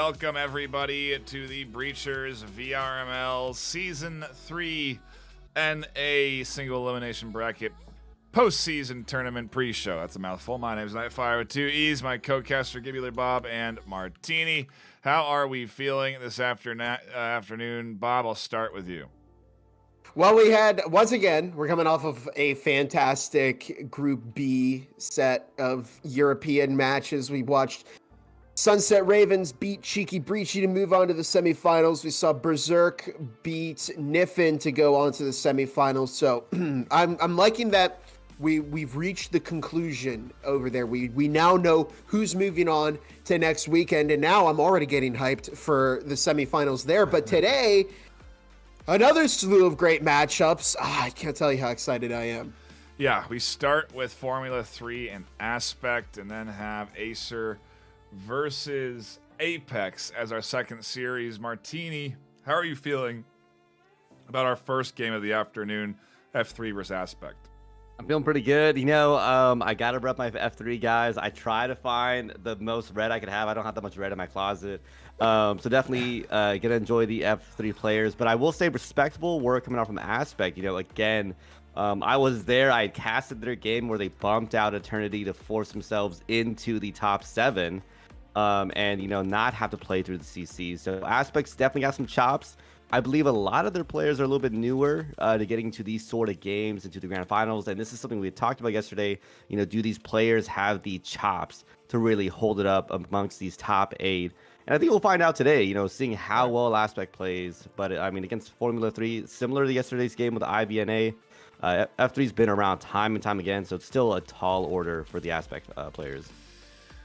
welcome everybody to the Breachers VRML Season 3 NA Single Elimination Bracket Postseason Tournament Pre-Show. That's a mouthful. My name is Nightfire with two E's, my co-caster Gibular Bob and Martini. How are we feeling this afternoon? Bob, I'll start with you. Well, we had, once again, we're coming off of a fantastic Group B set of European matches. We watched Sunset Ravens beat Cheeky Breachy to move on to the semifinals. We saw Berserk beat Niffin to go on to the semifinals. So I'm liking that we've reached the conclusion over there. We now know who's moving on to next weekend, and now I'm already getting hyped for the semifinals there. But today, another slew of great matchups. I can't tell you how excited I am. Yeah, we start with Formula 3 and Aspect, and then have Acer versus Apex as our second series. Martini, how are you feeling about our first game of the afternoon, F3 versus Aspect? I'm feeling pretty good. I got to rep my F3 guys. I try to find the most red I could have. I don't have that much red in my closet. So definitely going to enjoy the F3 players. But I will say respectable work coming out from Aspect. Again, I was there. I had casted their game where they bumped out Eternity to force themselves into the top 7. And not have to play through the CC. So Aspects definitely got some chops. I believe a lot of their players are a little bit newer to getting to these sort of games, into the grand finals. And this is something we talked about yesterday. Do these players have the chops to really hold it up amongst these top 8? And I think we'll find out today, seeing how well Aspect plays. But against Formula 3, similar to yesterday's game with IVNA, F3's been around time and time again. So it's still a tall order for the Aspect players.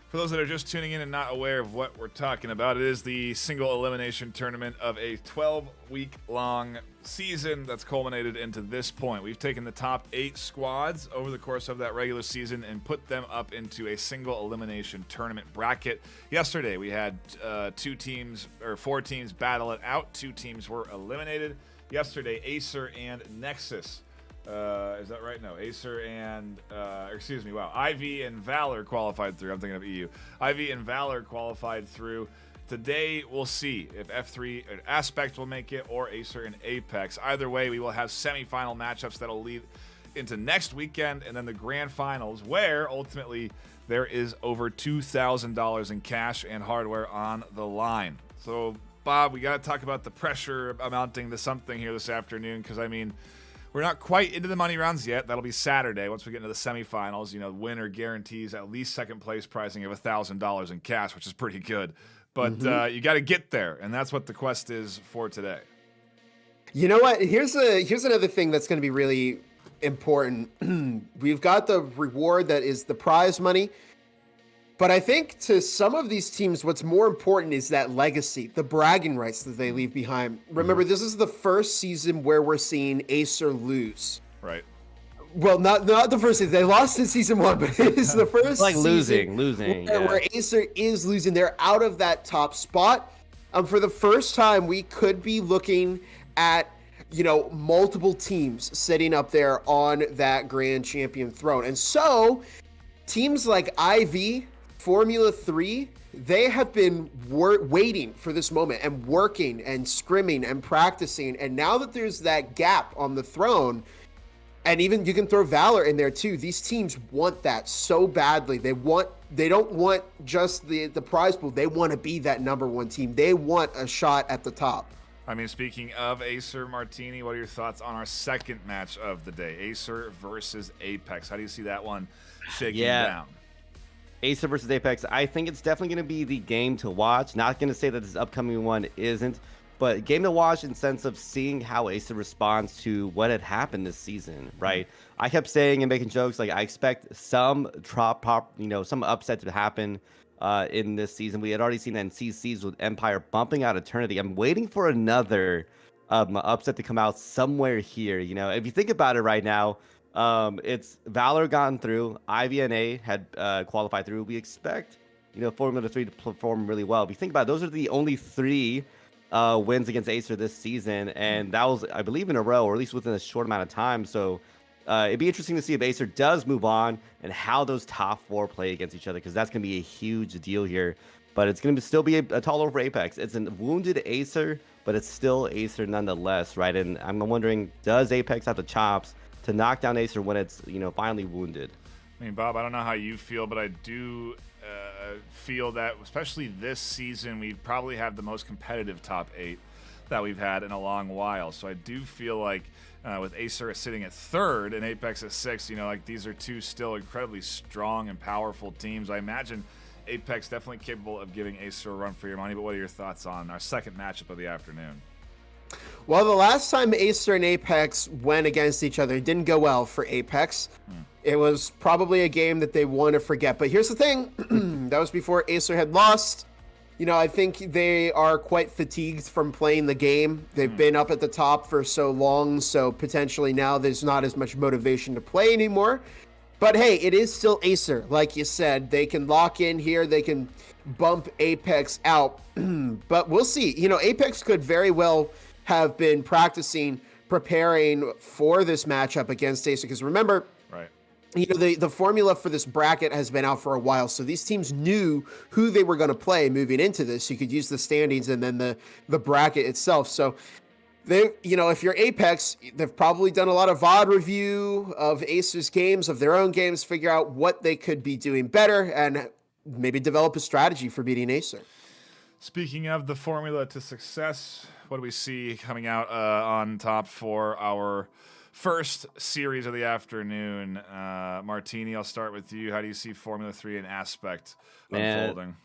For those that are just tuning in and not aware of what we're talking about, it is the single elimination tournament of a 12-week-long season that's culminated into this point. We've taken the top 8 squads over the course of that regular season and put them up into a single elimination tournament bracket. Yesterday, we had 4 teams battle it out. 2 teams were eliminated. Yesterday, Acer and Nexus. Is that right? No, Acer and, Ivy and Valor qualified through. I'm thinking of EU. Ivy and Valor qualified through. Today, we'll see if F3 and Aspect will make it or Acer and Apex. Either way, we will have semifinal matchups that'll lead into next weekend and then the grand finals, where ultimately there is over $2,000 in cash and hardware on the line. So, Bob, we got to talk about the pressure amounting to something here this afternoon, because, we're not quite into the money rounds yet. That'll be Saturday once we get into the semifinals. Winner guarantees at least second place pricing of $1,000 in cash, which is pretty good. But you got to get there, and that's what the quest is for today. You know what? Here's another thing that's going to be really important. We've got the reward that is the prize money. But I think to some of these teams, what's more important is that legacy, the bragging rights that they leave behind. Remember, this is the first season where we're seeing Acer lose. Right. Well, not the first season. They lost in season 1, but it's the first like season losing. Where Acer is losing. They're out of that top spot. For the first time, we could be looking at multiple teams sitting up there on that grand champion throne. And so teams like IV, Formula 3, they have been waiting for this moment and working and scrimming and practicing. And now that there's that gap on the throne, and even you can throw Valor in there too, these teams want that so badly. They don't want just the prize pool. They want to be that number 1 team. They want a shot at the top. Speaking of Acer, Martini, what are your thoughts on our second match of the day? Acer versus Apex. How do you see that one shaking down? Acer versus Apex, I think it's definitely going to be the game to watch. Not going to say that this upcoming one isn't, but game to watch in the sense of seeing how Acer responds to what had happened this season, right? I kept saying and making jokes, like I expect some some upset to happen in this season. We had already seen that in CCs with Empire bumping out Eternity. I'm waiting for another upset to come out somewhere here. If you think about it right now, it's Valor gone through, IVNA had qualified through. We expect, Formula 3 to perform really well. If you think about it, those are the only 3 wins against Acer this season, and that was, I believe, in a row, or at least within a short amount of time. So it'd be interesting to see if Acer does move on and how those top 4 play against each other, because that's going to be a huge deal here. but it's going to still be a tall order for Apex. It's a wounded Acer, but it's still Acer nonetheless, right? And I'm wondering, does Apex have the chops to knock down Acer when it's, finally wounded? I mean, Bob, I don't know how you feel, but I do feel that, especially this season, we probably have the most competitive top 8 that we've had in a long while. So I do feel like with Acer sitting at 3rd and Apex at 6th, these are two still incredibly strong and powerful teams. I imagine Apex definitely capable of giving Acer a run for your money, but what are your thoughts on our second matchup of the afternoon? Well, the last time Acer and Apex went against each other, it didn't go well for Apex. It was probably a game that they want to forget. But here's the thing. That was before Acer had lost. I think they are quite fatigued from playing the game. They've been up at the top for so long, so potentially now there's not as much motivation to play anymore. But hey, it is still Acer. Like you said, they can lock in here. They can bump Apex out. But we'll see. Apex could very well have been preparing for this matchup against Acer. Because remember, right, the formula for this bracket has been out for a while. So these teams knew who they were going to play moving into this. You could use the standings and then the bracket itself. So they, if you're Apex, they've probably done a lot of VOD review of Acer's games, of their own games, figure out what they could be doing better and maybe develop a strategy for beating Acer. Speaking of the formula to success, what do we see coming out on top for our first series of the afternoon? Martini, I'll start with you. How do you see Formula 3 and Aspect unfolding?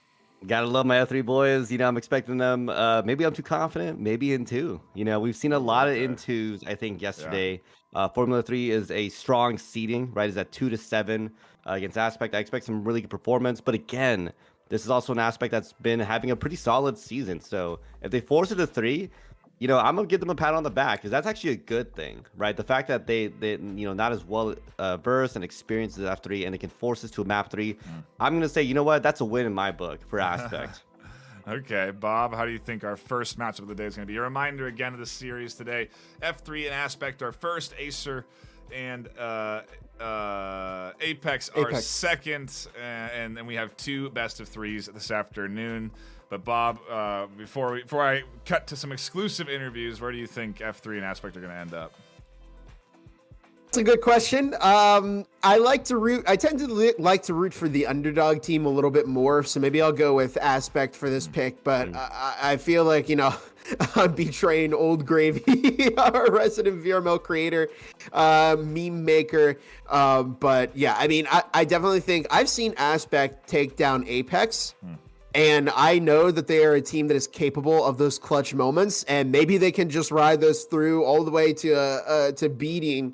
Gotta love my F3 boys. I'm expecting them. Maybe I'm too confident. Maybe in 2. We've seen a lot of in 2s, I think, yesterday. Yeah. Formula 3 is a strong seeding, right? Is at 2-7 against Aspect. I expect some really good performance. But again, this is also an Aspect that's been having a pretty solid season. So if they force it to 3, I'm gonna give them a pat on the back because that's actually a good thing, right? The fact that they not as well versed and experienced as F3 and they can force us to a map 3, I'm gonna say, that's a win in my book for Aspect. Okay, Bob, how do you think our first matchup of the day is going to be? A reminder again of the series today: F3 and Aspect are first, Acer and Apex are second, and then we have 2 best of 3s this afternoon. But Bob, before I cut to some exclusive interviews, where do you think F3 and Aspect are going to end up? That's a good question. I tend to like to root for the underdog team a little bit more, so maybe I'll go with Aspect for this pick. But I feel like I'm betraying Old Gravy, our resident VRML creator, meme maker. But yeah, I mean, I definitely think I've seen Aspect take down Apex. And I know that they are a team that is capable of those clutch moments, and maybe they can just ride those through all the way to beating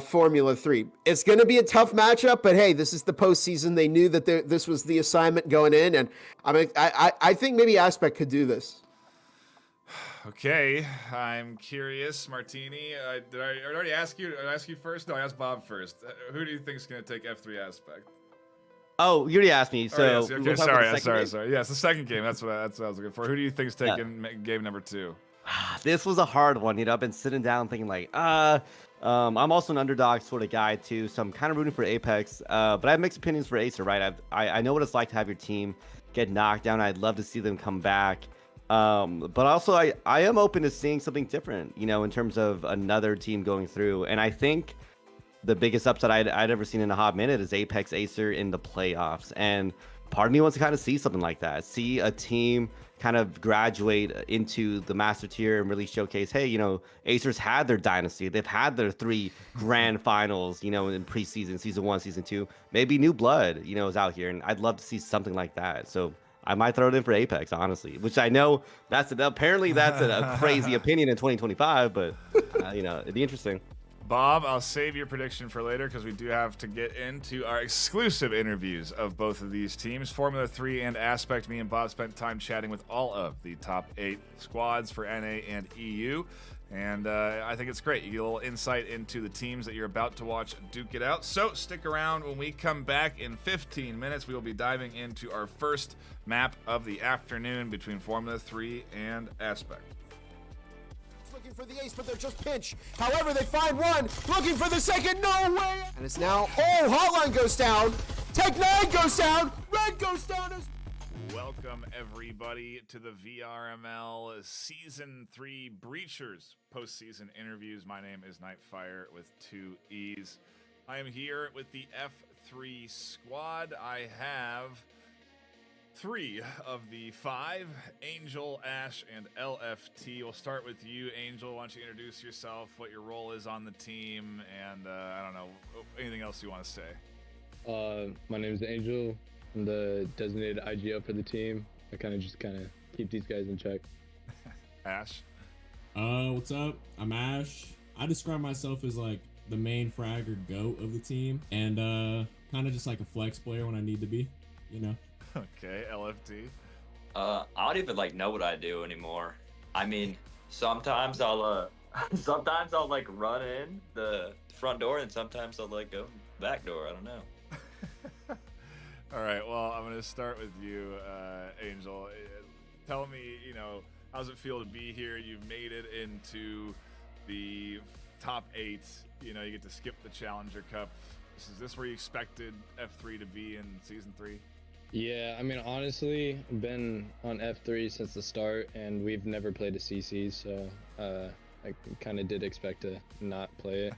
Formula 3. It's going to be a tough matchup, but hey, this is the postseason. They knew that this was the assignment going in, and I think maybe Aspect could do this. Okay, I'm curious, Martini. Did I already ask you? Did I ask you first? No, I asked Bob first. Who do you think is going to take F3 Aspect? Oh, you already asked me. So yes. Okay, sorry. Yes, the second game. That's what I was looking for. Who do you think is taking game number 2? This was a hard one. I've been sitting down thinking I'm also an underdog sort of guy too, so I'm kind of rooting for Apex. But I have mixed opinions for Acer, right? I know what it's like to have your team get knocked down. I'd love to see them come back. But also I am open to seeing something different, in terms of another team going through. And I think the biggest upset I'd ever seen in a hot minute is Apex Acer in the playoffs. And part of me wants to kind of see something like that. See a team kind of graduate into the master tier and really showcase, hey, Acer's had their dynasty. They've had their 3 grand finals, in preseason, season 1, season 2. Maybe new blood, is out here. And I'd love to see something like that. So I might throw it in for Apex, honestly, which I know apparently that's a crazy opinion in 2025, but it'd be interesting. Bob, I'll save your prediction for later because we do have to get into our exclusive interviews of both of these teams. Formula 3 and Aspect. Me and Bob spent time chatting with all of the top 8 squads for NA and EU. And I think it's great. You get a little insight into the teams that you're about to watch duke it out. So stick around. When we come back in 15 minutes, we will be diving into our first map of the afternoon between Formula 3 and Aspect. Looking for the ace, but they're just pinch. However, they find one. Looking for the second. No way. And it's now. Oh, Hotline goes down. Tech 9 goes down. Red goes down. Welcome, everybody, to the VRML Season 3 Breachers postseason interviews. My name is Nightfire with 2 E's. I am here with the F3 squad. I have 3 of the 5, Angel, Ash, and LFT. We'll start with you, Angel. Why don't you introduce yourself, what your role is on the team, and I don't know, anything else you want to say? My name is Angel. I'm the designated IGO for the team. I kind of keep these guys in check. Ash? What's up? I'm Ash. I describe myself as like the main frag or GOAT of the team, and kind of just like a flex player when I need to be, you know. Okay, LFT. I don't even like know what I do anymore. I mean, sometimes I'll like run in the front door, and sometimes I'll like go back door. I don't know. All right, well, I'm going to start with you, Angel. Tell me, how does it feel to be here? You've made it into the top 8. You get to skip the Challenger Cup. Is this where you expected F3 to be in Season 3? Yeah, I mean, honestly, I've been on F3 since the start, and we've never played a CC, so I kind of did expect to not play it.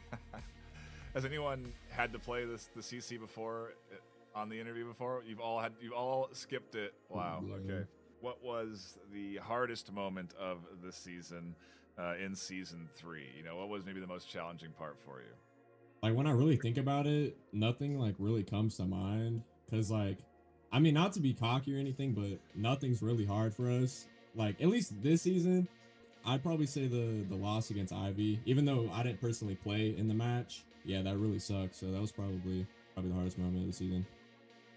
Has anyone had to play the CC before? On the interview before? You've all skipped it. Wow. Okay. What was the hardest moment of the season in Season 3? What was maybe the most challenging part for you? Like when I really think about it, nothing like really comes to mind. Cause like, I mean, not to be cocky or anything, but nothing's really hard for us. Like at least this season, I'd probably say the loss against Ivy, even though I didn't personally play in the match. Yeah, that really sucked. So that was probably the hardest moment of the season.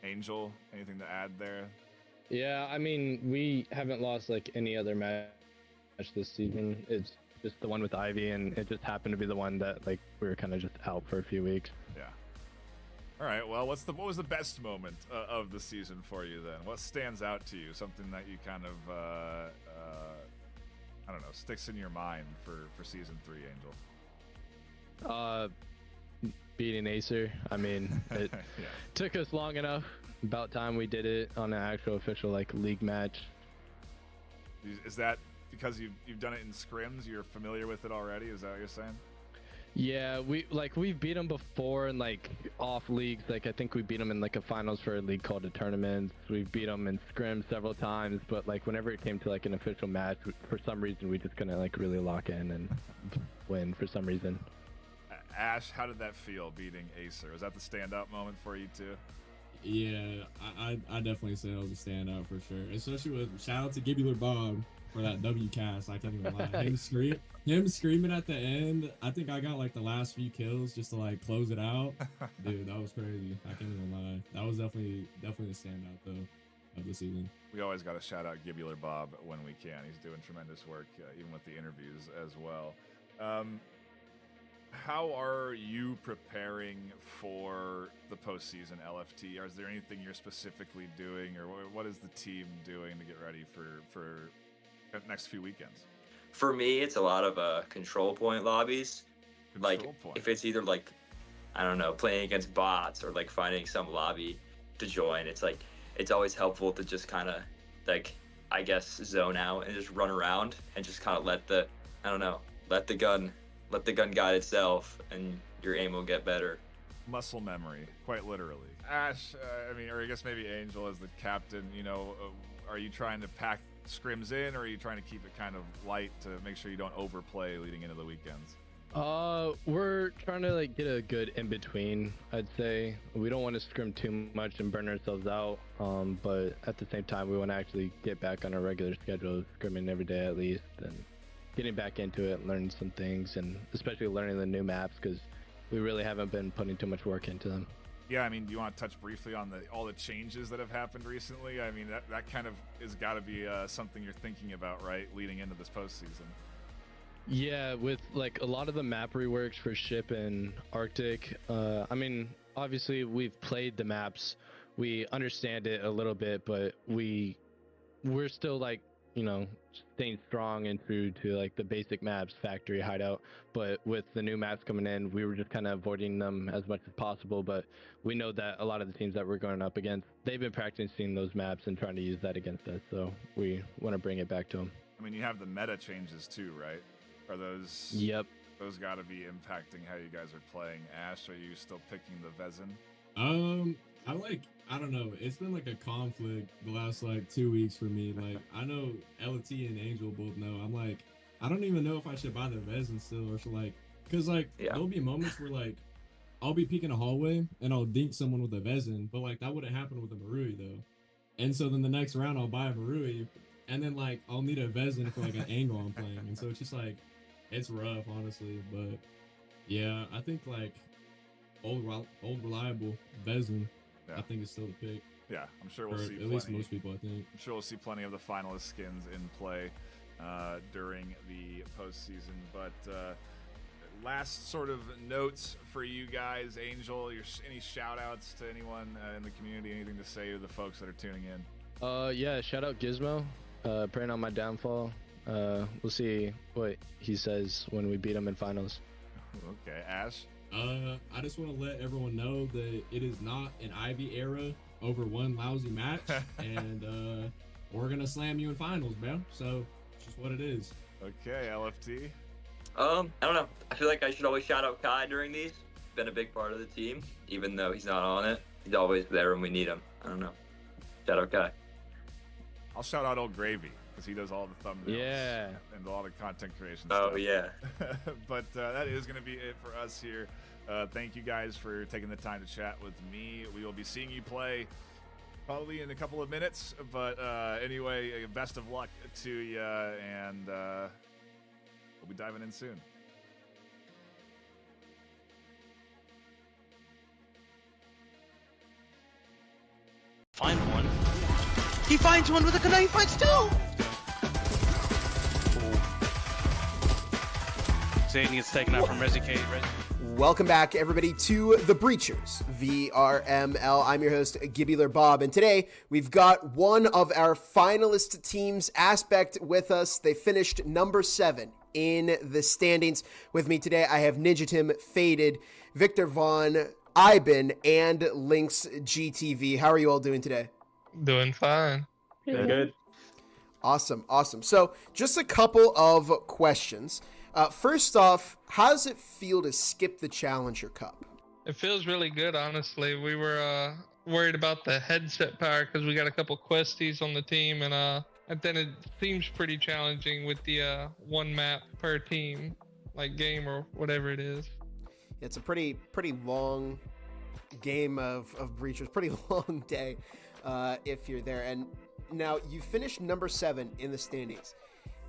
Angel, anything to add there? Yeah, I mean, we haven't lost like any other match this season. It's just the one with Ivy, and it just happened to be the one that like we were kind of just out for a few weeks. Yeah. All right. Well, what was the best moment of the season for you then? What stands out to you? Something that you kind of I don't know, sticks in your mind for Season 3, Angel? Beating Acer. I mean, it Yeah. took us long enough. About time we did it on an actual official like league match. Is that because you've done it in scrims? You're familiar with it already? Is that what you're saying? Yeah, we've beat them before in like off leagues. Like I think we beat them in like a finals for a league called a tournament. We've beat them in scrims several times, but like whenever it came to like an official match, for some reason we just couldn't like really lock in and win for some reason. Ash, how did that feel beating Acer? Was that the standout moment for you too? Yeah, I definitely say it was a standout for sure. Especially with shout out to Gibular Bob for that W cast. I can't even lie. Him screaming at the end. I think I got like the last few kills just to like close it out. Dude, that was crazy. I can't even lie. That was definitely the standout though of the season. We always got to shout out Gibular Bob when we can. He's doing tremendous work, even with the interviews as well. How are you preparing for the postseason, LFT? Is there anything you're specifically doing, or what is the team doing to get ready for the next few weekends? For me, it's a lot of control point lobbies. Control point. If it's either like, I don't know, playing against bots or like finding some lobby to join, it's like it's always helpful to just kind of like, I guess, zone out and just run around and just kind of let the gun guide itself, and your aim will get better. Muscle memory, quite literally. Ash, or I guess maybe Angel as the captain, are you trying to pack scrims in, or are you trying to keep it kind of light to make sure you don't overplay leading into the weekends? We're trying to like get a good in between. I'd say we don't want to scrim too much and burn ourselves out. But at the same time, we want to actually get back on a regular schedule, scrimming every day at least, and getting back into it and learning some things, and especially learning the new maps because we really haven't been putting too much work into them. Yeah, do you want to touch briefly on all the changes that have happened recently? That kind of is got to be something you're thinking about, right, leading into this postseason? Yeah, with like a lot of the map reworks for Ship and Arctic. Obviously we've played the maps, we understand it a little bit, but we're still like staying strong and true to like the basic maps, factory, hideout. But with the new maps coming in, we were just kind of avoiding them as much as possible. But we know that a lot of the teams that we're going up against, they've been practicing those maps and trying to use that against us. So we want to bring it back to them. I mean, you have the meta changes too, right? Are those? Yep. Those got to be impacting how you guys are playing. Ash, are you still picking the Vezin? I don't know. It's been like a conflict the last like 2 weeks for me. Like I know LT and Angel both know. I'm like, I don't even know if I should buy the Vezin still or should like, cause like there'll be moments where like I'll be peeking a hallway and I'll dink someone with a Vezin, but like that wouldn't happen with a Marui though. And so then the next round I'll buy a Marui, and then like I'll need a Vezin for like an angle I'm playing, and so it's just like it's rough honestly. But yeah, I think like old reliable Vezin. Yeah. I think it's still the pick. Yeah, I'm sure we'll see At plenty. least most people, I think. I'm sure we'll see plenty of the finalist skins in play during the postseason. But last sort of notes for you guys, Angel. Any shout outs to anyone in the community? Anything to say to the folks that are tuning in? Yeah, shout out Gizmo. Praying on my downfall. We'll see what he says when we beat him in finals. Okay, Ash. I just want to let everyone know that it is not an Ivy era over one lousy match, and we're gonna slam you in finals, bro. So it's just what it is. Okay, LFT. I don't know. I feel like I should always shout out Kai during these. Been a big part of the team, even though he's not on it. He's always there when we need him. I don't know. Shout out Kai. I'll shout out Old Gravy because he does all the thumbnails. Yeah. And all the content creation Oh, stuff. yeah. But that is going to be it for us here. Thank you guys for taking the time to chat with me. We will be seeing you play probably in a couple of minutes. But anyway, best of luck to you, and we'll be diving in soon. Find one. He finds one with a kunai. He finds two. Zane gets taken out from Resi K. Welcome back, everybody, to The Breachers, VRML. I'm your host, Gibbular Bob, and today we've got one of our finalist teams, Aspect, with us. They finished number 7 in the standings. With me today, I have Ninja Tim, Faded, Victor Vaughn, Iben, and Lynx GTV. How are you all doing today? Doing fine. They're good. Awesome. So, just a couple of questions. First off, how does it feel to skip the Challenger Cup? It feels really good, honestly. We were worried about the headset power because we got a couple questies on the team, and then it seems pretty challenging with the one map per team, like game or whatever it is. It's a pretty long game of Breachers, pretty long day if you're there. And now you finished number 7 in the standings.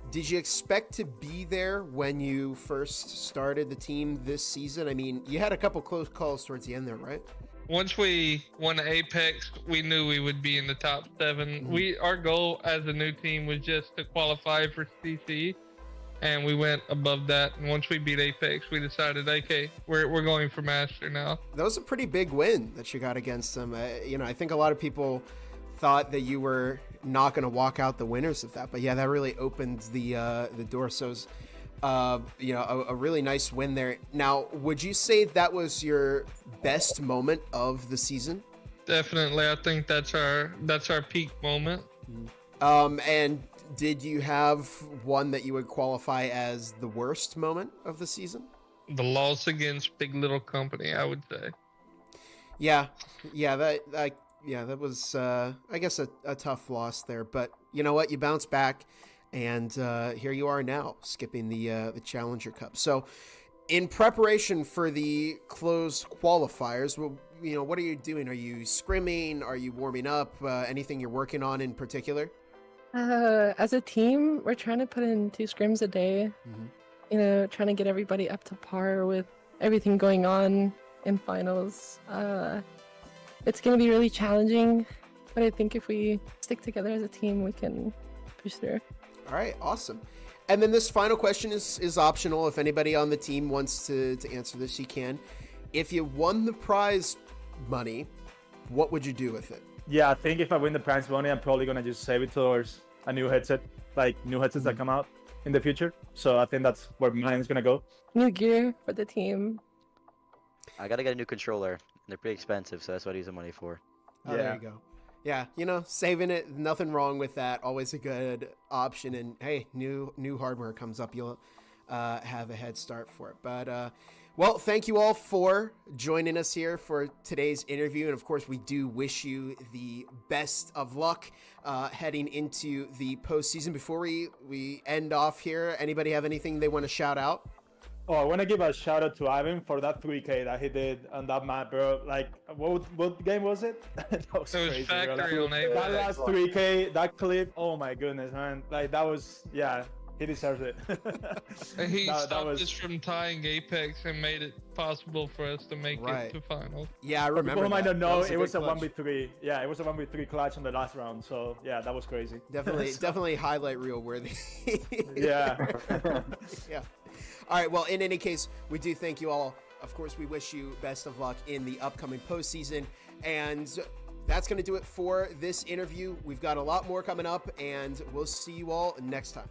Did you expect to be there when you first started the team this season? I mean, you had a couple close calls towards the end there, right? Once we won Apex, we knew we would be in the top 7. Mm-hmm. Our goal as a new team was just to qualify for CC, and we went above that. And once we beat Apex, we decided, okay, we're going for Master now. That was a pretty big win that you got against them. I think a lot of people thought that you were not going to walk out the winners of that, but yeah, that really opened the door. So, it was, a really nice win there. Now, would you say that was your best moment of the season? Definitely, I think that's our peak moment. And did you have one that you would qualify as the worst moment of the season? The loss against Big Little Company, I would say. Yeah, that was, I guess, a tough loss there. But you know what? You bounced back, and here you are now, skipping the Challenger Cup. So, in preparation for the closed qualifiers, what are you doing? Are you scrimming? Are you warming up? Anything you're working on in particular? As a team, we're trying to put in 2 scrims a day. Mm-hmm. Trying to get everybody up to par with everything going on in finals. It's going to be really challenging, but I think if we stick together as a team, we can push through. All right, awesome. And then this final question is optional. If anybody on the team wants to answer this, you can. If you won the prize money, what would you do with it? Yeah, I think if I win the prize money, I'm probably going to just save it towards a new headset, like new headsets that come out in the future. So I think that's where mine is gonna go. New gear for the team. I gotta get a new controller. They're pretty expensive, so that's what I use the money for. Oh, there you go. Yeah, saving it, nothing wrong with that. Always a good option. And hey, new hardware comes up, you'll have a head start for it. But well, thank you all for joining us here for today's interview. And of course, we do wish you the best of luck heading into the postseason. Before we end off here, anybody have anything they want to shout out? Oh, I want to give a shout out to Ivan for that 3K that he did on that map, bro. Like, what game was it? That was It was crazy, bro. Factory on That Apex. last 3K, that clip, oh my goodness, man. Like, that was, yeah, he deserves it. And he That stopped was- us from tying Apex and made it possible for us to make Right. it to finals. Yeah, I For remember people who might that. not That know, was a it was good a clutch. 1v3. Yeah, it was a 1v3 clutch in the last round. So, yeah, that was crazy. Definitely highlight reel worthy. Yeah. Yeah. All right. Well, in any case, we do thank you all. Of course, we wish you best of luck in the upcoming postseason. And that's going to do it for this interview. We've got a lot more coming up, and we'll see you all next time.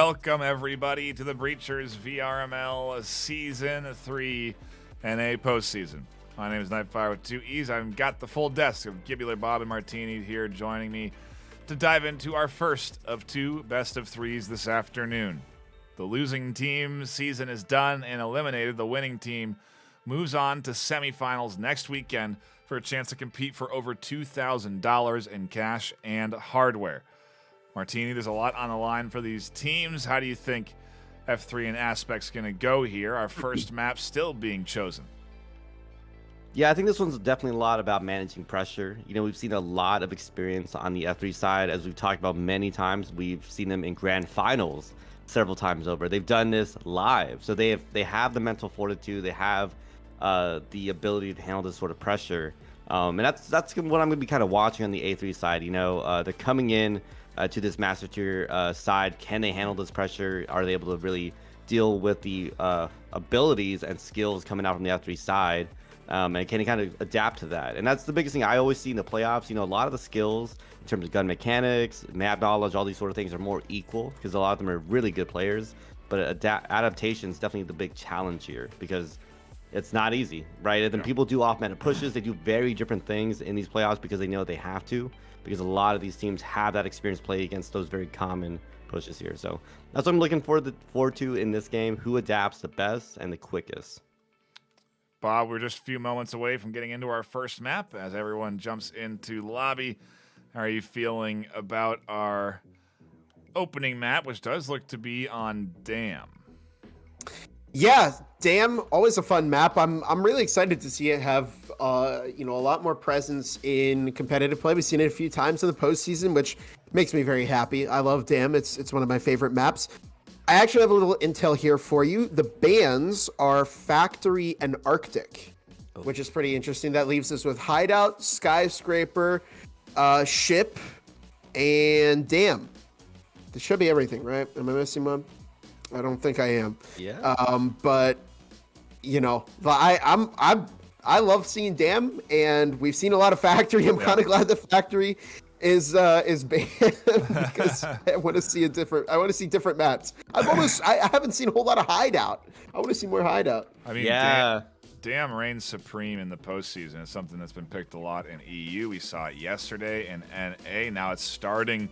Welcome, everybody, to the Breachers VRML Season 3 NA postseason. My name is Nightfire with 2 E's. I've got the full desk of Gibular, Bob, and Martini here joining me to dive into our first of 2 best of 3s this afternoon. The losing team season is done and eliminated. The winning team moves on to semifinals next weekend for a chance to compete for over $2,000 in cash and hardware. Martini, there's a lot on the line for these teams. How do you think F3 and Aspect's going to go here? Our first map still being chosen. Yeah, I think this one's definitely a lot about managing pressure. You know, we've seen a lot of experience on the F3 side. As we've talked about many times, we've seen them in grand finals several times over. They've done this live. So they have the mental fortitude. They have the ability to handle this sort of pressure. And that's what I'm going to be kind of watching on the A3 side. You know, they're coming in to this master tier side. Can they handle this pressure? Are they able to really deal with the abilities and skills coming out from the F3 side? And can they kind of adapt to that? And that's the biggest thing I always see in the playoffs. You know, a lot of the skills in terms of gun mechanics, map knowledge, all these sort of things are more equal because a lot of them are really good players. But adaptation is definitely the big challenge here because it's not easy, right? And then people do off-meta pushes. They do very different things in these playoffs because they know they have to, because a lot of these teams have that experience play against those very common pushes here. So that's what I'm looking forward to in this game. Who adapts the best and the quickest? Bob, we're just a few moments away from getting into our first map as everyone jumps into lobby. How are you feeling about our opening map, which does look to be on Dam? Yeah, Dam, always a fun map. I'm really excited to see it have a lot more presence in competitive play. We've seen it a few times in the postseason, which makes me very happy. I love Dam. It's one of my favorite maps. I actually have a little intel here for you. The bans are Factory and Arctic, which is pretty interesting. That leaves us with Hideout, Skyscraper, Ship, and Dam. This should be everything, right? Am I missing one? I don't think I am. Yeah. But you know, I love seeing Dam, and we've seen a lot of Factory. I'm kind of glad the Factory is banned because I want to see different maps. I haven't seen a whole lot of Hideout. I want to see more Hideout. I mean, yeah. Dam reigns supreme in the postseason. It's something that's been picked a lot in EU. We saw it yesterday in NA. Now it's starting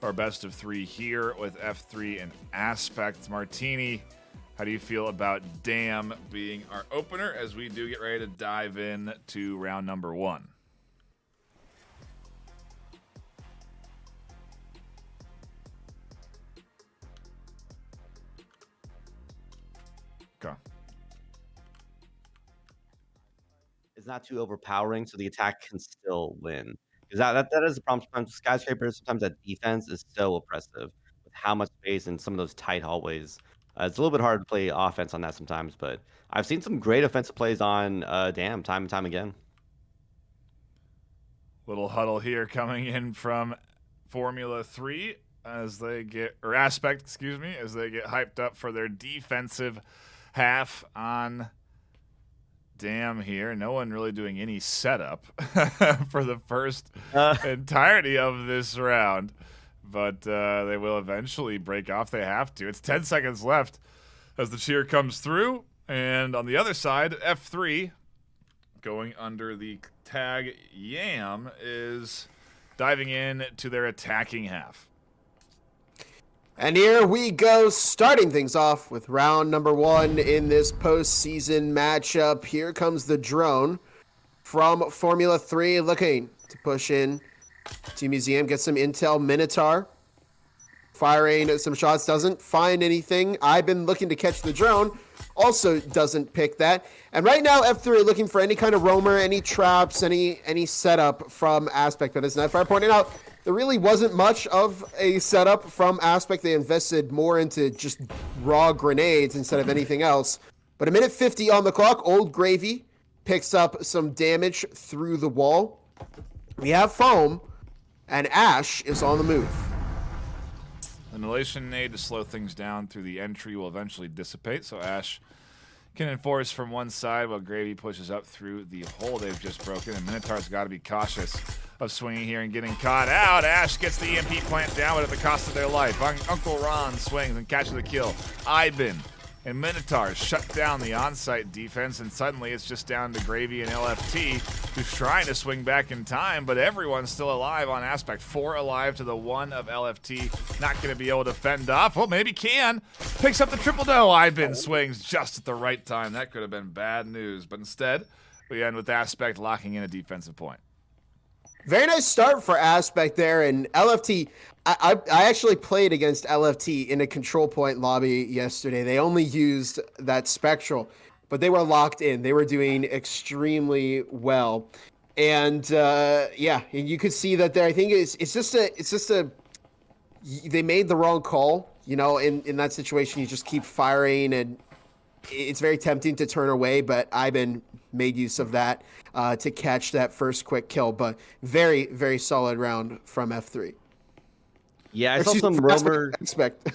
our best of 3 here with F3 and Aspect. Martini, how do you feel about Dam being our opener as we do get ready to dive in to round number 1? Okay. It's not too overpowering, so the attack can still win. Because that is the problem. Sometimes Skyscrapers, sometimes that defense is so oppressive with how much space in some of those tight hallways. It's a little bit hard to play offense on that sometimes, but I've seen some great offensive plays on Dam time and time again. Little huddle here coming in from Formula 3 as they get, or Aspect, excuse me, as they get hyped up for their defensive half on Dam here. No one really doing any setup for the first entirety of this round, but they will eventually break off. They have to. It's 10 seconds left as the cheer comes through, and on the other side, F3 going under the tag Yam is diving in to their attacking half. And here we go, starting things off with round number 1 in this postseason matchup. Here comes the drone from Formula 3 looking to push in to Museum, get some intel. Minotaur firing some shots, doesn't find anything. I've been looking to catch the drone, also doesn't pick that. And right now, F3 are looking for any kind of roamer, any traps, any setup from Aspect. But as Nightfire pointed out, there really wasn't much of a setup from Aspect. They invested more into just raw grenades instead of anything else. But a minute 50 on the clock. Old Gravy picks up some damage through the wall. We have Foam, and Ash is on the move. Annihilation nade to slow things down through the entry will eventually dissipate, so Ash can enforce from one side while Gravy pushes up through the hole they've just broken, and Minotaur's got to be cautious of swinging here and getting caught out. Ash gets the EMP plant down, but at the cost of their life. Uncle Ron swings and catches the kill. Ivan and Minotaur shut down the on-site defense, and suddenly it's just down to Gravy and LFT, who's trying to swing back in time, but everyone's still alive on Aspect. 4 alive to the 1 of LFT. Not going to be able to fend off. Well, maybe can. Picks up the triple no. Ivan swings just at the right time. That could have been bad news, but instead, we end with Aspect locking in a defensive point. Very nice start for Aspect there, and LFT. I actually played against LFT in a control point lobby yesterday. They only used that Spectral, but they were locked in. They were doing extremely well, and yeah, and you could see that there. I think it's just a they made the wrong call. You know, in that situation, you just keep firing, and it's very tempting to turn away, but Ivan made use of that to catch that first quick kill. But very, very solid round from F3. Yeah, I saw some roamer. Expect.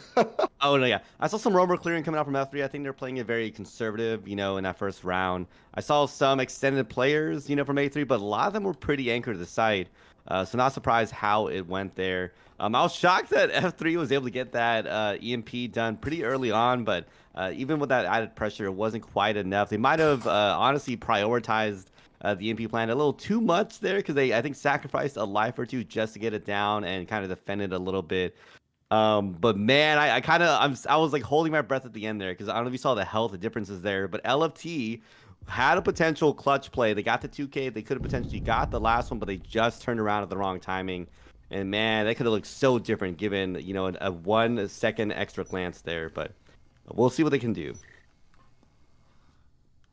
Oh no, yeah, I saw some roamer clearing coming out from F3. I think they're playing it very conservative, you know, in that first round. I saw some extended players, you know, from A3, but a lot of them were pretty anchored to the site. So not surprised how it went there. I was shocked that F3 was able to get that EMP done pretty early on, but even with that added pressure, it wasn't quite enough. They might have honestly prioritized the EMP plan a little too much there, because they, I think, sacrificed a life or two just to get it down and kind of defend it a little bit. But man, I was like holding my breath at the end there, because I don't know if you saw the health differences there, but LFT had a potential clutch play. They got the 2K. They could have potentially got the last one, but they just turned around at the wrong timing. And man, that could have looked so different given, you know, a 1 second extra glance there. But we'll see what they can do.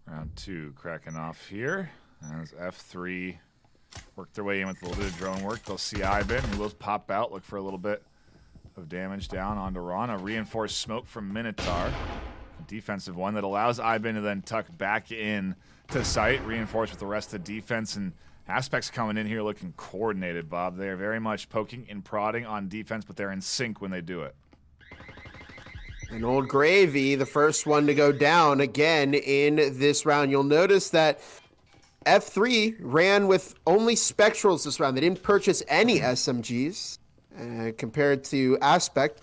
Round 2 cracking off here. As F3 work their way in with a little bit of drone work. They'll see Ivan, who will pop out, look for a little bit of damage down onto Ron. A reinforced smoke from Minotaur. A defensive one that allows Ivan to then tuck back in to site, reinforced with the rest of the defense. And Aspects coming in here looking coordinated, Bob. They're very much poking and prodding on defense, but they're in sync when they do it. And old Gravy, the first one to go down again in this round. You'll notice that F3 ran with only Spectrals this round. They didn't purchase any SMGs compared to Aspect,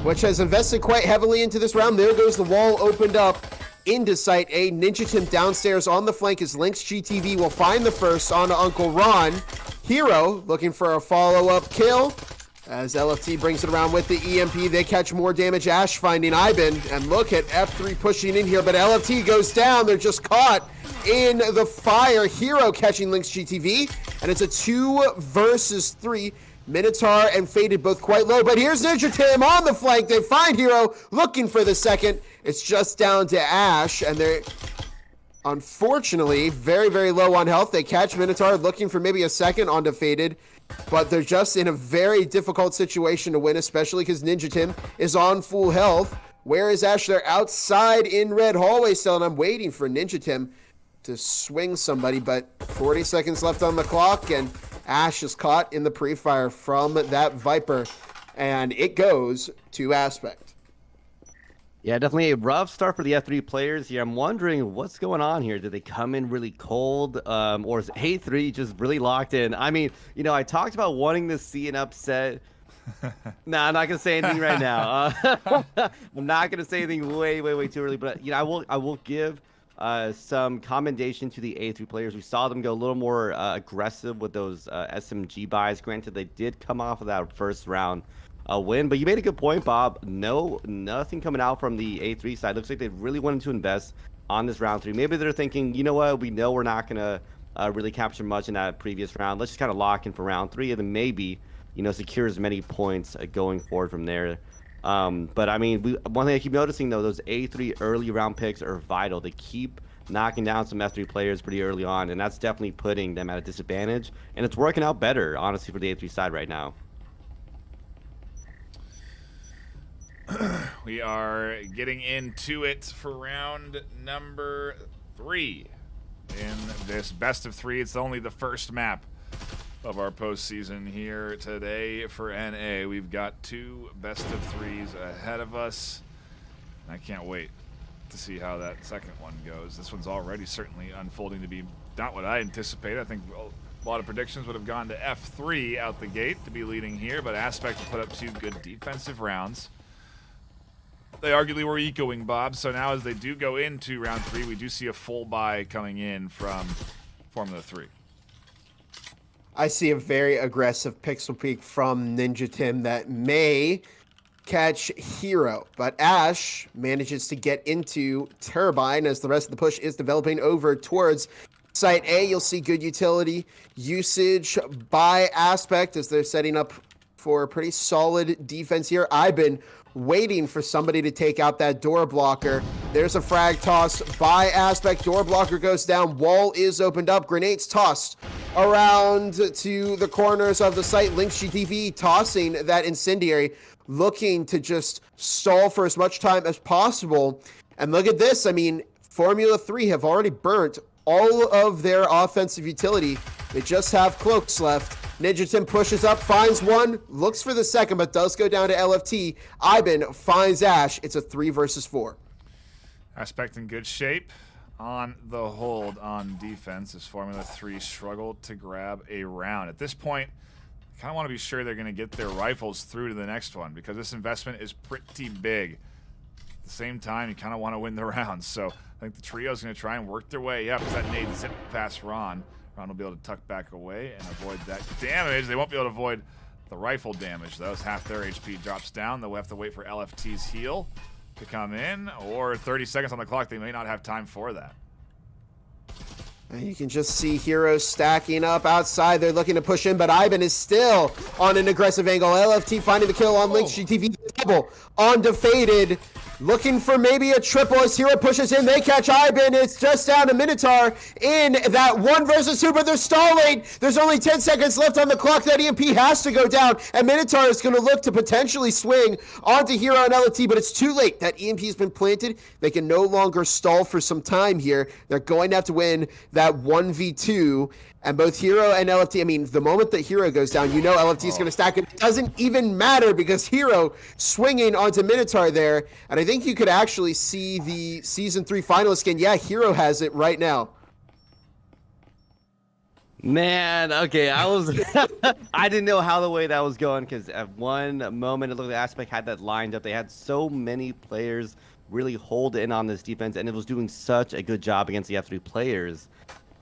which has invested quite heavily into this round. There goes the wall opened up into Site A. Ninja Tim downstairs on the flank as Lynx GTV will find the first onto Uncle Ron. Hero looking for a follow-up kill as LFT brings it around with the EMP. They catch more damage. Ash finding Ivan, and look at F3 pushing in here, but LFT goes down. They're just caught in the fire. Hero catching Lynx GTV, and it's a 2 versus 3. Minotaur and Faded both quite low, but here's Ninja Tim on the flank. They find Hero looking for the second. It's just down to Ash, and they're unfortunately very, very low on health. They catch Minotaur looking for maybe a second onto Faded, but they're just in a very difficult situation to win, especially because Ninja Tim is on full health. Where is Ash? They're outside in red hallway still, and I'm waiting for Ninja Tim to swing somebody, but 40 seconds left on the clock, and Ash is caught in the pre-fire from that Viper, and it goes to Aspect. Yeah, definitely a rough start for the F3 players here. I'm wondering what's going on here. Did they come in really cold, or is A3 just really locked in? I mean, you know, I talked about wanting to see an upset. Nah, I'm not gonna say anything right now. I'm not gonna say anything way too early. But you know, I will give some commendation to the A3 players. We saw them go a little more aggressive with those SMG buys. Granted, they did come off of that first round win, but you made a good point, Bob. Nothing coming out from the A3 side. Looks like they really wanted to invest on this round 3. Maybe they're thinking, you know what, we know we're not gonna really capture much in that previous round. Let's just kind of lock in for round 3, and then maybe, you know, secure as many points going forward from there. But I mean, one thing I keep noticing though, those A3 early round picks are vital. They keep knocking down some F3 players pretty early on, and that's definitely putting them at a disadvantage. And it's working out better, honestly, for the A3 side right now. We are getting into it for round number 3 in this best of 3. It's only the first map of our postseason here today for NA. We've got 2 best of 3s ahead of us. I can't wait to see how that second one goes. This one's already certainly unfolding to be not what I anticipated. I think A lot of predictions would have gone to F3 out the gate to be leading here, but Aspect will put up 2 good defensive rounds. They arguably were echoing Bob, so now as they do go into round 3, we do see a full buy coming in from Formula 3. I see a very aggressive pixel peek from Ninja Tim that may catch Hero, but Ash manages to get into Turbine as the rest of the push is developing over towards Site A. You'll see good utility usage by Aspect as they're setting up for a pretty solid defense here. I've been waiting for somebody to take out that door blocker. There's a frag toss by Aspect. Door blocker goes down. Wall is opened up. Grenades tossed around to the corners of the site. Lynx GTV tossing that incendiary, looking to just stall for as much time as possible. And look at this. I mean, Formula 3 have already burnt all of their offensive utility. They just have cloaks left. Ninja Tim pushes up, finds one, looks for the second, but does go down to LFT. Ivan finds Ash. It's a 3 versus 4. Aspect in good shape on the hold on defense as Formula 3 struggled to grab a round. At this point, I kind of want to be sure they're going to get their rifles through to the next one because this investment is pretty big. At the same time, you kind of want to win the round. So I think the trio is going to try and work their way up as that nade zip past Ron. Ron will be able to tuck back away and avoid that damage. They won't be able to avoid the rifle damage, though, as half their HP drops down. They'll have to wait for LFT's heal to come in, or 30 seconds on the clock. They may not have time for that. And you can just see Heroes stacking up outside. They're looking to push in, but Ivan is still on an aggressive angle. LFT finding the kill on Lynx GTV. Double on Defaded. Looking for maybe a triple as Hero pushes in. They catch Ivan. It's just down to Minotaur in that 1 versus 2, but they're stalling. There's only 10 seconds left on the clock. That EMP has to go down, and Minotaur is going to look to potentially swing onto Hero and LFT, but it's too late. That EMP has been planted. They can no longer stall for some time here. They're going to have to win that 1v2. And both Hero and LFT, I mean, the moment that Hero goes down, you know LFT is going to stack it. It doesn't even matter because Hero swinging onto Minotaur there. And I think you could actually see the Season 3 finalist skin. Yeah, Hero has it right now. Man, okay, I didn't know how the way that was going because at one moment it looked like Aspect had that lined up. They had so many players really hold in on this defense, and it was doing such a good job against the F3 players.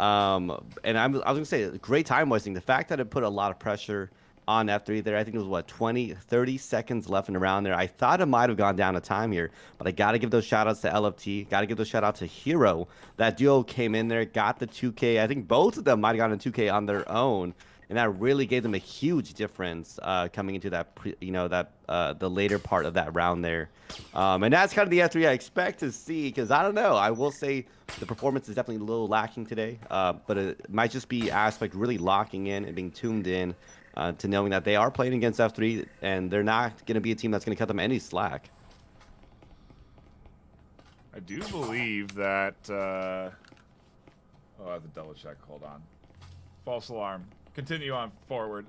And I was going to say, great time wasting. The fact that it put a lot of pressure on F3 there, I think it was, 30 seconds left and around there. I thought it might have gone down to time here, but I got to give those shout-outs to LFT. Got to give those shout-outs to Hero. That duo came in there, got the 2K. I think both of them might have gotten a 2K on their own, and that really gave them a huge difference coming into that, the later part of that round there. And that's kind of the F3 I expect to see, because I don't know. I will say the performance is definitely a little lacking today, but it might just be Aspect really locking in and being tuned in to knowing that they are playing against F3, and they're not going to be a team that's going to cut them any slack. I do believe that... oh, I have to double check. Hold on. False alarm. Continue on forward.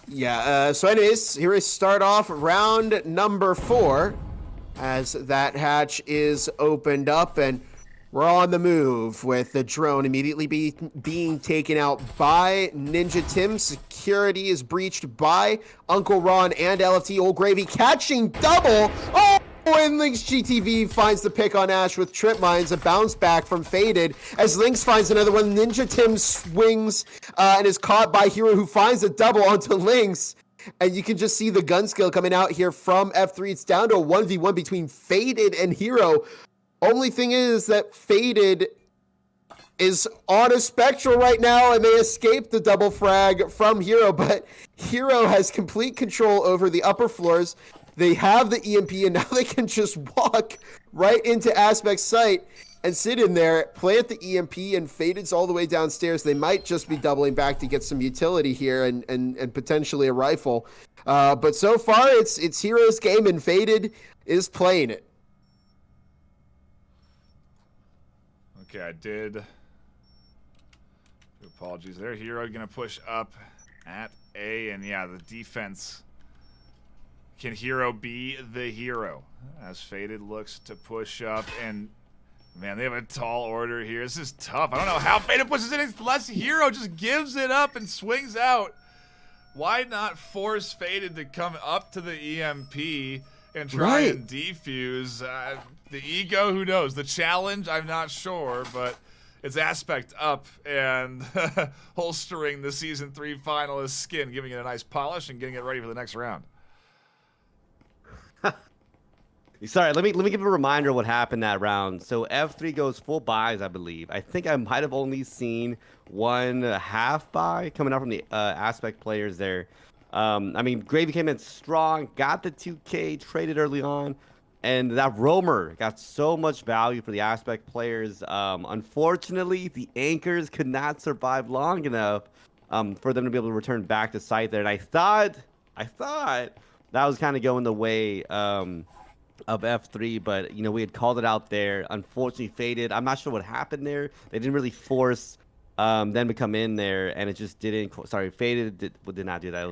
Yeah, so anyways, here we start off round number 4 as that hatch is opened up, and we're on the move with the drone immediately being taken out by Ninja Tim. Security is breached by Uncle Ron and LFT. Old Gravy catching double. Oh! And Lynx GTV finds the pick on Ash with trip mines, a bounce back from Faded as Lynx finds another one. Ninja Tim swings and is caught by Hero, who finds a double onto Lynx. And you can just see the gun skill coming out here from F3. It's down to a 1v1 between Faded and Hero. Only thing is that Faded is on a Spectral right now and they escape the double frag from Hero, but Hero has complete control over the upper floors. They have the EMP, and now they can just walk right into Aspect's site and sit in there, plant the EMP, and Faded's all the way downstairs. They might just be doubling back to get some utility here and potentially a rifle. But so far, it's Hero's game, and Faded is playing it. Okay, I did. Apologies there. Hero going to push up at A, and yeah, the defense... Can Hero be the hero? As Faded looks to push up, and Man, they have a tall order here. This is tough. I don't know how Faded pushes it in. Less Hero just gives it up and swings out. Why not force Faded to come up to the EMP and try and defuse? The ego, who knows? The challenge, I'm not sure, but it's Aspect up and holstering the Season 3 finalist skin, giving it a nice polish and getting it ready for the next round. Sorry, let me give a reminder of what happened that round. So F3 goes full buys, I believe. I think I might have only seen one half buy coming out from the Aspect players there. I mean, Gravy came in strong, got the 2K, traded early on, and that roamer got so much value for the Aspect players. Unfortunately, the anchors could not survive long enough for them to be able to return back to site there. And I thought that was kind of going the way of F3, but you know, we had called it out there. Unfortunately, Faded. I'm not sure what happened there. They didn't really force them to come in there, and it just didn't. Sorry, Faded did not do that. It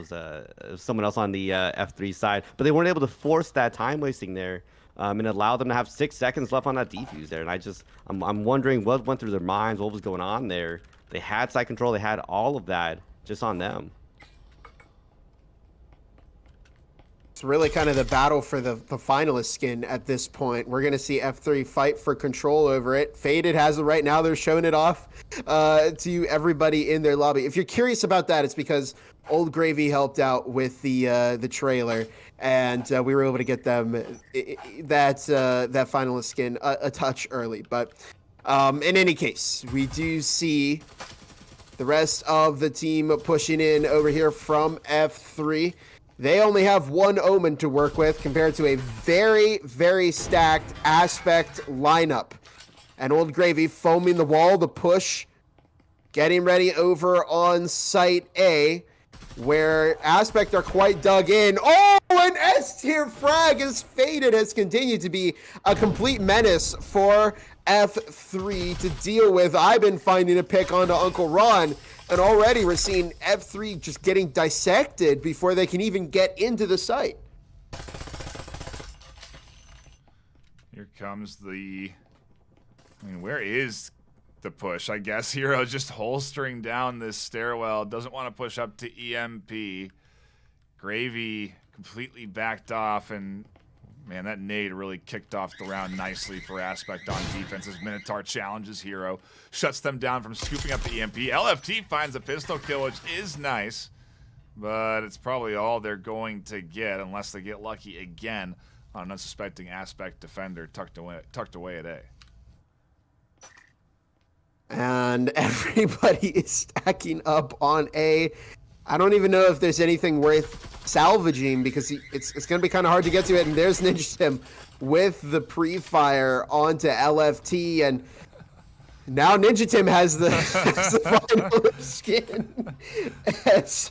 was someone else on the F3 side, but they weren't able to force that time wasting there, and allow them to have 6 seconds left on that defuse there. And I'm wondering what went through their minds, what was going on there. They had side control, they had all of that just on them. It's really kind of the battle for the finalist skin at this point. We're going to see F3 fight for control over it. Faded has it right now. They're showing it off to everybody in their lobby. If you're curious about that, it's because Old Gravy helped out with the trailer, and we were able to get them that finalist skin a touch early. But in any case, we do see the rest of the team pushing in over here from F3. They only have one Omen to work with compared to a very, very stacked Aspect lineup. And Old Gravy foaming the wall, the push, getting ready over on Site A, where Aspect are quite dug in. Oh, an S-tier frag is Faded, has continued to be a complete menace for F3 to deal with. I've been finding a pick onto Uncle Ron, and already we're seeing F3 just getting dissected before they can even get into the site. Here comes the... I mean, where is the push? I guess Hero just holstering down this stairwell. Doesn't want to push up to EMP. Gravy completely backed off, and man, that nade really kicked off the round nicely for Aspect on defense as Minotaur challenges Hero, shuts them down from scooping up the EMP. LFT finds a pistol kill, which is nice, but it's probably all they're going to get unless they get lucky again on an unsuspecting Aspect defender tucked away at A. And everybody is stacking up on A. I don't even know if there's anything worth salvaging because it's going to be kind of hard to get to it. And there's Ninja Tim with the pre-fire onto LFT. And now Ninja Tim has the final skin. As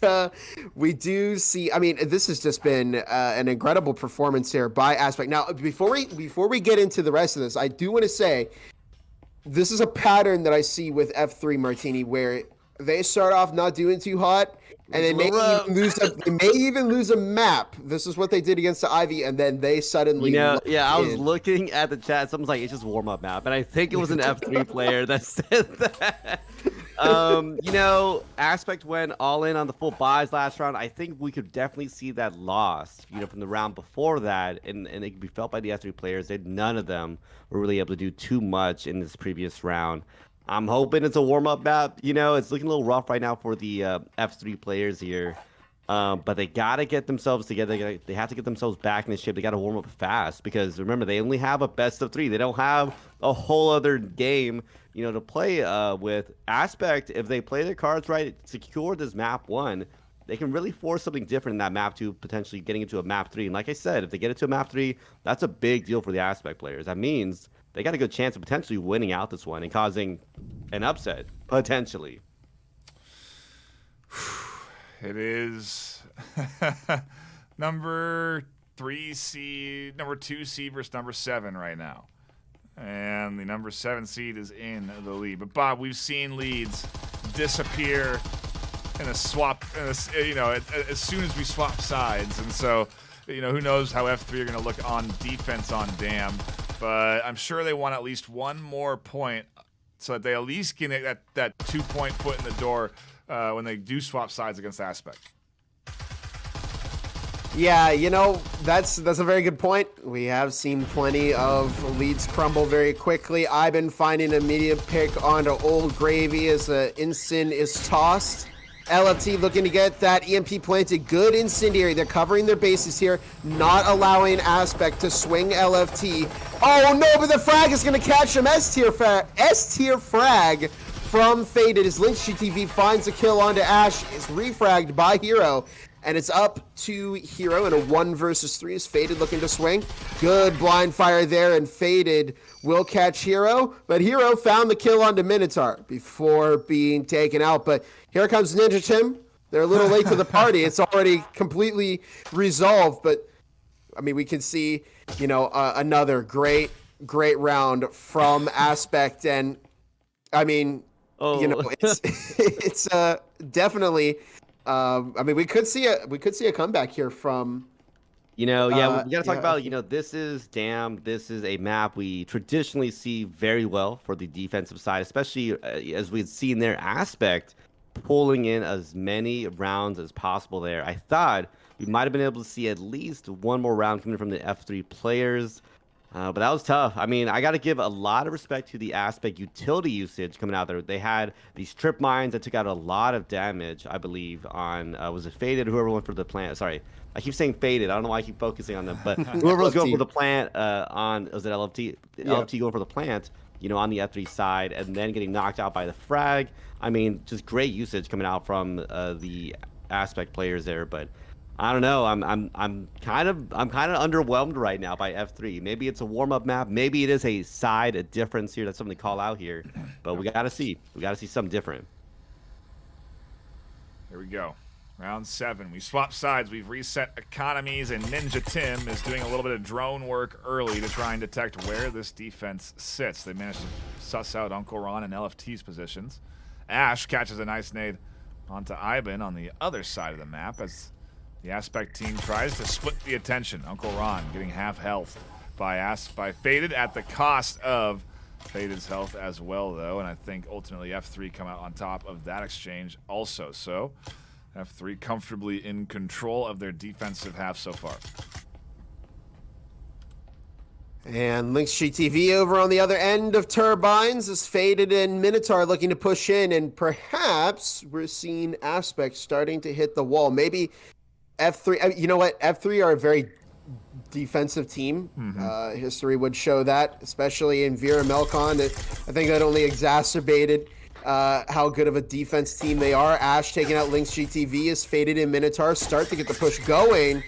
we do see, I mean, this has just been an incredible performance here by Aspect. Now, before we get into the rest of this, I do want to say this is a pattern that I see with F3 Martini where they start off not doing too hot, and they may even lose a map. This is what they did against the Ivy, and then they suddenly. I was looking at the chat. Someone's like, "It's just warm up map," and I think it was an F3 player that said that. Aspect went all in on the full buys last round. I think we could definitely see that loss, from the round before that, and it could be felt by the F3 players. None of them were really able to do too much in this previous round. I'm hoping it's a warm-up map. It's looking a little rough right now for the F3 players here. But they got to get themselves together. They have to get themselves back in the shape. They got to warm up fast because, remember, they only have a best of 3. They don't have a whole other game, to play with. Aspect, if they play their cards right, secure this map 1, they can really force something different in that map 2, potentially getting into a map 3. And like I said, if they get into a map 3, that's a big deal for the Aspect players. That means they got a good chance of potentially winning out this one and causing an upset, potentially. It is number 2 seed versus number 7 right now. And the number 7 seed is in the lead. But Bob, we've seen leads disappear in a swap, as soon as we swap sides. And so, who knows how F3 are going to look on defense on Dam. but I'm sure they want at least one more point so that they at least can get that 2-point foot in the door when they do swap sides against Aspect. Yeah, that's a very good point. We have seen plenty of leads crumble very quickly. I've been finding an immediate pick onto Old Gravy as Instant is tossed. LFT looking to get that EMP planted. Good incendiary. They're covering their bases here, not allowing Aspect to swing LFT. Oh no, but the frag is going to catch him. S-tier frag from Faded as Lynx GTV finds a kill onto Ash. Is refragged by Hero. And it's up to Hero in a 1 versus 3 as Faded looking to swing. Good blind fire there, and Faded will catch Hero. But Hero found the kill onto Minotaur before being taken out. But here comes Ninja Tim. They're a little late to the party. It's already completely resolved. But, I mean, we can see, another great round from Aspect. And, I mean, it's definitely... I mean, we could see a comeback here from. We got to talk about. This is This is a map we traditionally see very well for the defensive side, especially as we've seen their Aspect pulling in as many rounds as possible there. I thought we might have been able to see at least one more round coming from the F3 players. But that was tough. I mean, I got to give a lot of respect to the Aspect utility usage coming out there. They had these trip mines that took out a lot of damage, I believe, on, was it Faded? Whoever went for the plant. Sorry, I keep saying Faded. I don't know why I keep focusing on them. But whoever was going for the plant was it LFT? Yeah. LFT going for the plant, on the F3 side, and then getting knocked out by the frag. I mean, just great usage coming out from the Aspect players there. But I don't know. I'm kind of underwhelmed right now by F3. Maybe it's a warm-up map. Maybe it is a difference here. That's something to call out here. But we gotta see. We gotta see something different. Here we go. Round 7. We swap sides. We've reset economies, and Ninja Tim is doing a little bit of drone work early to try and detect where this defense sits. They managed to suss out Uncle Ron and LFT's positions. Ash catches a nice nade onto Ivan on the other side of the map as the Aspect team tries to split the attention. Uncle Ron getting half health by Faded at the cost of Faded's health as well, though. And I think ultimately F3 come out on top of that exchange also. So F3 comfortably in control of their defensive half so far. And Lynx GTV over on the other end of Turbines is Faded and Minotaur looking to push in. And perhaps we're seeing Aspect starting to hit the wall. Maybe F3, you know what? F3 are a very defensive team. Mm-hmm. History would show that, especially in VRML Con. I think that only exacerbated how good of a defense team they are. Ash taking out Lynx GTV as Faded and Minotaur start to get the push going,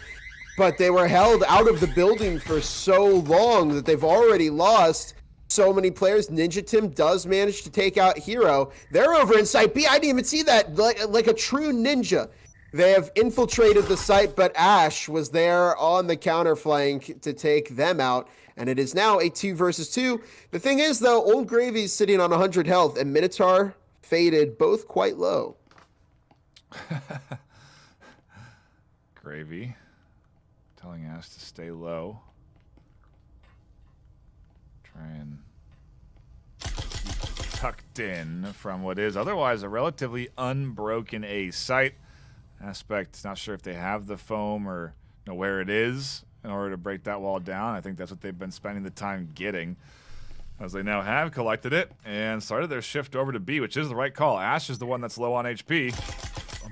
but they were held out of the building for so long that they've already lost so many players. Ninja Tim does manage to take out Hero. They're over in Site B. I didn't even see that. Like a true ninja. They have infiltrated the site, but Ash was there on the counter flank to take them out, and it is now a 2 versus 2. The thing is, though, Old Gravy's sitting on 100 health, and Minotaur, Faded, both quite low. Gravy telling Ash to stay low. Try and keep tucked in from what is otherwise a relatively unbroken A site. Aspect, not sure if they have the foam or know where it is in order to break that wall down. I think that's what they've been spending the time getting, as they now have collected it and started their shift over to B, which is the right call. Ash is the one that's low on HP,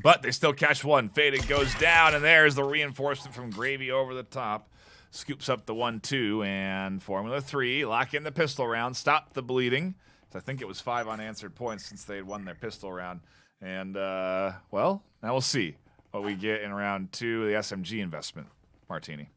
but they still catch one. Faded goes down, and there's the reinforcement from Gravy over the top. Scoops up the 1-2, and Formula 3 lock in the pistol round, stop the bleeding. So I think it was 5 unanswered points since they had won their pistol round. And, well, now we'll see what we get in round 2, the SMG investment. Martini.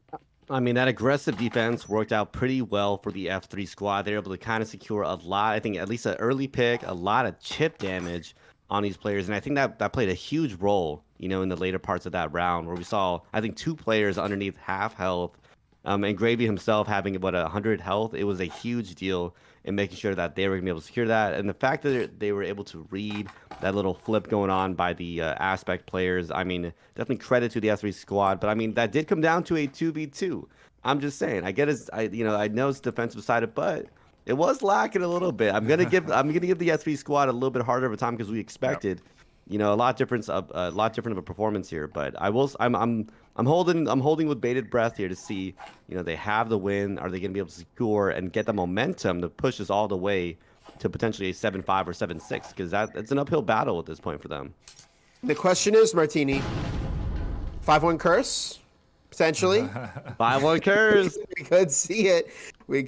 I mean, that aggressive defense worked out pretty well for the F3 squad. They're able to kind of secure a lot, I think at least an early pick, a lot of chip damage on these players. And I think that played a huge role, in the later parts of that round where we saw, I think, 2 players underneath half health. And Gravy himself having, 100 health. It was a huge deal in making sure that they were going to be able to secure that. And the fact that they were able to read that little flip going on by the Aspect players, I mean, definitely credit to the S3 squad. But, I mean, that did come down to a 2v2. I'm just saying. I get his. I know it's defensive sided, but it was lacking a little bit. I'm gonna give the S3 squad a little bit harder of a time because we expected, a lot different of a performance here. But I'm holding with bated breath here to see, they have the win. Are they gonna be able to secure and get the momentum to push us all the way to potentially a 7-5 or 7-6? Because it's an uphill battle at this point for them. The question is, Martini, 5-1 curse? Potentially. 5-1 curse. We could see it. My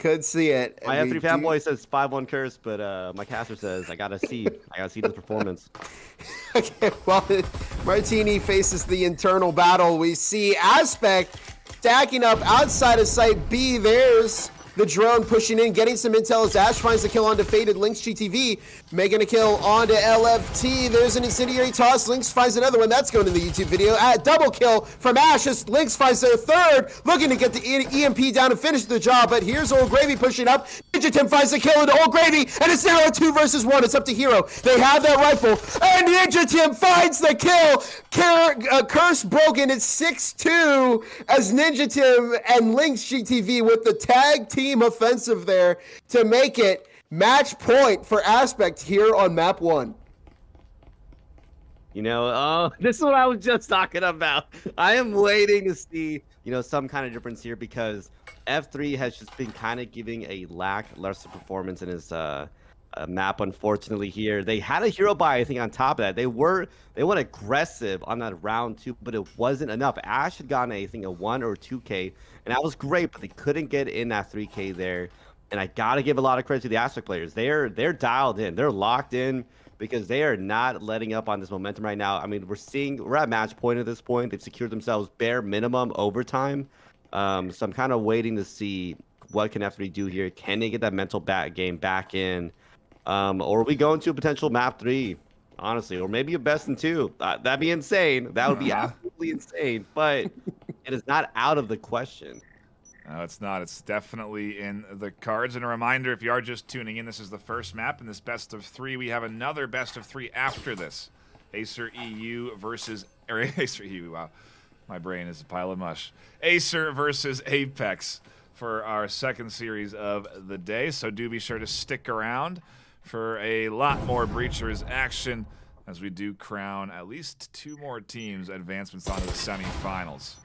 F3 fanboy says 5-1 curse, but my caster says I gotta see this performance. Okay, well, Martini faces the internal battle. We see Aspect stacking up outside of site B. There's the drone pushing in, getting some intel as Ash finds the kill onto Faded. Lynx GTV making a kill onto LFT. There's an incendiary toss. Lynx finds another one. That's going in the YouTube video. Double kill from Ash as Lynx finds their third, looking to get the EMP down and finish the job. But here's Old Gravy pushing up. Ninja Tim finds the kill into Old Gravy, and it's now a 2 versus 1. It's up to Hero. They have that rifle, and Ninja Tim finds the kill. Curse broken. It's 6-2 as Ninja Tim and Lynx GTV with the tag team offensive there to make it match point for Aspect here on map 1. This is what I was just talking about. I am waiting to see, some kind of difference here because F3 has just been kind of giving a lackluster performance in his map, unfortunately, here. They had a hero buy, I think, on top of that. They went aggressive on that round 2, but it wasn't enough. Ash had gotten, I think, a 1 or 2K, and that was great, but they couldn't get in that 3K there. And I got to give a lot of credit to the Aspect players. They're dialed in. They're locked in because they are not letting up on this momentum right now. I mean, we're at match point at this point. They've secured themselves bare minimum overtime. So I'm kind of waiting to see what can F3 do here. Can they get that mental game back in? Or are we going to a potential map 3, honestly, or maybe a best in 2? That'd be insane. That would be absolutely insane, but it is not out of the question. No, it's not. It's definitely in the cards. And a reminder, if you are just tuning in, this is the first map in this best of 3. We have another best of 3 after this. Acer EU versus Acer EU. Wow, my brain is a pile of mush. Acer versus Apex for our second series of the day. So do be sure to stick around for a lot more Breachers action as we do crown at least 2 more teams advancements onto the semifinals.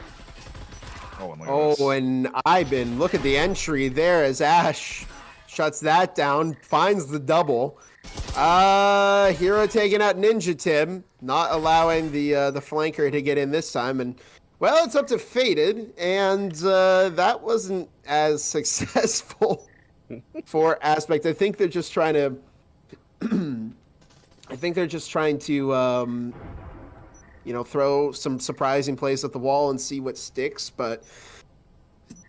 And Ivan, look at the entry there as Ash shuts that down, finds the double. Hero taking out Ninja Tim, not allowing the flanker to get in this time. And, well, it's up to Faded, and that wasn't as successful for Aspect. I think they're just trying to throw some surprising plays at the wall and see what sticks, but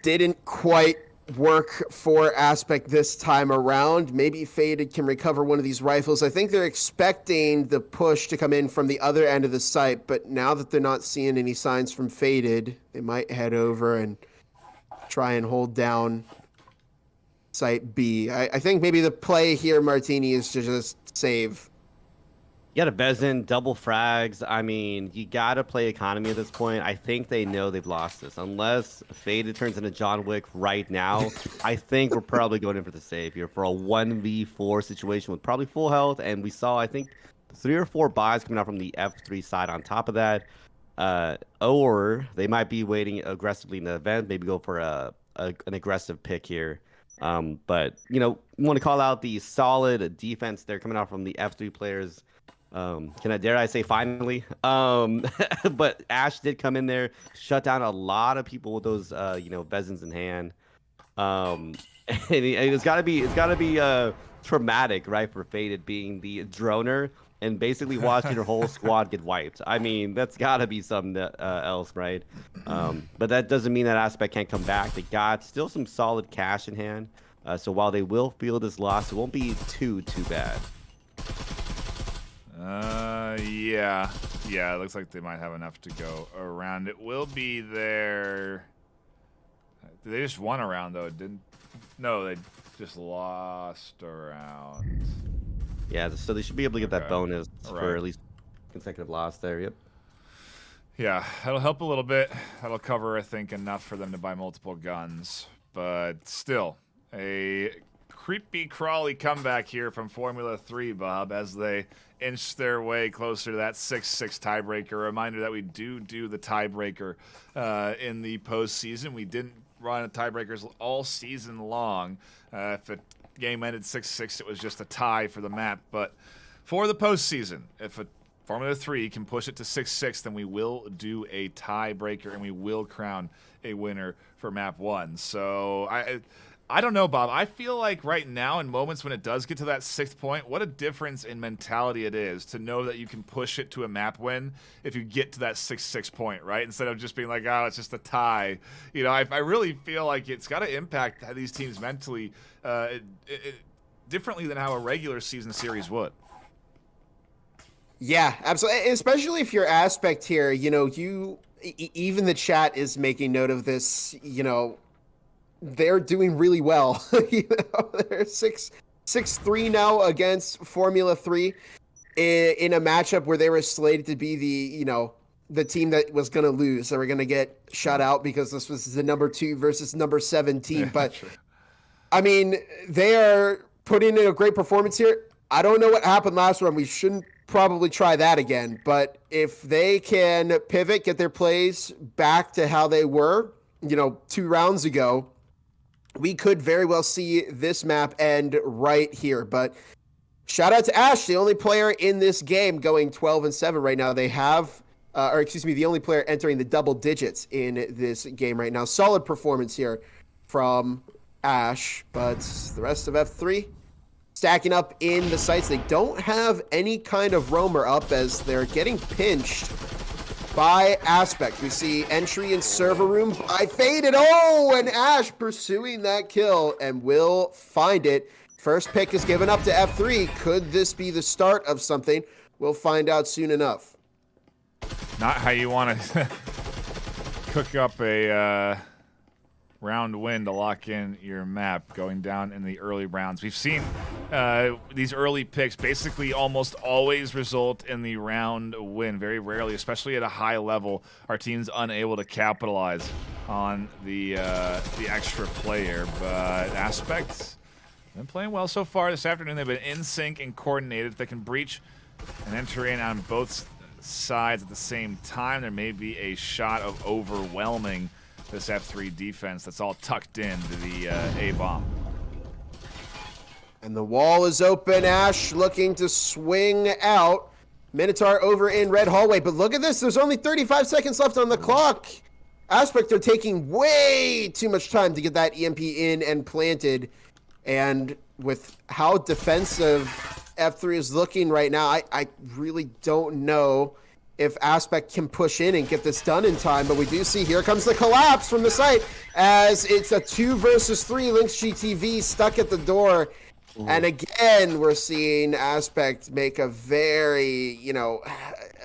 didn't quite work for Aspect this time around. Maybe Faded can recover one of these rifles. I think they're expecting the push to come in from the other end of the site, but now that they're not seeing any signs from Faded, they might head over and try and hold down site B. I think maybe the play here, Martini, is to just save. You got a Bezin, double frags. I mean, you got to play economy at this point. I think they know they've lost this. Unless Faded turns into John Wick right now, I think we're probably going in for the save here for a 1v4 situation with probably full health. And we saw, I think, 3 or 4 buys coming out from the F3 side on top of that. Or they might be waiting aggressively in the event, maybe go for an aggressive pick here. But, we want to call out the solid defense there coming out from the F3 players. Dare I say finally? But Ash did come in there, shut down a lot of people with those, Bezins in hand. And it's gotta be traumatic, right, for Faded being the droner and basically watching your whole squad get wiped. I mean, that's gotta be something else, right? But that doesn't mean that Aspect can't come back. They got still some solid cash in hand. So while they will feel this loss, it won't be too bad. Yeah, it looks like they might have enough to go around. It will be there. They just won a round, though. No, they just lost a round. Yeah, so they should be able to get that bonus for at least consecutive loss there, yep. Yeah, that'll help a little bit. That'll cover, I think, enough for them to buy multiple guns. But still, a creepy crawly comeback here from Formula 3, Bob, as they inch their way closer to that 6-6 tiebreaker. A reminder that we do the tiebreaker in the postseason. We didn't run tiebreakers all season long. If a game ended 6-6, it was just a tie for the map. But for the postseason, if a Formula 3 can push it to 6-6, then we will do a tiebreaker and we will crown a winner for map 1. So I don't know, Bob. I feel like right now, in moments when it does get to that 6th point, what a difference in mentality it is to know that you can push it to a map win if you get to that 6-6 point, right? Instead of just being like, oh, it's just a tie. You know, I really feel like it's got to impact these teams mentally differently than how a regular season series would. Yeah, absolutely. Especially if your aspect here, you know, even the chat is making note of this, you know, they're doing really well. You know, they're 6-3 now against Formula 3 in a matchup where they were slated to be the team that was going to lose. They were going to get shut out because this was the number 2 versus number 7 team. Yeah, but true. I mean, they are putting in a great performance here. I don't know what happened last round. We shouldn't probably try that again. But if they can pivot, get their plays back to how they were, you know, 2 rounds ago, we could very well see this map end right here. But shout out to Ash, the only player in this game going 12-7 right now. They have, the only player entering the double digits in this game right now. Solid performance here from Ash, but the rest of F3 stacking up in the sites. They don't have any kind of roamer up as they're getting pinched by Aspect. We see entry in server room by Faded. Oh, and Ash pursuing that kill and will find it. First pick is given up to F3. Could this be the start of something? We'll find out soon enough. Not how you want to cook up a round win to lock in your map going down in the early rounds. We've seen these early picks basically almost always result in the round win. Very rarely, especially at a high level, are teams unable to capitalize on the extra player. But Aspect been playing well so far this afternoon. They've been in sync and coordinated. If they can breach and enter in on both sides at the same time, there may be a shot of overwhelming this F3 defense that's all tucked into the A-bomb. And the wall is open. Ash looking to swing out. Minotaur over in red hallway. But look at this. There's only 35 seconds left on the clock. Aspect are taking way too much time to get that EMP in and planted. And with how defensive F3 is looking right now, I really don't know if Aspect can push in and get this done in time. But we do see here comes the collapse from the site as it's a 2 versus 3. Lynx GTV stuck at the door. Ooh. And again, we're seeing Aspect make a very,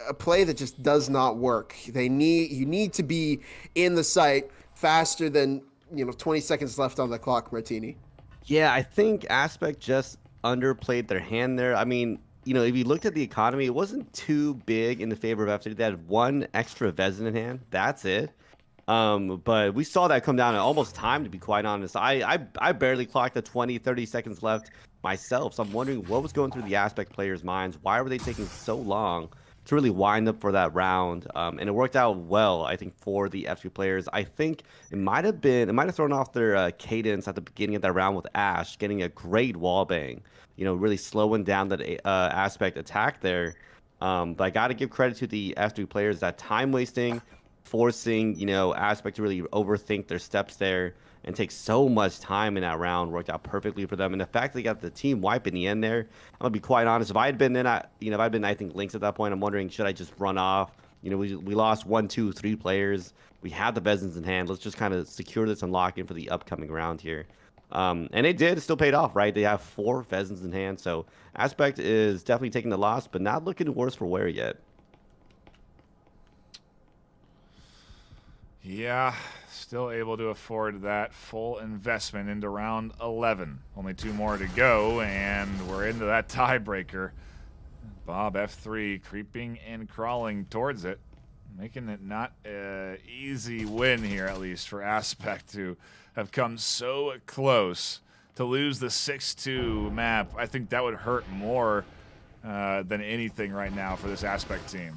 a play that just does not work. You need to be in the site faster than, 20 seconds left on the clock, Martini. Yeah, I think Aspect just underplayed their hand there. I mean, if you looked at the economy, it wasn't too big in the favor of F3. They had 1 extra Vezin in hand. That's it. But we saw that come down to almost time, to be quite honest. I barely clocked the 20, 30 seconds left myself. So I'm wondering what was going through the Aspect players' minds. Why were they taking so long to really wind up for that round? And it worked out well, I think, for the F3 players. I think it might have thrown off their cadence at the beginning of that round with Ash, getting a great wall bang. Really slowing down that Aspect attack there. But I got to give credit to the F3 players, that time wasting, forcing, Aspect to really overthink their steps there and take so much time in that round worked out perfectly for them. And the fact that they got the team wipe in the end there, I'm going to be quite honest. If I had been I think, Lynx at that point, I'm wondering, should I just run off? We lost 1, 2, 3 players. We had the Vezins in hand. Let's just kind of secure this and lock in for the upcoming round here. And it did. It still paid off, right? They have 4 Vezins in hand. So Aspect is definitely taking the loss, but not looking worse for wear yet. Yeah, still able to afford that full investment into round 11. Only 2 more to go, and we're into that tiebreaker. Bob, F3 creeping and crawling towards it. Making it not an easy win here, at least for Aspect, to have come so close to lose the 6-2 map. I think that would hurt more than anything right now for this Aspect team.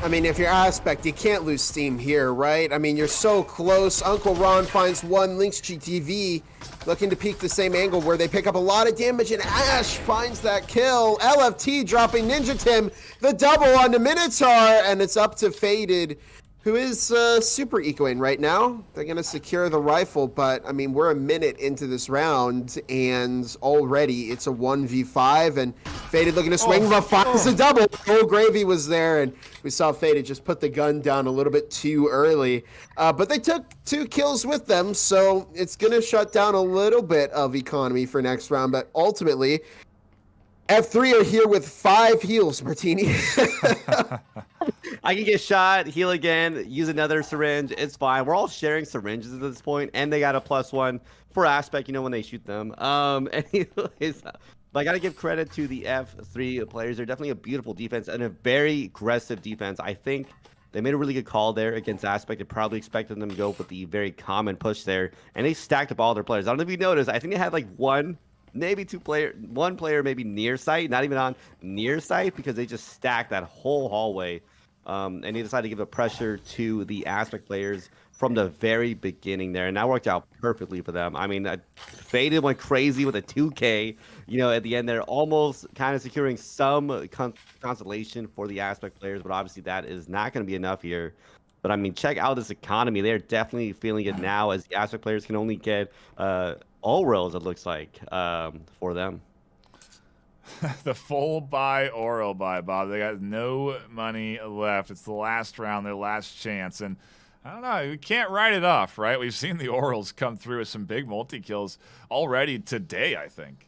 I mean, if you're Aspect, you can't lose steam here, right? I mean, you're so close. Uncle Ron finds one. Lynx GTV looking to peek the same angle where they pick up a lot of damage, and Ash finds that kill. LFT dropping Ninja Tim, the double on the Minotaur, and it's up to Faded, who is super ecoing right now. They're going to secure the rifle, but, I mean, we're a minute into this round, and already it's a 1v5, and Faded looking to swing, but finds a double. Old Gravy was there, and we saw Faded just put the gun down a little bit too early. But they took 2 kills with them, so it's going to shut down a little bit of economy for next round, but ultimately, F3 are here with 5 heals, Martini. I can get shot, heal again, use another syringe. It's fine. We're all sharing syringes at this point, and they got a +1 for Aspect, you know, when they shoot them. Anyways, but I got to give credit to the F3 players. They're definitely a beautiful defense and a very aggressive defense. I think they made a really good call there against Aspect. They probably expected them to go with the very common push there, and they stacked up all their players. I don't know if you noticed. I think they had like one player maybe near site, not even on near site, because they just stacked that whole hallway. And they decided to give the pressure to the Aspect players from the very beginning there, and that worked out perfectly for them. I mean, Faded went crazy with a 2K, you know, at the end there, almost kind of securing some consolation for the Aspect players, but obviously that is not going to be enough here. But I mean, check out this economy. They're definitely feeling it now, as the Aspect players can only get all rails, it looks like, for them. The full buy oral buy, Bob. They got no money left. It's the last round, their last chance. And I don't know, we can't write it off, right? We've seen the orals come through with some big multi-kills already today, I think.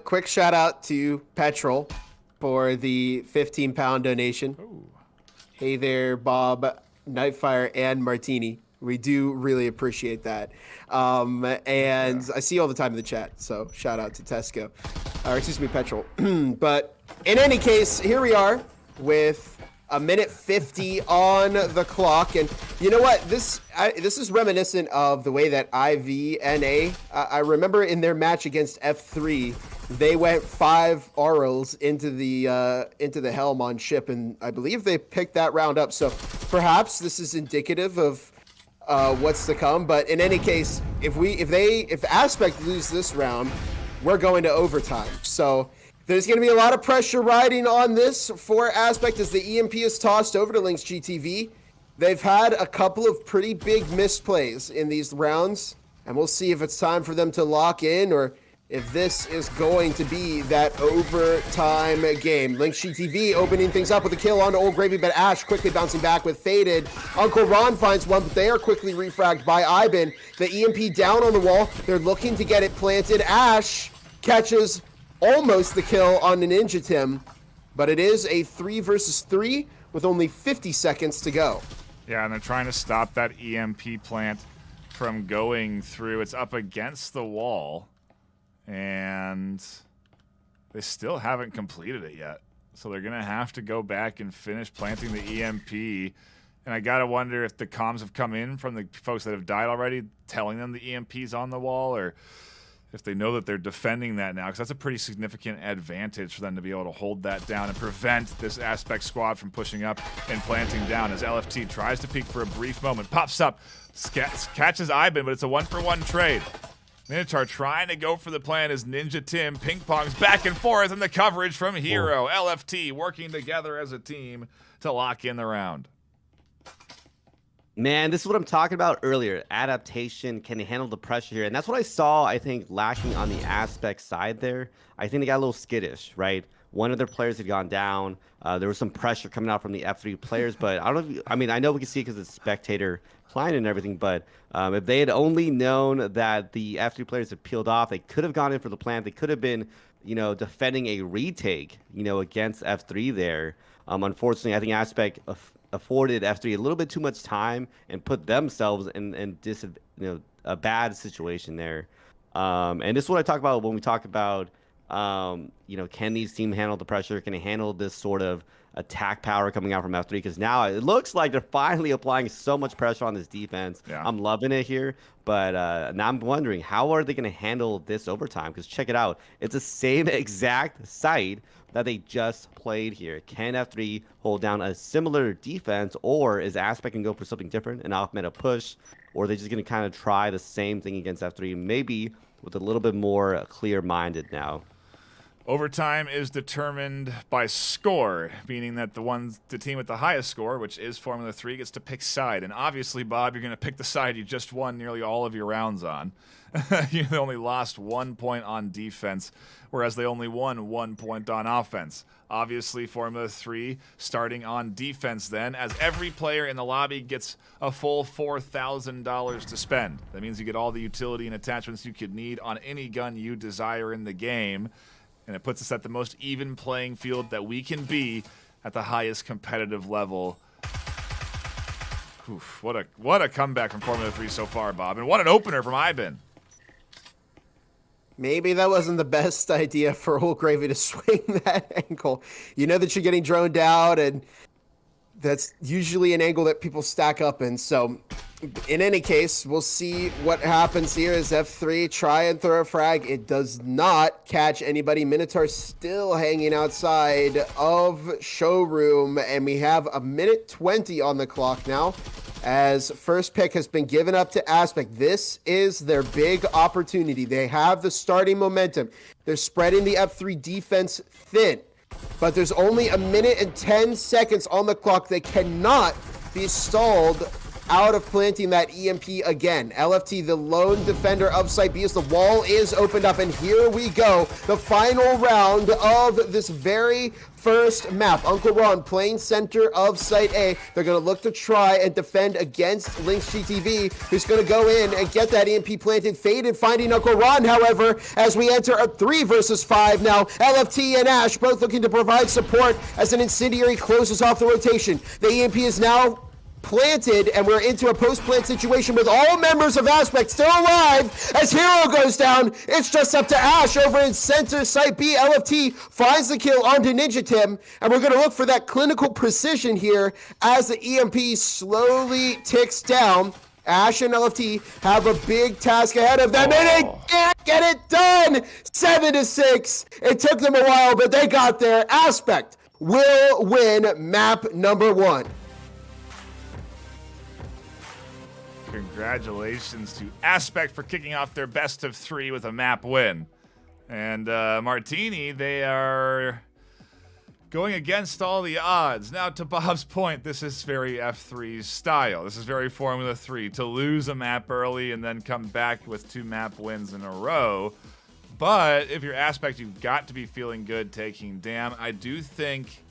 Quick shout out to Petrol for the 15-pound donation. Ooh. Hey there, Bob, Nightfire, and Martini. We do really appreciate that. And I see you all the time in the chat, so shout out to Tesco. Or excuse me, Petrol. But in any case, here we are with a minute 50 on the clock. And you know what? This is reminiscent of the way that IVNA, I remember in their match against F3, they went 5 orals into the helm on ship, and I believe they picked that round up. So perhaps this is indicative of what's to come. But in any case, if Aspect lose this round, we're going to overtime. So there's going to be a lot of pressure riding on this for Aspect as the EMP is tossed over to Lynx GTV. They've had a couple of pretty big misplays in these rounds, and we'll see if it's time for them to lock in or if this is going to be that overtime game. Lynx GTV opening things up with a kill on Old Gravy, but Ash quickly bouncing back with Faded. Uncle Ron finds one, but they are quickly refragged by Ivan. The EMP down on the wall. They're looking to get it planted. Ash catches almost the kill on the Ninja Tim, but it is a 3 versus 3 with only 50 seconds to go. Yeah, and they're trying to stop that EMP plant from going through. It's up against the wall, and they still haven't completed it yet. So they're going to have to go back and finish planting the EMP. And I got to wonder if the comms have come in from the folks that have died already, telling them the EMP's on the wall, or if they know that they're defending that now, because that's a pretty significant advantage for them to be able to hold that down and prevent this Aspect squad from pushing up and planting down as LFT tries to peek for a brief moment, pops up, catches Ivan, but it's a 1-for-1 trade. Minotaur trying to go for the plan as Ninja Tim ping-pongs back and forth, and the coverage from Hero. LFT working together as a team to lock in the round. Man, this is what I'm talking about earlier. Adaptation, can they handle the pressure here? And that's what I saw, I think, lacking on the Aspect side there. I think they got a little skittish, right? One of their players had gone down. There was some pressure coming out from the F3 players, but I don't know. I mean, I know we can see it because it's spectator client and everything, but if they had only known that the F3 players had peeled off, they could have gone in for the plant. They could have been, you know, defending a retake, you know, against F3 there. Unfortunately, I think Aspect afforded F3 a little bit too much time and put themselves in a bad situation there. And this is what I talk about when we talk about Can these teams handle the pressure? Can they handle this sort of attack power coming out from F3? Because now it looks like they're finally applying so much pressure on this defense. Yeah. I'm loving it here, but now I'm wondering, how are they going to handle this overtime? Because check it out. It's the same exact site that they just played here. Can F3 hold down a similar defense, or is Aspect going to go for something different, an off-meta push, or are they just going to kind of try the same thing against F3, maybe with a little bit more clear-minded now? Overtime is determined by score, meaning that the team with the highest score, which is Formula 3, gets to pick side. And obviously, Bob, you're going to pick the side you just won nearly all of your rounds on. You only lost 1 point on defense, whereas they only won 1 point on offense. Obviously, Formula 3 starting on defense then, as every player in the lobby gets a full $4,000 to spend. That means you get all the utility and attachments you could need on any gun you desire in the game. And it puts us at the most even playing field that we can be at the highest competitive level. Oof, what a comeback from Formula 3 so far, Bob. And what an opener from Iben. Maybe that wasn't the best idea for Old Gravy to swing that angle. You know that you're getting droned out, and that's usually an angle that people stack up in. So in any case, we'll see what happens here as F3 try and throw a frag. It does not catch anybody. Minotaur still hanging outside of showroom, and we have a minute 20 on the clock now, as first pick has been given up to Aspect. This is their big opportunity. They have the starting momentum. They're spreading the F3 defense thin, but there's only a minute and 10 seconds on the clock. They cannot be stalled out of planting that EMP again. LFT, the lone defender of Site B, as the wall is opened up, and here we go. The final round of this very first map. Uncle Ron playing center of Site A. They're going to look to try and defend against Lynx GTV, who's going to go in and get that EMP planted. Faded finding Uncle Ron, however, as we enter a 3 versus 5 now. LFT and Ash both looking to provide support as an Incendiary closes off the rotation. The EMP is now planted, and we're into a post-plant situation with all members of Aspect still alive. As Hero goes down, it's just up to Ash over in center Site B. LFT finds the kill onto Ninja Tim, and we're going to look for that clinical precision here as the EMP slowly ticks down. Ash and LFT have a big task ahead of them, and they can't get it done. 7-6. It took them a while, but they got there. Aspect will win map number 1. Congratulations to Aspect for kicking off their best of 3 with a map win. And Martini, they are going against all the odds. Now, to Bob's point, this is very F3's style. This is very Formula 3, to lose a map early and then come back with 2 map wins in a row. But if you're Aspect, you've got to be feeling good taking Damn. I do think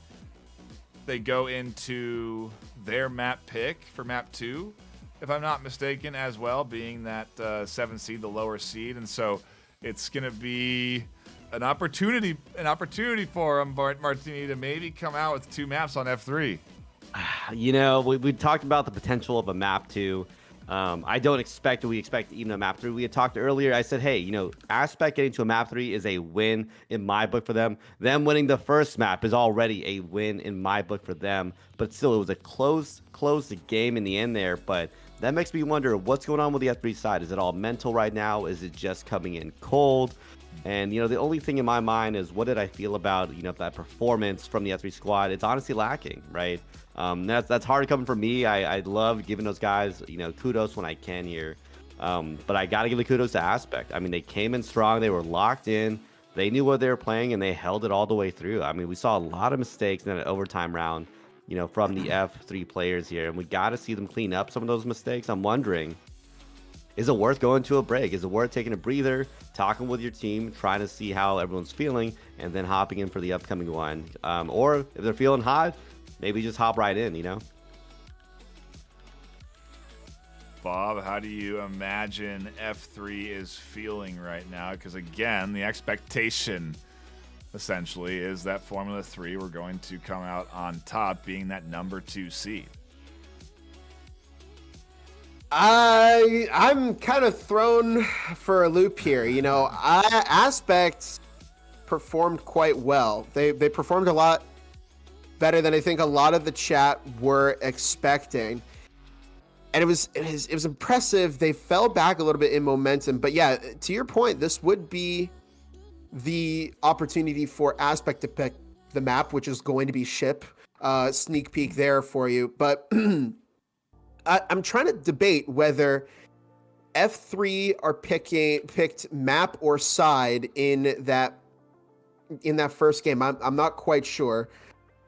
they go into their map pick for map 2, if I'm not mistaken, as well, being that 7 seed, the lower seed. And so it's going to be an opportunity for him, Martini, to maybe come out with 2 maps on F3. We talked about the potential of a map 2. We expect even a map 3. We had talked earlier. I said, hey, Aspect getting to a map 3 is a win in my book for them. Them winning the first map is already a win in my book for them. But still, it was a close game in the end there. But that makes me wonder what's going on with the F3 side. Is it all mental right now? Is it just coming in cold? And, the only thing in my mind is, what did I feel about, that performance from the F3 squad? It's honestly lacking, right? That's hard coming from me. I love giving those guys, kudos when I can here. But I got to give the kudos to Aspect. I mean, they came in strong. They were locked in. They knew what they were playing, and they held it all the way through. I mean, we saw a lot of mistakes in that overtime round, from the F3 players here. And we got to see them clean up some of those mistakes. I'm wondering, is it worth going to a break? Is it worth taking a breather, talking with your team, trying to see how everyone's feeling, and then hopping in for the upcoming one? Or if they're feeling hot, maybe just hop right in, Bob, how do you imagine F3 is feeling right now? Because again, the expectation essentially is that Formula 3 we're going to come out on top, being that number 2 seed. I'm kind of thrown for a loop here. Aspect performed quite well. They performed a lot better than I think a lot of the chat were expecting. And it was impressive. They fell back a little bit in momentum, but yeah, to your point, this would be the opportunity for Aspect to pick the map, which is going to be ship. Sneak peek there for you, but I'm trying to debate whether F3 are picked map or side in that first game. I'm not quite sure.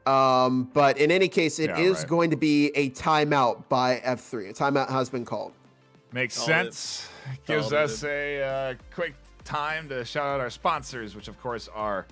But in any case, it is going to be a timeout by F3. A timeout has been called. Makes sense. Gives us a quick time to shout out our sponsors, which of course are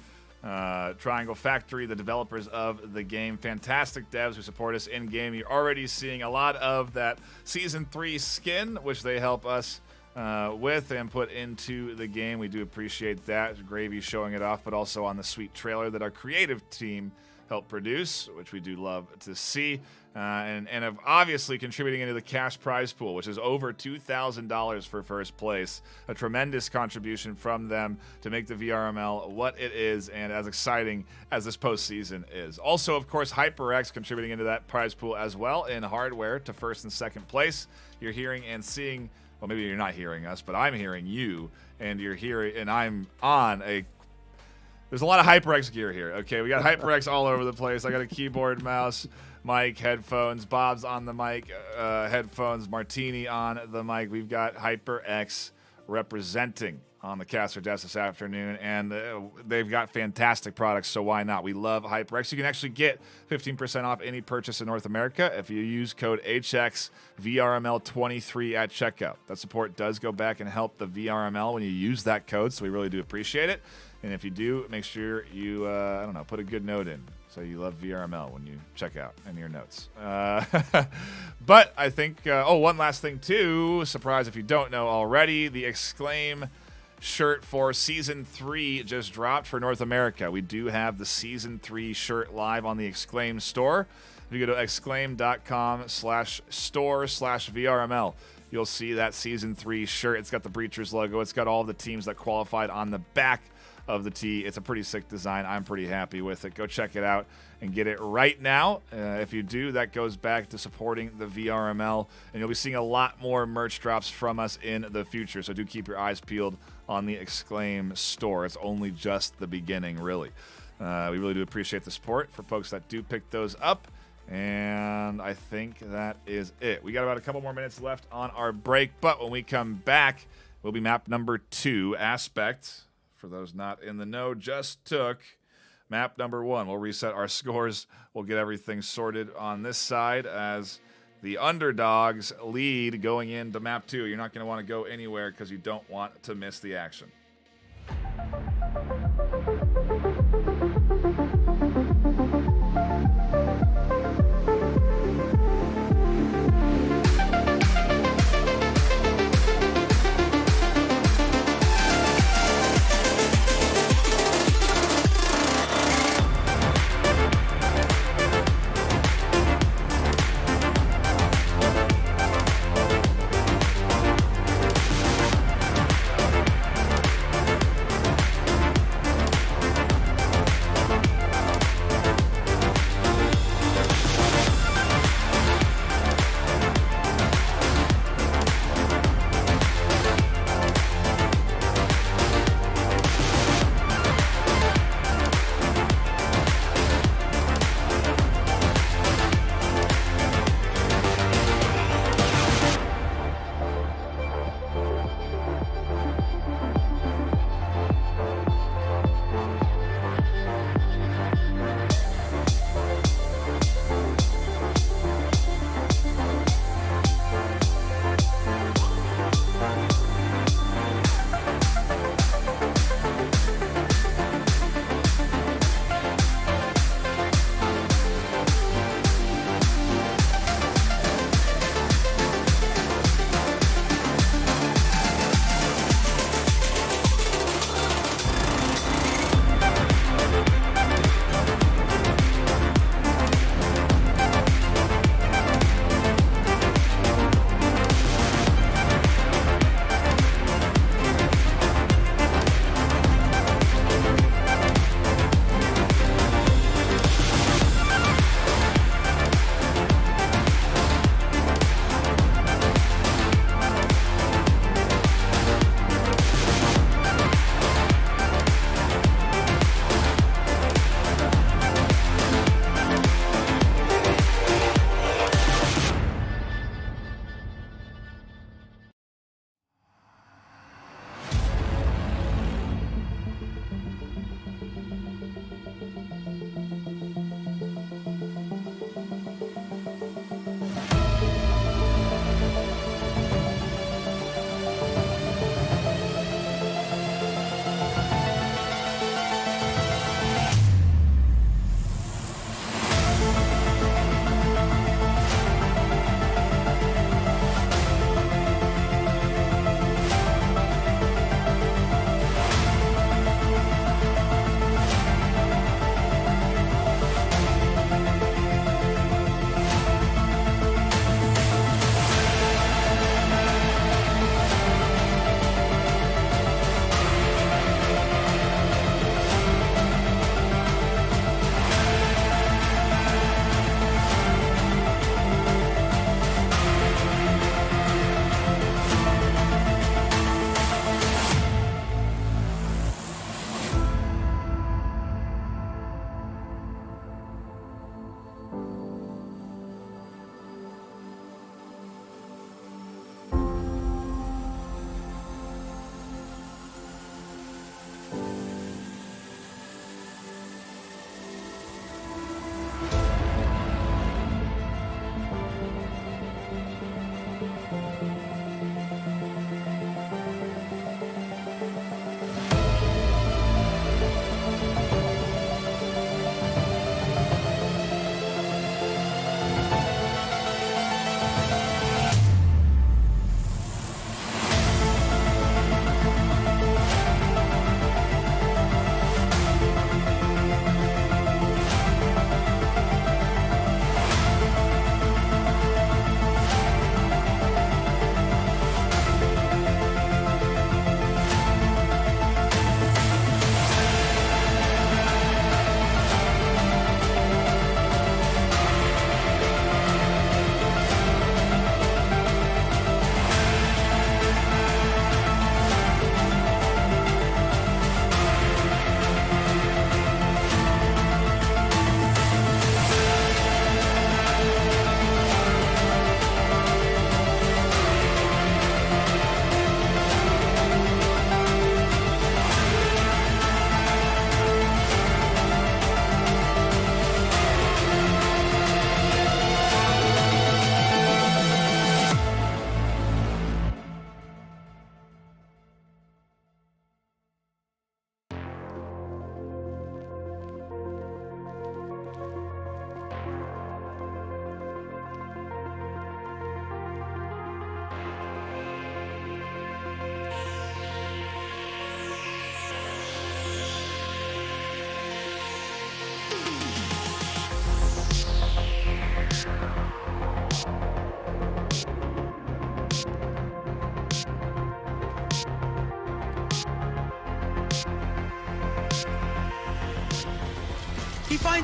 Triangle Factory, the developers of the game. Fantastic devs who support us in game. You're already seeing a lot of that Season 3 skin, which they help us with and put into the game. We do appreciate that. Gravy showing it off, but also on the sweet trailer that our creative team help produce, which we do love to see, and of obviously contributing into the cash prize pool, which is over $2,000 for first place. A tremendous contribution from them to make the VRML what it is and as exciting as this postseason is. Also, of course, HyperX contributing into that prize pool as well in hardware to first and second place. You're hearing and seeing, well, maybe you're not hearing us, but I'm hearing you, and you're hearing, and I'm on a There's a lot of HyperX gear here, okay? We got HyperX all over the place. I got a keyboard, mouse, mic, headphones. Bob's on the mic, headphones. Martini on the mic. We've got HyperX representing on the caster desk this afternoon, and they've got fantastic products, so why not? We love HyperX. You can actually get 15% off any purchase in North America if you use code HXVRML23 at checkout. That support does go back and help the VRML when you use that code, so we really do appreciate it. And if you do, make sure you, I don't know, put a good note in. So you love VRML when you check out in your notes. But I think, one last thing too. Surprise if you don't know already. The Exclaim shirt for Season 3 just dropped for North America. We do have the Season 3 shirt live on the Exclaim store. If you go to exclaim.com/store/VRML, you'll see that Season 3 shirt. It's got the Breachers logo. It's got all the teams that qualified on the back of the tee. It's a pretty sick design. I'm pretty happy with it. Go check it out and get it right now. If you do, that goes back to supporting the VRML, and you'll be seeing a lot more merch drops from us in the future. So do keep your eyes peeled on the Exclaim store. It's only just the beginning, really. We really do appreciate the support for folks that do pick those up. And I think that is it. We got about a couple more minutes left on our break, but when we come back, we'll be map number 2, Aspect. For those not in the know, just took map number 1. We'll reset our scores. We'll get everything sorted on this side as the underdogs lead going into map 2. You're not going to want to go anywhere because you don't want to miss the action.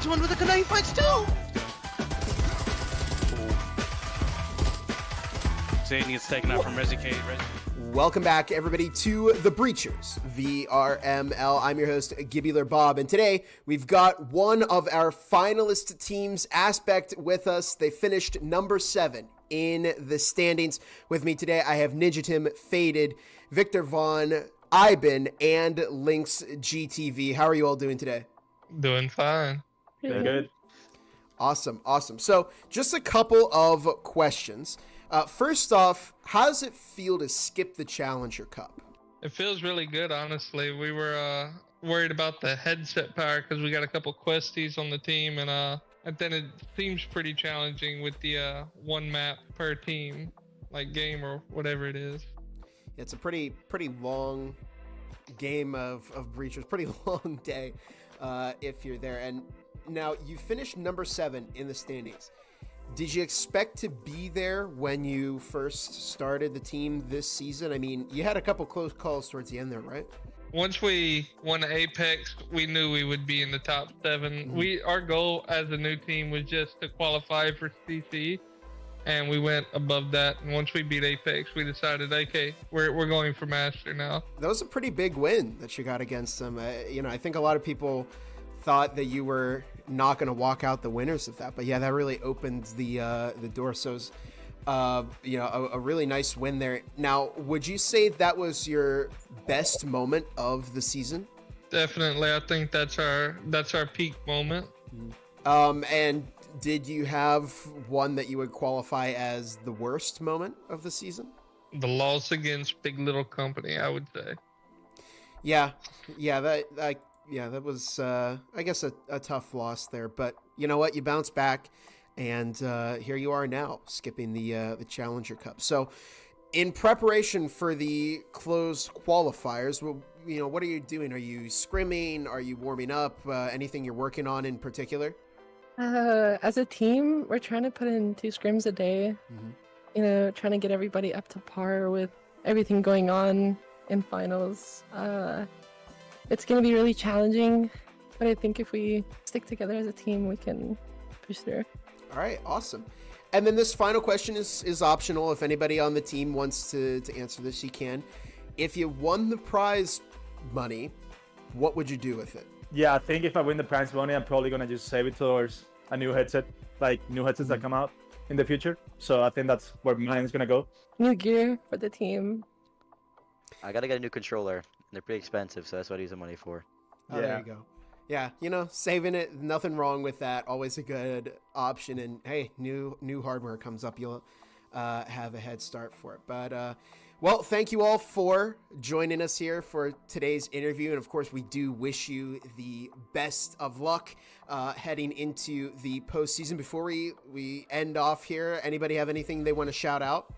finds one with a kunai. He finds two. Zane gets taken out from Resi K. Welcome back, everybody, to The Breachers, VRML. I'm your host, Gibbular Bob, and today we've got one of our finalist teams, Aspect, with us. They finished number 7 in the standings. With me today, I have Ninja Tim, Faded, Victor Vaughn, Iben, and Lynx GTV. How are you all doing today? Doing fine. They're good. Awesome. So, just a couple of questions. First off, how does it feel to skip the Challenger Cup? It feels really good, honestly. We were worried about the headset power because we got a couple questies on the team, and then it seems pretty challenging with the one map per team, like game or whatever it is. It's a pretty long game of Breachers, pretty long day if you're there. And now you finished number 7 in the standings. Did you expect to be there when you first started the team this season? I mean, you had a couple close calls towards the end there, right? Once we won Apex, we knew we would be in the top 7. Mm-hmm. Our goal as a new team was just to qualify for CC, and we went above that. And once we beat Apex, we decided, okay, we're going for Master now. That was a pretty big win that you got against them. I think a lot of people thought that you were not going to walk out the winners of that, but yeah, that really opened the door. So, it was, a really nice win there. Now, would you say that was your best moment of the season? Definitely, I think that's our peak moment. And did you have one that you would qualify as the worst moment of the season? The loss against Big Little Company, I would say. Yeah, that was, I guess, a tough loss there. But you know what? You bounced back, and here you are now, skipping the Challenger Cup. So, in preparation for the closed qualifiers, what are you doing? Are you scrimming? Are you warming up? Anything you're working on in particular? As a team, we're trying to put in 2 scrims a day. Mm-hmm. Trying to get everybody up to par with everything going on in finals. It's going to be really challenging, but I think if we stick together as a team, we can push through. All right, awesome. And then this final question is optional. If anybody on the team wants to answer this, you can. If you won the prize money, what would you do with it? Yeah, I think if I win the prize money, I'm probably gonna just save it towards a new headset, like new headsets that come out in the future. So I think that's where mine is gonna go. New gear for the team. I gotta get a new controller. They're pretty expensive, so that's what I use the money for. Oh, there you go. Yeah, saving it, nothing wrong with that. Always a good option. And hey, new hardware comes up, you'll have a head start for it. But well, thank you all for joining us here for today's interview. And of course, we do wish you the best of luck heading into the postseason. Before we end off here, anybody have anything they want to shout out?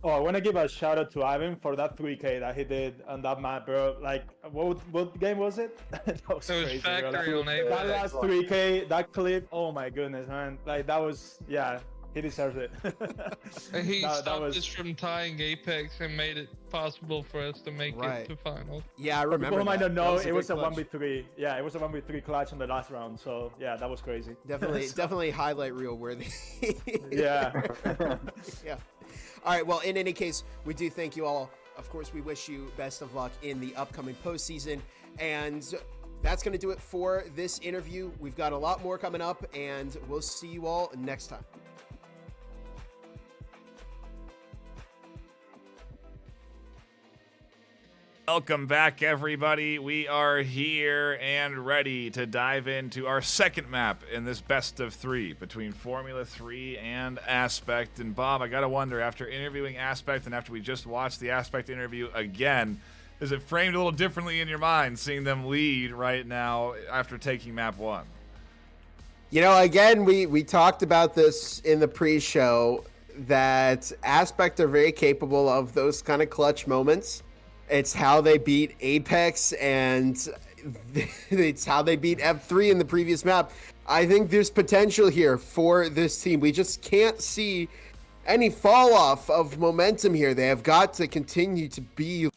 Oh, I want to give a shout out to Ivan for that 3K that he did on that map, bro. Like, what game was it? That was crazy, Factory bro. on Apex. That last 3K, that clip, oh my goodness, man. Like, that was, yeah, he deserves it. And he that stopped was... us from tying Apex and made it possible for us to make it to finals. Yeah, I remember. People might not know, it was a clutch. 1v3. Yeah, it was a 1v3 clutch in the last round. So, yeah, that was crazy. Definitely highlight reel worthy. Yeah. Yeah. All right, well, in any case, we do thank you all. Of course, we wish you best of luck in the upcoming postseason. And that's going to do it for this interview. We've got a lot more coming up, and we'll see you all next time. Welcome back, everybody. We are here and ready to dive into our second map in this best of 3 between Formula 3 and Aspect. And Bob, I gotta wonder, after interviewing Aspect and after we just watched the Aspect interview again, is it framed a little differently in your mind seeing them lead right now after taking map 1? Again, we talked about this in the pre-show, that Aspect are very capable of those kind of clutch moments. It's how they beat Apex, and it's how they beat F3 in the previous map. I think there's potential here for this team. We just can't see any fall off of momentum here. They have got to continue to be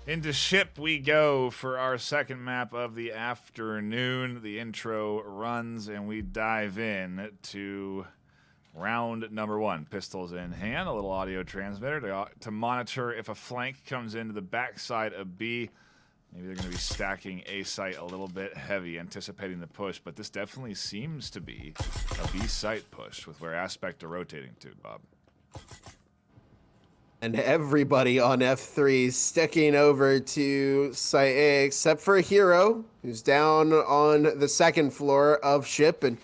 Into ship we go for our second map of the afternoon. The intro runs and we dive in to round number 1. Pistols in hand, a little audio transmitter to monitor if a flank comes into the backside of B. Maybe they're going to be stacking A site a little bit heavy, anticipating the push, but this definitely seems to be a B site push with where Aspect are rotating to, Bob. And everybody on F3 sticking over to Site A except for Hero, who's down on the second floor of ship. And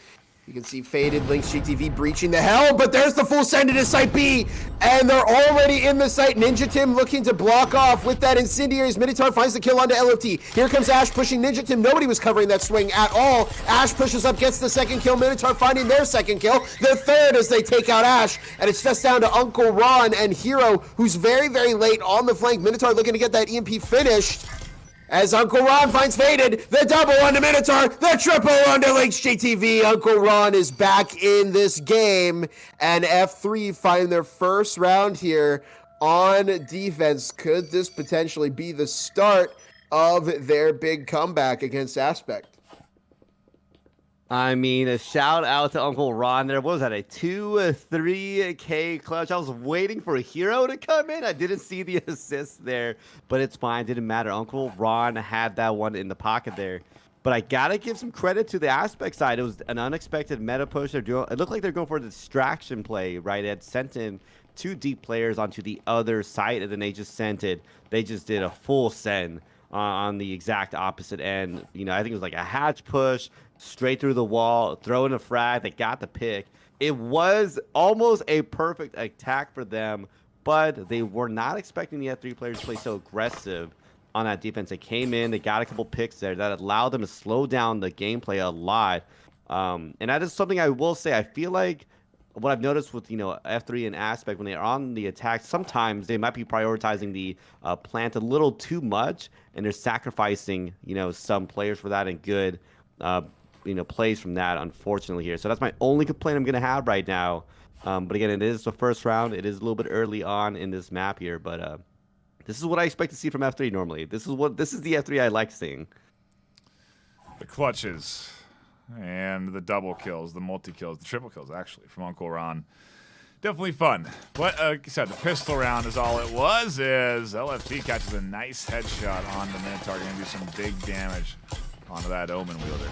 you can see Faded, Lynx GTV breaching the hell, but there's the full send into Site B. And they're already in the site. Ninja Tim looking to block off with that Incendiaries. Minotaur finds the kill onto LFT. Here comes Ash pushing Ninja Tim. Nobody was covering that swing at all. Ash pushes up, gets the second kill. Minotaur finding their second kill. The third as they take out Ash. And it's just down to Uncle Ron and Hero, who's very, very late on the flank. Minotaur looking to get that EMP finished. As Uncle Ron finds Faded, the double onto Minotaur, the triple onto Lynx GTV. Uncle Ron is back in this game, and F3 find their first round here on defense. Could this potentially be the start of their big comeback against Aspect? I mean, a shout out to Uncle Ron there. What was that, a 2-3K clutch? I was waiting for a Hero to come in. I didn't see the assist there, but it's fine. Didn't matter. Uncle Ron had that one in the pocket there. But I got to give some credit to the Aspect side. It was an unexpected meta push. It looked like they're going for a distraction play, right? It had sent in 2 deep players onto the other side, and then they just did a full send on the exact opposite end. You know, I think it was like a hatch push, straight through the wall, throw in a frag. They got the pick. It was almost a perfect attack for them, but they were not expecting the F3 players to play so aggressive on that defense. They came in, they got a couple picks there that allowed them to slow down the gameplay a lot. And that is something I will say. I feel like what I've noticed with, F3 and Aspect, when they're on the attack, sometimes they might be prioritizing the plant a little too much, and they're sacrificing, some players for that, and good plays from that, unfortunately, here. So that's my only complaint I'm going to have right now. But again, it is the first round. It is a little bit early on in this map here, but this is what I expect to see from F3 normally. This is the F3 I like seeing. The clutches and the double kills, the multi-kills, the triple kills, actually, from Uncle Ron. Definitely fun. But like I said, the pistol round is all it was, as LFT catches a nice headshot on the Minotaur. Going to do some big damage onto that Omen wielder.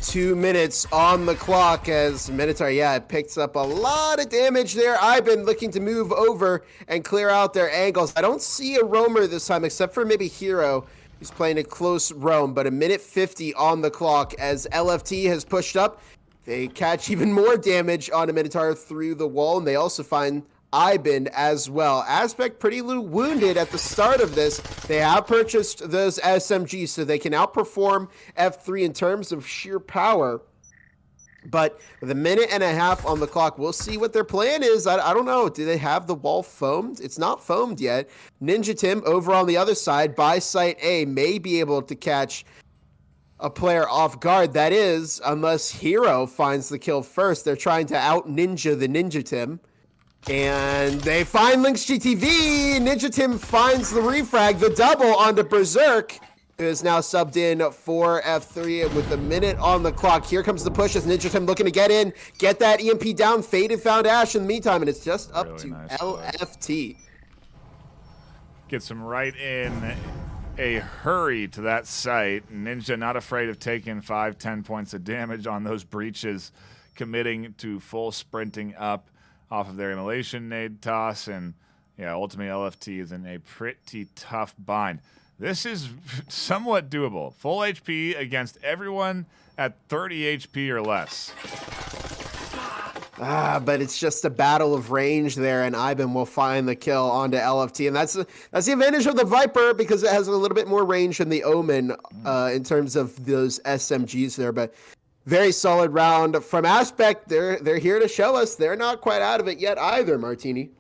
2 minutes on the clock as Minotaur, it picks up a lot of damage there. I've been looking to move over and clear out their angles. I don't see a roamer this time, except for maybe Hero, who's playing a close roam. But 1:50 on the clock as LFT has pushed up. They catch even more damage on a Minotaur through the wall, and they also find Ibin as well. Aspect pretty wounded at the start of this. They have purchased those SMGs, so they can outperform F3 in terms of sheer power. But with 1.5 minutes on the clock, we'll see what their plan is. I don't know. Do they have the wall foamed? It's not foamed yet. Ninja Tim over on the other side by Site A may be able to catch a player off guard. That is, unless Hero finds the kill first. They're trying to out-ninja the Ninja Tim. And they find Lynx GTV. Ninja Tim finds the refrag, the double onto Berserk, who is now subbed in for F3. And with 1 minute on the clock, here comes the push as Ninja Tim looking to get in, get that EMP down. Faded found Ash in the meantime, and it's just up Really to nice LFT. Gets him right in a hurry to that site. Ninja not afraid of taking 5-10 points of damage on those breaches, committing to full sprinting up off of their immolation nade toss, and ultimately LFT is in a pretty tough bind. This is somewhat doable. Full HP against everyone at 30 HP or less. But it's just a battle of range there, and Ibin will find the kill onto LFT, and that's the advantage of the Viper, because it has a little bit more range than the Omen in terms of those SMGs there. But very solid round from Aspect. They're here to show us they're not quite out of it yet either, Martini.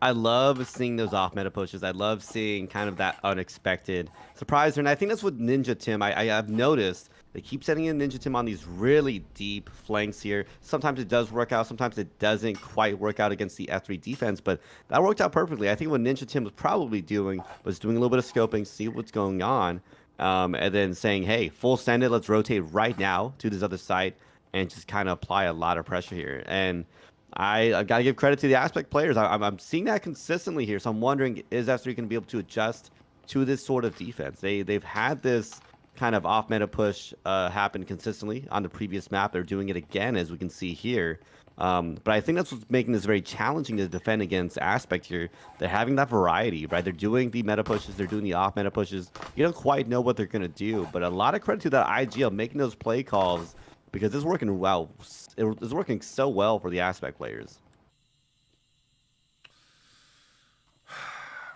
I love seeing those off-meta pushes. I love seeing kind of that unexpected surprise. And I think that's what Ninja Tim, I've noticed They keep sending in Ninja Tim on these really deep flanks here. Sometimes it does work out. Sometimes it doesn't quite work out against the F3 defense, but that worked out perfectly. I think what Ninja Tim was probably doing was doing a little bit of scoping, see what's going on, and then saying, hey, full send it. Let's rotate right now to this other site and just kind of apply a lot of pressure here. And I've got to give credit to the Aspect players. I'm seeing that consistently here. So I'm wondering, is F3 going to be able to adjust to this sort of defense? They've had this kind of off meta push happen consistently on the previous map. They're doing it again, as we can see here. But I think that's what's making this very challenging to defend against Aspect here. They're having that variety, right? They're doing the meta pushes, they're doing the off meta pushes. You don't quite know what they're going to do, but a lot of credit to that IGL making those play calls, because it's working well. It's working so well for the Aspect players.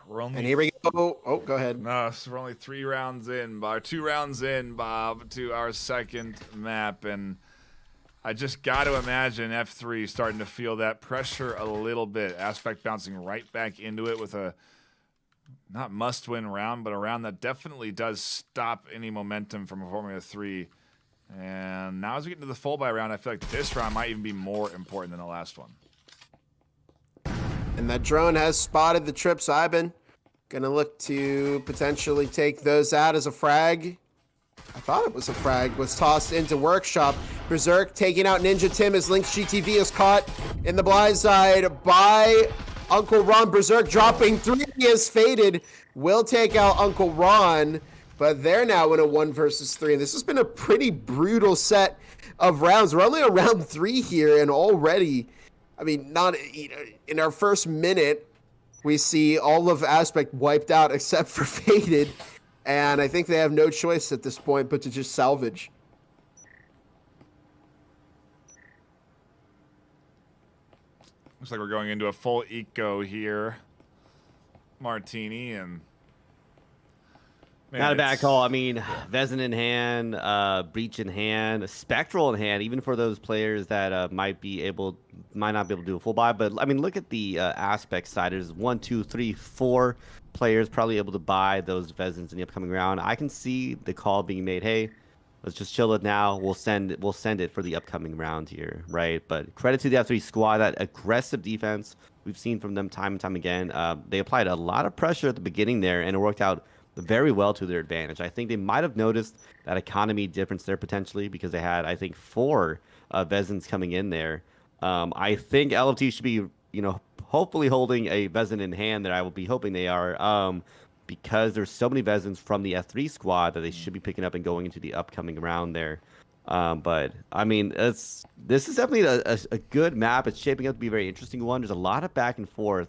We're only And here we go. Oh, go ahead. No, so we're only 3 rounds in, Bob. 2 rounds in, Bob, to our second map, and I just got to imagine F3 starting to feel that pressure a little bit. Aspect bouncing right back into it with a not must-win round, but a round that definitely does stop any momentum from a Formula 3. And now as we get into the full buy round, I feel like this round might even be more important than the last one. And that drone has spotted the trips. I've been gonna look to potentially take those out as a frag. I thought it was a frag. Was tossed into Workshop. Berserk taking out Ninja Tim as Link's GTV is caught in the blind side by Uncle Ron. Berserk dropping 3 is faded. Will take out Uncle Ron, but they're now in a 1 versus 3. And this has been a pretty brutal set of rounds. We're only on round 3 here, and already, I mean, not in our first minute, we see all of Aspect wiped out except for Faded. And I think they have no choice at this point but to just salvage. Looks like we're going into a full eco here. Martini and... Man, Not a bad call. I mean, Vezin in hand, Breach in hand, Spectral in hand, even for those players that might not be able to do a full buy. But, I mean, look at the Aspect side. There's 1, 2, 3, 4 players probably able to buy those Vezins in the upcoming round. I can see the call being made, hey, let's just chill it now. We'll send it for the upcoming round here, right? But credit to the F3 squad, that aggressive defense we've seen from them time and time again. They applied a lot of pressure at the beginning there, and it worked out very well to their advantage. I think they might have noticed that economy difference there potentially, because they had, I think, 4 Vezins coming in there. I think LFT should be, hopefully holding a Vezin in hand there. I will be hoping they are, because there's so many Vezins from the F3 squad that they should be picking up and going into the upcoming round there. But I mean, this is definitely a good map. It's shaping up to be a very interesting one. There's a lot of back and forth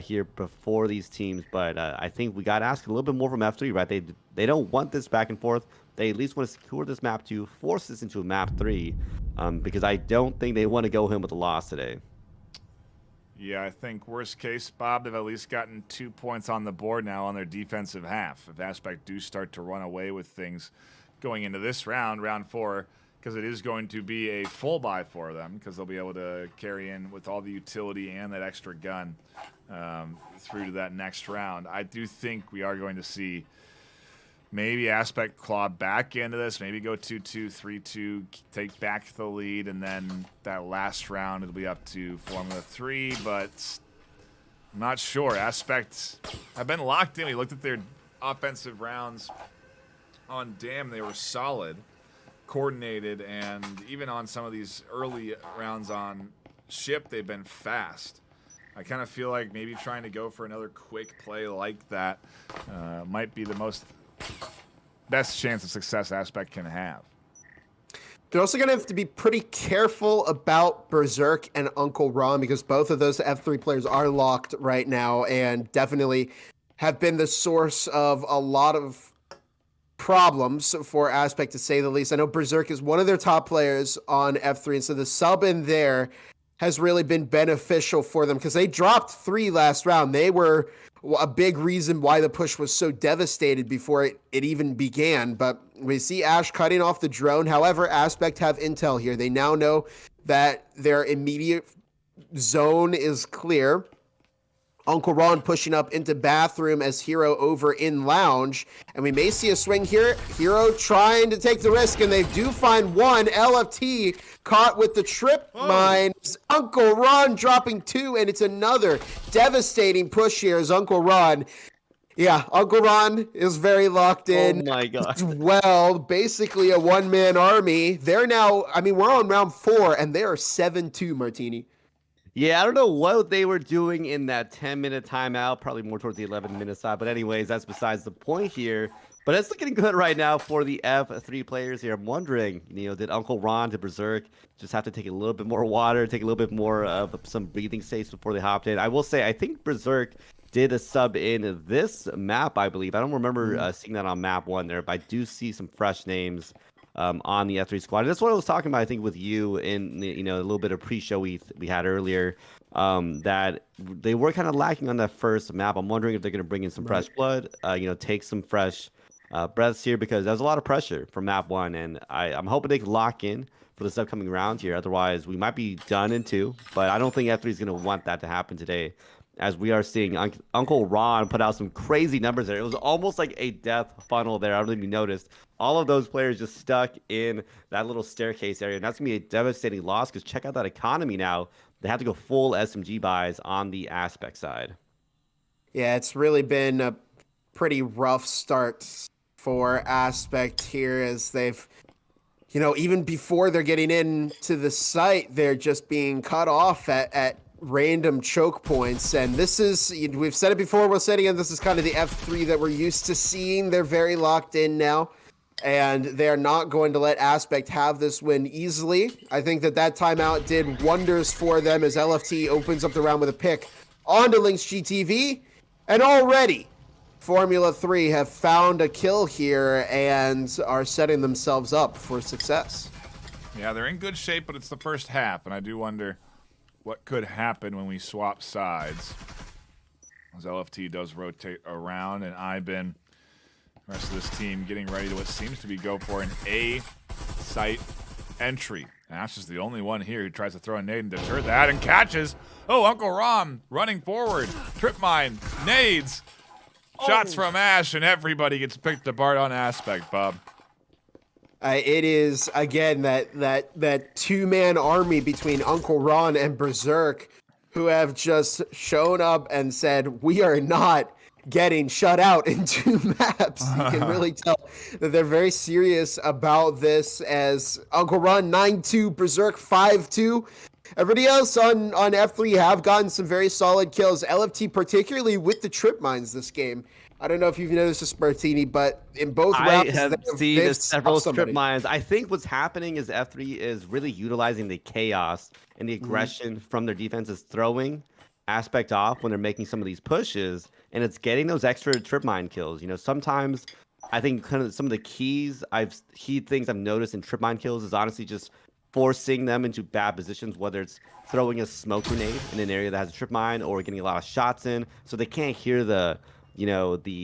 here before these teams, but I think we got to ask a little bit more from F3, right? They don't want this back and forth. They at least want to secure this map to force this into a map 3, because I don't think they want to go in with a loss today. Yeah, I think worst case, Bob, they've at least gotten 2 points on the board now on their defensive half. If Aspect do start to run away with things going into this round 4, because it is going to be a full buy for them, because they'll be able to carry in with all the utility and that extra gun through to that next round. I do think we are going to see maybe Aspect claw back into this, maybe go 2-2, 3-2, take back the lead, and then that last round it'll be up to Formula 3, but I'm not sure. Aspect have been locked in. We looked at their offensive rounds on Dam. They were solid, coordinated, and even on some of these early rounds on Ship, they've been fast. I kind of feel like maybe trying to go for another quick play like that might be the best chance of success Aspect can have. They're also going to have to be pretty careful about Berserk and Uncle Ron, because both of those F3 players are locked right now and definitely have been the source of a lot of problems for Aspect, to say the least. I know Berserk is one of their top players on F3, and so the sub in there has really been beneficial for them, because they dropped 3 last round. They were a big reason why the push was so devastated before it even began. But we see Ash cutting off the drone. However, Aspect have intel here. They now know that their immediate zone is clear. Uncle Ron pushing up into bathroom as Hero over in lounge. And we may see a swing here. Hero trying to take the risk, and they do find one. LFT caught with the trip mines. Uncle Ron dropping 2, and it's another devastating push here as Uncle Ron. Yeah, Uncle Ron is very locked in. Oh my god. As well, basically a one-man army. They're now, I mean, we're on round 4, and they are 7-2, Martini. Yeah, I don't know what they were doing in that 10-minute timeout, probably more towards the 11-minute side. But anyways, that's besides the point here. But it's looking good right now for the F3 players here. I'm wondering, did Uncle Ron to Berserk just have to take a little bit more water, take a little bit more of some breathing space before they hopped in? I will say, I think Berserk did a sub in this map, I believe. I don't remember seeing that on map 1 there, but I do see some fresh names on the F3 squad. And that's what I was talking about, I think, with you in the, a little bit of pre-show we had earlier, that they were kind of lacking on that first map. I'm wondering if they're going to bring in some fresh blood, take some fresh breaths here, because there's a lot of pressure from map 1, and I'm hoping they can lock in for this upcoming round here. Otherwise, we might be done in 2, but I don't think F3 is going to want that to happen today, as we are seeing Uncle Ron put out some crazy numbers there. It was almost like a death funnel there. I don't know if you noticed. All of those players just stuck in that little staircase area. And that's going to be a devastating loss, because check out that economy now. They have to go full SMG buys on the Aspect side. Yeah, it's really been a pretty rough start for Aspect here, as they've, even before they're getting into the site, they're just being cut off at random choke points. And this is, we've said it before, we'll say it again, this is kind of the F3 that we're used to seeing. They're very locked in now, and they're not going to let Aspect have this win easily. I think that timeout did wonders for them, as LFT opens up the round with a pick onto Lynx GTV, and already Formula 3 have found a kill here and are setting themselves up for success. Yeah, they're in good shape, but it's the first half, and I do wonder what could happen when we swap sides. As LFT does rotate around, and Ibin, the rest of this team, getting ready to what seems to be go for an A site entry. And Ash is the only one here who tries to throw a nade and deter that, and catches. Oh, Uncle Ron running forward. Trip mine, nades. Shots from Ash, and everybody gets picked apart on Aspect, Bob. It is, again, that two-man army between Uncle Ron and Berserk, who have just shown up and said, we are not getting shut out in 2 maps. You can really tell that they're very serious about this, as Uncle Ron 9-2, Berserk 5-2. Everybody else on F3 have gotten some very solid kills. LFT particularly with the trip mines this game. I don't know if you've noticed this, Martini, but in both rounds, I have seen they've several stopped strip somebody. mines. I think what's happening is F3 is really utilizing the chaos and the aggression from their defenses, throwing Aspect off when they're making some of these pushes, and it's getting those extra trip mine kills. Sometimes I think kind of some of the key things I've noticed in trip mine kills is honestly just forcing them into bad positions, whether it's throwing a smoke grenade in an area that has a trip mine, or getting a lot of shots in, so they can't hear the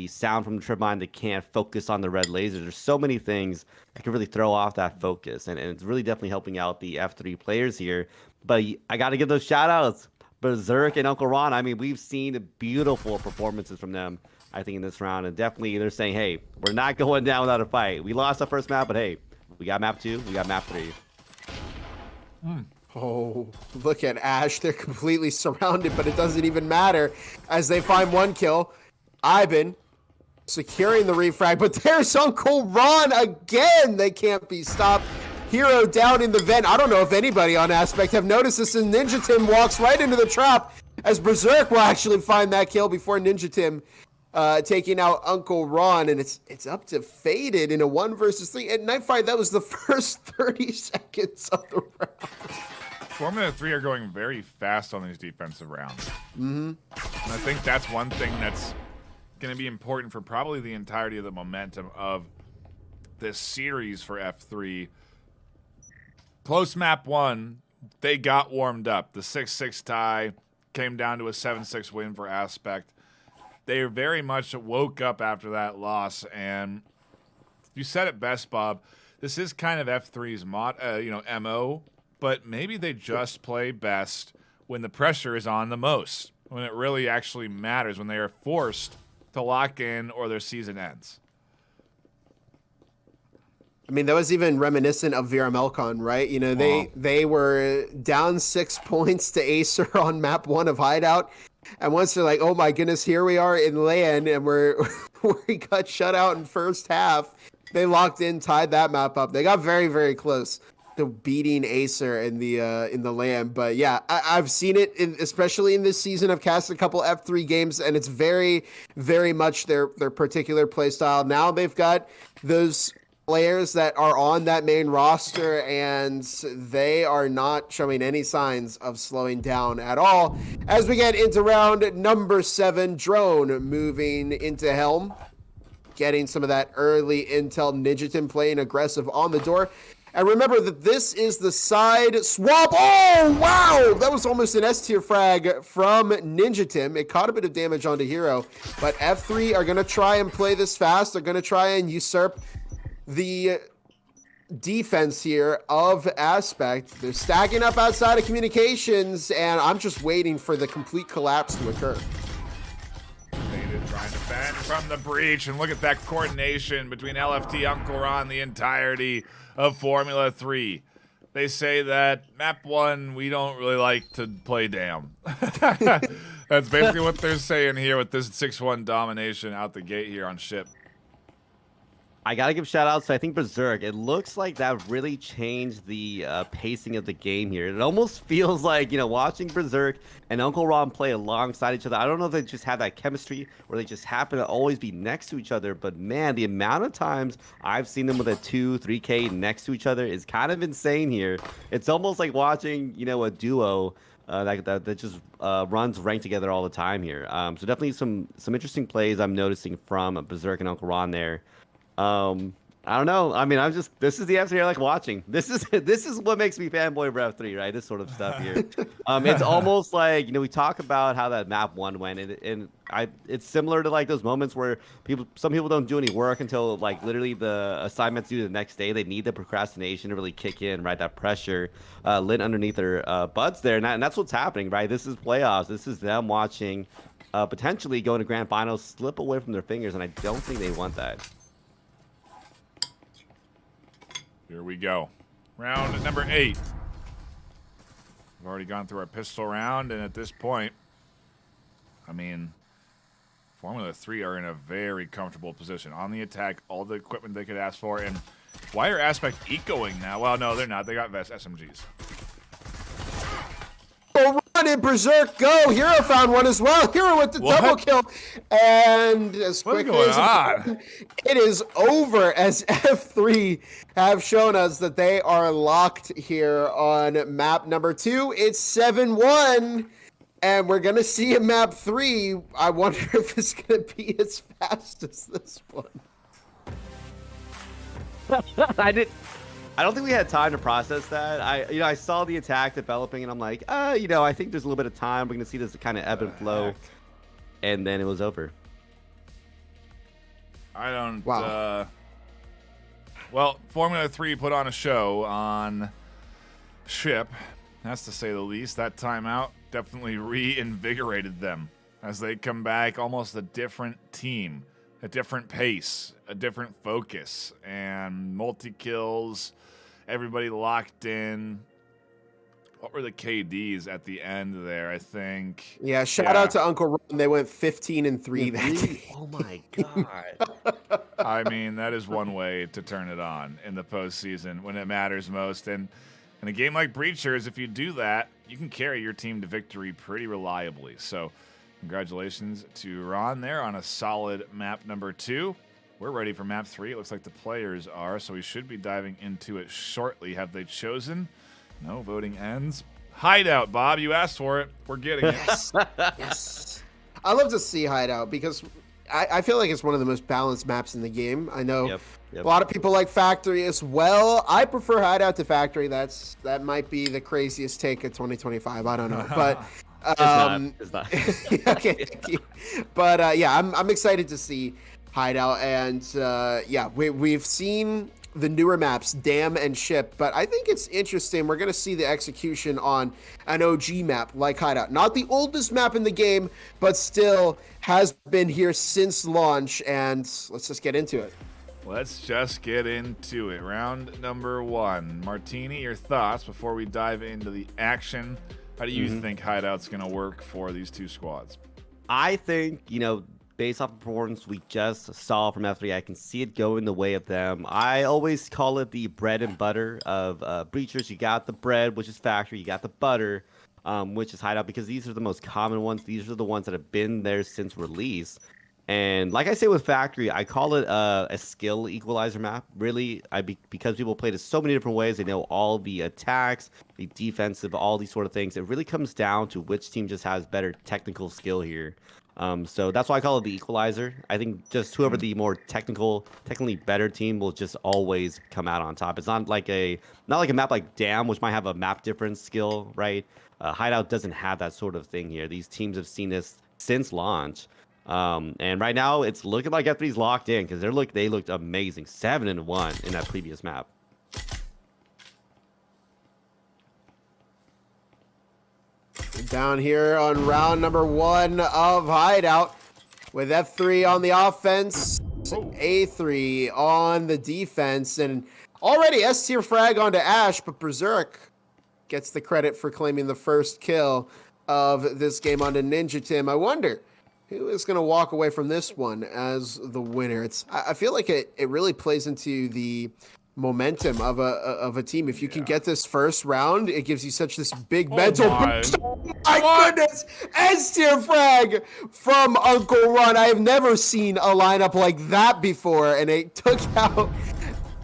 sound from the trip mine. They can't focus on the red lasers. There's so many things that can really throw off that focus, and it's really definitely helping out the F3 players here. But I got to give those shout outs, Berserk and Uncle Ron. I mean, we've seen beautiful performances from them, I think, in this round, and definitely they're saying, hey, we're not going down without a fight. We lost the first map, but hey, we got map 2, we got map 3. Oh, look at Ash. They're completely surrounded, but it doesn't even matter as they find 1 kill. Ibin securing the refrag, but there's Uncle Ron again. They can't be stopped. Hero down in the vent. I don't know if anybody on Aspect have noticed this, and Ninja Tim walks right into the trap, as Berserk will actually find that kill before Ninja Tim taking out Uncle Ron, and it's up to Faded in a 1 versus 3. At Nightfire, that was the first 30 seconds of the round. Formula 3 are going very fast on these defensive rounds. And I think that's one thing that's going to be important for probably the entirety of the momentum of this series for F3. Close map 1, they got warmed up. The 6-6 tie came down to a 7-6 win for Aspect. They very much woke up after that loss, and you said it best, Bob. This is kind of F3's MO, but maybe they just play best when the pressure is on the most. when it really actually matters, when they are forced to lock in or their season ends. I mean, that was even reminiscent of VRML, right? You know, they were down 6 points to Acer on map 1 of Hideout. And once they're like, oh my goodness, here we are in LAN, and we got shut out in first half. They locked in, tied that map up. They got very, very close to beating Acer in the LAN. But yeah, I've seen it, especially in this season. I've cast a couple F3 games, and it's very, very much their particular play style. Now they've got those players that are on that main roster, and they are not showing any signs of slowing down at all. As we get into round number 7, Drone moving into Helm, getting some of that early intel. Ninjatim playing aggressive on the door. And remember that this is the side swap. Oh, wow! That was almost an S-tier frag from Ninjatim. It caught a bit of damage onto Hero, but F3 are going to try and play this fast. They're going to try and usurp the defense here of Aspect. They're stacking up outside of communications, and I'm just waiting for the complete collapse to occur. Trying to bend from the breach, and look at that coordination between LFT, Uncle Ron, the entirety of Formula 3. They say that map 1, we don't really like to play damn. That's basically what they're saying here with this 6-1 domination out the gate here on ship. I gotta give shout outs to, I think, Berserk. It looks like that really changed the pacing of the game here. It almost feels like, you know, watching Berserk and Uncle Ron play alongside each other. I don't know if they just have that chemistry or they just happen to always be next to each other, but man, the amount of times I've seen them with a 2-3K next to each other is kind of insane here. It's almost like watching, you know, a duo that just runs ranked together all the time here. So definitely some interesting plays I'm noticing from Berserk and Uncle Ron there. I don't know. I mean, this is the F3 I like watching. This is what makes me fanboy for F3, right? This sort of stuff here. It's almost like, you know, we talk about how that map 1 went, and it's similar to like those moments where some people don't do any work until like literally the assignments due the next day. They need the procrastination to really kick in, right? That pressure lit underneath their butts there, and that's what's happening, right? This is playoffs. This is them watching potentially going to grand finals slip away from their fingers, and I don't think they want that. Here we go. Round number 8. We've already gone through our pistol round, and at this point, I mean, Formula 3 are in a very comfortable position. On the attack, all the equipment they could ask for, and why are Aspect ecoing now? Well, no, they're not. They got SMGs. Oh, run in Berserk, go! Hero found one as well. Hero with the double kill. And as quickly as it is over, as F3 have shown us that they are locked here on map number 2. It's 7-1, and we're going to see a map 3. I wonder if it's going to be as fast as this one. I don't think we had time to process that. I saw the attack developing, and I'm like, you know, I think there's a little bit of time. We're gonna see this kind of ebb and flow, and then it was over. I don't. Wow. Well, Formula 3 put on a show on ship. That's to say the least. That timeout definitely reinvigorated them as they come back, almost a different team, a different pace, a different focus, and multi-kills. Everybody locked in. What were the KDs at the end there? I think. Yeah, shout out to Uncle Ron. They went 15-3 that day. Oh my god. I mean, that is one way to turn it on in the postseason when it matters most. And in a game like Breachers, if you do that, you can carry your team to victory pretty reliably. So congratulations to Ron there on a solid map number 2. We're ready for map 3. It looks like the players are, so we should be diving into it shortly. Have they chosen? No, voting ends. Hideout, Bob. You asked for it. We're getting it. Yes. I love to see Hideout because I feel like it's one of the most balanced maps in the game. I know a lot of people like Factory as well. I prefer Hideout to Factory. That might be the craziest take of 2025. I don't know, but It's not. okay, thank you. But yeah, I'm excited to see Hideout, and yeah, we've seen the newer maps, Dam and Ship, but I think it's interesting. We're going to see the execution on an OG map like Hideout. Not the oldest map in the game, but still has been here since launch, and let's just get into it. Let's just get into it. Round number 1. Martini, your thoughts before we dive into the action. How do you think Hideout's going to work for these two squads? I think, based off the performance we just saw from F3, I can see it going the way of them. I always call it the bread and butter of Breachers. You got the bread, which is Factory. You got the butter, which is Hideout, because these are the most common ones. These are the ones that have been there since release. And like I say with Factory, I call it a skill equalizer map. Really, because people played it so many different ways, they know all the attacks, the defensive, all these sort of things. It really comes down to which team just has better technical skill here. So that's why I call it the equalizer. I think just whoever the more technically better team will just always come out on top. It's not like a map like Dam, which might have a map difference skill, right? Hideout doesn't have that sort of thing here. These teams have seen this since launch. And right now it's looking like F3's locked in because they looked amazing. 7-1 in that previous map. Down here on round number 1 of Hideout with F3 on the offense, A3 on the defense, and already S-tier frag onto Ash, but Berserk gets the credit for claiming the first kill of this game onto Ninja Tim. I wonder who is going to walk away from this one as the winner. I feel like it really plays into the momentum of a team. If you can get this first round, it gives you such this big mental boost. Oh my goodness! S-tier frag from Uncle Ron. I have never seen a lineup like that before, and it took out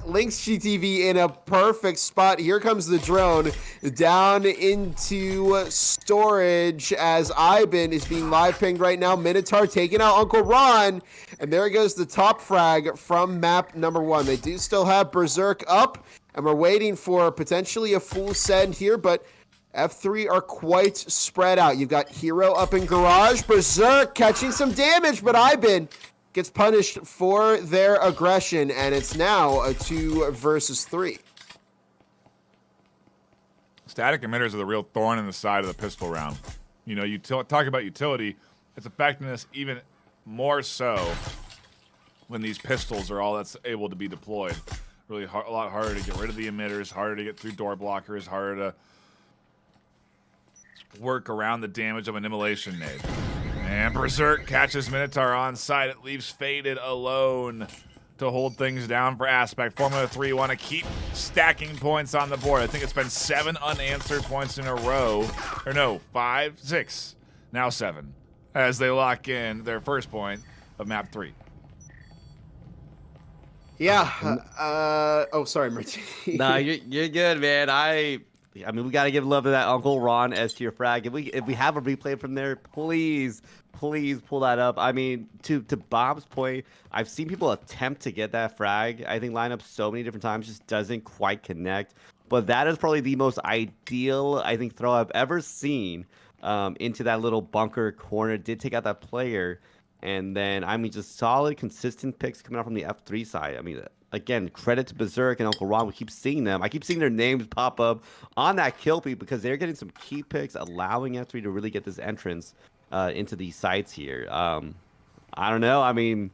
Lynx GTV in a perfect spot. Here comes the drone down into storage as Ivan is being live pinged right now. Minotaur taking out Uncle Ron, and there goes the top frag from map number 1. They do still have Berserk up, and we're waiting for potentially a full send here, but F3 are quite spread out. You've got Hero up in Garage, Berserk catching some damage, but Ivan gets punished for their aggression, and it's now a 2 versus 3. Static emitters are the real thorn in the side of the pistol round. You talk about utility, its effectiveness even more so when these pistols are all that's able to be deployed. Really a lot harder to get rid of the emitters, harder to get through door blockers, harder to work around the damage of an immolation nade. And Berserk catches Minotaur on site. It leaves Faded alone to hold things down for Aspect. Formula 3 want to keep stacking points on the board. I think it's been 7 unanswered points in a row. Or no, 5, 6, now 7. As they lock in their first point of map 3. Yeah. Oh, sorry, Martini. No, you're good, man. I mean, we gotta give love to that Uncle Ron S-tier frag. If we have a replay from there, please pull that up. I mean, to Bob's point, I've seen people attempt to get that frag. I think lineup so many different times just doesn't quite connect. But that is probably the most ideal, I think, throw I've ever seen into that little bunker corner. Did take out that player, and then I mean, just solid, consistent picks coming out from the F3 side. I mean, again, credit to Berserk and Uncle Ron. We keep seeing them. I keep seeing their names pop up on that kill feed because they're getting some key picks, allowing F3 to really get this entrance into these sites here. I don't know. I mean,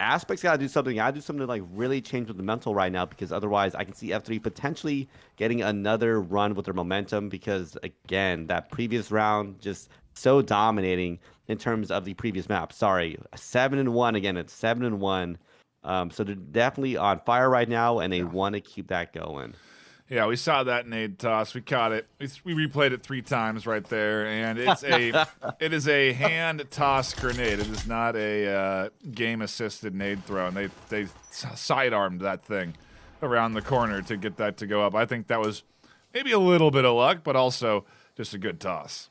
Aspect's got to do something. Got to do something to like really change with the mental right now, because otherwise I can see F3 potentially getting another run with their momentum, because again, that previous round just so dominating in terms of the previous map. Sorry, 7-1 again. It's 7-1. So they're definitely on fire right now, and they want to keep that going. Yeah, we saw that nade toss. We caught it. We replayed it 3 times right there, and it is a hand toss grenade. It is not a game assisted nade throw, and they sidearmed that thing around the corner to get that to go up. I think that was maybe a little bit of luck, but also just a good toss.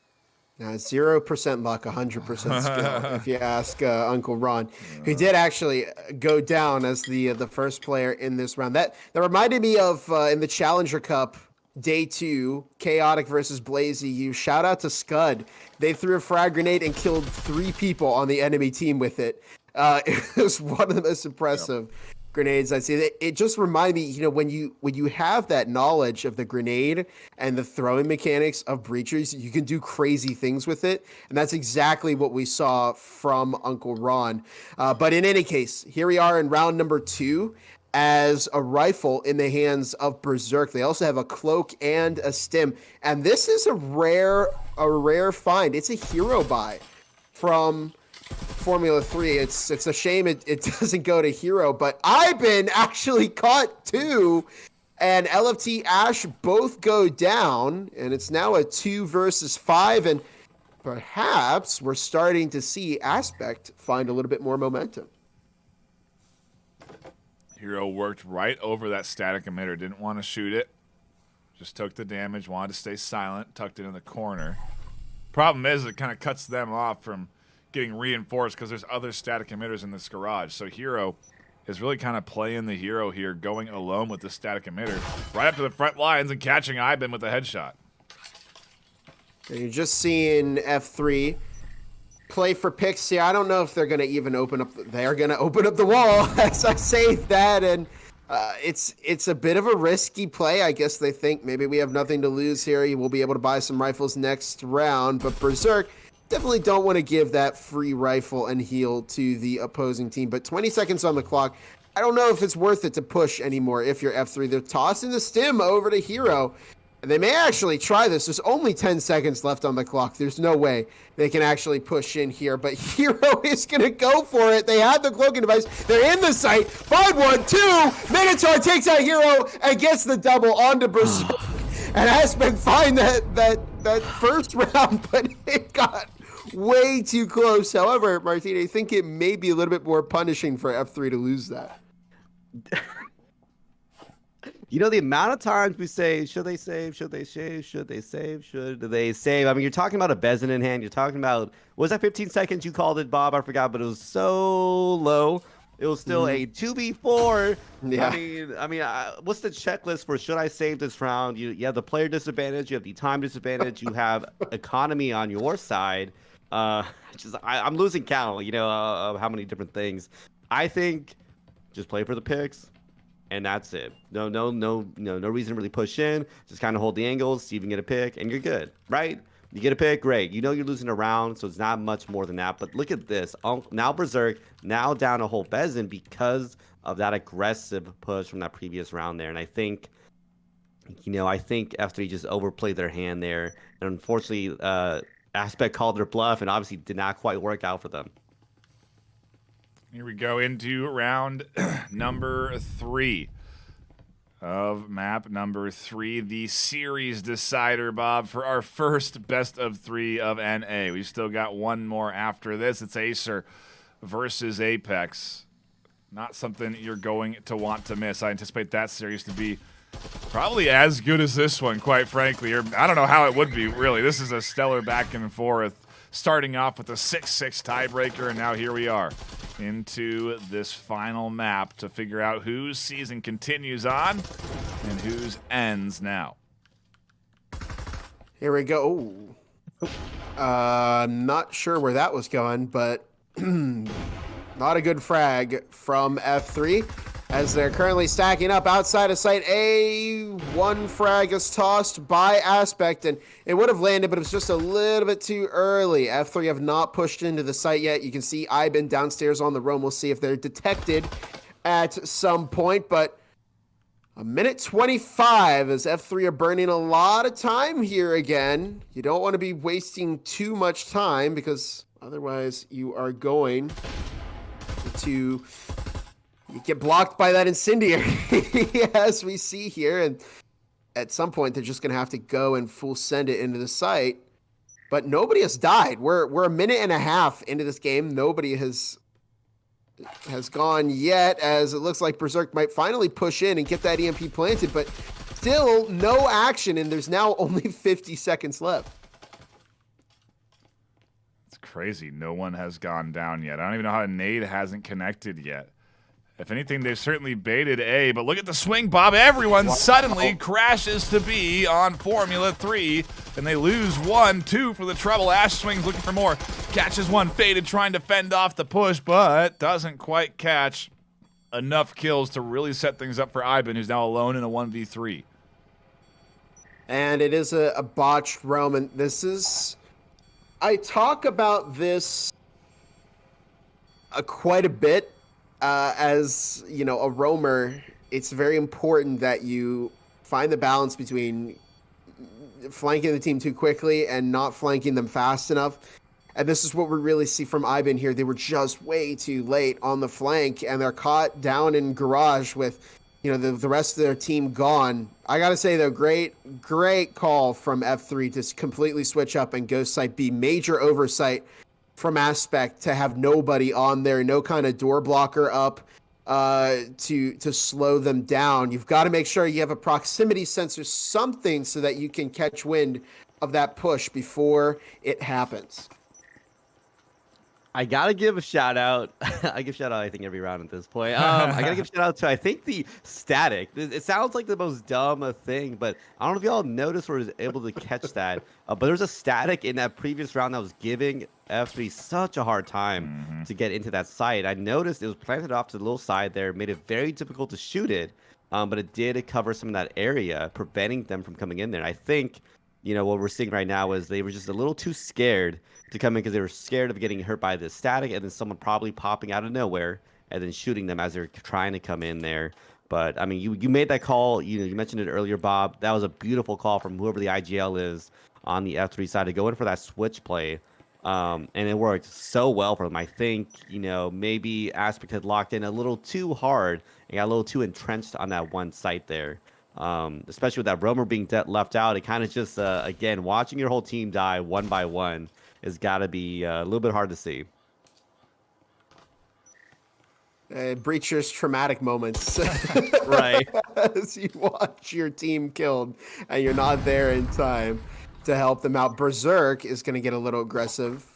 0% luck, 100% skill, if you ask Uncle Ron, who did actually go down as the first player in this round. That reminded me of in the Challenger Cup, Day 2, Chaotic versus Blazy. You shout out to Scud. They threw a frag grenade and killed 3 people on the enemy team with it. It was one of the most impressive grenades. I see that it just reminded me, when you have that knowledge of the grenade and the throwing mechanics of breachers, you can do crazy things with it, and that's exactly what we saw from Uncle Ron. But in any case, here we are in round number 2 as a rifle in the hands of Berserk. They also have a cloak and a stim, and this is a rare find. It's a hero buy from Formula 3. It's a shame it doesn't go to hero, but Iben actually caught 2, and LFT Ash both go down, and it's now a 2 versus 5, and perhaps we're starting to see Aspect find a little bit more momentum. Hero worked right over that static emitter. Didn't want to shoot it. Just took the damage. Wanted to stay silent. Tucked it in the corner. Problem is, it kind of cuts them off from getting reinforced because there's other static emitters in this garage. So Hero is really kind of playing the hero here, going alone with the static emitter right up to the front lines and catching Iben with a headshot. And you're just seeing F3 play for picks here. I don't know if they're going to even open up. They're going to open up the wall as I say that, and it's a bit of a risky play. I guess they think maybe we have nothing to lose here. You will be able to buy some rifles next round, but Berserk definitely don't want to give that free rifle and heal to the opposing team. But 20 seconds on the clock. I don't know if it's worth it to push anymore if you're F3. They're tossing the stim over to Hero. And they may actually try this. There's only 10 seconds left on the clock. There's no way they can actually push in here. But Hero is going to go for it. They have the cloaking device. They're in the site. 5-1-2. Minotaur takes out Hero and gets the double onto Berserk. And Aspect find that first round, but it got way too close. However, Martin, I think it may be a little bit more punishing for F3 to lose that. The amount of times we say, should they save, should they save, should they save, should they save? I mean, you're talking about a Bezin in hand. You're talking about, was that 15 seconds you called it, Bob? I forgot, but it was so low. It was still a 2v4. Yeah. I mean, what's the checklist for should I save this round? You have the player disadvantage. You have the time disadvantage. You have economy on your side. I'm losing count, of how many different things. I think just play for the picks. And that's it. No reason to really push in. Just kind of hold the angles, see if you can get a pick, and you're good, right? You get a pick, great. You're losing a round, so it's not much more than that. But look at this. Now Berserk, now down a whole Bezin because of that aggressive push from that previous round there. And I think, F3 just overplayed their hand there. And unfortunately, Aspect called their bluff and obviously did not quite work out for them. Here we go into round number 3 of map number 3, the series decider, Bob, for our first best of 3 of NA. We've still got one more after this. It's Acer versus Apex. Not something you're going to want to miss. I anticipate that series to be probably as good as this one, quite frankly. Or I don't know how it would be, really. This is a stellar back and forth, starting off with a 6-6 tiebreaker, and now here we are into this final map to figure out whose season continues on and whose ends now. Here we go. Not sure where that was going, but not a good frag from F3 as they're currently stacking up outside of site A. One frag is tossed by Aspect, and it would have landed, but it was just a little bit too early. F3 have not pushed into the site yet. You can see Iben downstairs on the roam. We'll see if they're detected at some point, but a minute 25 as F3 are burning a lot of time here again. You don't want to be wasting too much time because otherwise you are going to get blocked by that incendiary as we see here. And at some point they're just going to have to go and full send it into the site. But nobody has died. We're a minute and a half into this game. Nobody has gone yet, as it looks like Berserk might finally push in and get that EMP planted, but still no action, and there's now only 50 seconds left. It's crazy. No one has gone down yet. I don't even know how a nade hasn't connected yet. If anything, they've certainly baited A, but look at the swing, Bob. Everyone suddenly crashes to B on Formula 3, and they lose 1-2 for the trouble. Ash swings looking for more. Catches one, faded, trying to fend off the push, but doesn't quite catch enough kills to really set things up for Ivan, who's now alone in a 1v3. And it is a botched roam, and this is... I talk about this quite a bit as, you know, a roamer. It's very important that you find the balance between flanking the team too quickly and not flanking them fast enough. And this is what we really see from Ivan here. They were just way too late on the flank, and they're caught down in garage with, you know, the rest of their team gone. I got to say, though, great call from F3 to completely switch up and go site B. Major oversight from Aspect to have nobody on there, no kind of door blocker up to slow them down. You've got to make sure you have a proximity sensor, something, so that you can catch wind of that push before it happens. I gotta give a shout out. I give shout out, I think, every round at this point. I gotta give shout out to, I think, the static. It sounds like the most dumb thing, but I don't know if y'all noticed or was able to catch that. But there's a static in that previous round that was giving F3 such a hard time to get into that site. I noticed it was planted off to the little side there, made it very difficult to shoot it, but it did cover some of that area, preventing them from coming in there. And I think, you know, what we're seeing right now is they were just a little too scared to come in because they were scared of getting hurt by the static and then someone probably popping out of nowhere and then shooting them as they're trying to come in there. But I mean, you made that call. You mentioned it earlier, Bob. That was a beautiful call from whoever the IGL is on the F3 side to go in for that switch play. And it worked so well for them. I think, you know, maybe Aspect had locked in a little too hard and got a little too entrenched on that one site there. Especially with that roamer being left out, it kind of just, again, watching your whole team die one by one has got to be a little bit hard to see. Breacher's traumatic moments. Right. As you watch your team killed and you're not there in time to help them out. Berserk is going to get a little aggressive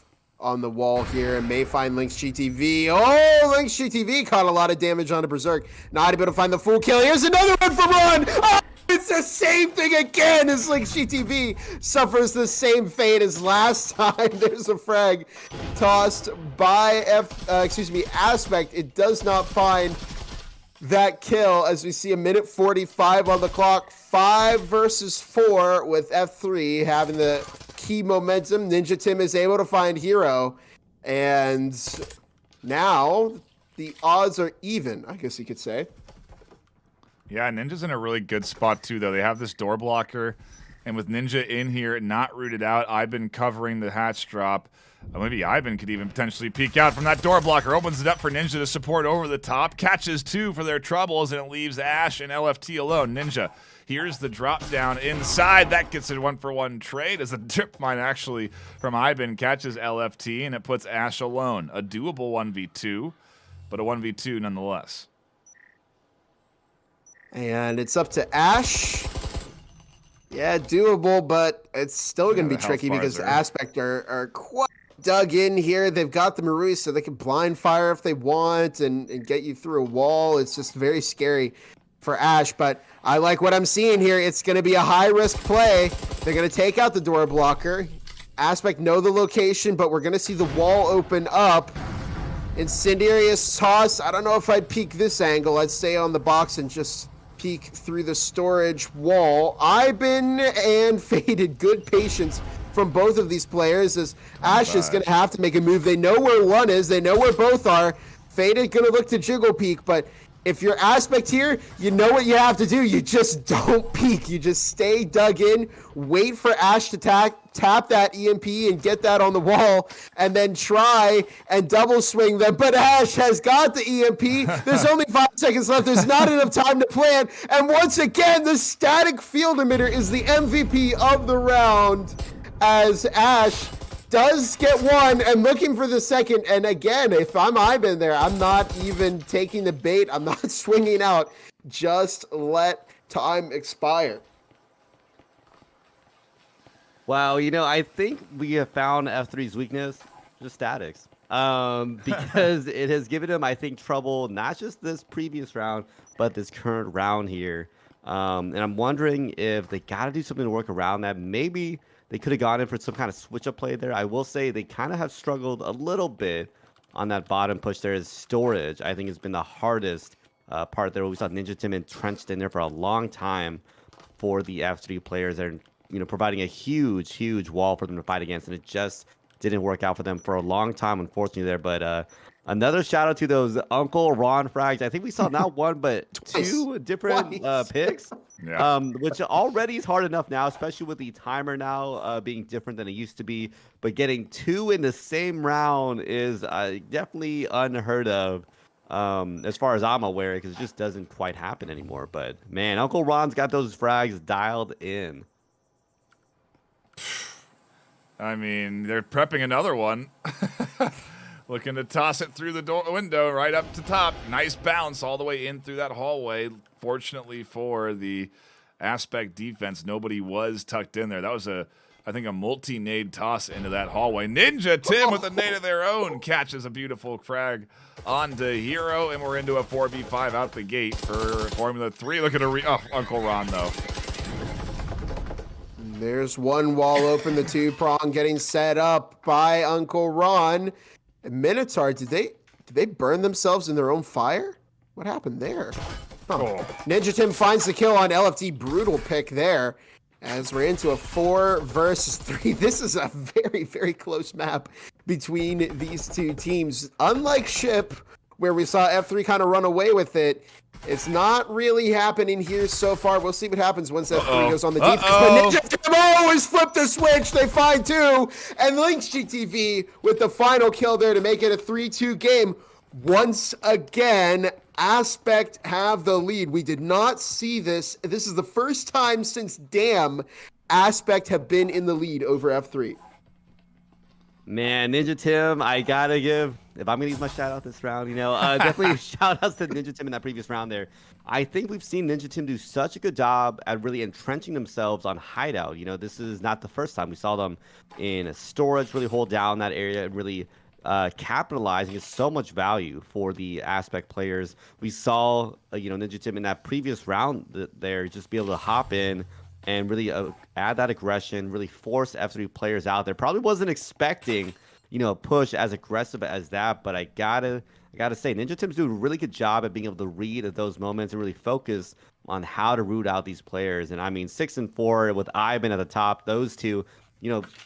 on the wall here and may find Lynx GTV. Oh, Lynx GTV caught a lot of damage onto Berserk. Not able to find the full kill. Here's another one from Ron. Oh, it's the same thing again as Lynx GTV suffers the same fate as last time. There's a frag tossed by Aspect. It does not find that kill as we see a minute 45 on the clock. 5 versus 4 with F3 having the key momentum. Ninja Tim is able to find Hero, and now the odds are even, I guess you could say. Yeah, Ninja's in a really good spot too, though. They have this door blocker, and with Ninja in here, not rooted out, I've been covering the hatch drop. Maybe Ivan could even potentially peek out from that door blocker. Opens it up for Ninja to support over the top. Catches 2 for their troubles, and it leaves Ash and LFT alone. Ninja, here's the drop down inside. That gets a 1-for-1 trade as a trip mine actually from Ivan catches LFT, and it puts Ash alone. A doable 1v2, but a 1v2 nonetheless. And it's up to Ash. Yeah, doable, but it's still going to be tricky because Aspect are quite dug in here. They've got the Marui, so they can blind fire if they want and get you through a wall. It's just very scary for Ash, but I like what I'm seeing here. It's going to be a high-risk play. They're going to take out the door blocker. Aspect know the location, but we're going to see the wall open up. Incendiarious toss. I don't know if I'd peek this angle. I'd stay on the box and just peek through the storage wall. Ivan and Faded, good patience from both of these players as Ash is going to have to make a move. They know where one is. They know where both are. Faded going to look to jiggle peek, but if you're Aspect here, you know what you have to do. You just don't peek. You just stay dug in, wait for Ash to tap that EMP and get that on the wall, and then try and double swing them. But Ash has got the EMP. There's only 5 seconds left. There's not enough time to plan. And once again, the static field emitter is the MVP of the round as Ash does get one and looking for the second. And again, if I'm Ivan there, I'm not even taking the bait. I'm not swinging out. Just let time expire. Wow, you know, I think we have found F3's weakness, just statics. Because it has given him, I think, trouble, not just this previous round, but this current round here. And I'm wondering if they got to do something to work around that. Maybe they could have gone in for some kind of switch-up play there. I will say they kind of have struggled a little bit on that bottom push there. Storage, I think, has been the hardest part there. We saw Ninja Tim entrenched in there for a long time for the F3 players, and providing a huge wall for them to fight against, and it just didn't work out for them for a long time, unfortunately there. But another shout out to those Uncle Ron frags. I think we saw not one but two different picks. Yeah. Which already is hard enough now, especially with the timer now being different than it used to be. But getting two in the same round is definitely unheard of, as far as I'm aware, because it just doesn't quite happen anymore. But man, Uncle Ron's got those frags dialed in. I mean, they're prepping another one. Looking to toss it through the window right up to top. Nice bounce all the way in through that hallway. Fortunately for the Aspect defense, nobody was tucked in there. That was I think a multi-nade toss into that hallway. Ninja Tim with a nade of their own catches a beautiful frag onto Hero, and we're into a 4v5 out the gate for Formula 3. Look at Uncle Ron, though. There's one wall open, the two-prong getting set up by Uncle Ron. Minotaur, did they burn themselves in their own fire? What happened there? Huh. Oh. Ninja Tim finds the kill on LFD. Brutal pick there. As we're into a 4 versus 3. This is a very close map between these two teams. Unlike Ship, where we saw F3 kind of run away with it, it's not really happening here so far. We'll see what happens once F3 goes on the defense. But Ninja Tim always flip the switch. They find two. And Lynx GTV with the final kill there to make it a 3-2 game. Once again, Aspect have the lead. We did not see this. This is the first time since Damn Aspect have been in the lead over F3. Man, Ninja Tim, I gotta give, if I'm gonna use my shout out this round, definitely shout outs to Ninja Tim in that previous round there. I think we've seen Ninja Tim do such a good job at really entrenching themselves on Hideout. This is not the first time we saw them in storage, really hold down that area and really capitalizing is so much value for the Aspect players. We saw, Ninja Tim in that previous round there just be able to hop in and really add that aggression, really force F3 players out there. Probably wasn't expecting, a push as aggressive as that, but I gotta say, Ninja Tim's doing a really good job at being able to read at those moments and really focus on how to root out these players. And I mean, 6 and 4 with Ivan at the top, those two.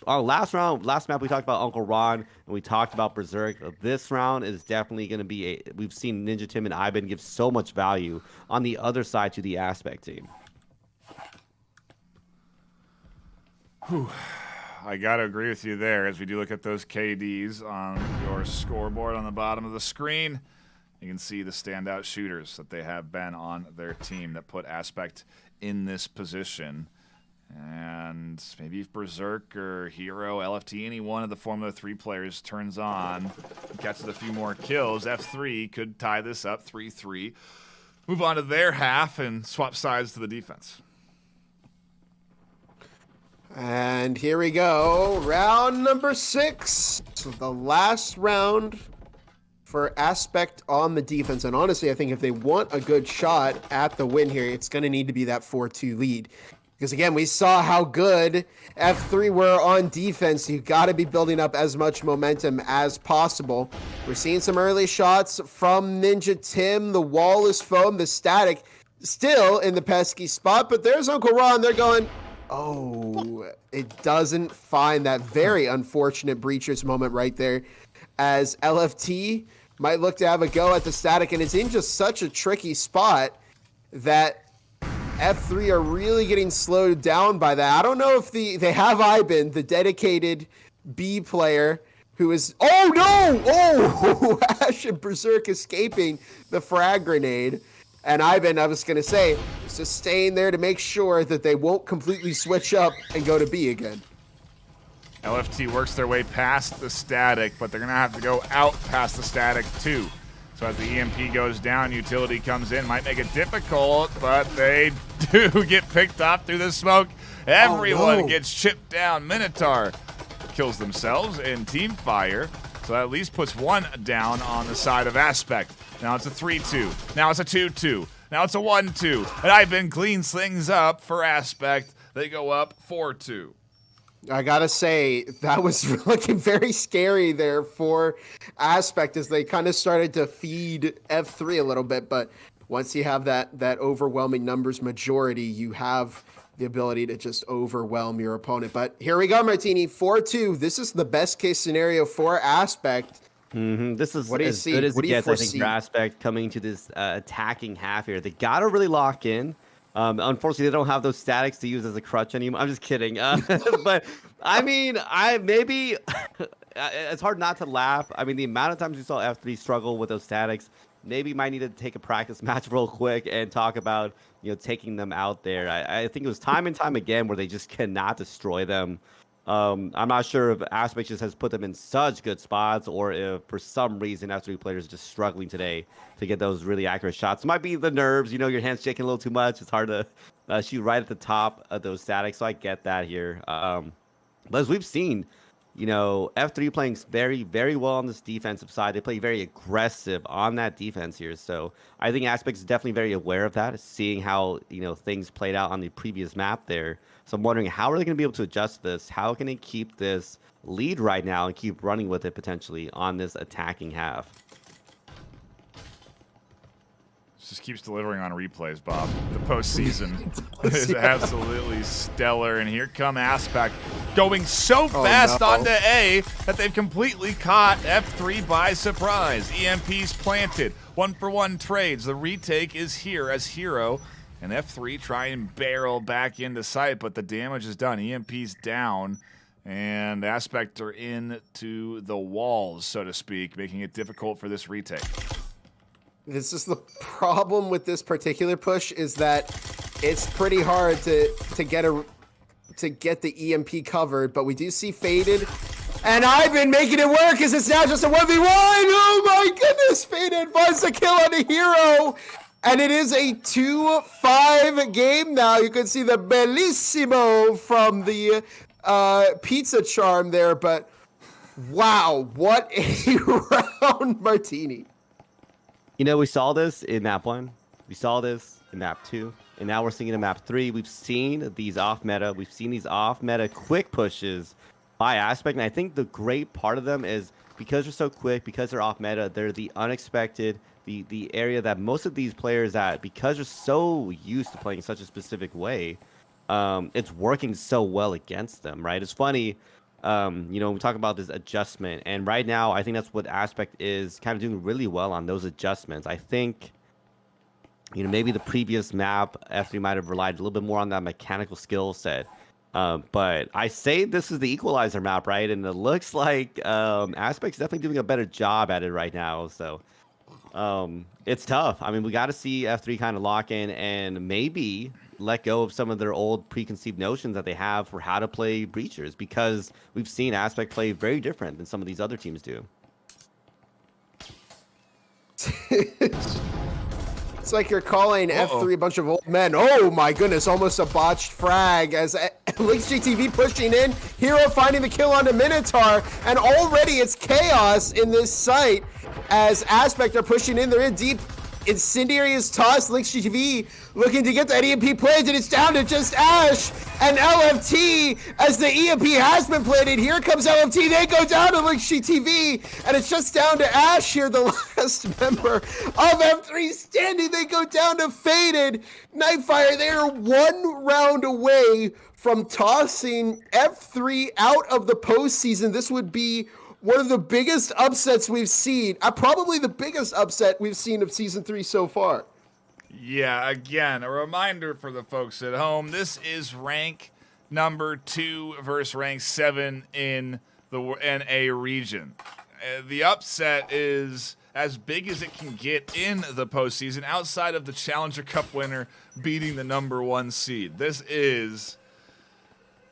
Our last map, we talked about Uncle Ron, and we talked about Berserk. This round is definitely going to be we've seen Ninja Tim and Ivan give so much value on the other side to the Aspect team. Whew. I got to agree with you there. As we do look at those KDs on your scoreboard on the bottom of the screen, you can see the standout shooters that they have been on their team that put Aspect in this position. And maybe if Berserk or Hero, LFT, any one of the Formula 3 players turns on and catches a few more kills, F3 could tie this up 3-3, move on to their half, and swap sides to the defense. And here we go. Round number 6. So the last round for Aspect on the defense. And honestly, I think if they want a good shot at the win here, it's going to need to be that 4-2 lead. Because again, we saw how good F3 were on defense. You've got to be building up as much momentum as possible. We're seeing some early shots from Ninja Tim. The wall is foam. The static still in the pesky spot. But there's Uncle Ron. They're going, oh, it doesn't find that very unfortunate breachers moment right there. As LFT might look to have a go at the static. And it's in just such a tricky spot that F3 are really getting slowed down by that. I don't know if they have Ivan, the dedicated B player, who is... Oh, no! Oh! Ash and Berserk escaping the frag grenade. And Ivan, I was going to say, is just staying there to make sure that they won't completely switch up and go to B again. LFT works their way past the static, but they're going to have to go out past the static, too. So as the EMP goes down, utility comes in, might make it difficult, but they do get picked off through the smoke. Everyone gets chipped down. Minotaur kills themselves in team fire, so that at least puts one down on the side of Aspect. Now it's a 3-2. Now it's a 2-2. Now it's a 1-2. And Ivan cleans things up for Aspect. They go up 4-2. I gotta say, that was looking very scary there for Aspect as they kind of started to feed F3 a little bit. But once you have that overwhelming numbers majority, you have the ability to just overwhelm your opponent. But here we go, Martini, 4-2. This is the best case scenario for Aspect. This is What do you as see? good as What it do you gets, I think, foresee? for Aspect coming to this attacking half here. They got to really lock in. Unfortunately, they don't have those statics to use as a crutch anymore. I'm just kidding. But I mean, it's hard not to laugh. I mean, the amount of times we saw F3 struggle with those statics, maybe might need to take a practice match real quick and talk about, taking them out there. I think it was time and time again where they just cannot destroy them. I'm not sure if Aspect just has put them in such good spots, or if for some reason F3 players are just struggling today to get those really accurate shots. It might be the nerves, your hands shaking a little too much. It's hard to shoot right at the top of those statics, so I get that here. But as we've seen, F3 playing very, very well on this defensive side. They play very aggressive on that defense here. So I think Aspect is definitely very aware of that, seeing how, things played out on the previous map there. So I'm wondering, how are they going to be able to adjust this? How can they keep this lead right now and keep running with it potentially on this attacking half? Just keeps delivering on replays, Bob. The postseason is absolutely stellar. And here come Aspect going so fast onto A that they've completely caught F3 by surprise. EMP's planted. 1-for-1 trades. The retake is here as Hero and F3 try and barrel back into sight, but the damage is done. EMP's down, and Aspect are into the walls, so to speak, making it difficult for this retake. This is the problem with this particular push, is that it's pretty hard to get the EMP covered, but we do see Faded, and I've been making it work because it's now just a 1v1. Oh my goodness, Faded finds the kill on the Hero, and it is a 2-5 game now. You can see the bellissimo from the pizza charm there, but wow, what a round, Martini. We saw this in map 1. We saw this in map 2. And now we're seeing it in map 3. We've seen these off-meta. We've seen these off-meta quick pushes by Aspect. And I think the great part of them is because they're so quick, because they're off-meta, they're the unexpected, the area that most of these players because they're so used to playing such a specific way, it's working so well against them, right? It's funny. We talk about this adjustment, and right now I think that's what Aspect is kind of doing really well on, those adjustments. I think, maybe the previous map, F3 might have relied a little bit more on that mechanical skill set. But I say this is the equalizer map, right? And it looks like Aspect's definitely doing a better job at it right now. So it's tough. I mean, we got to see F3 kind of lock in and maybe let go of some of their old preconceived notions that they have for how to play Breachers, because we've seen Aspect play very different than some of these other teams do. It's like you're calling F3 a bunch of old men. Oh my goodness, almost a botched frag as Lynx GTV pushing in. Hero finding the kill on the Minotaur, and already it's chaos in this site as Aspect are pushing in. They're in deep. Incendiary is tossed. Lynx GTV looking to get that EMP planted. It's down to just Ash and LFT as the EMP has been planted. Here comes LFT. They go down to Lynx GTV, and it's just down to Ash here, the last member of F3 standing. They go down to Faded. Nightfire, they are 1 round away from tossing F3 out of the postseason. This would be one of the biggest upsets we've seen. Probably the biggest upset we've seen of Season 3 so far. Yeah, again, a reminder for the folks at home. This is rank number 2 versus rank 7 in the NA region. The upset is as big as it can get in the postseason outside of the Challenger Cup winner beating the number 1 seed. This is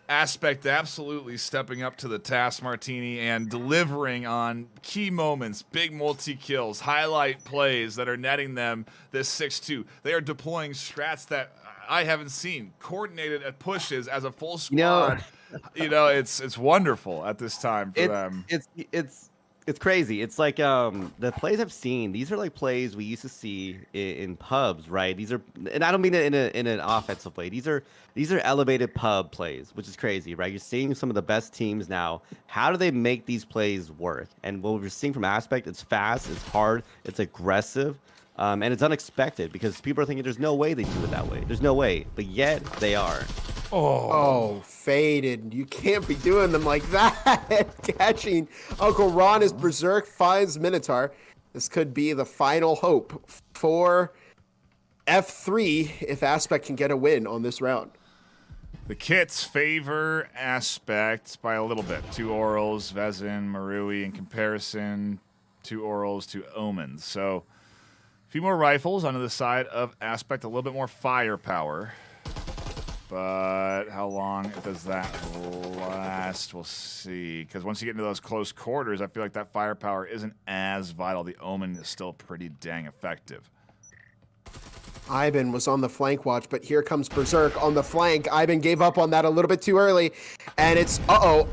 Aspect absolutely stepping up to the task, Martini, and delivering on key moments, big multi-kills, highlight plays that are netting them this 6-2. They are deploying strats that I haven't seen, coordinated at pushes as a full squad. It's wonderful at this time for them. It's crazy. It's like the plays I've seen. These are like plays we used to see in pubs, right? These are, and I don't mean it in an offensive way. These are elevated pub plays, which is crazy, right? You're seeing some of the best teams now. How do they make these plays work? And what we're seeing from Aspect, it's fast, it's hard, it's aggressive. And it's unexpected because people are thinking there's no way they do it that way. There's no way, but yet they are. Oh, faded. You can't be doing them like that. Catching Uncle Ron as Berserk finds Minotaur. This could be the final hope for F3 if Aspect can get a win on this round. The kits favor Aspect by a little bit. 2 Orals, Vezin, Marui in comparison. 2 Orals, 2 Omens. So a few more rifles onto the side of Aspect, a little bit more firepower. But how long does that last? We'll see. Because once you get into those close quarters, I feel like that firepower isn't as vital. The Omen is still pretty dang effective. Ivan was on the flank watch, but here comes Berserk on the flank. Ivan gave up on that a little bit too early. And it's,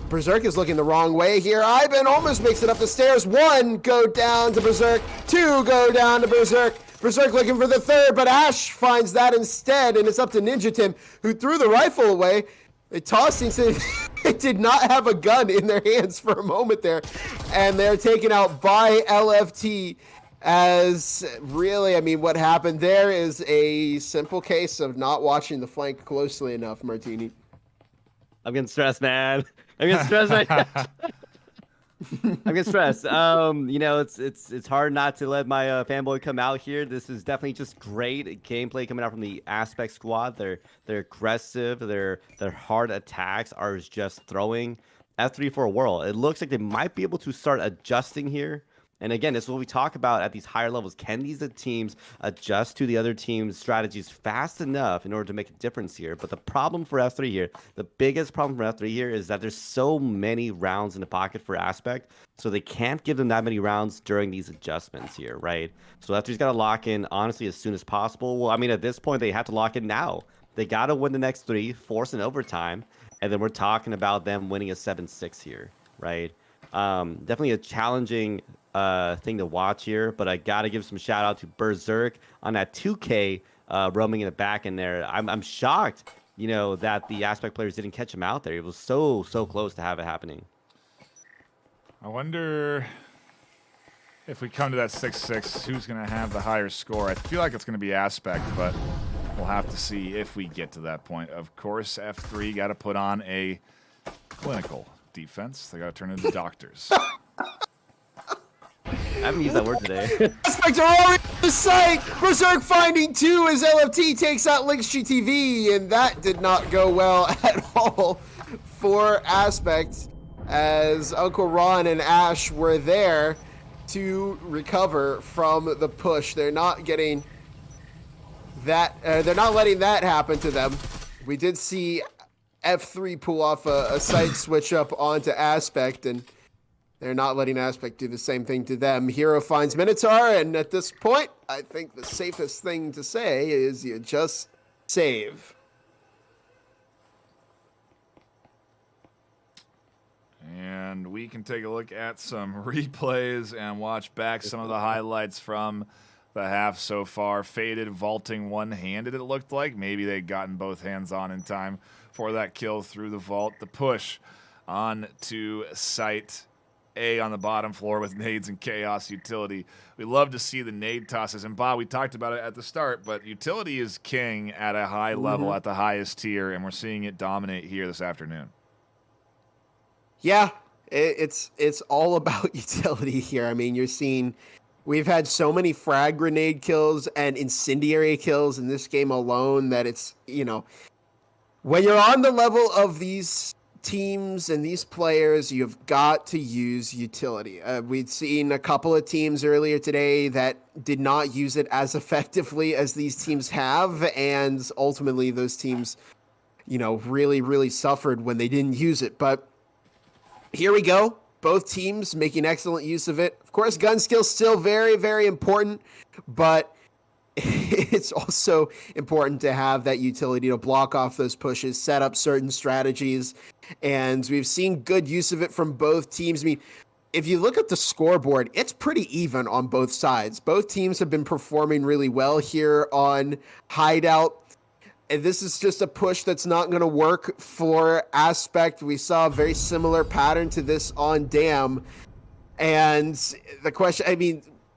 Berserk is looking the wrong way here. Ivan almost makes it up the stairs. 1 go down to Berserk. 2 go down to Berserk. Berserk looking for the 3rd, but Ash finds that instead, and it's up to Ninja Tim, who threw the rifle away. They tossed it. They did not have a gun in their hands for a moment there, and they're taken out by LFT. As really, I mean, what happened there is a simple case of not watching the flank closely enough, Martini. I'm getting stressed, man. I'm getting stressed right now. I'm getting stressed. It's hard not to let my fanboy come out here. This is definitely just great gameplay coming out from the Aspect squad. They're aggressive. Their hard attacks are just throwing F3 for a whirl. It looks like they might be able to start adjusting here. And again, this is what we talk about at these higher levels. Can these teams adjust to the other team's strategies fast enough in order to make a difference here? But the problem for F3 here, the biggest problem for F3 here is that there's so many rounds in the pocket for Aspect, so they can't give them that many rounds during these adjustments here, right? So F3's got to lock in, honestly, as soon as possible. Well, I mean, at this point, they have to lock in now. They got to win the next 3, force an overtime, and then we're talking about them winning a 7-6 here, right? Definitely a challenging thing to watch here, but I gotta give some shout out to Berserk on that 2K roaming in the back in there. I'm shocked, that the Aspect players didn't catch him out there. It was so close to have it happening. I wonder if we come to that 6-6, who's gonna have the higher score. I feel like it's gonna be Aspect, but we'll have to see if we get to that point. Of course, F3 got to put on a clinical defense. They got to turn into doctors. I haven't used that word today. Aspect are already on the site. Berserk finding 2 as LFT takes out Lynx GTV, and that did not go well at all for Aspect, as Uncle Ron and Ash were there to recover from the push. They're not getting that. They're not letting that happen to them. We did see F3 pull off a site switch up onto Aspect, and they're not letting Aspect do the same thing to them. Hero finds Minotaur, and at this point, I think the safest thing to say is you just save. And we can take a look at some replays and watch back some of the highlights from the half so far. Faded vaulting one-handed, it looked like. Maybe they'd gotten both hands on in time for that kill through the vault. The push on to site A on the bottom floor with nades and chaos utility. We love to see the nade tosses. And Bob, we talked about it at the start, but utility is king at a high level, at the highest tier, and we're seeing it dominate here this afternoon. Yeah, it's all about utility here. I mean, you're seeing we've had so many frag grenade kills and incendiary kills in this game alone that it's, when you're on the level of these teams and these players, you've got to use utility. We'd seen a couple of teams earlier today that did not use it as effectively as these teams have, and ultimately those teams, really suffered when they didn't use it. But here we go. Both teams making excellent use of it. Of course, gun skill still very, very important, but it's also important to have that utility to block off those pushes, set up certain strategies, and we've seen good use of it from both teams. I mean, if you look at the scoreboard, it's pretty even on both sides. Both teams have been performing really well here on Hideout. And this is just a push that's not going to work for Aspect. We saw a very similar pattern to this on Dam. And the question,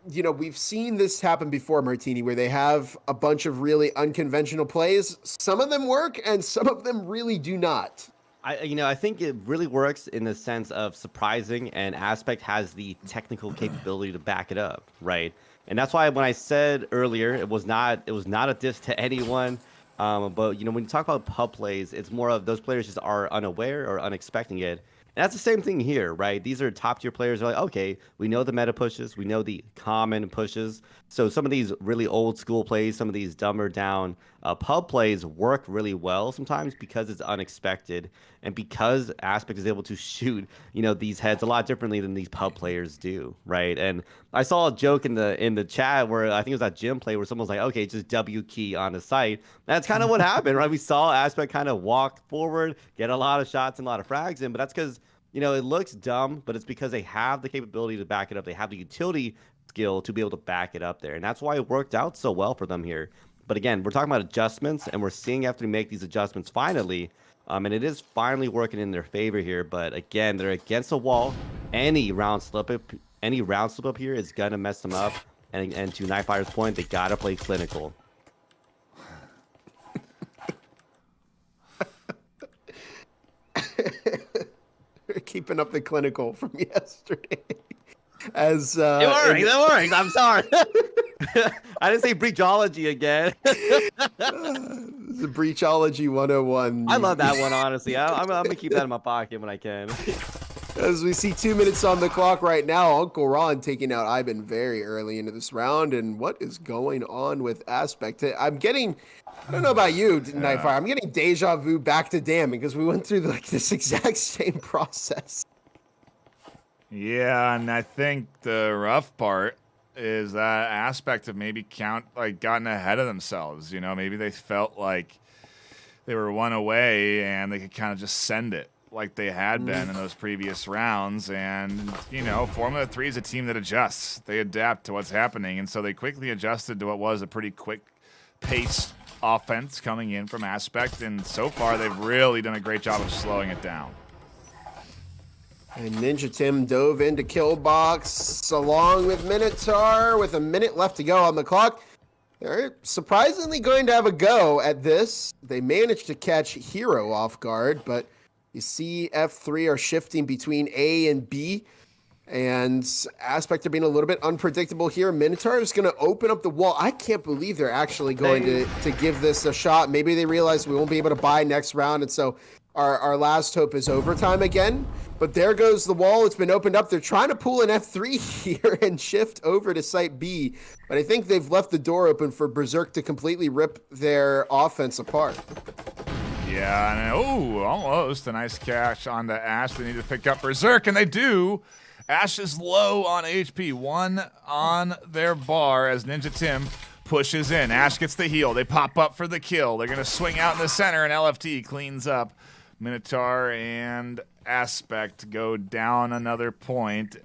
you know, we've seen this happen before, Martini, where they have a bunch of really unconventional plays. Some of them work and some of them really do not. I think it really works in the sense of surprising, and Aspect has the technical capability to back it up, right? And that's why when I said earlier, it was not a diss to anyone. But when you talk about pub plays, it's more of those players just are unaware or unexpecting it. And that's the same thing here, right? These are top tier players. They're like, okay, we know the meta pushes, we know the common pushes. So some of these really old school plays, some of these dumber down pub plays work really well sometimes because it's unexpected and because Aspect is able to shoot, these heads a lot differently than these pub players do, right? And I saw a joke in the chat where I think it was that gym play where someone was like, okay, just W key on the site. That's kind of what happened, right? We saw Aspect kind of walk forward, get a lot of shots and a lot of frags in, but that's because it looks dumb, but it's because they have the capability to back it up. They have the utility skill to be able to back it up there. And that's why it worked out so well for them here. But again, we're talking about adjustments, and we're seeing after we make these adjustments finally. And it is finally working in their favor here. But again, they're against a wall. Any round slip up here is going to mess them up. And to Nightfire's point, they got to play clinical. Keeping up the clinical from yesterday. As it works. I'm sorry. I didn't say breachology again. The breachology 101. I love that one, honestly. I'm gonna keep that in my pocket when I can. As we see 2 minutes on the clock right now, Uncle Ron taking out Ivan very early into this round. And what is going on with Aspect? I don't know about you, Nightfire. I'm getting deja vu back to Damn because we went through this exact same process. Yeah, and I think the rough part is that Aspect of maybe gotten ahead of themselves. Maybe they felt like they were one away and they could kind of just send it like they had been in those previous rounds. And, Formula 3 is a team that adjusts. They adapt to what's happening. And so they quickly adjusted to what was a pretty quick pace offense coming in from Aspect. And so far, they've really done a great job of slowing it down. And Ninja Tim dove into kill box along with Minotaur with a minute left to go on the clock. They're surprisingly going to have a go at this. They managed to catch Hero off guard, but you see F3 are shifting between A and B. And Aspect are being a little bit unpredictable here. Minotaur is going to open up the wall. I can't believe they're actually going to give this a shot. Maybe they realize we won't be able to buy next round, and so our last hope is overtime again. But there goes the wall. It's been opened up. They're trying to pull an F3 here and shift over to site B. But I think they've left the door open for Berserk to completely rip their offense apart. Yeah, and almost a nice catch on the Ash. They need to pick up Berserk, and they do. Ash is low on HP, 1 on their bar as Ninja Tim pushes in. Ash gets the heal. They pop up for the kill. They're going to swing out in the center, and LFT cleans up. Minotaur and Aspect go down another point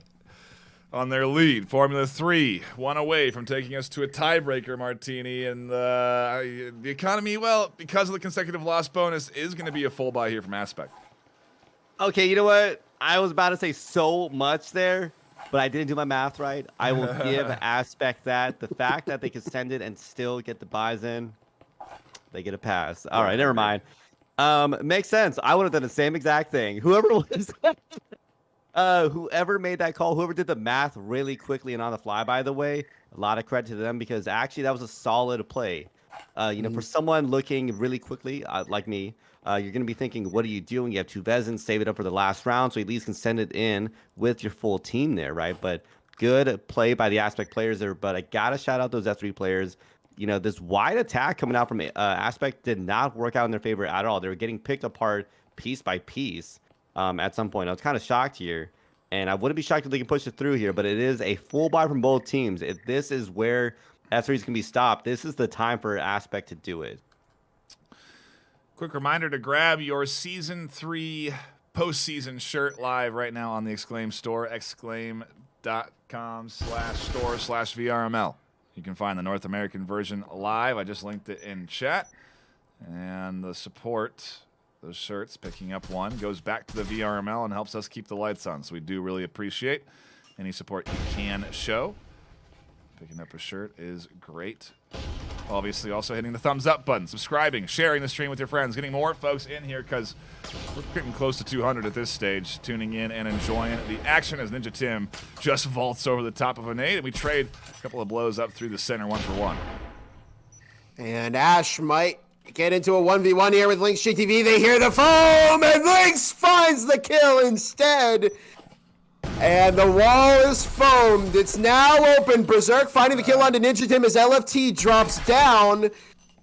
on their lead. Formula 3, 1 away from taking us to a tiebreaker, Martini. And the economy, well, because of the consecutive loss bonus, is going to be a full buy here from Aspect. Okay, you know what? I was about to say so much there, but I didn't do my math right. I will give Aspect that. The fact that they could send it and still get the buys in, they get a pass. All right, never mind. Makes sense. I would have done the same exact thing. Whoever made that call, whoever did the math really quickly and on the fly, by the way, a lot of credit to them because actually that was a solid play. For someone looking really quickly, like me, you're going to be thinking, what are you doing? You have 2 Vezins, save it up for the last round, so you at least can send it in with your full team there, right? But good play by the Aspect players there, but I got to shout out those F3 players. This wide attack coming out from Aspect did not work out in their favor at all. They were getting picked apart piece by piece at some point. I was kind of shocked here, and I wouldn't be shocked if they can push it through here, but it is a full buy from both teams. If this is where F3s can be stopped, this is the time for Aspect to do it. Quick reminder to grab your Season 3 postseason shirt live right now on the Exclaim store, exclaim.com/store/VRML. You can find the North American version live. I just linked it in chat. And the support, those shirts, picking up one, goes back to the VRML and helps us keep the lights on. So we do really appreciate any support you can show. Picking up a shirt is great. Obviously, also hitting the thumbs up button, subscribing, sharing the stream with your friends, getting more folks in here because we're getting close to 200 at this stage, tuning in and enjoying the action as Ninja Tim just vaults over the top of a nade, and we trade a couple of blows up through the center 1-for-1. And Ash might get into a 1v1 here with Lynx GTV. They hear the foam, and Lynx finds the kill instead. And the wall is foamed. It's now open. Berserk finding the kill onto Ninja Tim as LFT drops down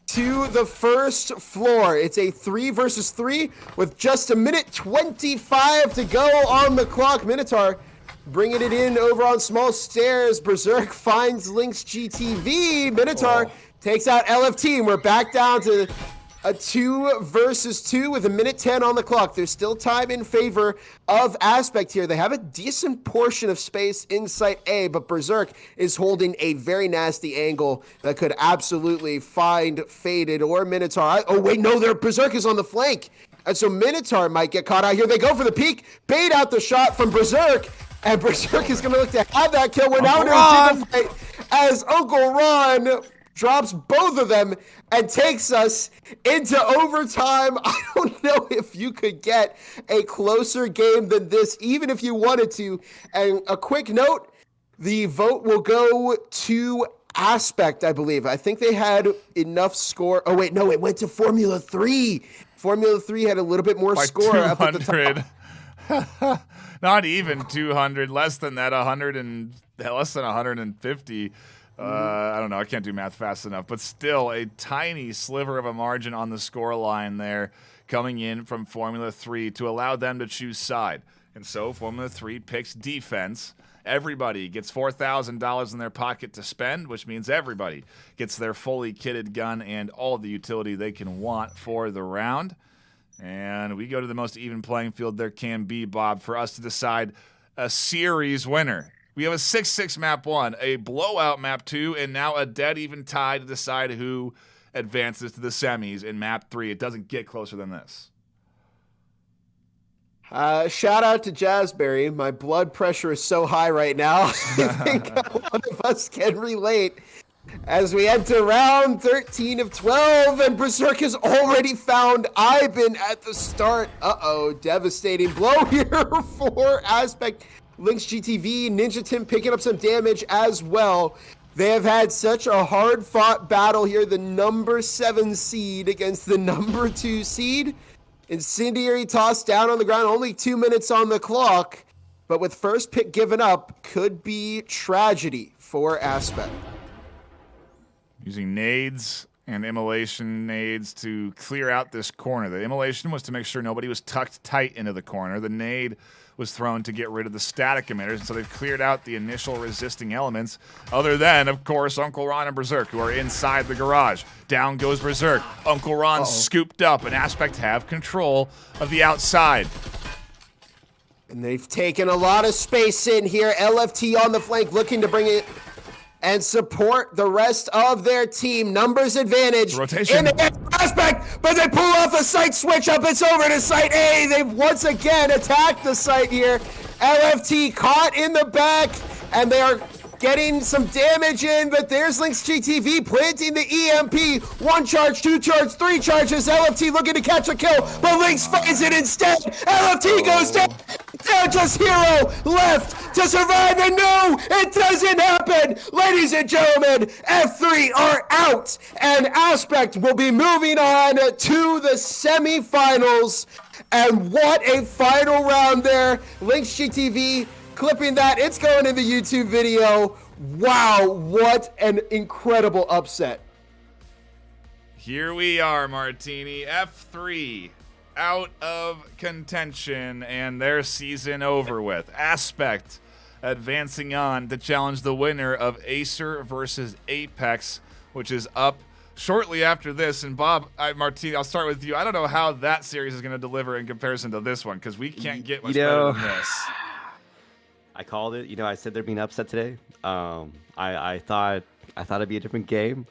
to the first floor. It's a 3 versus 3 with just a minute 25 to go on the clock. Minotaur bringing it in over on small stairs. Berserk finds Lynx GTV. Minotaur takes out LFT, and we're back down to a 2 versus 2 with a minute 10 on the clock. There's still time in favor of Aspect here. They have a decent portion of space in site A, but Berserk is holding a very nasty angle that could absolutely find Faded or Minotaur. Oh, wait, no, Berserk is on the flank. And so Minotaur might get caught out here. They go for the peek, bait out the shot from Berserk, and Berserk is going to look to have that kill. We're now into a chicken fight as Uncle Ron drops both of them and takes us into overtime. I don't know if you could get a closer game than this, even if you wanted to. And a quick note, the vote will go to Aspect, I believe. I think they had enough score. Oh, wait, no, it went to Formula 3. Formula 3 had a little bit more Like score up at the 200. Not even 200, less than that, 100 and less than 150. I don't know. I can't do math fast enough, but still a tiny sliver of a margin on the score line there coming in from Formula 3 to allow them to choose side. And so Formula 3 picks defense. Everybody gets $4,000 in their pocket to spend, which means everybody gets their fully kitted gun and all the utility they can want for the round. And we go to the most even playing field there can be, Bob, for us to decide a series winner. We have a 6-6 map 1, a blowout map 2, and now a dead even tie to decide who advances to the semis in map 3. It doesn't get closer than this. Shout out to Jazzberry. My blood pressure is so high right now. I think one of us can relate. As we enter round 13 of 12, and Berserk has already found Ivan at the start. Uh-oh, devastating blow here for Aspect. Lynx GTV, Ninja Tim picking up some damage as well. They have had such a hard-fought battle here. The number 7 seed against the number 2 seed. Incendiary toss down on the ground, only 2 minutes on the clock. But with first pick given up, could be tragedy for Aspect. Using nades and immolation nades to clear out this corner. The immolation was to make sure nobody was tucked tight into the corner. The nade was thrown to get rid of the static emitters, and so they've cleared out the initial resisting elements, other than, of course, Uncle Ron and Berserk, who are inside the garage. Down goes Berserk. Uncle Ron scooped up, and Aspect have control of the outside. And they've taken a lot of space in here. LFT on the flank looking to bring it and support the rest of their team. Numbers advantage. Rotation. In the Aspect, but they pull off a site switch up. It's over to site A. They've once again attacked the site here. LFT caught in the back, and they are getting some damage in, but there's Lynx GTV planting the EMP. 1 charge, 2 charge, 3 charges. LFT looking to catch a kill, but Lynx finds it instead. LFT goes down. They're just hero left to survive, and no, it doesn't happen. Ladies and gentlemen, F3 are out, and Aspect will be moving on to the semifinals. And what a final round there. Lynx GTV clipping that. It's going in the YouTube video. Wow, what an incredible upset. Here we are, Martini. F3 out of contention and their season over with. Aspect advancing on to challenge the winner of Acer versus Apex, which is up shortly after this. And Bob, Martini, I'll start with you. I don't know how that series is going to deliver in comparison to this one, because we can't get much better than this. I called it. I said there'd be an upset today. I thought it'd be a different game.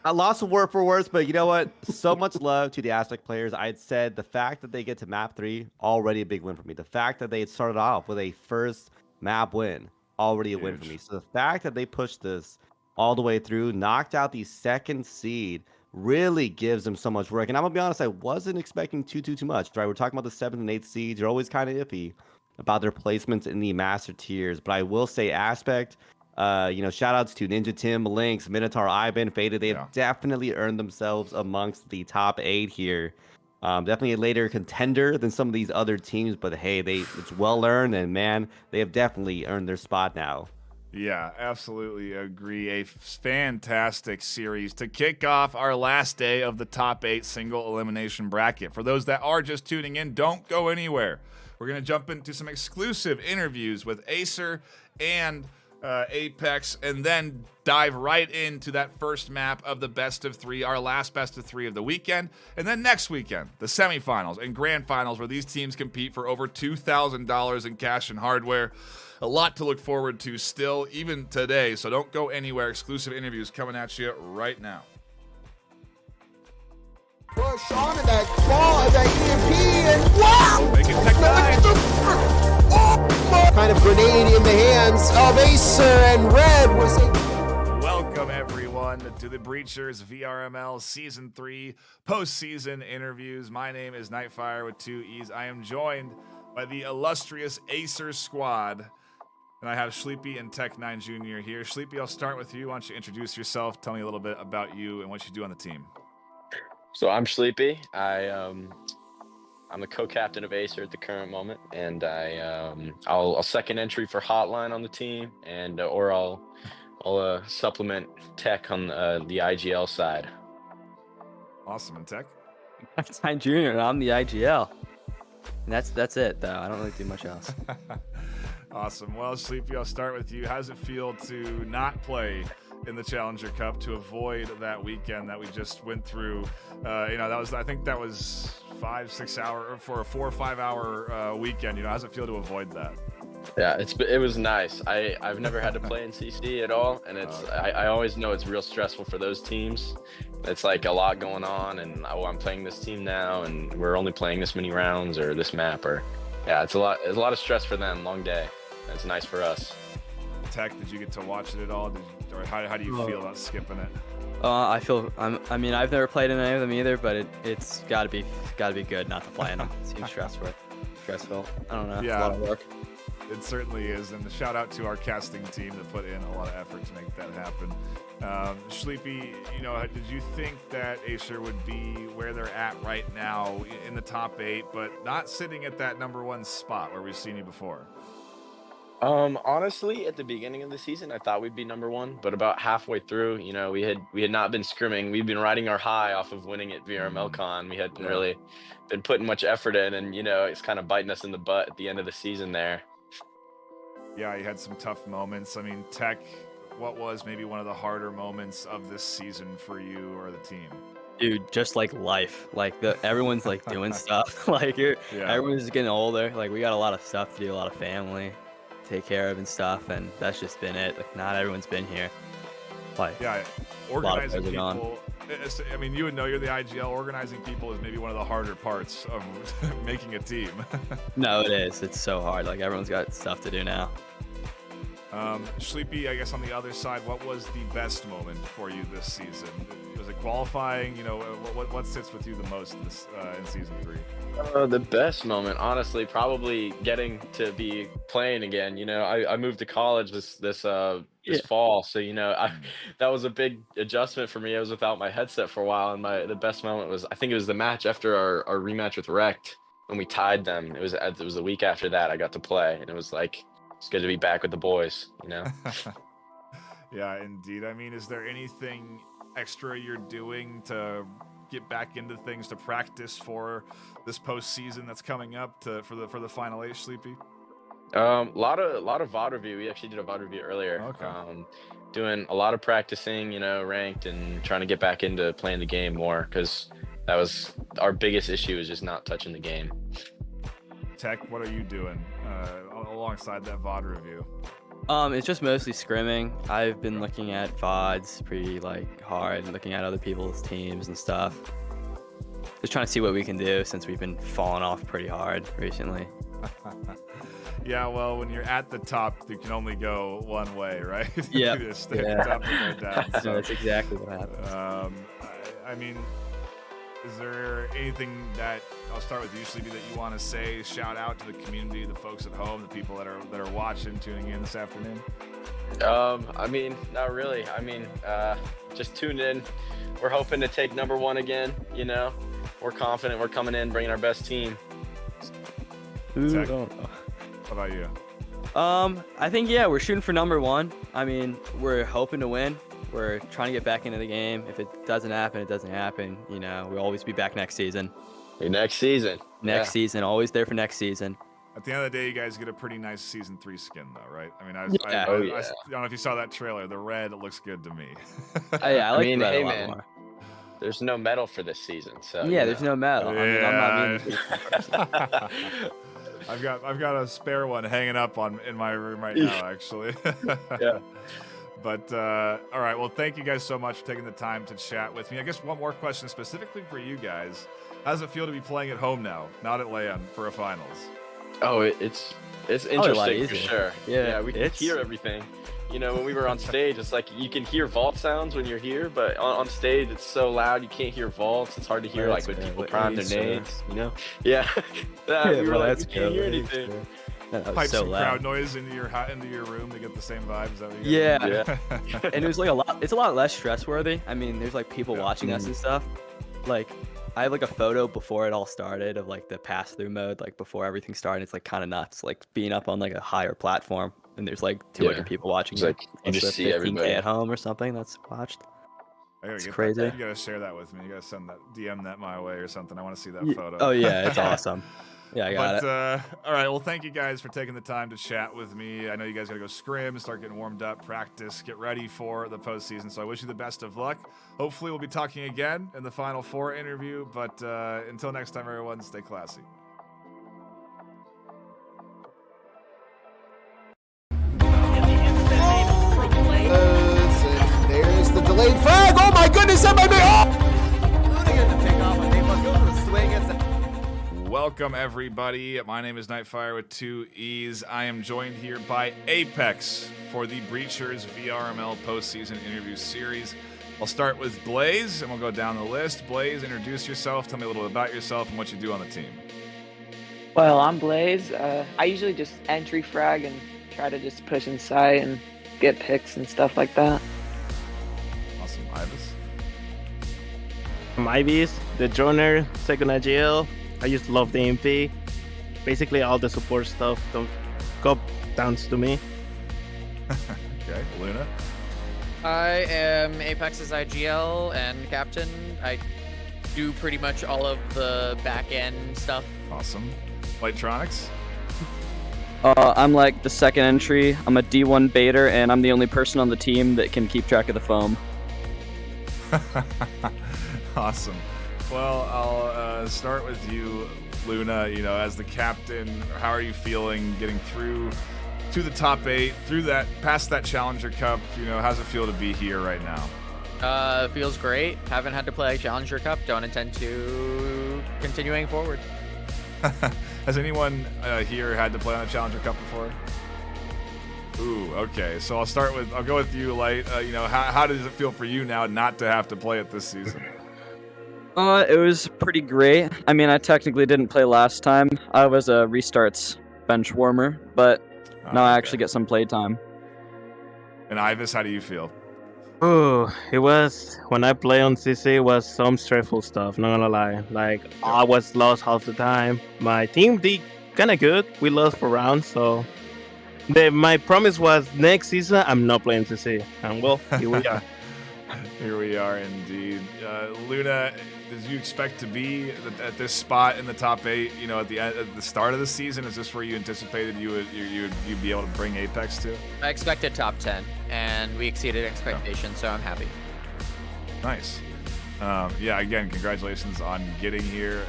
I lost a word for words, but you know what? So much love to the Aztec players. I had said the fact that they get to map 3, already a big win for me. The fact that they had started off with a first map win, already a win for me. So the fact that they pushed this all the way through, knocked out the second seed, really gives them so much work. And I'm gonna be honest, I wasn't expecting too much. Right? We're talking about the 7th and 8th seeds. You're always kind of iffy about their placements in the master tiers. But I will say Aspect, shout outs to Ninja Tim, Lynx, Minotaur, Ivan, Faded. They have definitely earned themselves amongst the top 8 here. Definitely a later contender than some of these other teams, but hey, it's well earned, and man, they have definitely earned their spot now. Yeah, absolutely agree. A fantastic series to kick off our last day of the top 8 single elimination bracket. For those that are just tuning in, don't go anywhere. We're going to jump into some exclusive interviews with Acer and Apex, and then dive right into that first map of the best of 3, our last best of 3 of the weekend. And then next weekend, the semifinals and grand finals, where these teams compete for over $2,000 in cash and hardware. A lot to look forward to still, even today, so don't go anywhere. Exclusive interviews coming at you right now. Push on to that ball, that EMP, and wow! Make it Tech 9. Kind of grenade in the hands of Acer, and Red was Welcome, everyone, to the Breachers VRML Season 3 postseason interviews. My name is Nightfire with 2 E's. I am joined by the illustrious Acer squad. And I have Sleepy and Tech 9 Jr. here. Sleepy, I'll start with you. Why don't you introduce yourself? Tell me a little bit about you and what you do on the team. So I'm Sleepy. I'm the co-captain of Acer at the current moment, and I'll second entry for Hotline on the team, and or I'll supplement Tech on the IGL side. Awesome. And Tech? Tech 9 Jr. and I'm the IGL. And that's it, though. I don't really do much else. Awesome. Well, Sleepy, I'll start with you. How does it feel to not play in the Challenger Cup, to avoid that weekend that we just went through? I think that was 5-6 hour for a 4 or 5 hour weekend. How does it feel to avoid that? Yeah, it was nice. I've never had to play in CC at all, and I always know it's real stressful for those teams. It's like a lot going on, and I'm playing this team now, and we're only playing this many rounds or this map, it's a lot of stress for them. Long day. It's nice for us. Tech, did you get to watch it at all? Or how do you feel about skipping it? I mean, I've never played in any of them either, but it's gotta be good not to play in them. It seems stressful. I don't know. Yeah. It's a lot of work. It certainly is, and a shout out to our casting team that put in a lot of effort to make that happen. Sleepy, did you think that Acer would be where they're at right now in the top 8, but not sitting at that number 1 spot where we've seen you before? Honestly, at the beginning of the season, I thought we'd be number 1, but about halfway through, we had not been scrimming. We've been riding our high off of winning at VRML Con. We hadn't really been putting much effort in, and it's kind of biting us in the butt at the end of the season there. Yeah, you had some tough moments. I mean, Tech, what was maybe one of the harder moments of this season for you or the team? Dude, just like life. Everyone's like doing stuff. Everyone's just getting older. We got a lot of stuff to do, a lot of family to take care of and stuff, and that's just been it. Not everyone's been here. Organizing people. I mean, you would know, you're the IGL. Organizing people is maybe one of the harder parts of making a team. No, it is. It's so hard. Everyone's got stuff to do now. Sleepy, I guess on the other side, what was the best moment for you this season? Was it qualifying? What sits with you the most in season 3? The best moment, honestly, probably getting to be playing again. I moved to college this fall, so that was a big adjustment for me. I was without my headset for a while, and the best moment was, I think it was the match after our rematch with Rect when we tied them. It was the week after that I got to play, and it was it's good to be back with the boys. Yeah, indeed. I mean, is there anything extra you're doing to get back into things, to practice for this postseason that's coming up for the final 8, Sleepy? A lot of VOD review. We actually did a VOD review earlier. Okay. Doing a lot of practicing, ranked, and trying to get back into playing the game more, because that was our biggest issue, is just not touching the game. Tech, what are you doing alongside that VOD review? It's just mostly scrimming. I've been looking at VODs pretty like hard and looking at other people's teams and stuff. Just trying to see what we can do since we've been falling off pretty hard recently. Yeah, well, when you're at the top, you can only go one way, right? Yeah. You just stay at the top and go down. So, That's exactly what happens. I mean, is there anything that I'll start with you, Sleepy, that you want to say? Shout out to the community, the folks at home, the people that are watching, tuning in this afternoon. I mean, not really. I mean, just tune in. We're hoping to take #1 again. You know, we're confident. We're coming in, bringing our best team. Zach, how about you? I think we're shooting for #1. I mean, we're hoping to win. We're trying to get back into the game. If it doesn't happen, it doesn't happen. You know, we'll always be back next season. Next season. Next season, always there for next season. At the end of the day, you guys get a pretty nice season 3 skin, though, right? I mean, I Yeah. don't know if you saw that trailer. The red looks good to me. I like mean, the red hey, a lot man. more. There's no medal for this season, so There's no medal. I mean, I'm not mean to I've got a spare one hanging up in my room right now, actually. Yeah. But all right, well, thank you guys so much for taking the time to chat with me. I guess one more question specifically for you guys: how does it feel to be playing at home now, not at LAN, for a finals? Oh, it's a lot interesting for easier. sure. Yeah, we can hear everything. You know, when we were on stage, it's like you can hear vault sounds when you're here, but on stage it's so loud you can't hear vaults. It's hard to hear like when people prime their nades. You know? Yeah. We were like, we can't hear anything. Pipe so some loud. crowd noise into your room to get the same vibes. Is that what you Yeah. And it was like it's a lot less stress worthy. I mean, there's like people watching us and stuff. Like, I have like a photo before it all started of like the pass through mode, like before everything started. It's like kind of nuts, like being up on like a higher platform and there's like 200 people watching. It's like you just see everybody at home or something that's watched. It's crazy. You gotta share that with me. You gotta send that, DM that my way or something. I want to see that photo. Oh yeah, it's awesome. Yeah, I got it. All right, well, thank you guys for taking the time to chat with me. I know you guys got to go scrim, start getting warmed up, practice, get ready for the postseason. So I wish you the best of luck. Hopefully, we'll be talking again in the Final Four interview. But until next time, everyone, stay classy. There's the delayed flag. Oh my goodness, Welcome, everybody. My name is Nightfire with 2 E's. I am joined here by Apex for the Breachers VRML postseason interview series. I'll start with Blaze, and we'll go down the list. Blaze, introduce yourself. Tell me a little bit about yourself and what you do on the team. Well, I'm Blaze. I usually just entry frag and try to just push inside and get picks and stuff like that. Awesome. Ibis? I'm Ibis, the joiner, second AGL. I just love the MP. Basically, all the support stuff go down to me. Okay, Luna? I am Apex's IGL and captain. I do pretty much all of the back end stuff. Awesome. Lightronics? I'm like the second entry. I'm a D1 baiter, and I'm the only person on the team that can keep track of the foam. Awesome. Well, I'll start with you, Luna. You know, as the captain, how are you feeling getting through to the top 8, past that Challenger Cup? You know, how's it feel to be here right now? Feels great. Haven't had to play a Challenger Cup. Don't intend to continuing forward. Has anyone here had to play on a Challenger Cup before? Ooh, okay. So I'll go with you, Light. You know, how does it feel for you now not to have to play it this season? It was pretty great. I mean, I technically didn't play last time. I was a restarts bench warmer, but now I actually get some play time. And Ibis, how do you feel? Oh, it was, when I play on CC, it was some stressful stuff, not gonna lie. Like, I was lost half the time. My team did kinda good. We lost 4 rounds, so my promise was next season, I'm not playing CC. And well, here we are. Here we are indeed. Luna, did you expect to be at this spot in the top 8, you know, at the start of the season? Is this where you anticipated you'd be able to bring Apex to? I expected top 10, and we exceeded expectations, so I'm happy. Nice. Yeah, again, congratulations on getting here.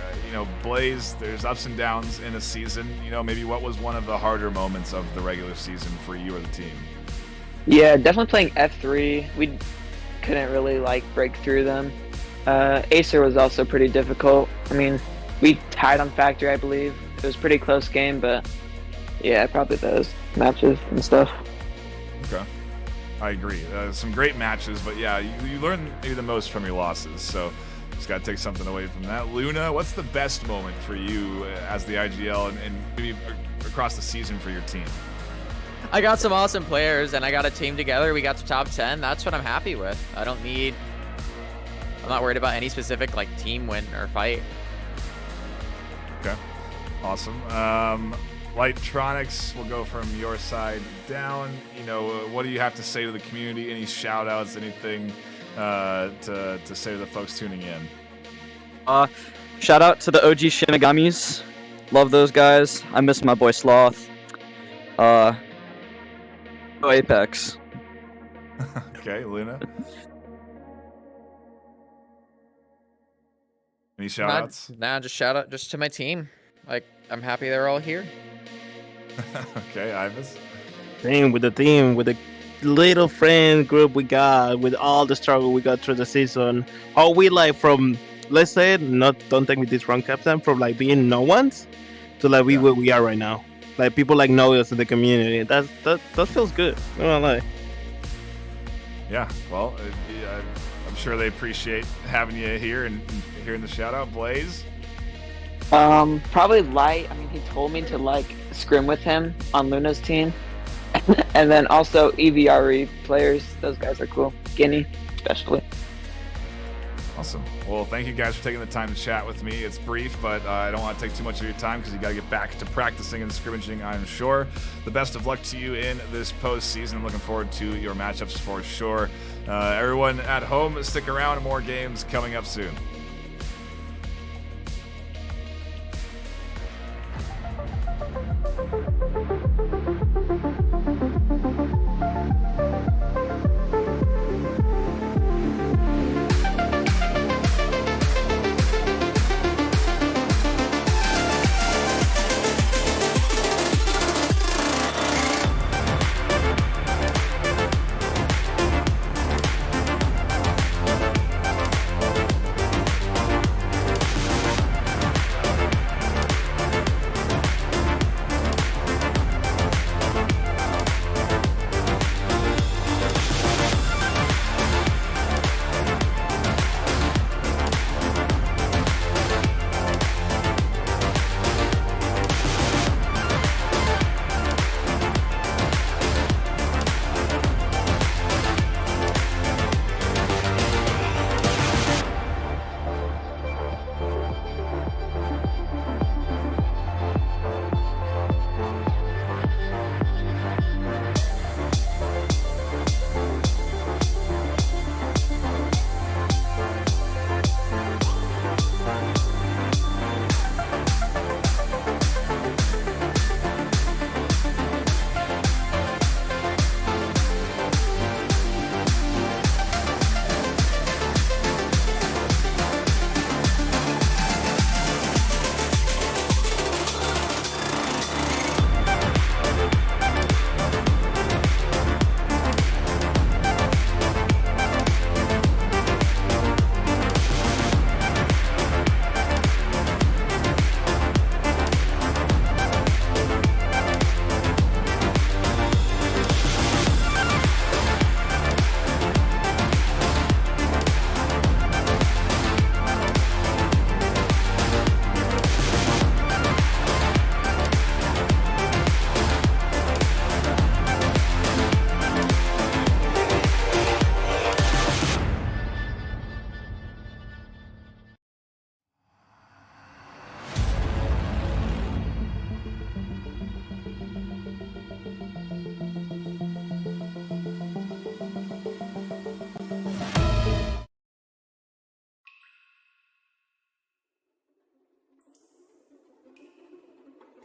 Blaze, there's ups and downs in a season. Maybe what was one of the harder moments of the regular season for you or the team? Yeah, definitely playing F3. We couldn't really break through them. Acer was also pretty difficult. I mean, we tied on Factory, I believe. It was a pretty close game, but yeah, probably those matches and stuff. Okay. I agree. Some great matches, but yeah, you learn maybe the most from your losses, so just got to take something away from that. Luna, what's the best moment for you as the IGL and maybe across the season for your team? I got some awesome players, and I got a team together. We got to top 10. That's what I'm happy with. I'm not worried about any specific team win or fight. Okay, awesome. Lightronics, we'll go from your side down. What do you have to say to the community? Any shout outs, anything to say to the folks tuning in? Shout out to the OG Shinigamis. Love those guys. I miss my boy Sloth. Go Apex. Okay, Luna. Any shout outs? Nah, just shout out just to my team. I'm happy they're all here. Okay, Ivis. Same with the team, with the little friend group we got, with all the struggle we got through the season. How we from, let's say, don't take me this wrong, Captain, from being no ones to where we are right now. People know us in the community. That feels good. I don't lie. Yeah, well, I'm sure they appreciate having you here and hearing the shout out. Blaze. Probably Light. I mean, he told me to scrim with him on Luna's team. And then also EVRE players. Those guys are cool. Guinea, especially. Awesome. Well, thank you guys for taking the time to chat with me. It's brief, but I don't want to take too much of your time because you got to get back to practicing and scrimmaging, I'm sure. The best of luck to you in this postseason. I'm looking forward to your matchups for sure. Everyone at home, stick around. More games coming up soon.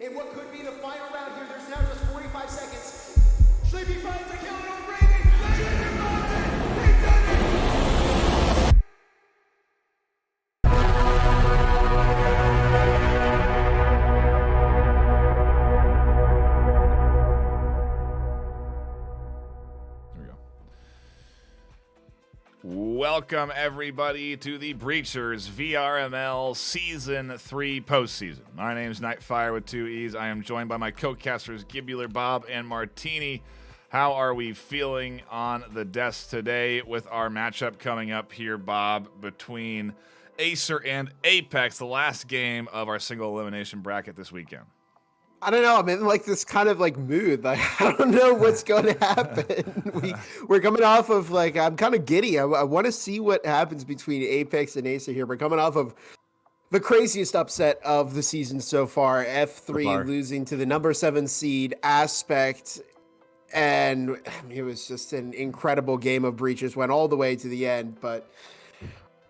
In what could be the final round here, there's now just 45 seconds. Sleepy finds a kill on Brady. welcome everybody to the Breachers VRML Season 3 postseason. My name is Nightfire with 2 E's. I am joined by my co-casters Gibular, Bob, and Martini. How are we feeling on the desk today with our matchup coming up here, Bob, between Acer and Apex, the last game of our single elimination bracket this weekend? I don't know. I'm in like this kind of like mood. Like I don't know what's going to happen. We're coming off of like I'm kind of giddy. I want to see what happens between Apex and Acer here. We're coming off of the craziest upset of the season so far. F3 losing to the number 7 seed Aspect, and it was just an incredible game of breaches. Went all the way to the end, but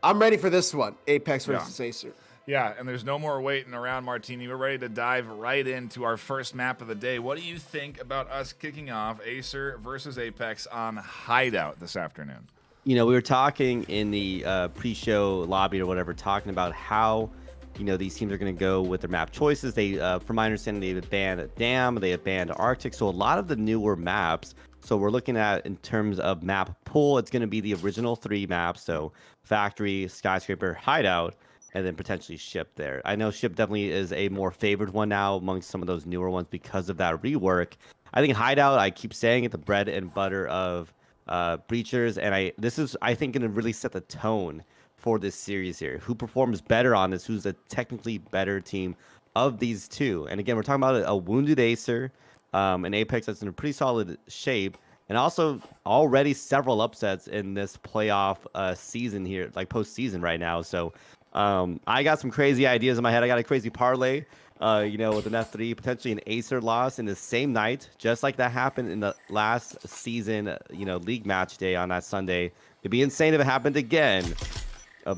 I'm ready for this one. Apex versus Acer. Yeah, and there's no more waiting around, Martini. We're ready to dive right into our first map of the day. What do you think about us kicking off Acer versus Apex on Hideout this afternoon? You know, we were talking in the pre-show lobby or whatever, talking about how, you know, these teams are going to go with their map choices. They, from my understanding, they have banned Dam, they have banned Arctic, so a lot of the newer maps. So we're looking at, in terms of map pool, it's going to be the original 3 maps, so Factory, Skyscraper, Hideout, and then potentially Ship there. I know Ship definitely is a more favored one now amongst some of those newer ones because of that rework. I think Hideout, I keep saying it, the bread and butter of Breachers, and this is, I think, going to really set the tone for this series here. Who performs better on this? Who's a technically better team of these two? And again, we're talking about a wounded Acer, an Apex that's in a pretty solid shape, and also already several upsets in this playoff season here, like postseason right now. So I got some crazy ideas in my head. I got a crazy parlay, you know, with an F3, potentially an Acer loss in the same night, just like that happened in the last season, you know, league match day on that Sunday. It'd be insane if it happened again,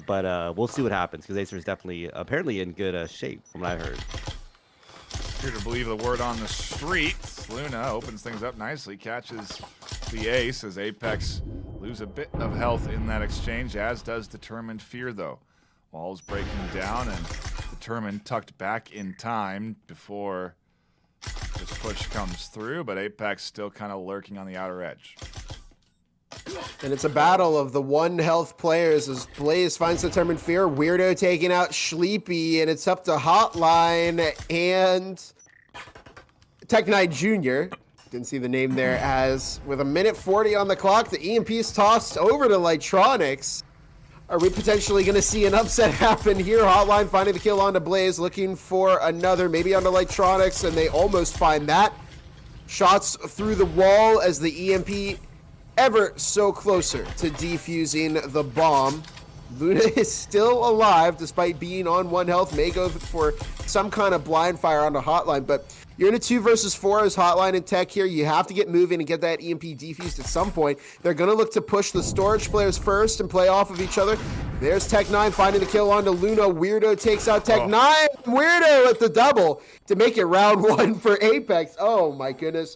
but we'll see what happens because Acer is definitely, apparently, in good shape from what I heard. Here to believe the word on the street. Luna opens things up nicely, catches the ace as Apex lose a bit of health in that exchange, as does Determined Fear, though. Walls breaking down and Determined tucked back in time before this push comes through, but Apex still kind of lurking on the outer edge. And it's a battle of the 1 health players as Blaze finds Determined Fear. Weirdo taking out Sleepy, and it's up to Hotline and Tech Knight Jr. Didn't see the name there, as with a minute 40 on the clock, the EMP is tossed over to Lightronics. Are we potentially going to see an upset happen here? Hotline finding the kill onto Blaze, looking for another, maybe onto Lightronics, and they almost find that. Shots through the wall as the EMP ever so closer to defusing the bomb. Luna is still alive despite being on 1 health. May go for some kind of blind fire onto Hotline, but you're in a 2 versus 4 as Hotline and Tech here. You have to get moving and get that EMP defused at some point. They're going to look to push the storage players first and play off of each other. There's Tech9 finding the kill onto Luna. Weirdo takes out Tech9. Weirdo at the double to make it round 1 for Apex. Oh my goodness.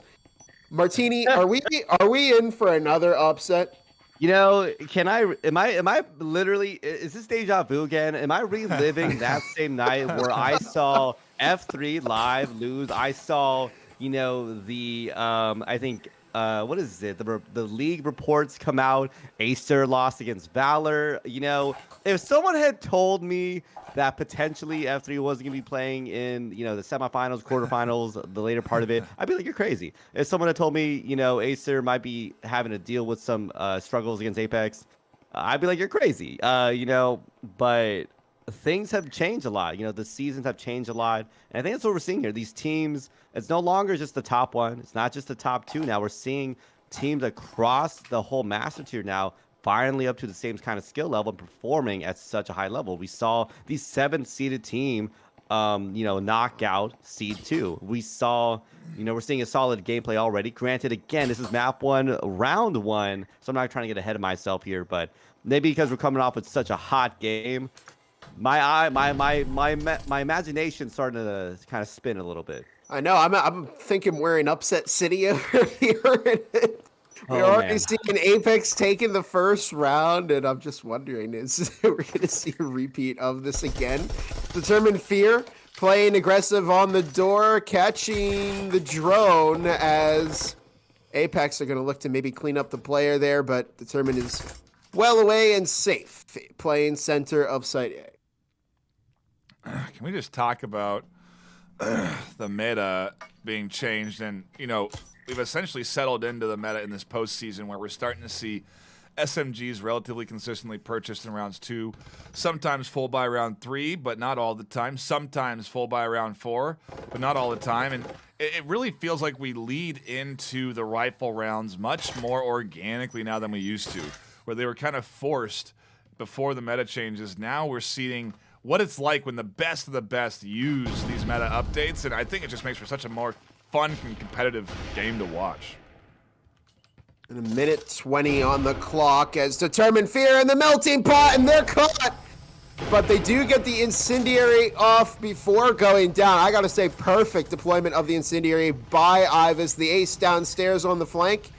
Martini, are we in for another upset? You know, am I literally, is this deja vu again? Am I reliving that same night where I saw F3 live lose? I saw, you know, the, I think, what is it? The league reports come out. Acer lost against Valor. You know, if someone had told me that potentially F3 wasn't going to be playing in, you know, the semifinals, quarterfinals, the later part of it, I'd be like, you're crazy. If someone had told me, you know, Acer might be having to deal with some struggles against Apex, I'd be like, you're crazy. You know, but things have changed a lot. You know, the seasons have changed a lot. And I think that's what we're seeing here. These teams, it's no longer just the top 1. It's not just the top 2 now. We're seeing teams across the whole master tier now finally up to the same kind of skill level and performing at such a high level. We saw the 7th-seeded team, you know, knock out seed 2. We saw, you know, we're seeing a solid gameplay already. Granted, again, this is map 1, round 1, so I'm not trying to get ahead of myself here, but maybe because we're coming off with such a hot game, my imagination starting to kind of spin a little bit. I know. I'm thinking we're in upset city over here. We're already seeing Apex taking the first round, and I'm just wondering, is we're going to see a repeat of this again? Determined Fear playing aggressive on the door, catching the drone as Apex are going to look to maybe clean up the player there, but Determined is well away and safe, playing center of site A. Can we just talk about the meta being changed? And, we've essentially settled into the meta in this postseason where we're starting to see SMGs relatively consistently purchased in rounds 2, sometimes full by round 3, but not all the time, sometimes full by round 4, but not all the time. And it really feels like we lead into the rifle rounds much more organically now than we used to, where they were kind of forced before the meta changes. Now we're seeing what it's like when the best of the best use these meta updates, and I think it just makes for such a more fun and competitive game to watch. And a minute 20 on the clock as Determined Fear in the melting pot, and they're caught. But they do get the Incendiary off before going down. I gotta say, perfect deployment of the Incendiary by Ivis. The ace downstairs on the flank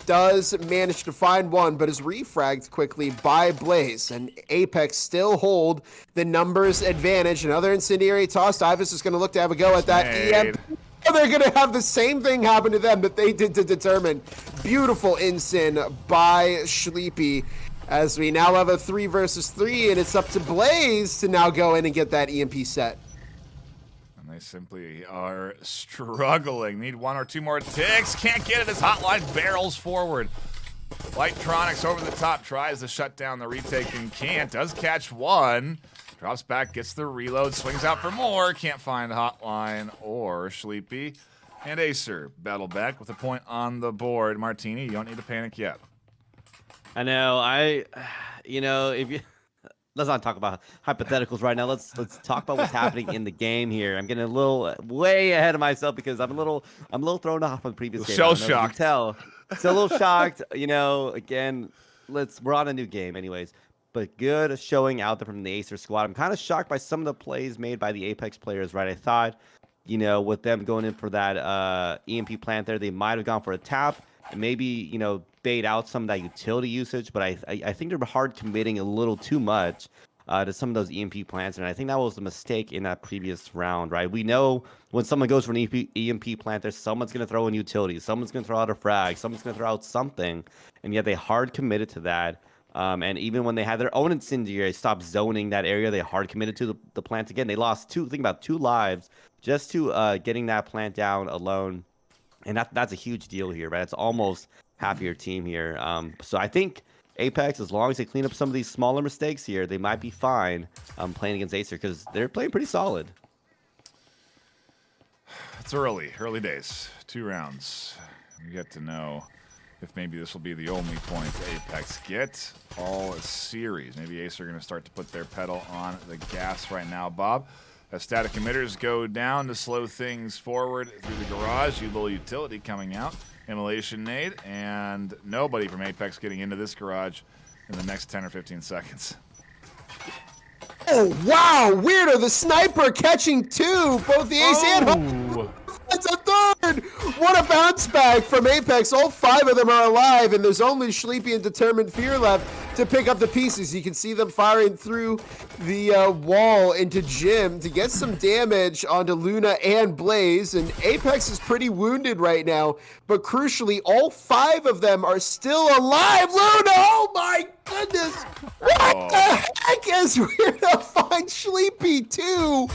does manage to find one, but is refragged quickly by Blaze. And Apex still hold the numbers advantage. Another Incendiary tossed. Ivis is gonna look to have a go at that EMP. They're going to have the same thing happen to them that they did to Determine. Beautiful Incin by Sleepy as we now have a 3 versus 3, and it's up to Blaze to now go in and get that EMP set. And they simply are struggling. Need 1 or 2 more ticks. Can't get it as Hotline barrels forward. Lightronics over the top, tries to shut down the retake and can't. Does catch 1. Drops back, gets the reload, swings out for more. Can't find Hotline or Sleepy. And Acer battle back with a point on the board. Martini, you don't need to panic yet. I know. If you let's not talk about hypotheticals right now. Let's talk about what's happening in the game here. I'm getting a little way ahead of myself because I'm a little thrown off on the previous game. Shell shocked. Tell. So a little shocked. Again, we're on a new game, anyways. But good showing out there from the Acer squad. I'm kind of shocked by some of the plays made by the Apex players, right? I thought, with them going in for that EMP plant there, they might have gone for a tap and maybe, bait out some of that utility usage. But I think they're hard committing a little too much to some of those EMP plants. And I think that was the mistake in that previous round, right? We know when someone goes for an EMP plant, there's someone's going to throw in utilities. Someone's going to throw out a frag. Someone's going to throw out something. And yet they hard committed to that. And even when they had their own Incendiary, stopped zoning that area, they hard committed to the plant again. They lost 2 lives just to getting that plant down alone. And that's a huge deal here, right? It's almost half of your team here. So I think Apex, as long as they clean up some of these smaller mistakes here, they might be fine playing against Acer because they're playing pretty solid. It's early days. 2 rounds. We get to know if maybe this will be the only point Apex get all series. Maybe Ace are going to start to put their pedal on the gas right now, Bob. As static emitters go down to slow things forward through the garage, little utility coming out, immolation nade, and nobody from Apex getting into this garage in the next 10 or 15 seconds. Oh, wow! Weirdo, the sniper catching 2, both the ace and... That's a 3rd! What a bounce back from Apex. All 5 of them are alive, and there's only Sleepy and Determined Fear left to pick up the pieces. You can see them firing through the wall into Jim to get some damage onto Luna and Blaze, and Apex is pretty wounded right now, but crucially, all 5 of them are still alive. Luna, oh my goodness! What the heck is weird to find Sleepy too?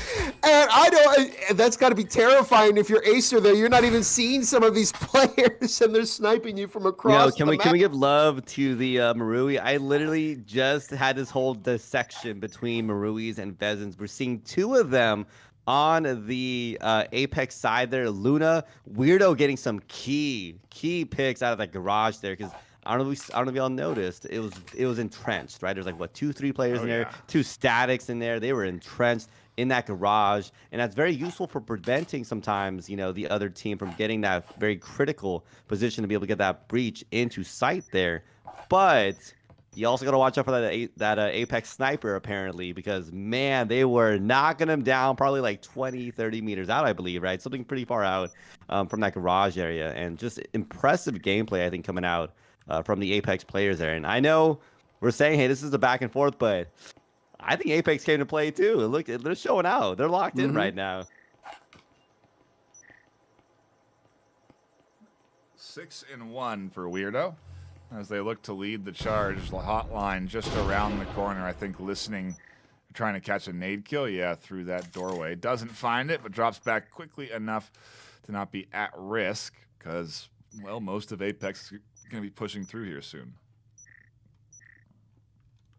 And that's got to be terrifying if you're Acer there. You're not even seeing some of these players and they're sniping you from across the map. Can we give love to the Marui? I literally just had this whole dissection between Maruis and Vezins. We're seeing 2 of them on the Apex side there. Luna, Weirdo getting some key picks out of that garage there because I don't know if y'all noticed. It was entrenched, right? There's like 2-3 players in there, 2 statics in there. They were entrenched in that garage, and that's very useful for preventing sometimes, the other team from getting that very critical position to be able to get that breach into sight there. But you also got to watch out for that Apex sniper apparently, because man, they were knocking him down probably like 20-30 meters out, I believe, right? Something pretty far out from that garage area, and just impressive gameplay I think coming out from the Apex players there. And I know we're saying, hey, this is a back and forth, but I think Apex came to play too. Look, they're showing out. They're locked in right now. 6-1 for Weirdo. as they look to lead the charge. The hotline just around the corner, I think, listening, trying to catch a nade kill. Yeah, through that doorway. Doesn't find it, but drops back quickly enough to not be at risk because, well, most of Apex is going to be pushing through here soon.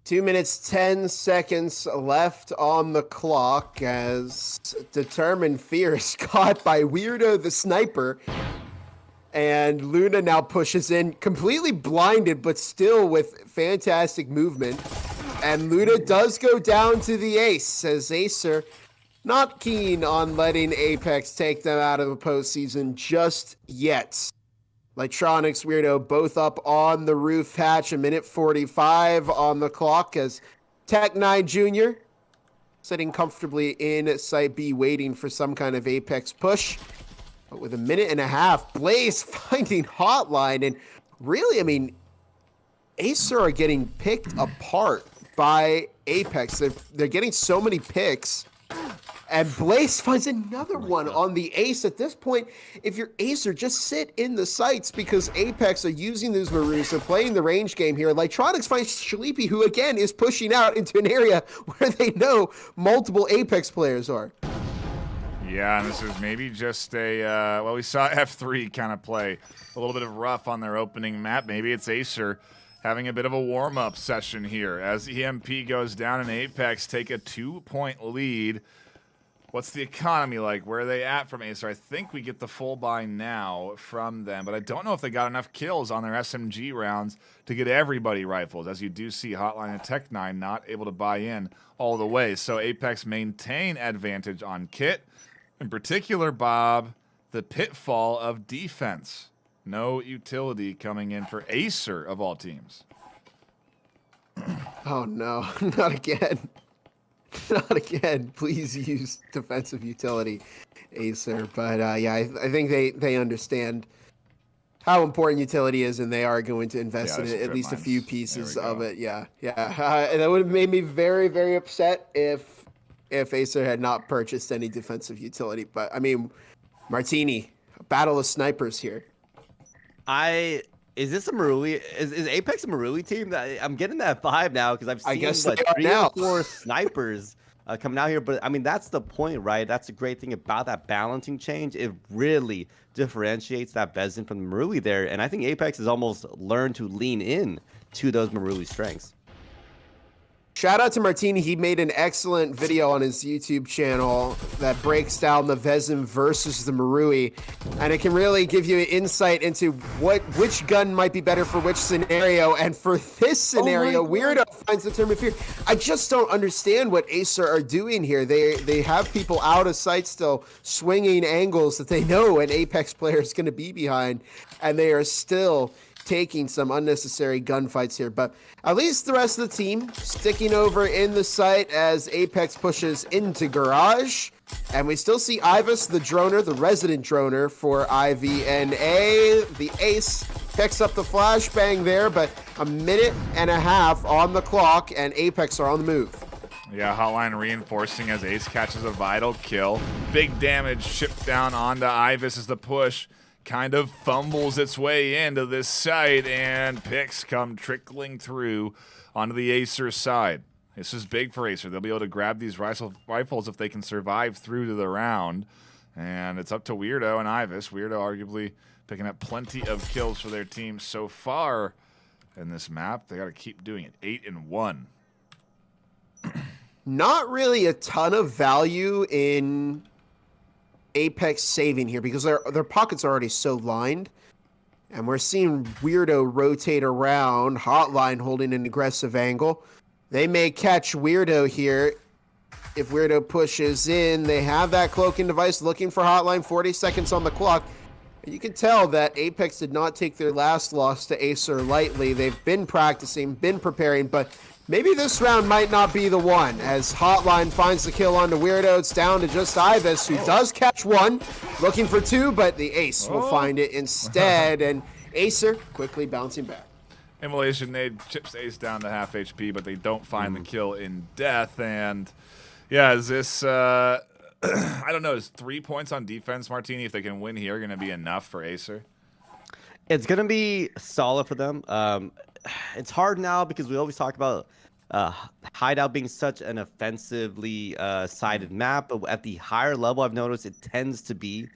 2 minutes, 10 seconds left on the clock as Determined Fear is caught by Weirdo the Sniper. And Luna now pushes in, completely blinded, but still with fantastic movement. And Luna does go down to the ace, as Acer not keen on letting Apex take them out of the postseason just yet. Electronics, Weirdo, both up on the roof hatch. 1:45 on the clock as Tech9 Jr. sitting comfortably in Site B, waiting for some kind of Apex push. But with 1.5 minutes, Blaze finding Hotline. And really, I mean, Acer are getting picked apart by Apex. They're getting so many picks. And Blaze finds another one on the ace. At this point, if you're Acer, just sit in the sights because Apex are using those Maroons. They're playing the range game here. Electronics finds Shalipi, who again is pushing out into an area where they know multiple Apex players are. Yeah, and this is maybe just a, well, we saw F3 kind of play a little bit of rough on their opening map. Maybe it's Acer having a bit of a warm-up session here as EMP goes down and Apex take a 2-point lead. What's the economy like? Where are they at from Acer? I think we get the full buy now from them, but I don't know if they got enough kills on their SMG rounds to get everybody rifles, as you do see Hotline and Tech9 not able to buy in all the way. So Apex maintain advantage on kit. In particular, Bob, the pitfall of defense. No utility coming in for Acer of all teams. Oh no, not again. Not again. Please use defensive utility, Acer. But yeah, I think they understand how important utility is, and they are going to invest in it, at least a few pieces of it. Yeah, yeah. And that would have made me very, very upset if Acer had not purchased any defensive utility. But I mean, Martini, a battle of snipers here. Is this a Marui? Is Apex a Marui team? I'm getting that vibe now because I've seen like 3 or 4 snipers coming out here. But I mean, that's the point, right? That's the great thing about that balancing change. It really differentiates that Vezin from the Marui there. And I think Apex has almost learned to lean in to those Marui strengths. Shout out to Martini. He made an excellent video on his YouTube channel that breaks down the Vezin versus the Marui, and it can really give you an insight into which gun might be better for which scenario. And for this scenario, Weirdo finds the term of fear. I just don't understand what Acer are doing here. They have people out of sight still, swinging angles that they know an Apex player is going to be behind, and they are still taking some unnecessary gunfights here. But at least the rest of the team sticking over in the site as Apex pushes into garage. And we still see Ivis, the droner, the resident droner for IVNA. The ace picks up the flashbang there, but 1.5 minutes on the clock, and Apex are on the move. Yeah, Hotline reinforcing as Ace catches a vital kill. Big damage shipped down onto Ivis as the push kind of fumbles its way into this site, and picks come trickling through onto the Acer side. This is big for Acer. They'll be able to grab these rifles if they can survive through to the round. And it's up to Weirdo and Ivis. Weirdo arguably picking up plenty of kills for their team so far in this map. They got to keep doing it. 8-1. Not really a ton of value in Apex saving here because their pockets are already so lined, and we're seeing Weirdo rotate around. Hotline holding an aggressive angle. They may catch Weirdo here if Weirdo pushes in. They have that cloaking device looking for Hotline. 40 seconds on the clock. You can tell that Apex did not take their last loss to Acer lightly. They've been practicing, been preparing, but maybe this round might not be the one, as Hotline finds the kill onto Weirdo. It's down to just Ivis, who does catch one, looking for 2, but the ace will find it instead, and Acer quickly bouncing back. Immolation nade chips Ace down to half HP, but they don't find the kill in death. And yeah, is this, I don't know, is 3 points on defense, Martini, if they can win here, going to be enough for Acer? It's gonna be solid for them. It's hard now because we always talk about Hideout being such an offensively sided map, but at the higher level, I've noticed it tends to be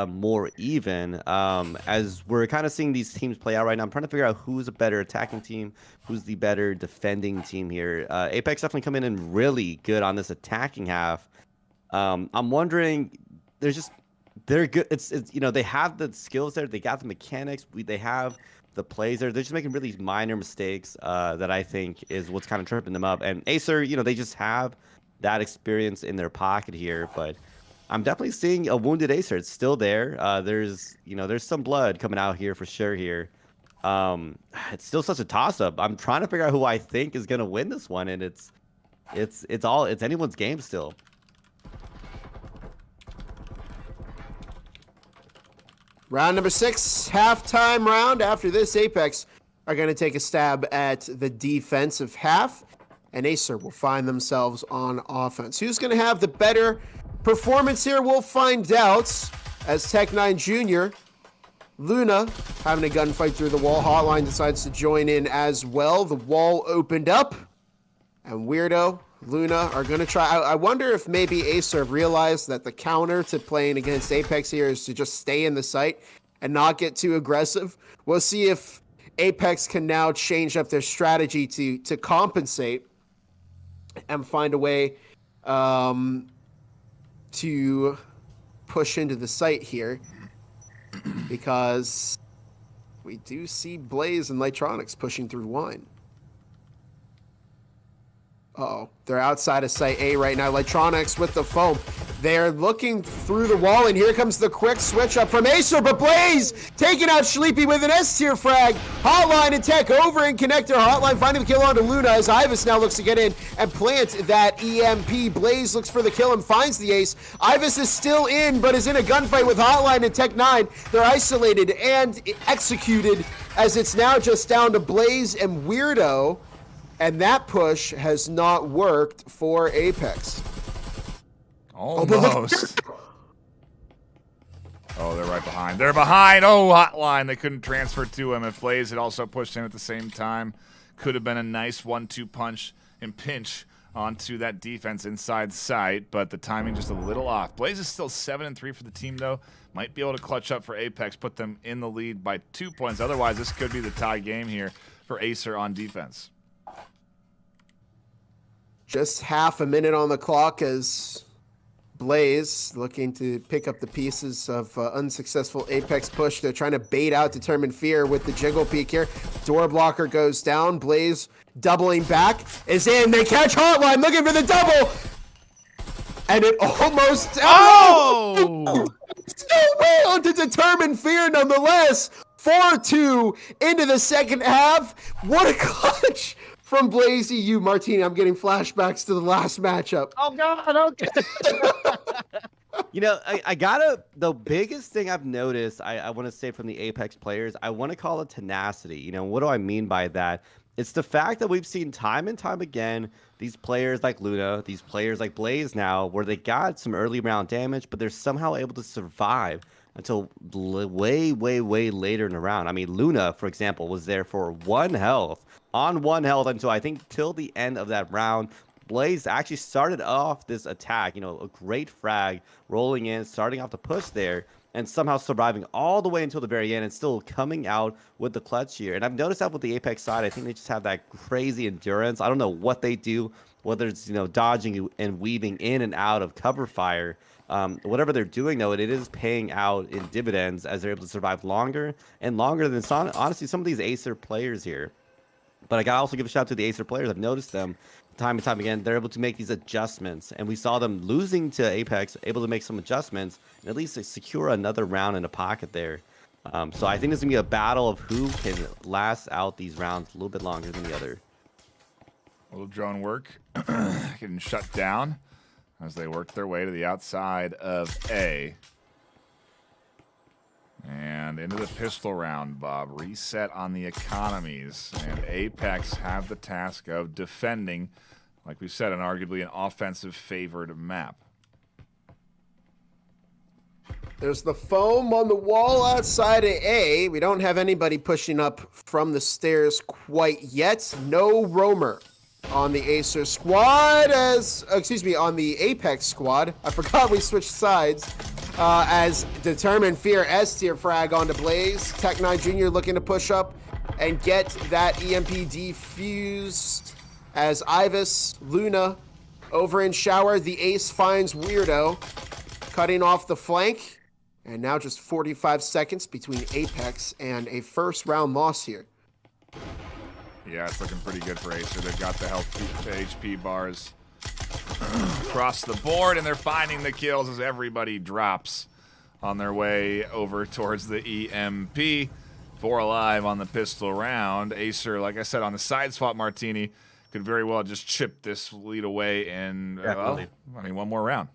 more even. As we're kind of seeing these teams play out right now, I'm trying to figure out who's a better attacking team, who's the better defending team here. Apex definitely come in really good on this attacking half. I'm wondering, they're good. It's they have the skills there, they got the mechanics, they have the plays there. They're just making really minor mistakes that I think is what's kind of tripping them up. And Acer, they just have that experience in their pocket here. But I'm definitely seeing a wounded Acer. It's still there. There's some blood coming out here for sure here. It's still such a toss-up. I'm trying to figure out who I think is gonna win this one, and it's anyone's game still. Round number 6, halftime round. After this, Apex are going to take a stab at the defensive half, and Acer will find themselves on offense. Who's going to have the better performance here? We'll find out as Tech9 Jr. Luna having a gunfight through the wall. Hotline decides to join in as well. The wall opened up, and Weirdo, Luna are going to try. I wonder if maybe Acer realized that the counter to playing against Apex here is to just stay in the site and not get too aggressive. We'll see if Apex can now change up their strategy to compensate and find a way to push into the site here, because we do see Blaze and Lightronics pushing through wine. Uh-oh, they're outside of site A right now. Lightronics with the foam. They're looking through the wall, and here comes the quick switch up from Acer, but Blaze taking out Sleepy with an S-tier frag. Hotline and Tech over in connector. Hotline finding the kill onto Luna as Ivis now looks to get in and plant that EMP. Blaze looks for the kill and finds the ace. Ivis is still in, but is in a gunfight with Hotline and Tech9. They're isolated and executed as it's now just down to Blaze and Weirdo. And that push has not worked for Apex. Almost. Oh, they're right behind. They're behind. Oh, Hotline. They couldn't transfer to him. If Blaze had also pushed in at the same time, could have been a nice 1-2 punch and pinch onto that defense inside sight, but the timing just a little off. Blaze is still 7-3 for the team, though. Might be able to clutch up for Apex, put them in the lead by 2 points. Otherwise, this could be the tie game here for Acer on defense. Just half a minute on the clock as Blaze looking to pick up the pieces of unsuccessful Apex push. They're trying to bait out Determined Fear with the jiggle peek here. Door blocker goes down. Blaze doubling back is in. They catch Hotline looking for the double. And it almost... Oh! Still way onto Determined Fear nonetheless. 4-2 into the second half. What a clutch from Blaze EU. Martini, I'm getting flashbacks to the last matchup. Oh, God. Okay. The biggest thing I've noticed, I want to say from the Apex players, I want to call it tenacity. What do I mean by that? It's the fact that we've seen time and time again, these players like Luna, these players like Blaze now, where they got some early round damage, but they're somehow able to survive until way, way, way later in the round. I mean, Luna, for example, was there for 1 health, on 1 health until I think till the end of that round. Blaze actually started off this attack, a great frag, rolling in, starting off the push there, and somehow surviving all the way until the very end and still coming out with the clutch here. And I've noticed that with the Apex side, I think they just have that crazy endurance. I don't know what they do, whether it's, dodging and weaving in and out of cover fire. Whatever they're doing, though, it is paying out in dividends as they're able to survive longer and longer than, honestly, some of these Acer players here. But I gotta also give a shout out to the Acer players. I've noticed them time and time again. They're able to make these adjustments, and we saw them losing to Apex, able to make some adjustments and at least secure another round in a pocket there. So I think this is gonna be a battle of who can last out these rounds a little bit longer than the other. A little drone work getting shut down as they work their way to the outside of A. And into the pistol round, Bob. Reset on the economies. And Apex have the task of defending, like we said, an arguably an offensive favored map. There's the foam on the wall outside of A. We don't have anybody pushing up from the stairs quite yet. No roamer on the Acer squad on the Apex squad. I forgot we switched sides. As Determined Fear S tier frag onto Blaze. Tech9 Jr. looking to push up and get that EMP defused. As Ivis, Luna over in shower. The Ace finds Weirdo, cutting off the flank. And now just 45 seconds between Apex and a first round loss here. Yeah, it's looking pretty good for Acer. They've got the HP bars across the board, and they're finding the kills as everybody drops on their way over towards the EMP. 4 alive on the pistol round. Acer, like I said, on the side swap Martini, could very well just chip this lead away in, well, I mean, one more round.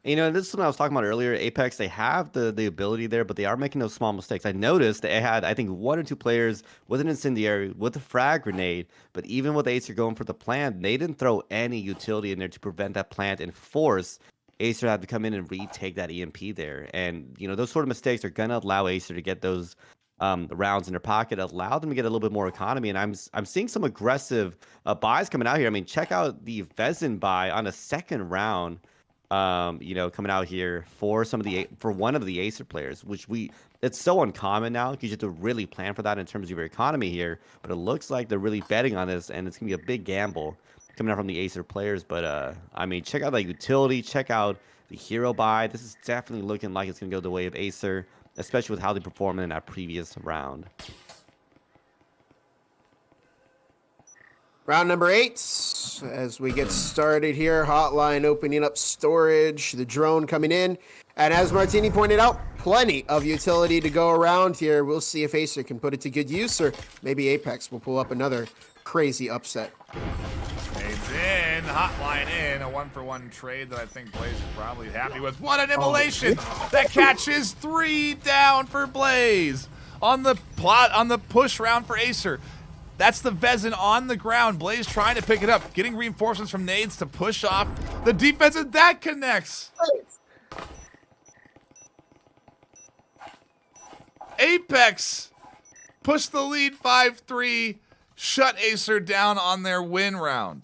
You know, this is something I was talking about earlier. Apex, they have the ability there, but they are making those small mistakes. I noticed they had, I think, 1 or 2 players with an incendiary, with a frag grenade, but even with Acer going for the plant, they didn't throw any utility in there to prevent that plant and force Acer had to come in and retake that EMP there. And, you know, those sort of mistakes are going to allow Acer to get those rounds in their pocket, allow them to get a little bit more economy. And I'm seeing some aggressive buys coming out here. I mean, check out the Vezin buy on a second round. You know, coming out here for one of the Acer players, which it's so uncommon now because you have to really plan for that in terms of your economy here. But it looks like they're really betting on this, and it's gonna be a big gamble coming out from the Acer players. But I mean, check out the utility, check out the hero buy. This is definitely looking like it's gonna go the way of Acer, especially with how they performed in that previous round. Round number 8, as we get started here. Hotline opening up storage, the drone coming in. And as Martini pointed out, plenty of utility to go around here. We'll see if Acer can put it to good use, or maybe Apex will pull up another crazy upset. It's in, Hotline in, a 1-for-1 trade that I think Blaze is probably happy with. What an immolation! That catches 3 down for Blaze on the push round for Acer. That's the Vezin on the ground. Blaze trying to pick it up, getting reinforcements from nades to push off the defense, and that connects. Apex push the lead 5-3, shut Acer down on their win round.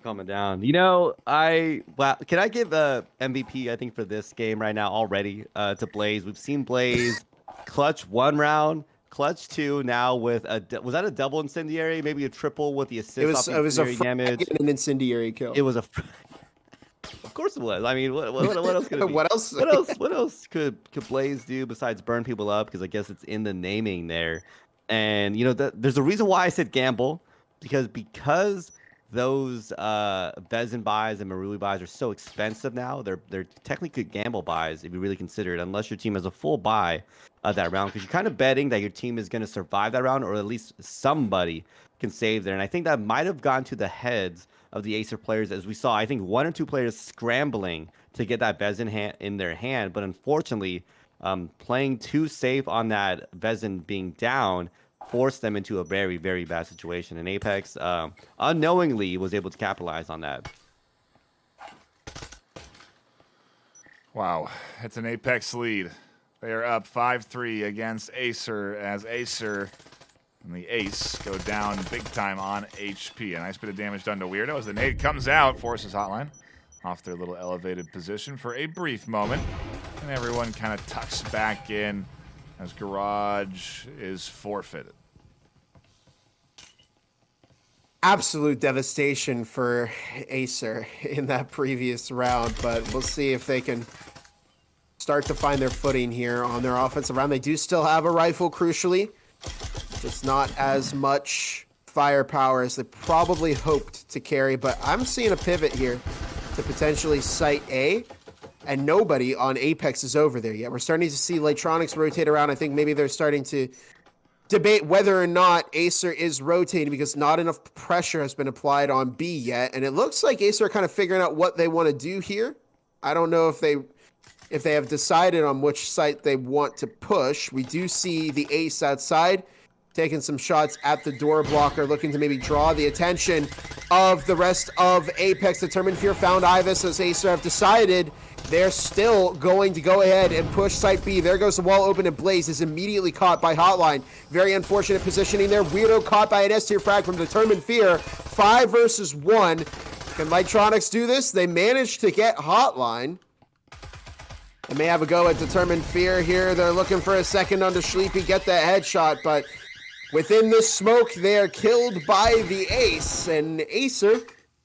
Coming down. You know, can I give MVP, I think, for this game right now already to Blaze? We've seen Blaze clutch 1 round, clutch 2 now with was that a double incendiary? Maybe a triple with the assist. It was a damage. An incendiary kill. It was a. Of course it was. I mean, what else could it be? What else? What else could Blaze do besides burn people up? Because I guess it's in the naming there. And you know, there's a reason why I said gamble, because those Vezin buys and Marui buys are so expensive now. They're technically good gamble buys if you really consider it, unless your team has a full buy that round, because you're kind of betting that your team is going to survive that round, or at least somebody can save there. And I think that might have gone to the heads of the Acer players, as we saw, I think 1 or 2 players scrambling to get that Vezin in their hand, but unfortunately, playing too safe on that Vezin being down forced them into a very, very bad situation. And Apex unknowingly was able to capitalize on that. Wow, it's an Apex lead. They are up 5-3 against Acer, as Acer and the Ace go down big time on HP. A nice bit of damage done to Weirdo as the nade comes out, forces Hotline off their little elevated position for a brief moment. And everyone kind of tucks back in as Garage is forfeited. Absolute devastation for Acer in that previous round, but we'll see if they can start to find their footing here on their offensive round. They do still have a rifle, crucially, just not as much firepower as they probably hoped to carry, but I'm seeing a pivot here to potentially site A, and nobody on Apex is over there yet. We're starting to see Lightronics rotate around. I think maybe they're starting to debate whether or not Acer is rotating because not enough pressure has been applied on B yet, and it looks like Acer are kind of figuring out what they want to do here. I don't know if they have decided on which site they want to push. We do see the Ace outside taking some shots at the door blocker, looking to maybe draw the attention of the rest of Apex. Determined Fear found Ivis as Acer have decided they're still going to go ahead and push site B. There goes the wall open, and Blaze is immediately caught by Hotline. Very unfortunate positioning there. Weirdo caught by an S-tier frag from Determined Fear. 5 versus 1. Can Lightronics do this? They managed to get Hotline. They may have a go at Determined Fear here. They're looking for a second onto Sleepy, get the headshot, but within the smoke, they are killed by the Ace, and Acer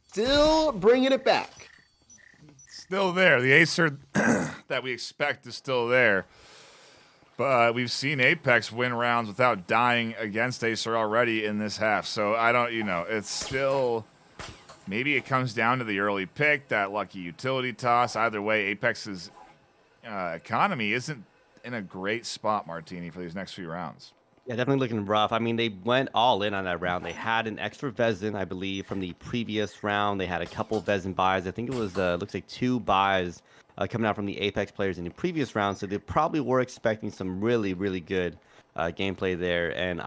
still bringing it back. Still there. The Acer that we expect is still there. But we've seen Apex win rounds without dying against Acer already in this half. So I don't, it's still, maybe it comes down to the early pick, that lucky utility toss. Either way, Apex's economy isn't in a great spot, Martini, for these next few rounds. Yeah, definitely looking rough. I mean, they went all in on that round. They had an extra Vezin, I believe, from the previous round. They had a couple Vezin buys. I think it was, looks like 2 buys coming out from the Apex players in the previous round. So they probably were expecting some really, really good gameplay there. And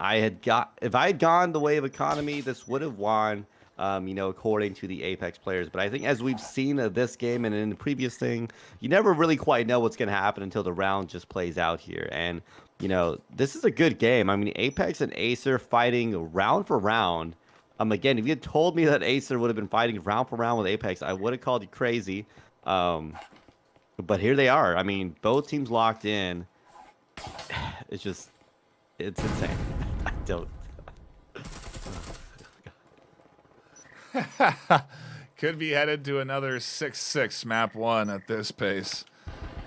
if I had gone the way of economy, this would have won, according to the Apex players. But I think as we've seen this game and in the previous thing, you never really quite know what's going to happen until the round just plays out here. And this is a good game. I mean, Apex and Acer fighting round for round. Again, if you had told me that Acer would have been fighting round for round with Apex, I would have called you crazy. But here they are. I mean, both teams locked in. It's insane. I don't. Could be headed to another 6-6 map 1 at this pace.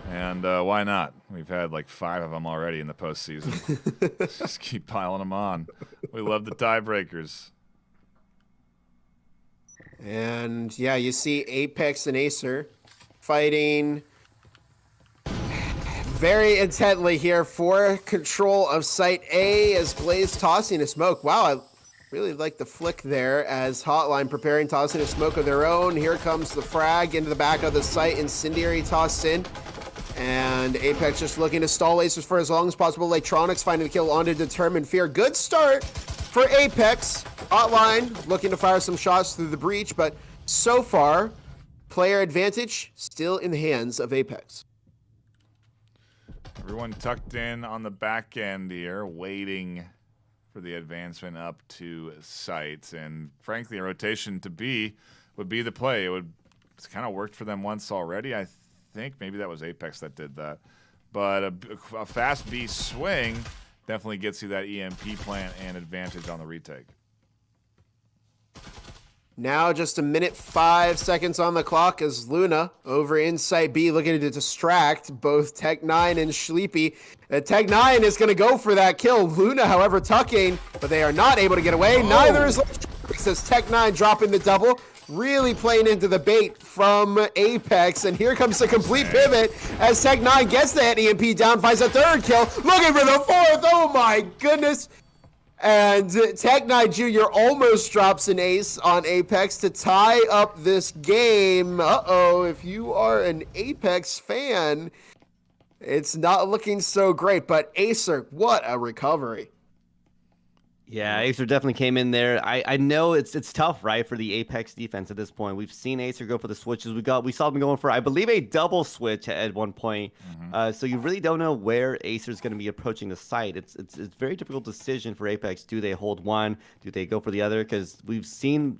And why not? We've had like 5 of them already in the postseason. Just keep piling them on. We love the tiebreakers. And yeah, you see Apex and Acer fighting very intently here for control of Site A as Blaze tossing a smoke. Wow, I really like the flick there as Hotline preparing, tossing a smoke of their own. Here comes the frag into the back of the site. Incendiary tossed in. And Apex just looking to stall Acers for as long as possible. Electronics finding the kill onto Determined Fear. Good start for Apex. Hotline looking to fire some shots through the breach, but so far, player advantage still in the hands of Apex. Everyone tucked in on the back end here, waiting for the advancement up to sites. And frankly, a rotation to B would be the play. It's kind of worked for them once already, I think. Maybe that was Apex that did that. But a fast B swing definitely gets you that EMP plant and advantage on the retake. Now just 1 minute 5 seconds on the clock as Luna over in Site B looking to distract both Tech9 and Sleepy. Tech9 is going to go for that kill. Luna, however, tucking, but they are not able to get away. Oh. Neither is says Tech9 dropping the double. Really playing into the bait from Apex, and here comes the complete pivot as Tech9 gets the EMP down, finds a 3rd kill, looking for the 4th. Oh my goodness. And Tech9 Jr. almost drops an ace on Apex to tie up this game. Uh-oh, if you are an Apex fan, it's not looking so great. But Acer, what a recovery. Yeah, Acer definitely came in there. I know it's tough, right, for the Apex defense at this point. We've seen Acer go for the switches. We saw them going for, I believe, a double switch at one point. So you really don't know where Acer's going to be approaching the site. It's a very difficult decision for Apex. Do they hold one? Do they go for the other? Because we've seen,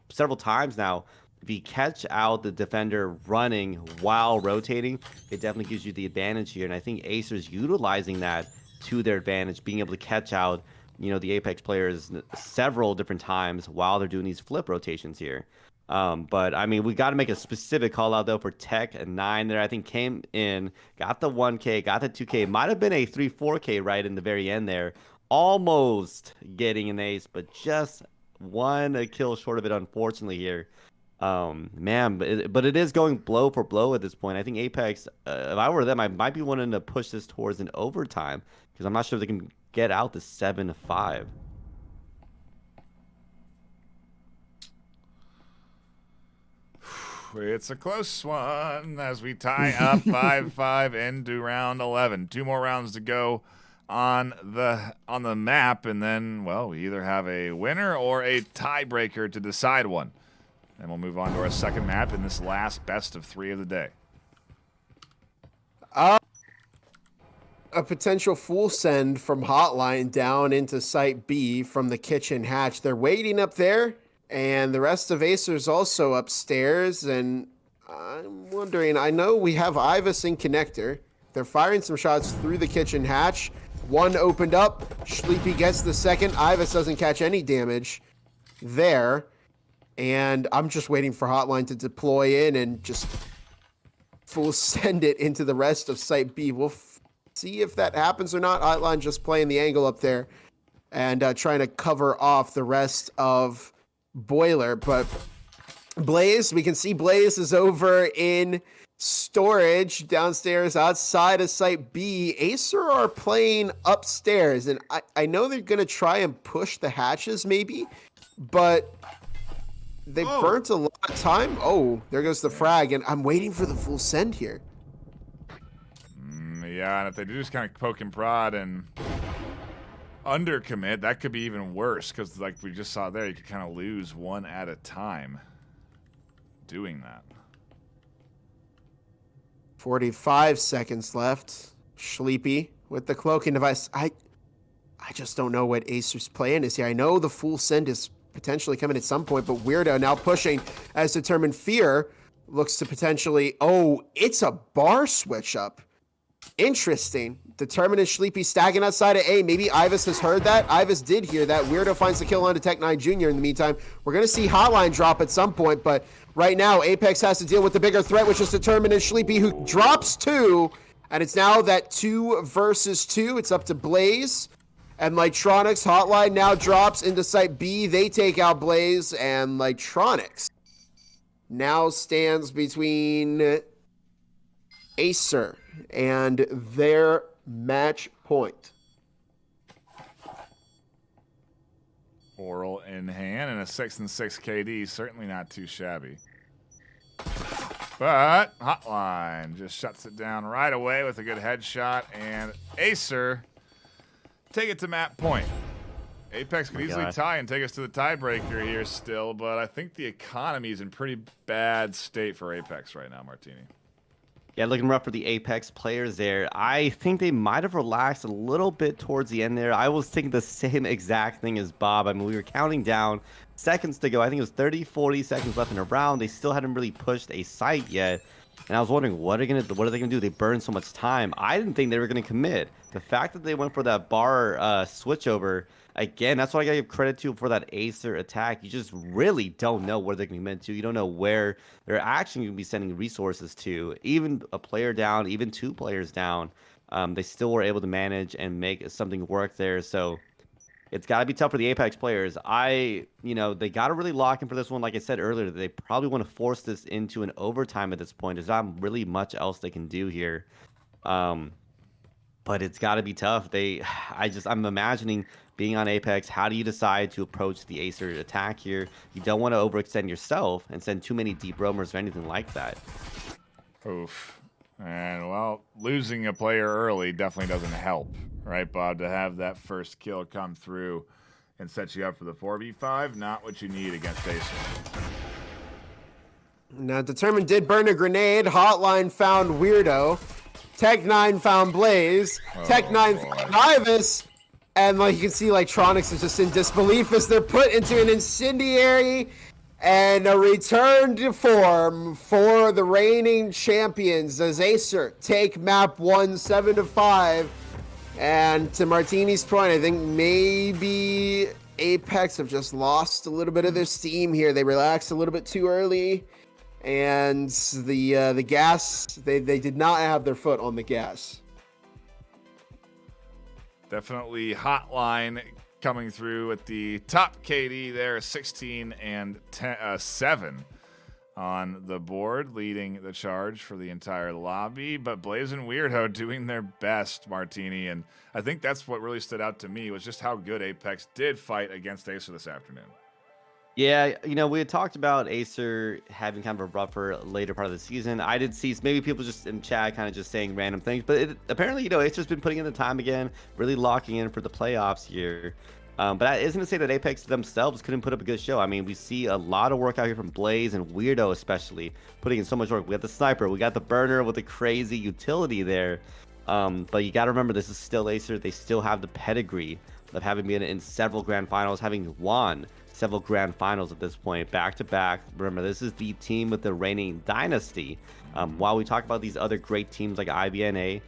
several times now, if you catch out the defender running while rotating, it definitely gives you the advantage here. And I think Acer's utilizing that to their advantage, being able to catch out the Apex players several different times while they're doing these flip rotations here. But I mean, we got to make a specific call out though for Tech9 there. I think came in, got the 1K, got the 2K, might have been a 3-4K right in the very end there. Almost getting an ace, but just one kill short of it, unfortunately here. Man, but it is going blow for blow at this point. I think Apex, if I were them, I might be wanting to push this towards an overtime because I'm not sure if they can get out the 7-5. It's a close one as we tie up 5-5 into round 11. 2 more rounds to go on the map, and then, well, we either have a winner or a tiebreaker to decide one. And we'll move on to our second map in this last best of 3 of the day. A potential full send from Hotline down into Site B from the kitchen hatch. They're waiting up there, and the rest of Acer's also upstairs. And I'm wondering, I know we have Ivus in connector. They're firing some shots through the kitchen hatch. One opened up. Sleepy gets the second. Ivus doesn't catch any damage there. And I'm just waiting for Hotline to deploy in and just full send it into the rest of Site B. We'll see if that happens or not. Hotline just playing the angle up there and trying to cover off the rest of Boiler. But Blaze, we can see Blaze is over in storage downstairs outside of Site B. Acer are playing upstairs, and I know they're going to try and push the hatches maybe, but they burnt a lot of time. Oh, there goes the frag, and I'm waiting for the full send here. Yeah, and if they do just kind of poke and prod and undercommit, that could be even worse, because like we just saw there, you could kind of lose one at a time doing that. 45 seconds left. Sleepy with the cloaking device. I just don't know what Acer's plan is here. I know the full send is potentially coming at some point, but Weirdo now pushing as Determined Fear looks to potentially... Oh, it's a bar switch up. Interesting. Determined and Sleepy stacking outside of A. Maybe Ivus has heard that. Ivus did hear that. Weirdo finds the kill on Tech9 Jr. In the meantime, we're going to see Hotline drop at some point, but right now Apex has to deal with the bigger threat, which is Determined and Sleepy, who drops 2, and it's now that 2 versus 2. It's up to Blaze and Lightronics. Hotline now drops into Site B. They take out Blaze, and Lightronics now stands between Acer and their match point. Oral in hand and a 6-6 KD, certainly not too shabby. But Hotline just shuts it down right away with a good headshot, and Acer take it to map point. Apex can easily tie and take us to the tiebreaker here still, but I think the economy is in pretty bad state for Apex right now, Martini. Yeah, looking rough for the Apex players there. I think they might have relaxed a little bit towards the end there. I was thinking the same exact thing as Bob. I mean, we were counting down seconds to go. I think it was 30, 40 seconds left in a round. They still hadn't really pushed a site yet. And I was wondering, what are they gonna do? They burned so much time. I didn't think they were gonna commit. The fact that they went for that bar switchover, again, that's what I gotta give credit to for that Acer attack. You just really don't know where they're gonna commit to. You don't know where they're actually gonna be sending resources to. Even a player down, even 2 players down, they still were able to manage and make something work there. So it's got to be tough for the Apex players. They got to really lock in for this one. Like I said earlier, they probably want to force this into an overtime at this point. There's not really much else they can do here. But it's got to be tough. I'm imagining being on Apex, how do you decide to approach the Acer attack here? You don't want to overextend yourself and send too many deep roamers or anything like that. Oof. And, well, losing a player early definitely doesn't help, right, Bob? To have that first kill come through and set you up for the 4v5, not what you need against Acer. Now, Determined did burn a grenade. Hotline found Weirdo. Tech9 found Blaze. Tech9 found Ivus. And you can see, Lightronics is just in disbelief as they're put into an incendiary. And a return to form for the reigning champions as Acer take map 1, 7-5. And to Martini's point, I think maybe Apex have just lost a little bit of their steam here. They relaxed a little bit too early. And the gas, they did not have their foot on the gas. Definitely Hotline coming through at the top KD there, 16 and 7 on the board, leading the charge for the entire lobby. But Blaze and Weirdo doing their best, Martini. And I think that's what really stood out to me was just how good Apex did fight against Acer this afternoon. Yeah, we had talked about Acer having kind of a rougher later part of the season. I did see maybe people just in chat kind of just saying random things, but apparently, Acer's been putting in the time again, really locking in for the playoffs here. But that isn't to say that Apex themselves couldn't put up a good show. I mean, we see a lot of work out here from Blaze and Weirdo especially, putting in so much work. We got the Sniper, we got the Burner with the crazy utility there. But you got to remember, this is still Acer. They still have the pedigree of having been in several grand finals, having won several grand finals at this point, back to back. Remember, this is the team with the reigning dynasty. While we talk about these other great teams like IBNA,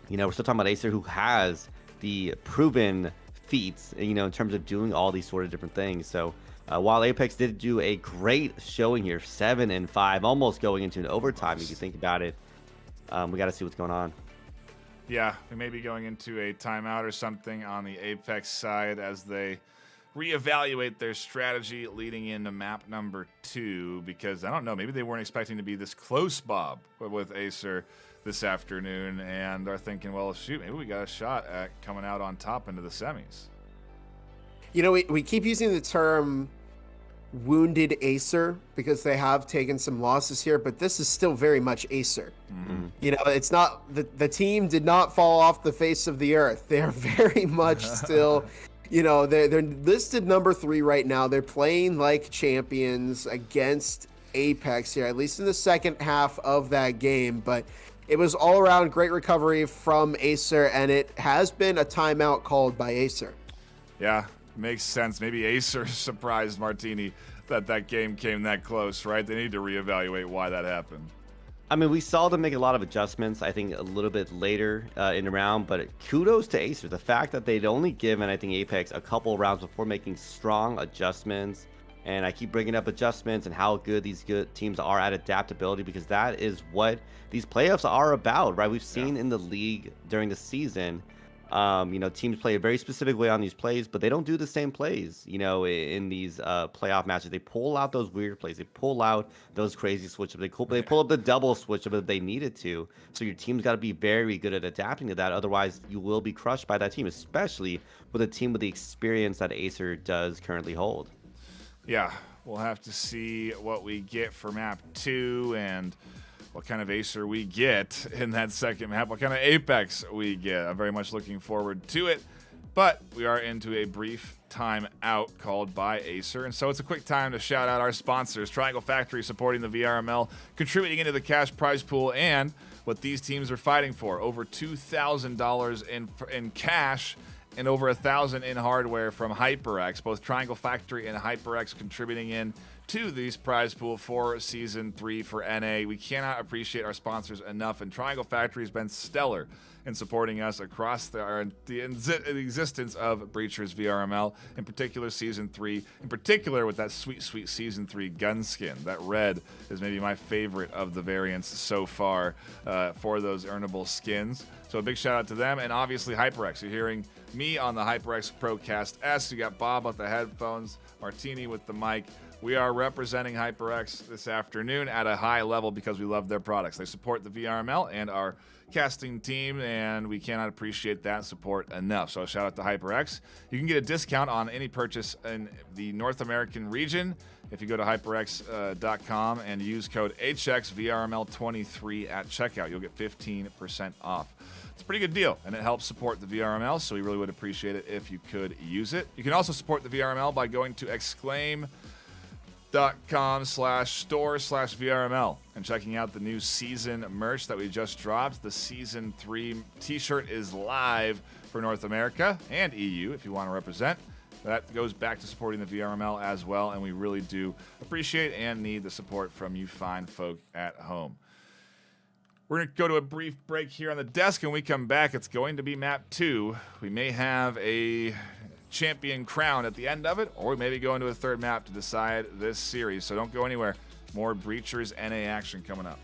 you know, we're still talking about Acer, who has the proven feats, you know, in terms of doing all these sort of different things. So while Apex did do a great showing here, 7-5, almost going into an overtime, if you think about it, we got to see what's going on. Yeah, we may be going into a timeout or something on the Apex side as they reevaluate their strategy leading into map number 2, because I don't know, maybe they weren't expecting to be this close, Bob, with Acer this afternoon, and are thinking, well, shoot, maybe we got a shot at coming out on top into the semis. You know, we keep using the term wounded Acer because they have taken some losses here, but this is still very much Acer. You know, it's not, the team did not fall off the face of the earth. They are very much still, you know, they're listed number 3 right now. They're playing like champions against Apex here, at least in the second half of that game. But it was all around great recovery from Acer, and it has been a timeout called by Acer. Yeah, makes sense. Maybe Acer surprised Martini that game came that close, right? They need to reevaluate why that happened. I mean, we saw them make a lot of adjustments, I think, a little bit later in the round, but kudos to Acer. The fact that they'd only given, I think, Apex a couple rounds before making strong adjustments. And I keep bringing up adjustments and how good these good teams are at adaptability, because that is what these playoffs are about, right? We've seen in the league during the season, you know, teams play a very specific way on these plays, but they don't do the same plays, you know, in these playoff matches. They pull out those weird plays. They pull out those crazy switch-ups. They pull up the double switch-up if they needed to. So your team's got to be very good at adapting to that. Otherwise, you will be crushed by that team, especially with a team with the experience that Acer does currently hold. Yeah, we'll have to see what we get for map 2 and what kind of Acer we get in that second map, what kind of Apex we get. I'm very much looking forward to it, but we are into a brief time out called by Acer, and so it's a quick time to shout out our sponsors. Triangle Factory supporting the VRML, contributing into the cash prize pool, and what these teams are fighting for, over $2,000 in cash and over $1,000 in hardware from HyperX. Both Triangle Factory and HyperX contributing in to these prize pool for Season 3 for NA. We cannot appreciate our sponsors enough, and Triangle Factory has been stellar in supporting us across the existence of Breachers VRML, in particular Season 3, in particular with that sweet Season 3 gun skin. That red is maybe my favorite of the variants so far for those earnable skins. So a big shout out to them, and obviously HyperX. You're hearing me on the HyperX Procast S. You got Bob with the headphones, Martini with the mic. We are representing HyperX this afternoon at a high level because we love their products. They support the VRML and our casting team, and we cannot appreciate that support enough. So shout out to HyperX. You can get a discount on any purchase in the North American region if you go to hyperx.com and use code HXVRML23 at checkout. You'll get 15% off. It's a pretty good deal, and it helps support the VRML, so we really would appreciate it if you could use it. You can also support the VRML by going to exclaim.com/store/VRML and checking out the new season merch that we just dropped. The Season 3 t-shirt is live for North America and EU if you want to represent. That goes back to supporting the VRML as well, and we really do appreciate and need the support from you fine folk at home. We're going to go to a brief break here on the desk, and when we come back, it's going to be map 2. We may have a champion crown at the end of it, or we may be going to a third map to decide this series. So don't go anywhere. More Breachers NA action coming up.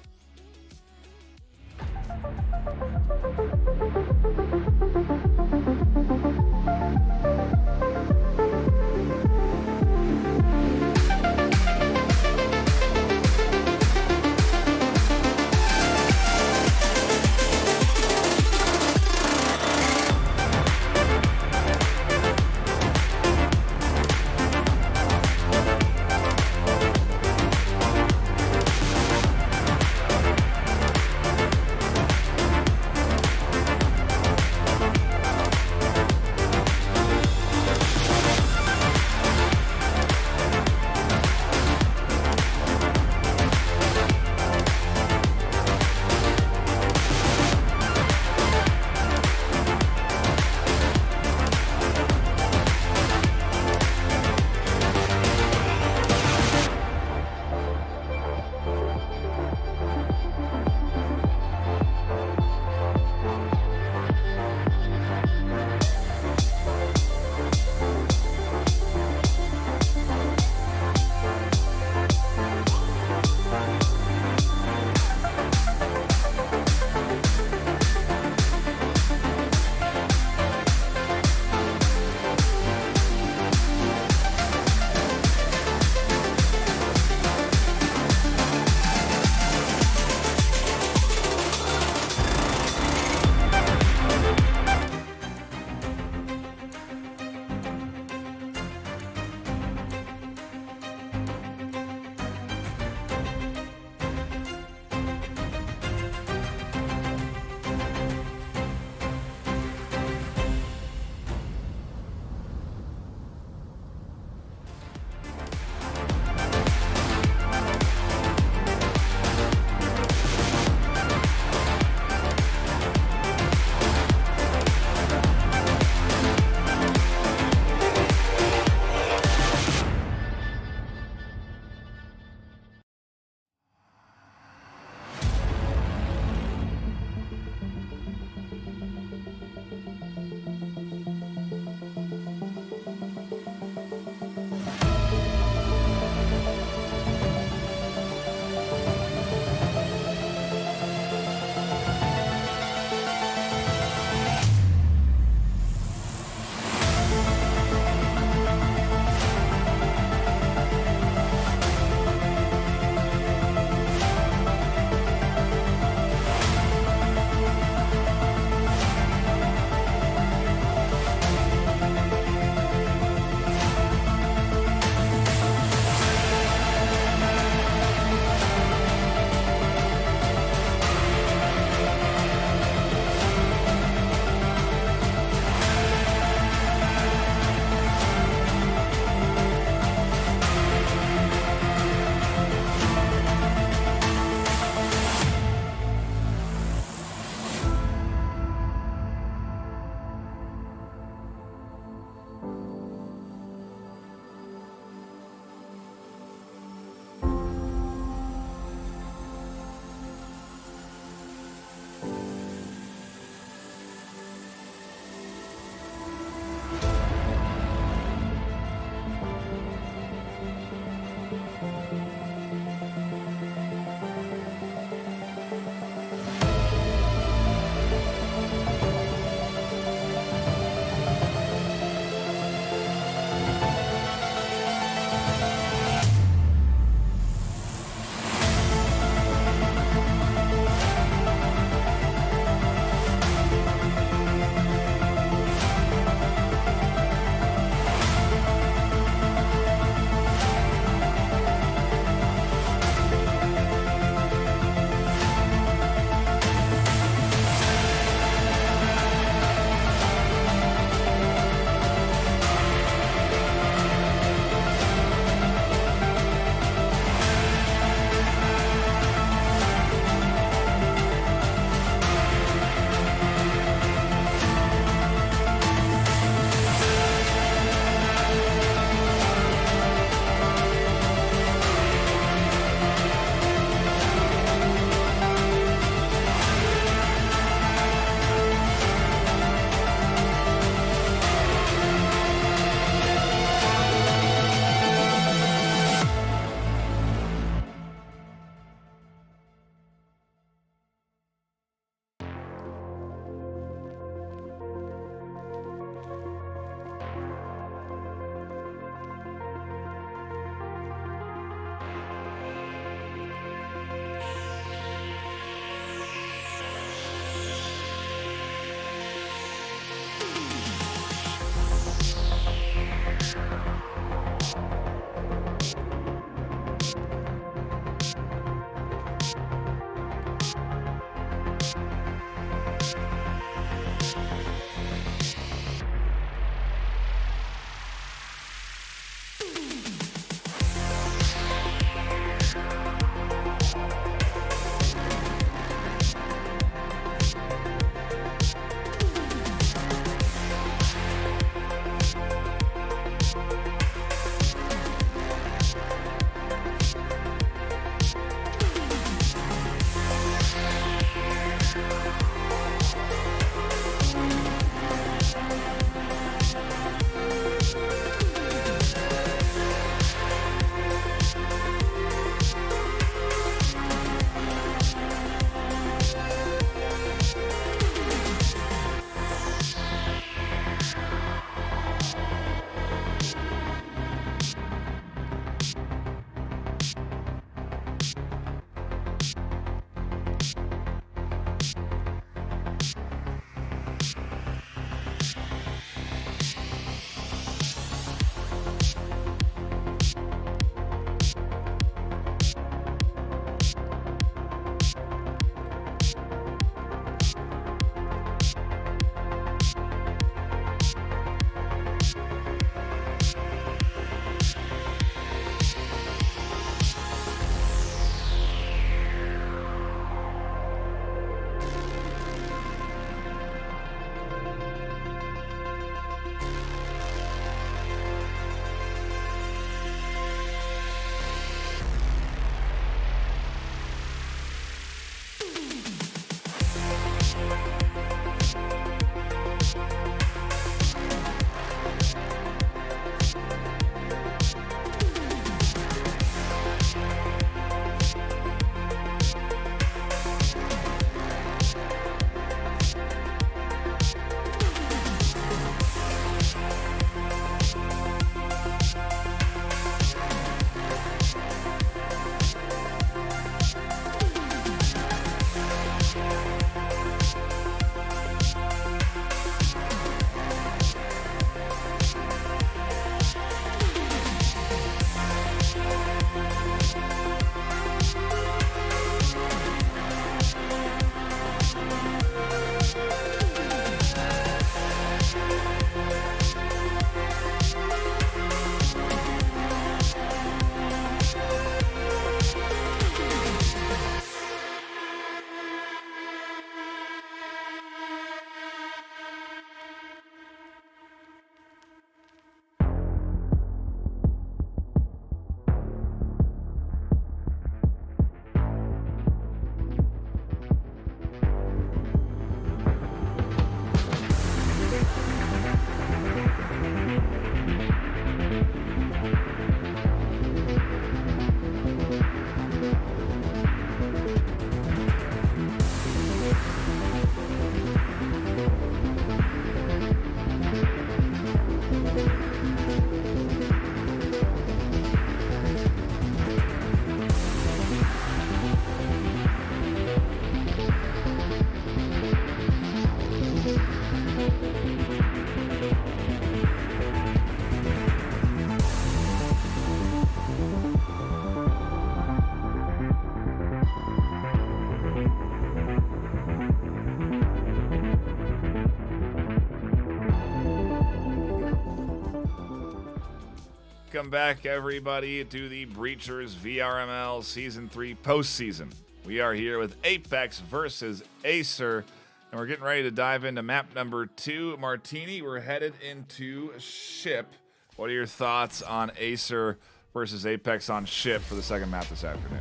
welcome back everybody to the Breachers VRML Season 3 postseason. We are here with Apex versus Acer, and we're getting ready to dive into map number 2. Martini, we're headed into Ship. What are your thoughts on Acer versus Apex on Ship for the second map this afternoon?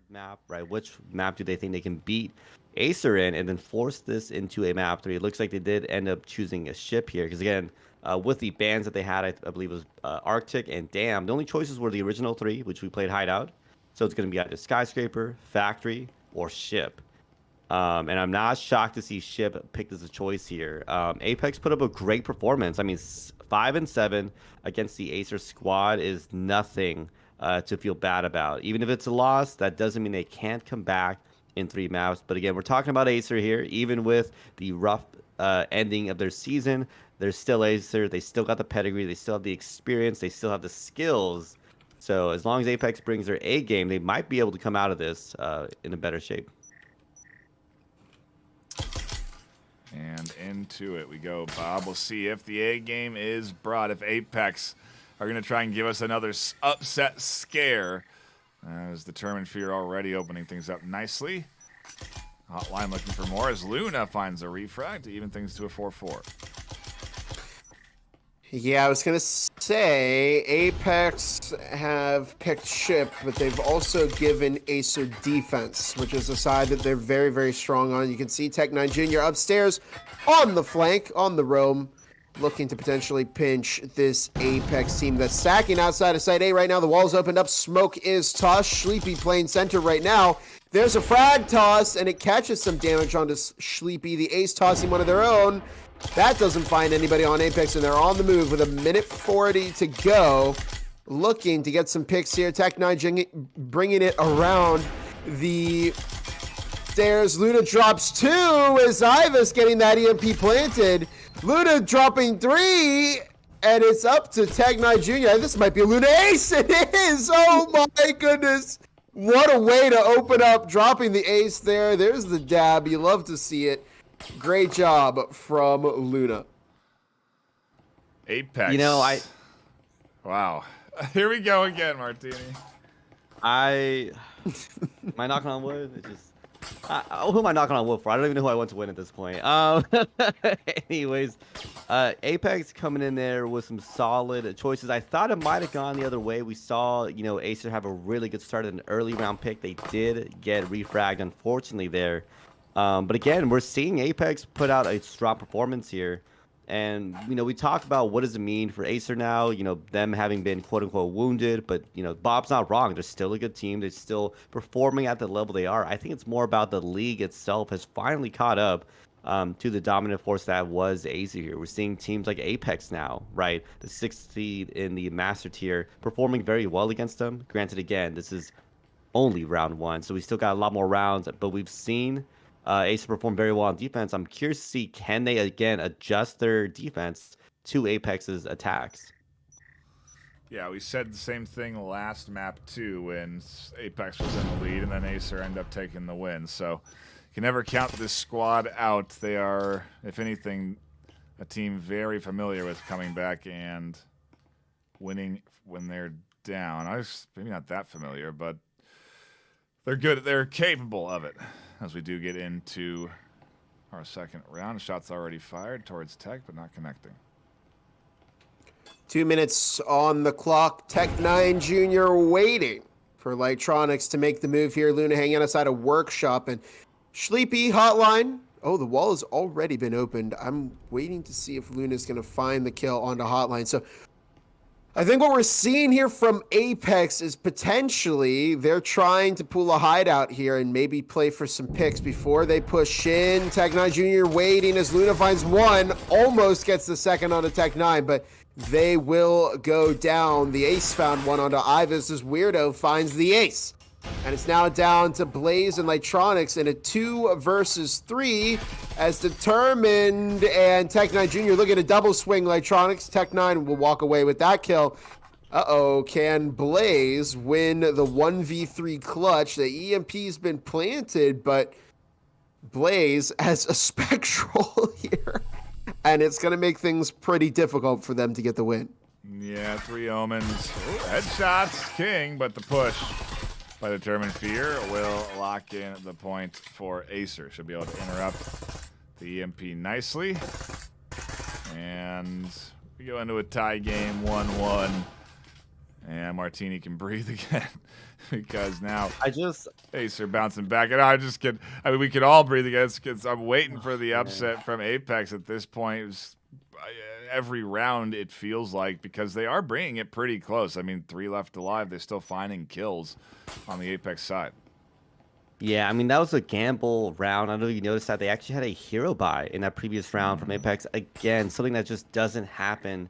Map, right? Which map do they think they can beat Acer in and then force this into a map 3? It looks like they did end up choosing a Ship here because, again, with the bans that they had, I believe it was Arctic and Dam. The only choices were the original 3, which we played Hideout. So it's going to be either Skyscraper, Factory, or Ship. And I'm not shocked to see Ship picked as a choice here. Apex put up a great performance. I mean, 5-7 against the Acer squad is nothing to feel bad about. Even if it's a loss, that doesn't mean they can't come back in 3 maps. But again, we're talking about Acer here. Even with the rough ending of their season, they're still Acer. They still got the pedigree. They still have the experience. They still have the skills. So as long as Apex brings their A game, they might be able to come out of this in a better shape. And into it we go, Bob. We'll see if the A game is brought. If Apex are going to try and give us another upset scare. As Determined Fear already opening things up nicely. Hotline looking for more as Luna finds a refrag to even things to a 4-4. Yeah, I was going to say Apex have picked Ship, but they've also given Acer defense, which is a side that they're very, very strong on. You can see Tech9 Jr. upstairs on the flank, on the roam, looking to potentially pinch this Apex team that's stacking outside of Site A right now. The wall's opened up. Smoke is tossed. Sleepy playing center right now. There's a frag toss, and it catches some damage onto Sleepy. The Ace tossing one of their own. That doesn't find anybody on Apex, and they're on the move with 1:40 to go. Looking to get some picks here. Tech9 bringing it around the stairs. Luna drops 2 as Ivus getting that EMP planted. Luna dropping 3, and it's up to Tech9 Jr. This might be a Luna ace. It is. Oh my goodness. What a way to open up, dropping the ace there. There's the dab. You love to see it. Great job from Luna. Apex. You know, Wow. Here we go again, Martini. Am I knocking on wood? It just... who am I knocking on wood for? I don't even know who I want to win at this point. Anyways, Apex coming in there with some solid choices. I thought it might have gone the other way. We saw, Acer have a really good start at an early round pick. They did get refragged, unfortunately, there. But again, we're seeing Apex put out a strong performance here. And, we talk about what does it mean for Acer now, them having been quote-unquote wounded. But, Bob's not wrong. They're still a good team. They're still performing at the level they are. I think it's more about the league itself has finally caught up to the dominant force that was Acer here. We're seeing teams like Apex now, right? The 6th seed in the Master Tier performing very well against them. Granted, again, this is only round 1, so we still got a lot more rounds. But we've seen... Acer performed very well on defense. I'm curious to see, can they again adjust their defense to Apex's attacks? Yeah, we said the same thing last map too when Apex was in the lead and then Acer ended up taking the win. So you can never count this squad out. They are, if anything, a team very familiar with coming back and winning when they're down. Maybe not that familiar, but they're good. They're capable of it. As we do get into our second round. Shots already fired towards Tech, but not connecting. 2 minutes on the clock. Tech9 Jr. waiting for Electronics to make the move here. Luna hanging outside a workshop. And Sleepy hotline. Oh, the wall has already been opened. I'm waiting to see if Luna's going to find the kill onto hotline. So I think what we're seeing here from Apex is potentially they're trying to pull a hideout here and maybe play for some picks before they push in. Tech9 Jr. waiting as Luna finds 1, almost gets the second onto Tech9, but they will go down. The ace found 1 onto Ivus as Weirdo finds the ace. And it's now down to Blaze and Electronics in a 2 versus 3 as Determined and Tech9 Jr. looking to double swing Electronics. Tech9 will walk away with that kill. Uh-oh, can Blaze win the 1v3 clutch? The EMP's been planted, but Blaze has a Spectral here. And it's going to make things pretty difficult for them to get the win. Yeah, 3 Omens. Ooh, headshots, King, but the push by Determined Fear will lock in the point for Acer. Should be able to interrupt the EMP nicely. And we go into a tie game, 1-1. And Martini can breathe again because now Acer bouncing back. And we could all breathe again because I'm waiting for the upset from Apex at this point. It was, every round it feels like, because they are bringing it pretty close. I mean, 3 left alive. They're still finding kills on the Apex side. Yeah, I mean, that was a gamble round. I don't know if you noticed that they actually had a hero buy in that previous round from Apex. Again, something that just doesn't happen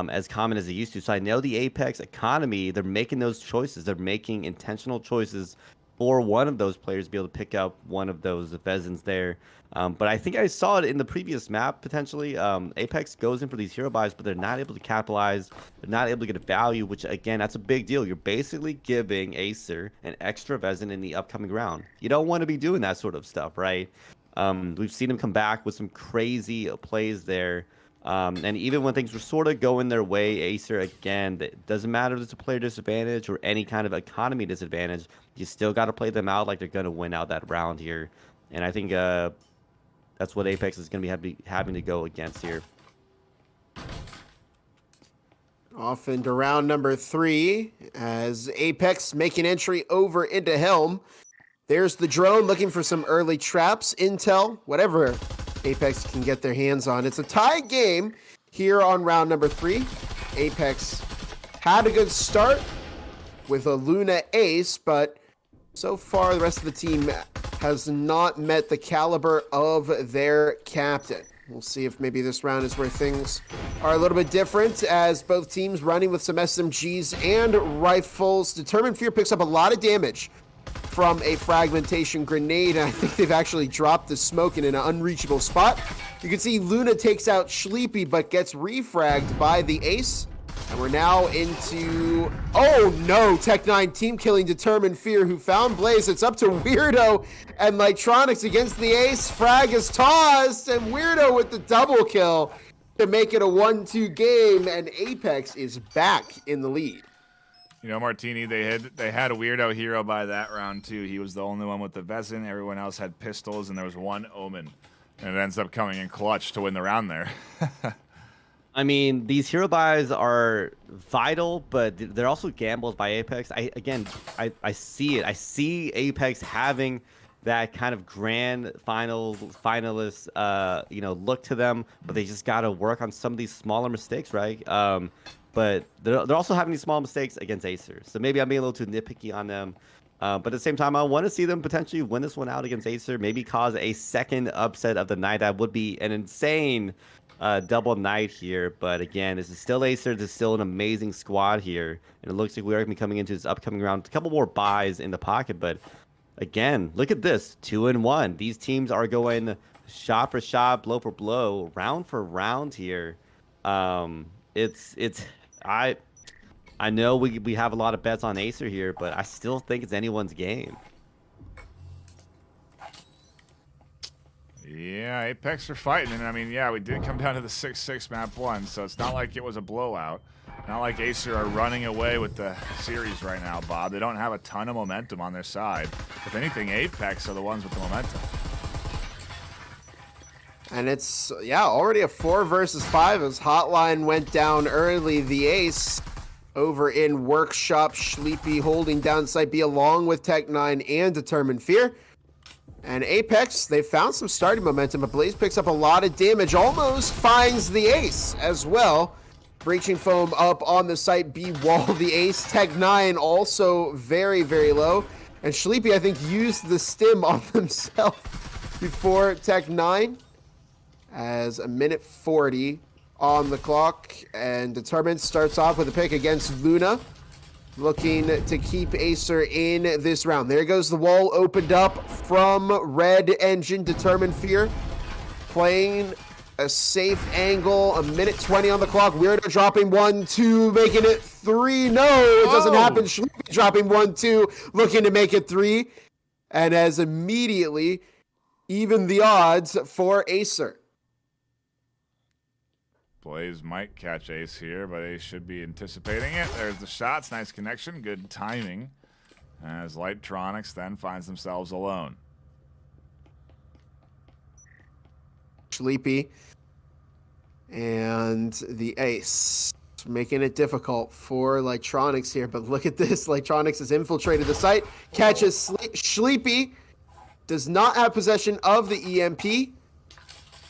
as common as it used to. So I know the Apex economy, they're making those choices. They're making intentional choices for one of those players to be able to pick up one of those Vezins there. But I think I saw it in the previous map, potentially. Apex goes in for these hero buys, but they're not able to capitalize. They're not able to get a value, which, again, that's a big deal. You're basically giving Acer an extra Vezin in the upcoming round. You don't want to be doing that sort of stuff, right? We've seen him come back with some crazy plays there. And even when things were sort of going their way, Acer, again, it doesn't matter if it's a player disadvantage or any kind of economy disadvantage. You still got to play them out like they're going to win out that round here. And I think that's what Apex is going to be having to go against here. Off into round number 3 as Apex making entry over into Helm. There's the drone looking for some early traps, intel, whatever Apex can get their hands on. It's a tie game here on round number 3. Apex had a good start with a Luna ace, but so far the rest of the team has not met the caliber of their captain. We'll see if maybe this round is where things are a little bit different, as both teams running with some SMGs and rifles. Determined Fear picks up a lot of damage from a fragmentation grenade, and I think they've actually dropped the smoke in an unreachable spot. You can see Luna takes out Sleepy, but gets refragged by the ace. And we're now into, oh no, Tech9 team killing Determined Fear, who found Blaze. It's up to Weirdo and Lightronics against the ace. Frag is tossed, and Weirdo with the double kill to make it a 1-2 game, and Apex is back in the lead. You know, Martini, they had a Weirdo hero by that round too. He was the only one with the Vezin. Everyone else had pistols, and there was one Omen. And it ends up coming in clutch to win the round there. I mean, these hero buys are vital, but they're also gambles by Apex. I see it. I see Apex having that kind of grand finalist, look to them, but they just got to work on some of these smaller mistakes, right? But they're also having these small mistakes against Acer. So maybe I'm being a little too nitpicky on them. But at the same time, I want to see them potentially win this one out against Acer, maybe cause a second upset of the night. That would be an insane double night here. But again, this is still Acer. This is still an amazing squad here. And it looks like we are going to be coming into this upcoming round. A couple more buys in the pocket. But again, look at this. 2-1. These teams are going shot for shot, blow for blow, round for round here. I know we have a lot of bets on Acer here, but I still think it's anyone's game. Yeah, Apex are fighting, and I mean, yeah, we did come down to the 6-6 map 1, so it's not like it was a blowout. Not like Acer are running away with the series right now, Bob. They don't have a ton of momentum on their side. If anything, Apex are the ones with the momentum. And it's, yeah, already a 4 versus 5 as Hotline went down early. The ace over in Workshop, Sleepy holding down site B along with Tech9 and Determined Fear. And Apex, they found some starting momentum, but Blaze picks up a lot of damage, almost finds the ace as well. Breaching Foam up on the site B wall, the ace. Tech9 also very, very low. And Sleepy, I think, used the stim on himself before Tech9. As a minute 40 on the clock, and Determined starts off with a pick against Luna, looking to keep Acer in this round. There goes the wall opened up from Red Engine. Determined Fear playing a safe angle. A minute 20 on the clock. Weirdo dropping 1-2, making it 3. No, it doesn't happen. Sleepy dropping 1-2, looking to make it 3. And as immediately even the odds for Acer. Blaze might catch Ace here, but Ace should be anticipating it. There's the shots. Nice connection. Good timing. As Lightronics then finds themselves alone. Sleepy. And the Ace. Making it difficult for Lightronics here. But look at this. Lightronics has infiltrated the site. Catches Sleepy. Does not have possession of the EMP.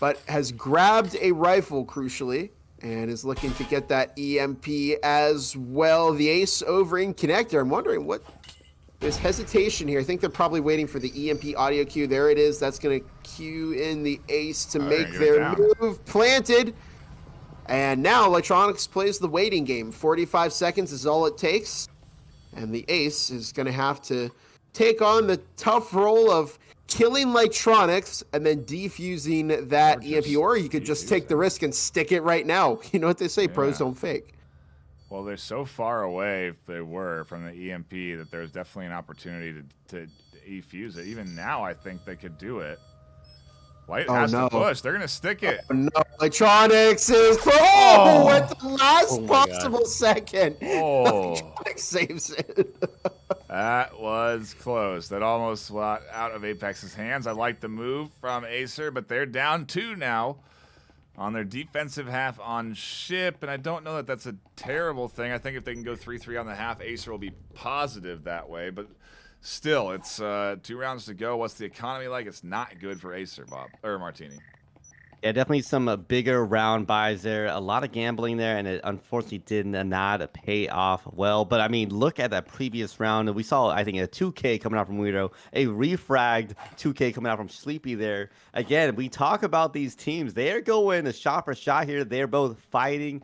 But has grabbed a rifle, crucially, and is looking to get that EMP as well. The Ace over in Connector. I'm wondering what there's hesitation here. I think they're probably waiting for the EMP audio cue. There it is. That's going to cue in the Ace to make their move. Planted. And now Electronics plays the waiting game. 45 seconds is all it takes. And the Ace is going to have to take on the tough role of killing Lightronics and then defusing that EMP, or you could just take the risk and stick it right now. You know what they say, pros don't fake. Well, they're so far away, if they were, from the EMP that there's definitely an opportunity to defuse it. Even now, I think they could do it. Light has to push. They're going to stick it. Oh, no. Electronics is... Oh, at the last possible second. Oh. Electronics saves it. That was close. That almost got out of Apex's hands. I like the move from Acer, but they're down 2 now on their defensive half on ship, and I don't know that that's a terrible thing. I think if they can go 3-3 on the half, Acer will be positive that way, but still, it's 2 rounds to go. What's the economy like? It's not good for Acer, Bob, or Martini. Yeah, definitely some bigger round buys there. A lot of gambling there, and it unfortunately did not pay off well. But, I mean, look at that previous round. We saw, I think, a 2K coming out from Weirdo, a refragged 2K coming out from Sleepy there. Again, we talk about these teams. They're going a shot for shot here. They're both fighting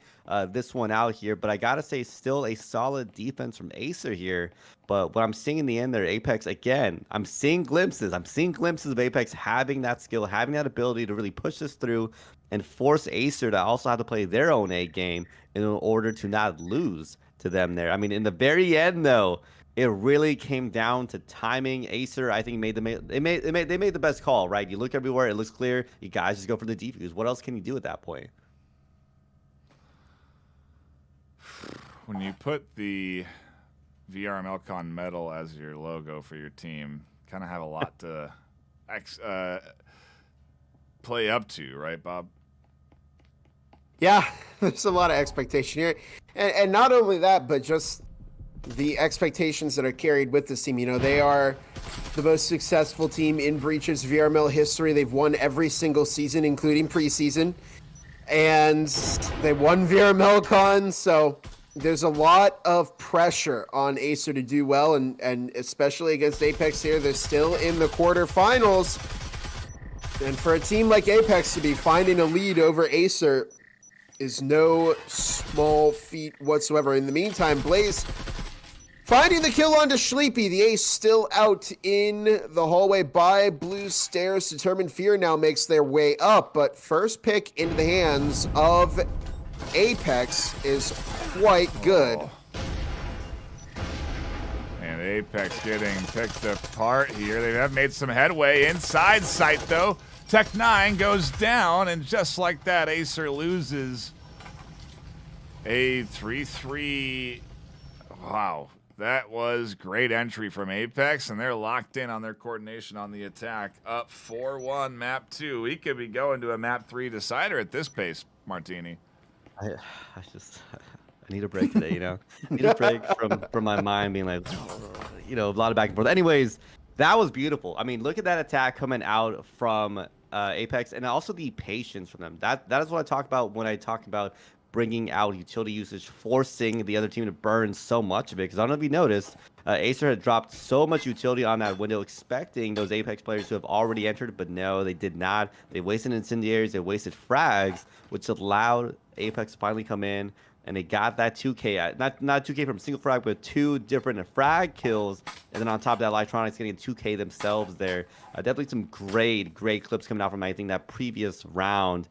this one out here. But I got to say, still a solid defense from Acer here. But what I'm seeing in the end there, Apex, again, I'm seeing glimpses. I'm seeing glimpses of Apex having that skill, having that ability to really push this through and force Acer to also have to play their own A game in order to not lose to them there. I mean, in the very end, though, it really came down to timing. Acer, I think, they made the best call, right? You look everywhere, it looks clear. You guys just go for the defuse. What else can you do at that point? When you put the VRML Con medal as your logo for your team, kind of have a lot to play up to, right, Bob? Yeah, there's a lot of expectation here. And not only that, but just the expectations that are carried with this team. You know, they are the most successful team in Breach's VRML history. They've won every single season, including preseason. And they won VRML Con, so there's a lot of pressure on Acer to do well, and especially against Apex here. They're still in the quarterfinals. And for a team like Apex to be finding a lead over Acer is no small feat whatsoever. In the meantime, Blaze finding the kill onto Sleepy. The Ace still out in the hallway by Blue Stairs. Determined Fear now makes their way up, but first pick into the hands of Apex is quite good. And Apex getting picked apart here. They have made some headway inside sight, though. Tech9 goes down, and just like that, Acer loses a 3-3. Wow, that was great entry from Apex, and they're locked in on their coordination on the attack. Up 4-1, map 2. We could be going to a map 3 decider at this pace, Martini. I need a break today, you know? I need a break from my mind being like, you know, a lot of back and forth. Anyways, that was beautiful. I mean, look at that attack coming out from Apex, and also the patience from them. That is what I talk about when I talk about bringing out utility usage, forcing the other team to burn so much of it. Because I don't know if you noticed, Acer had dropped so much utility on that window, expecting those Apex players to have already entered, but no, they did not. They wasted incendiaries, they wasted frags, which allowed Apex to finally come in, and they got that 2K, not 2K from single frag, but 2 different frag kills, and then on top of that, Electronics getting 2K themselves there. Definitely some great clips coming out from, I think, that previous round.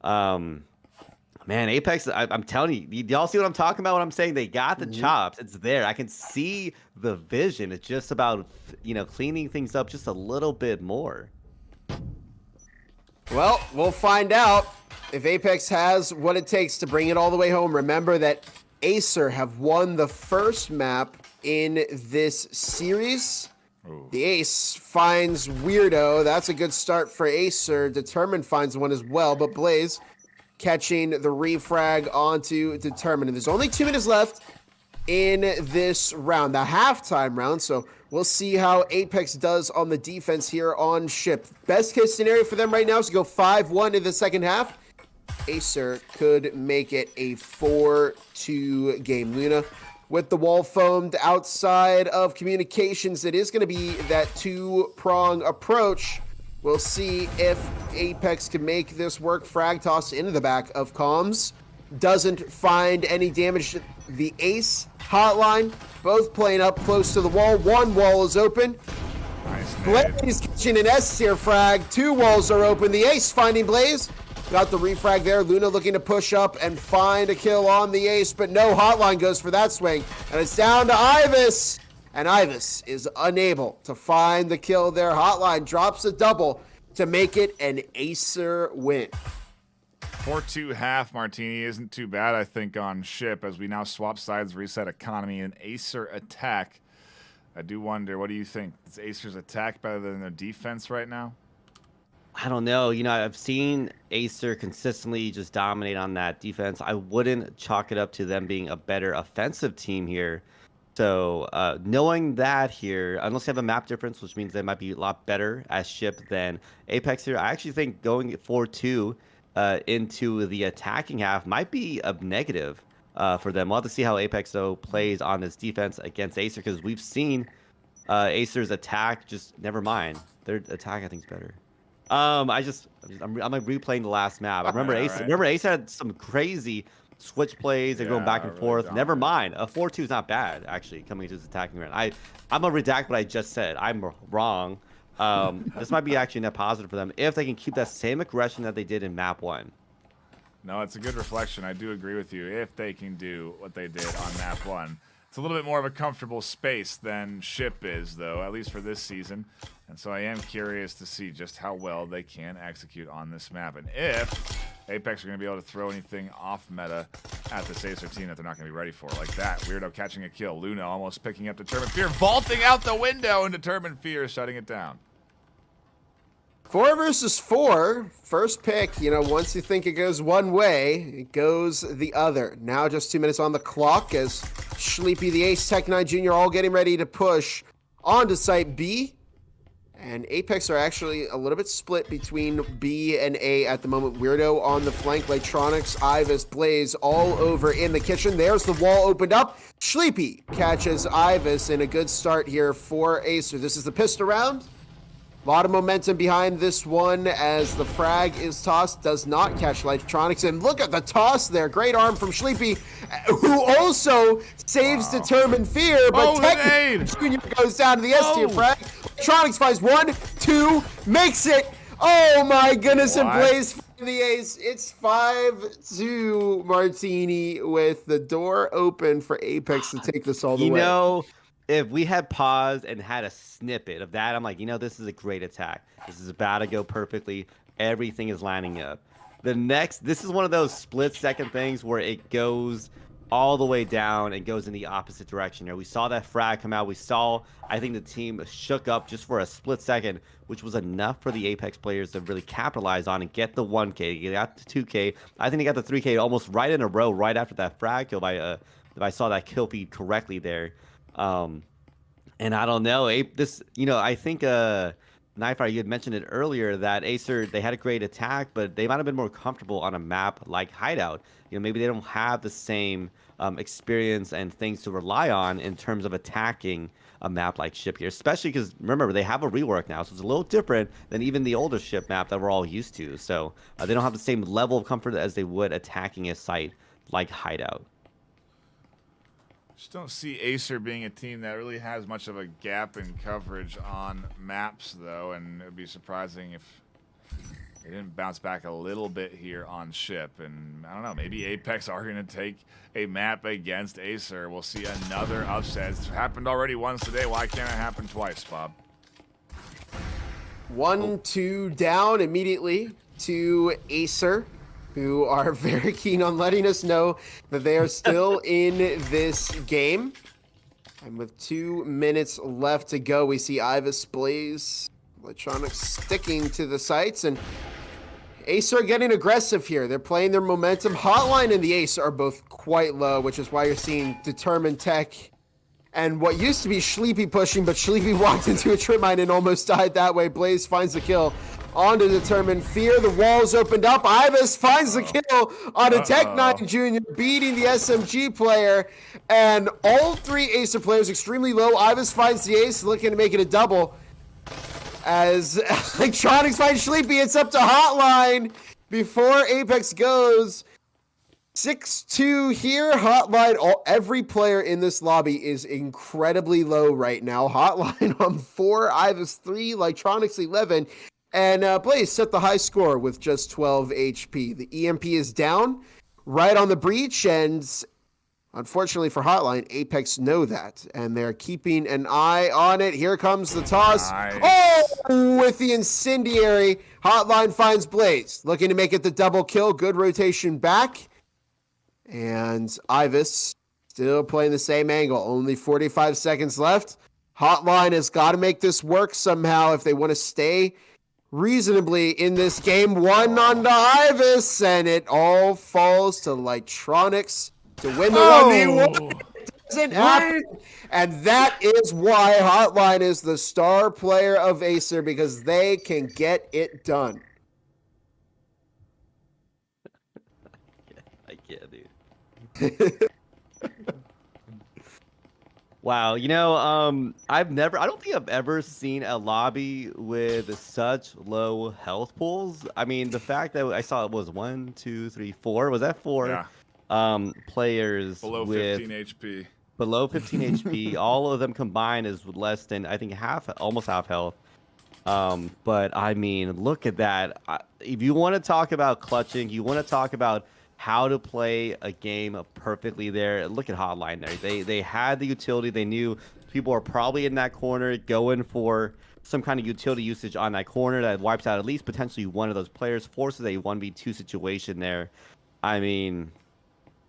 Man, Apex, I'm telling you, y'all see what I'm talking about when I'm saying they got the chops. It's there. I can see the vision. It's just about, cleaning things up just a little bit more. Well, we'll find out if Apex has what it takes to bring it all the way home. Remember that Acer have won the first map in this series. Ooh. The Ace finds Weirdo. That's a good start for Acer. Determined finds one as well, but Blaze catching the refrag onto Determined. And there's only 2 minutes left in this round, the halftime round. So we'll see how Apex does on the defense here on Ship. Best case scenario for them right now is to go 5-1 in the second half. Acer could make it a 4-2 game. Luna with the wall foamed outside of communications. It is going to be that 2-prong approach. We'll see if Apex can make this work. Frag toss into the back of comms. Doesn't find any damage. The Ace hotline, both playing up close to the wall. One wall is open. Nice. Blaze catching an S-tier frag. 2 walls are open. The Ace finding Blaze. Got the refrag there. Luna looking to push up and find a kill on the Ace, but no, hotline goes for that swing. And it's down to Ivis. And Ivis is unable to find the kill there. Hotline drops a double to make it an Acer win. 4-2 half, Martini isn't too bad, I think, on Ship as we now swap sides, reset economy, and Acer attack. I do wonder, what do you think? Is Acer's attack better than their defense right now? I don't know. I've seen Acer consistently just dominate on that defense. I wouldn't chalk it up to them being a better offensive team here. So knowing that here, unless they have a map difference, which means they might be a lot better as Ship than Apex here, I actually think going 4-2 into the attacking half might be a negative for them. We'll have to see how Apex, though, plays on this defense against Acer, because we've seen Acer's attack just, never mind. Their attack, I think, is better. I'm like replaying the last map. I remember Ace. Right. Remember Ace had some crazy switch plays. They're going back and forth. Never mind. A 4-2 is not bad actually coming into this attacking round. I'm gonna redact what I just said. I'm wrong. This might be actually net positive for them if they can keep that same aggression that they did in map 1. No, it's a good reflection. I do agree with you. If they can do what they did on map 1. It's a little bit more of a comfortable space than Ship is, though, at least for this season. And so I am curious to see just how well they can execute on this map. And if Apex are going to be able to throw anything off meta at this Acer team that they're not going to be ready for. Like that. Weirdo catching a kill. Luna almost picking up Determined Fear, vaulting out the window, and Determined Fear shutting it down. 4 versus 4. First pick, once you think it goes one way, it goes the other. Now just 2 minutes on the clock as Sleepy, the Ace, Tech9 Jr. all getting ready to push onto site B. And Apex are actually a little bit split between B and A at the moment. Weirdo on the flank, Electronics, Ivis, Blaze all over in the kitchen. There's the wall opened up. Sleepy catches Ivis in a good start here for Acer. This is the pistol round. A lot of momentum behind this one as the frag is tossed. Does not catch Electronics. And look at the toss there. Great arm from Sleepy, who also saves Determined Fear. But Tech Junior goes down to the S-tier frag. Electronics finds 1, 2, makes it. Oh my goodness, and Blaze for the Ace. It's 5-2 Martini with the door open for Apex to take this all the way. If we had paused and had a snippet of that, I'm like, this is a great attack. This is about to go perfectly. Everything is lining up. This is one of those split-second things where it goes all the way down and goes in the opposite direction. We saw that frag come out. We saw, I think the team shook up just for a split second, which was enough for the Apex players to really capitalize on and get the 1K. They got the 2K. I think they got the 3K almost right in a row right after that frag kill if I saw that kill feed correctly there. And I don't know, I think Knifefire, you had mentioned it earlier that Acer, they had a great attack, but they might have been more comfortable on a map like Hideout. Maybe they don't have the same experience and things to rely on in terms of attacking a map like Ship here, especially because remember they have a rework now, so it's a little different than even the older Ship map that we're all used to. So they don't have the same level of comfort as they would attacking a site like Hideout. Just don't see Acer being a team that really has much of a gap in coverage on maps, though, and it would be surprising if They didn't bounce back a little bit here on ship, and I don't know, maybe Apex are going to take a map against Acer. We'll see another upset. It's happened already once today. Why can't it happen twice, Bob? 1-2 down immediately to Acer, who are very keen on letting us know that they are still in this game. And with 2 minutes left to go, we see Ivis, Blaze, Electronics sticking to the sites, and Ace are getting aggressive here. They're playing their momentum. Hotline and the Ace are both quite low, which is why you're seeing Determined Tech and what used to be Sleepy pushing, but Sleepy walked into a trip mine and almost died that way. Blaze finds the kill onto Determined. Fear, the walls opened up. Ivis finds the kill on a Tech9 Junior, beating the SMG player. And all 3 Acer players extremely low. Ivis finds the Ace, looking to make it a double. As Electronics finds Sleepy, it's up to Hotline before Apex goes. 6-2 here. Hotline, every player in this lobby is incredibly low right now. Hotline on 4, Ivis 3, Electronics 11, and Blaze set the high score with just 12 HP. The EMP is down right on the breach, and unfortunately for Hotline, Apex know that, and they're keeping an eye on it. Here comes the toss. Nice. Oh, with the incendiary. Hotline finds Blaze, looking to make it the double kill. Good rotation back. And Ivis still playing the same angle. Only 45 seconds left. Hotline has got to make this work somehow if they want to stay reasonably in this game. One on to Ivis, and it all falls to Electronics to win the 1v1. It doesn't happen. And that is why Hotline is the star player of Acer, because they can get it done. I can't, dude. Wow, you know, I don't think I've ever seen a lobby with such low health pools. I mean, the fact that I saw it was 1, 2, 3, 4. Was that 4? Yeah. Players Below with 15 HP. Below 15 HP. All of them combined is less than, I think, almost half health. But I mean, look at that. If you want to talk about clutching, you want to talk about how to play a game perfectly there, look at Hotline there. They had the utility. They knew people are probably in that corner going for some kind of utility usage on that corner that wipes out at least potentially one of those players, forces a 1v2 situation there. I mean,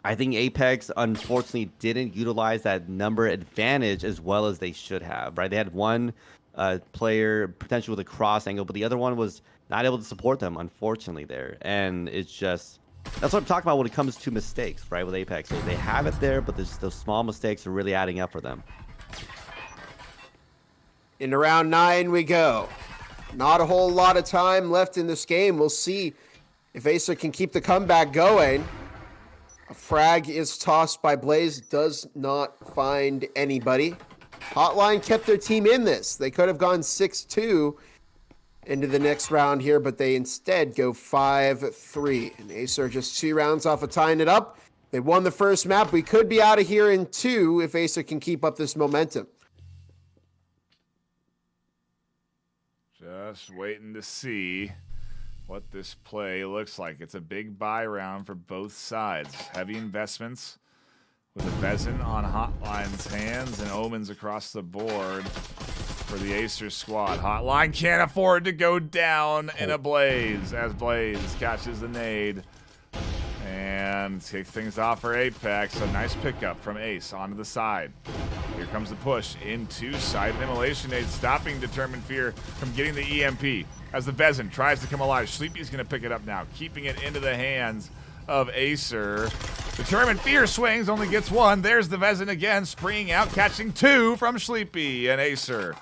I think Apex unfortunately didn't utilize that number advantage as well as they should have, right? They had one player potentially with a cross angle, but the other one was not able to support them, unfortunately, there. And it's just, that's what I'm talking about when it comes to mistakes, right, with Apex. So they have it there, but those small mistakes are really adding up for them. Into round 9 we go. Not a whole lot of time left in this game. We'll see if Acer can keep the comeback going. A frag is tossed by Blaze, does not find anybody. Hotline kept their team in this. They could have gone 6-2 into the next round here, but they instead go 5-3. And Acer just 2 rounds off of tying it up. They won the first map. We could be out of here in 2 if Acer can keep up this momentum. Just waiting to see what this play looks like. It's a big buy round for both sides. Heavy investments with a Vezin on Hotline's hands and Omens across the board for the Acer squad. Hotline can't afford to go down in a Blaze as Blaze catches the nade and takes things off for Apex. A nice pickup from Ace onto the side. Here comes the push into side of Immolation nade, stopping Determined Fear from getting the EMP as the Vezin tries to come alive. Sleepy's going to pick it up now, keeping it into the hands of Acer. Determined Fear swings, only gets 1. There's the Vezin again, springing out, catching 2 from Sleepy, and Acer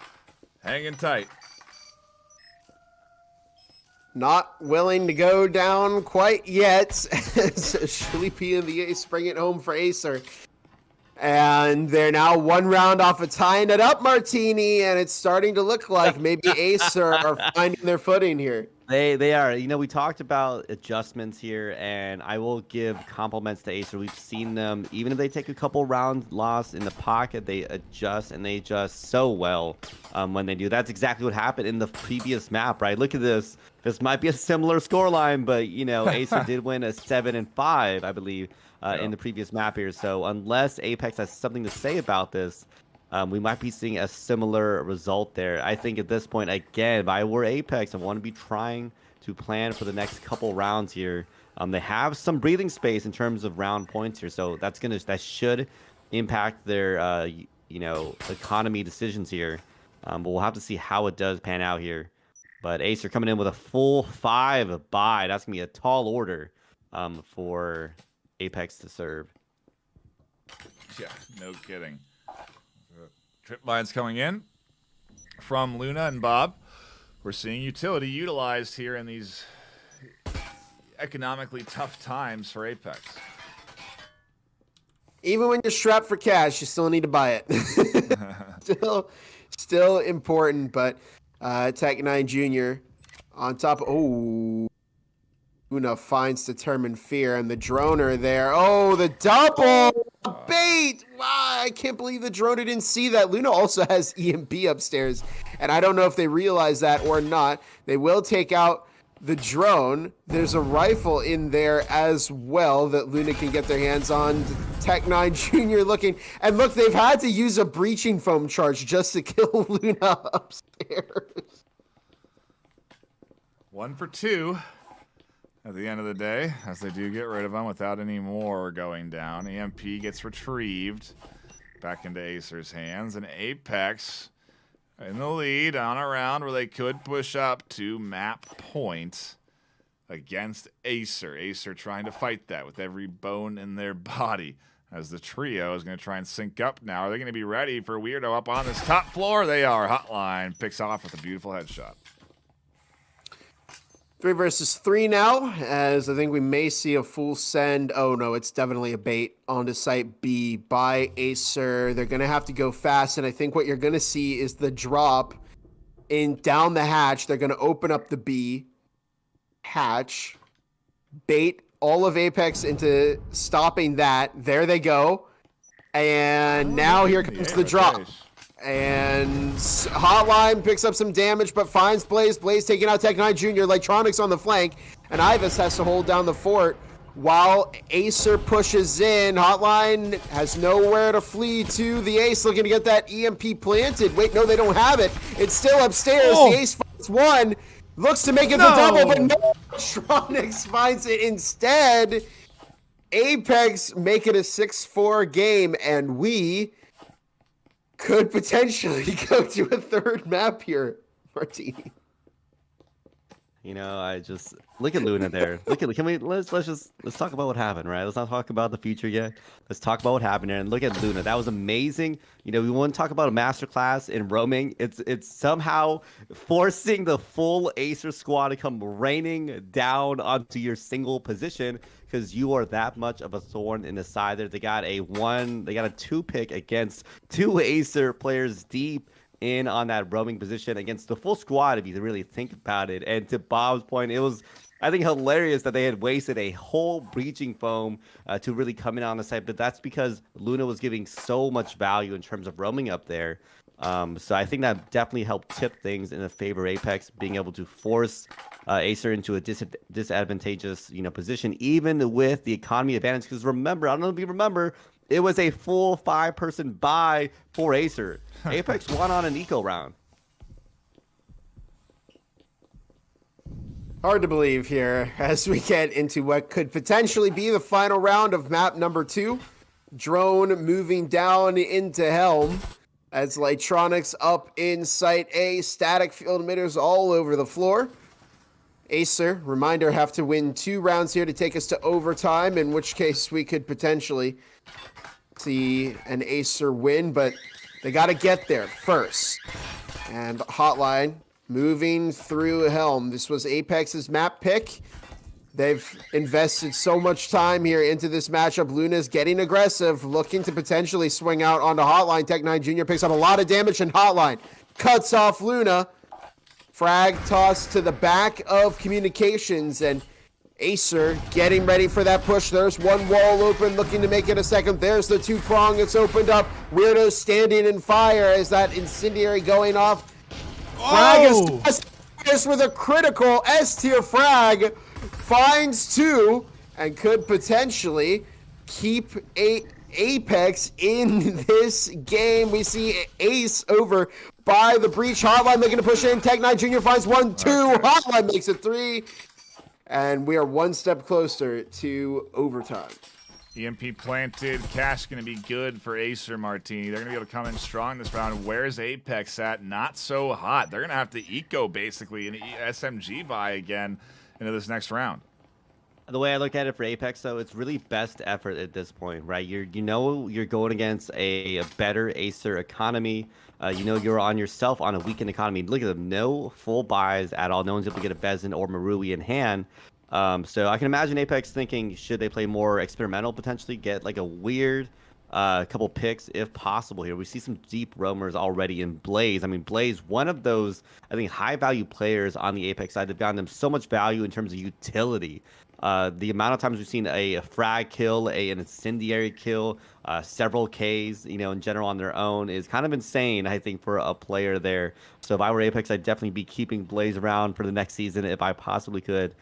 hanging tight. Not willing to go down quite yet. Sleepy and the Ace bring it home for Acer. And they're now 1 round off of tying it up, Martini, and it's starting to look like maybe Acer are finding their footing here. They are. You know, we talked about adjustments here, and I will give compliments to Acer. We've seen them, even if they take a couple rounds lost in the pocket, they adjust, and they adjust so well when they do. That's exactly what happened in the previous map, right? Look at this. this might be a similar scoreline, but you know, Acer did win a 7-5, I believe, in the previous map here. So unless Apex has something to say about this, we might be seeing a similar result there. I think at this point, again, if I were Apex, I want to be trying to plan for the next couple rounds here. They have some breathing space in terms of round points here, so that should impact their you know, economy decisions here. But we'll have to see how it does pan out here. But Acer coming in with a full 5 buy. That's gonna be a tall order for Apex to serve. Yeah, no kidding. Trip lines coming in from Luna and Bob. We're seeing utility utilized here in these economically tough times for Apex. Even when you're strapped for cash, you still need to buy it. still important, but Tech9 Jr. on top of, Luna finds Determined Fear, and the droner there. Oh, the double bait! Wow, I can't believe the droner didn't see that. Luna also has EMP upstairs, and I don't know if they realize that or not. They will take out the drone. There's a rifle in there as well that Luna can get their hands on. Tech9 Jr. looking, and look, they've had to use a breaching foam charge just to kill Luna upstairs. 1 for 2 at the end of the day, as they do get rid of him without any more going down. EMP gets retrieved back into Acer's hands, and Apex in the lead on a round where they could push up to map point against Acer. Acer trying to fight that with every bone in their body, as the trio is going to try and sync up now. Are they going to be ready for Weirdo up on this top floor? They are. Hotline picks off with a beautiful headshot. 3 versus 3 now, as I think we may see a full send. Oh no, it's definitely a bait onto site B by Acer. They're going to have to go fast, and I think what you're going to see is the drop in down the hatch. They're going to open up the B hatch, bait all of Apex into stopping that. There they go. And now here comes the drop. And Hotline picks up some damage, but finds Blaze. Blaze taking out Tech9 Jr. Electronics on the flank, and Ivas has to hold down the fort while Acer pushes in. Hotline has nowhere to flee to. The Ace looking to get that EMP planted. Wait, no, they don't have it. It's still upstairs. The Ace finds one. Looks to make it the double, but no. Electronics finds it instead. Apex make it a 6-4 game, and we could potentially go to a third map here, Martini. You know, I just look at Luna there. Let's talk about what happened, right? Let's not talk about the future yet. Let's talk about what happened there and look at Luna. That was amazing. You know, we want to talk about a masterclass in roaming. It's somehow forcing the full Acer squad to come raining down onto your single position because you are that much of a thorn in the side there. They got a 2 pick against 2 Acer players deep in on that roaming position against the full squad, if you really think about it. And to Bob's point, it was, I think, hilarious that they had wasted a whole breaching foam to really come in on the site, but that's because Luna was giving so much value in terms of roaming up there. So I think that definitely helped tip things in the favor of Apex, being able to force Acer into a disadvantageous, position, even with the economy advantage. Because remember, I don't know if you remember, it was a full 5-person buy for Acer. Apex won on an eco round. Hard to believe here as we get into what could potentially be the final round of map number 2. Drone moving down into Helm as Electronics up in Site A. Static field emitters all over the floor. Acer, reminder, have to win 2 rounds here to take us to overtime, in which case we could potentially see an Acer win, but they got to get there first. And Hotline moving through Helm. This was Apex's map pick. They've invested so much time here into this matchup. Luna's getting aggressive, looking to potentially swing out onto Hotline. Tech9 Jr. picks up a lot of damage, and Hotline cuts off Luna. Frag toss to the back of Communications, and Acer getting ready for that push. There's one wall open, looking to make it a second. There's the 2-prong. It's opened up. Weirdo standing in fire as that incendiary going off. Frag is Avis with a critical S-tier frag, finds 2, and could potentially keep Apex in this game. We see Ace over by the breach. Hotline looking to push in. Tech9 Jr. finds 1, 2. Hotline makes it 3. And we are one step closer to overtime. EMP planted. Cash going to be good for Acer Martini. They're going to be able to come in strong this round. Where's Apex at? Not so hot. They're going to have to eco basically an SMG buy again into this next round. The way I look at it for Apex, though, it's really best effort at this point, right? You're going against a better Acer economy. You're on yourself on a weakened economy. Look at them, no full buys at all. No one's able to get a Bezin or Marui in hand. So I can imagine Apex thinking, should they play more experimental, potentially get like a weird couple picks if possible here. We see some deep roamers already in Blaze. I mean, Blaze, one of those, I think, high-value players on the Apex side. They've gotten them so much value in terms of utility. The amount of times we've seen a frag kill, an incendiary kill, several Ks, in general on their own is kind of insane, I think, for a player there. So if I were Apex, I'd definitely be keeping Blaze around for the next season if I possibly could.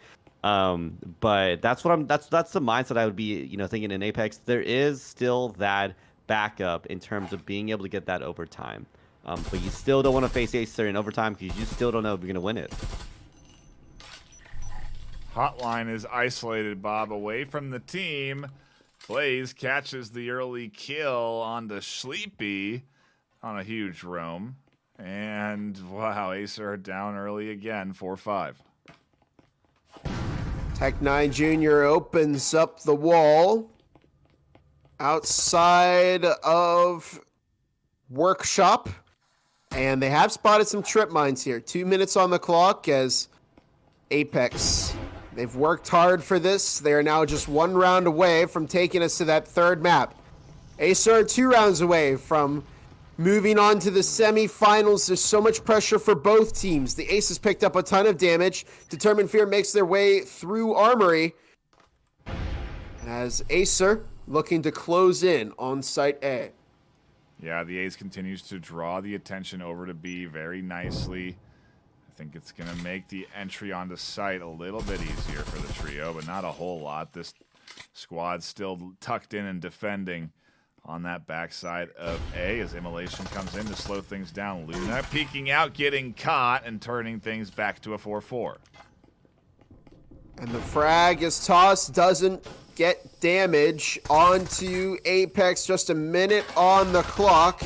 But that's the mindset I would be, thinking in Apex. There is still that backup in terms of being able to get that overtime. But you still don't want to face Acer in overtime because you still don't know if you're going to win it. Hotline is isolated, Bob, away from the team. Blaze catches the early kill onto Sleepy on a huge roam. And, wow, Acer down early again, 4-5. Tech9 Jr. opens up the wall outside of Workshop. And they have spotted some trip mines here. 2 minutes on the clock as Apex... They've worked hard for this. They are now just 1 round away from taking us to that 3rd map. Acer are 2 rounds away from moving on to the semifinals. There's so much pressure for both teams. The Aces picked up a ton of damage. Determined Fear makes their way through Armory as Acer looking to close in on Site A. Yeah, the Ace continues to draw the attention over to B very nicely. I think it's going to make the entry onto site a little bit easier for the trio, but not a whole lot. This squad's still tucked in and defending on that backside of A as Immolation comes in to slow things down. Luna peeking out, getting caught, and turning things back to a 4-4. And the frag is tossed, doesn't get damage onto Apex. Just a minute on the clock.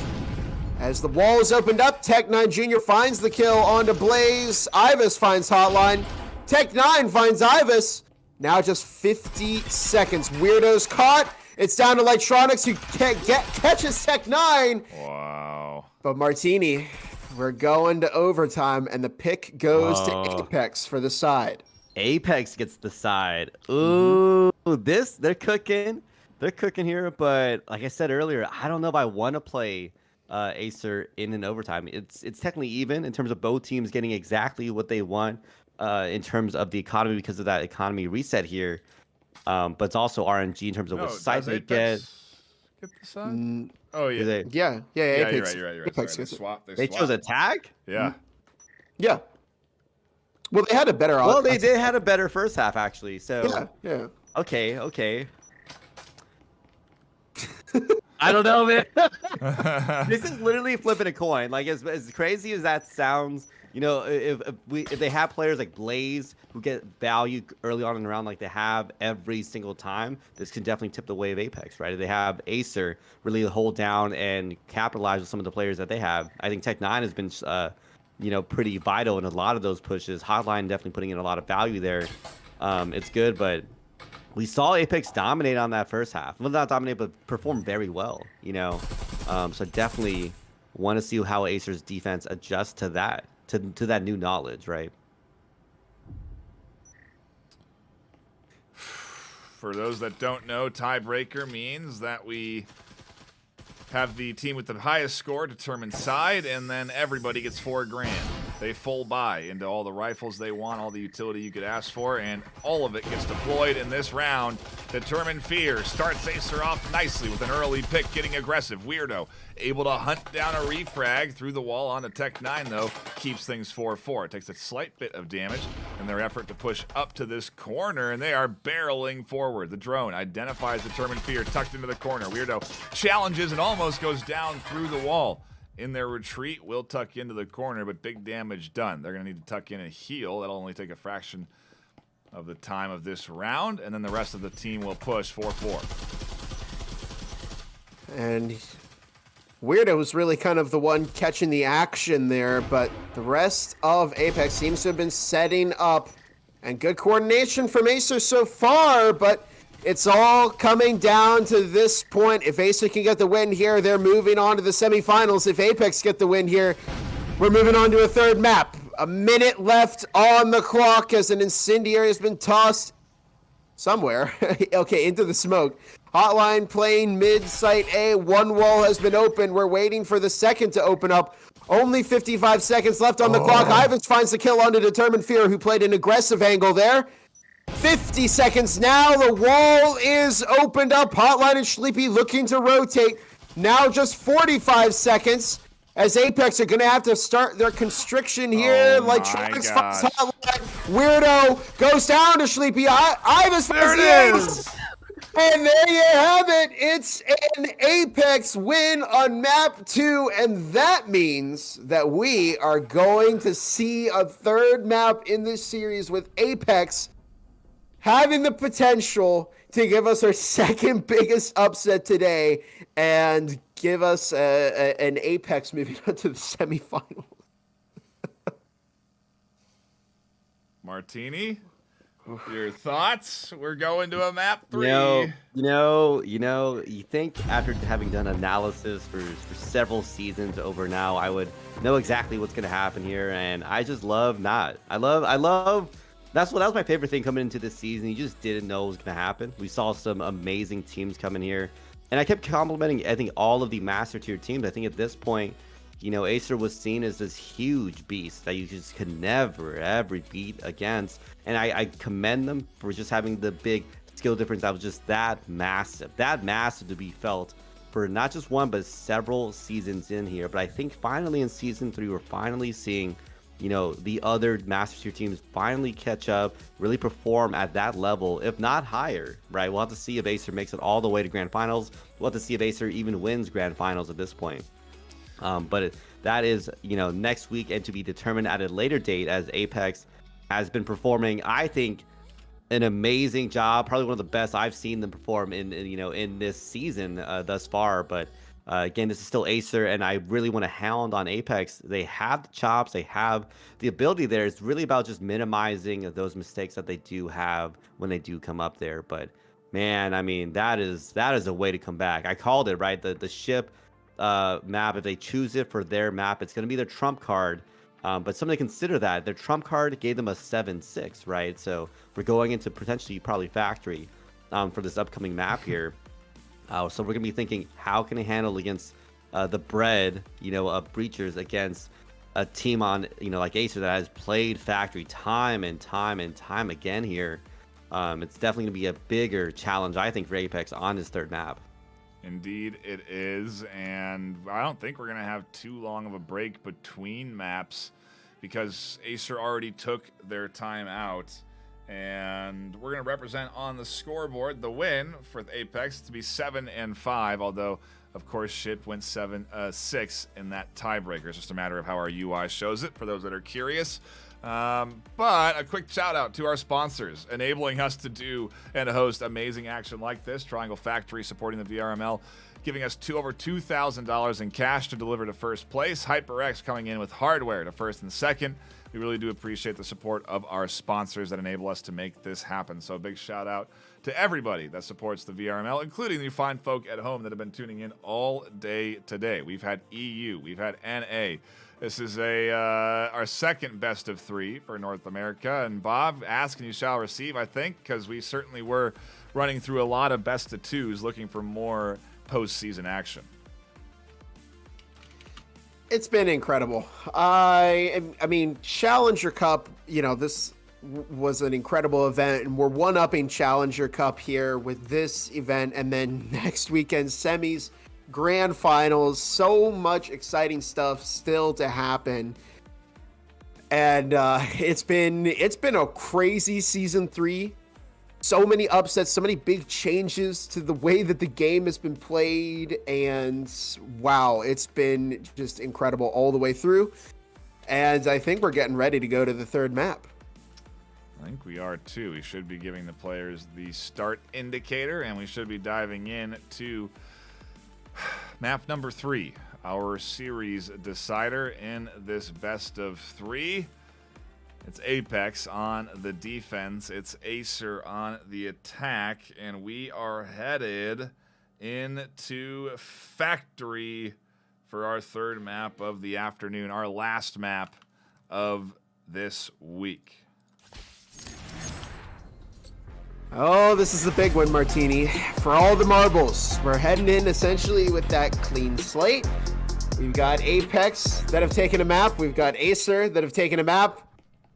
As the wall is opened up, Tech9 Jr. finds the kill onto Blaze. Ivis finds Hotline. Tech9 finds Ivis. Now just 50 seconds. Weirdos caught. It's down to Electronics who catches Tech9. Wow. But Martini, we're going to overtime, and the pick goes to Apex for the side. Apex gets the side. Ooh, they're cooking. They're cooking here, but like I said earlier, I don't know if I want to play Acer in an overtime. It's technically even in terms of both teams getting exactly what they want in terms of the economy because of that economy reset here. But it's also RNG in terms of what side they get. Get the side? Oh yeah. Yeah, Apex. You're right. Apex Sorry, they chose a tag? Yeah. Yeah. Well, they had a better. Well, they did had a better first half actually. So yeah. Okay. I don't know, man. This is literally flipping a coin. Like as crazy as that sounds, if they have players like Blaze who get value early on in the round like they have every single time, this can definitely tip the way of Apex, right? If they have Acer really hold down and capitalize with some of the players that they have, I think Tech9 has been pretty vital in a lot of those pushes. Hotline definitely putting in a lot of value there. It's good, but we saw Apex dominate on that first half. Well, not dominate, but perform very well, So definitely want to see how Acer's defense adjusts to that, to that new knowledge, right? For those that don't know, tiebreaker means that we have the team with the highest score determine side, and then everybody gets $4 grand. They full buy into all the rifles they want, all the utility you could ask for, and all of it gets deployed in this round. Determined Fear starts Acer off nicely with an early pick, getting aggressive. Weirdo able to hunt down a refrag through the wall onto Tech 9, though, keeps things 4-4. It takes a slight bit of damage in their effort to push up to this corner, and they are barreling forward. The drone identifies Determined Fear tucked into the corner. Weirdo challenges and almost goes down through the wall. In their retreat, will tuck into the corner, but big damage done. They're going to need to tuck in and heal. That'll only take a fraction of the time of this round, and then the rest of the team will push 4-4. And Weirdo was really kind of the one catching the action there, but the rest of Apex seems to have been setting up. And good coordination from Acer so far, but it's all coming down to this point. If Acer can get the win here, they're moving on to the semifinals. If Apex get the win here, we're moving on to a third map. A minute left on the clock as an incendiary has been tossed somewhere. Okay, into the smoke. Hotline playing mid site A. One wall has been opened. We're waiting for the second to open up. Only 55 seconds left on the clock. Ivans finds the kill onto Determined Fear, who played an aggressive angle there. 50 seconds now. The wall is opened up. Hotline and Sleepy looking to rotate. Now just 45 seconds as Apex are going to have to start their constriction here. Like Trax finds Hotline. Weirdo goes down to Sleepy. Ivas finds the ace. And there you have it. It's an Apex win on map 2. And that means that we are going to see a third map in this series with Apex having the potential to give us our second biggest upset today and give us an Apex moving on to the semifinals. Martini, your thoughts? We're going to a map 3. You think after having done analysis for several seasons over now, I would know exactly what's going to happen here, and I just love not. I love. That was my favorite thing coming into this season. You just didn't know what was going to happen. We saw some amazing teams come in here. And I kept complimenting, I think, all of the Master Tier teams. I think at this point, Acer was seen as this huge beast that you just could never, ever beat against. And I commend them for just having the big skill difference that was just that massive to be felt for not just one, but several seasons in here. But I think finally in Season 3, we're finally seeing the other Master Tier teams finally catch up, really perform at that level, if not higher, right? We'll have to see if Acer makes it all the way to Grand Finals. We'll have to see if Acer even wins Grand Finals at this point. That is, next week and to be determined at a later date, as Apex has been performing, I think, an amazing job. Probably one of the best I've seen them perform in this season thus far. But again, this is still Acer, and I really want to hound on Apex. They have the chops, they have the ability there. It's really about just minimizing those mistakes that they do have when they do come up there. But man, I mean, that is a way to come back. I called it, right? The ship map, if they choose it for their map, it's going to be their trump card. But something to consider, that their trump card gave them a 7-6, right? So we're going into potentially probably factory for this upcoming map here. So we're gonna be thinking, how can I handle against the bread, of breachers against a team on, like Acer that has played factory time and time and time again here. It's definitely gonna be a bigger challenge, I think, for Apex on his third map. Indeed it is, and I don't think we're gonna have too long of a break between maps because Acer already took their time out. And we're going to represent on the scoreboard the win for the Apex to be 7-5, although, of course, Ship went 7-6 in that tiebreaker. It's just a matter of how our UI shows it, for those that are curious. But a quick shout out to our sponsors, enabling us to do and host amazing action like this. Triangle Factory supporting the VRML, giving us over $2,000 in cash to deliver to first place. HyperX coming in with hardware to first and second. We really do appreciate the support of our sponsors that enable us to make this happen. So a big shout out to everybody that supports the VRML, including the fine folk at home that have been tuning in all day today. We've had EU, we've had NA. This is our second best of 3 for North America. And Bob, ask and you shall receive, I think, because we certainly were running through a lot of best of 2s looking for more postseason action. It's been incredible. I mean, Challenger Cup, this was an incredible event, and we're one-upping Challenger Cup here with this event, and then next weekend, semis, grand finals, so much exciting stuff still to happen. And it's been a crazy season 3. So many upsets, so many big changes to the way that the game has been played, and wow, it's been just incredible all the way through. And I think we're getting ready to go to the 3rd map. I think we are too. We should be giving the players the start indicator, and we should be diving in to map number 3, our series decider in this best of 3. It's Apex on the defense. It's Acer on the attack. And we are headed into Factory for our 3rd map of the afternoon, our last map of this week. Oh, this is the big one, Martini. For all the marbles, we're heading in essentially with that clean slate. We've got Apex that have taken a map. We've got Acer that have taken a map.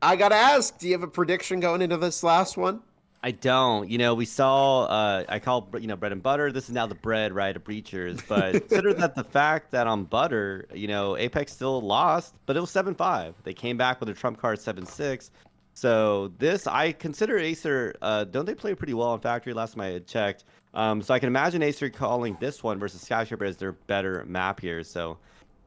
I gotta ask, do you have a prediction going into this last one? I don't. We saw, I call, bread and butter. This is now the bread, right, of Breachers. But consider that the fact that on butter, Apex still lost, but it was 7-5. They came back with a trump card 7-6. So this, I consider Acer, don't they play pretty well on Factory last time I had checked? So I can imagine Acer calling this one versus Skyscraper as their better map here. So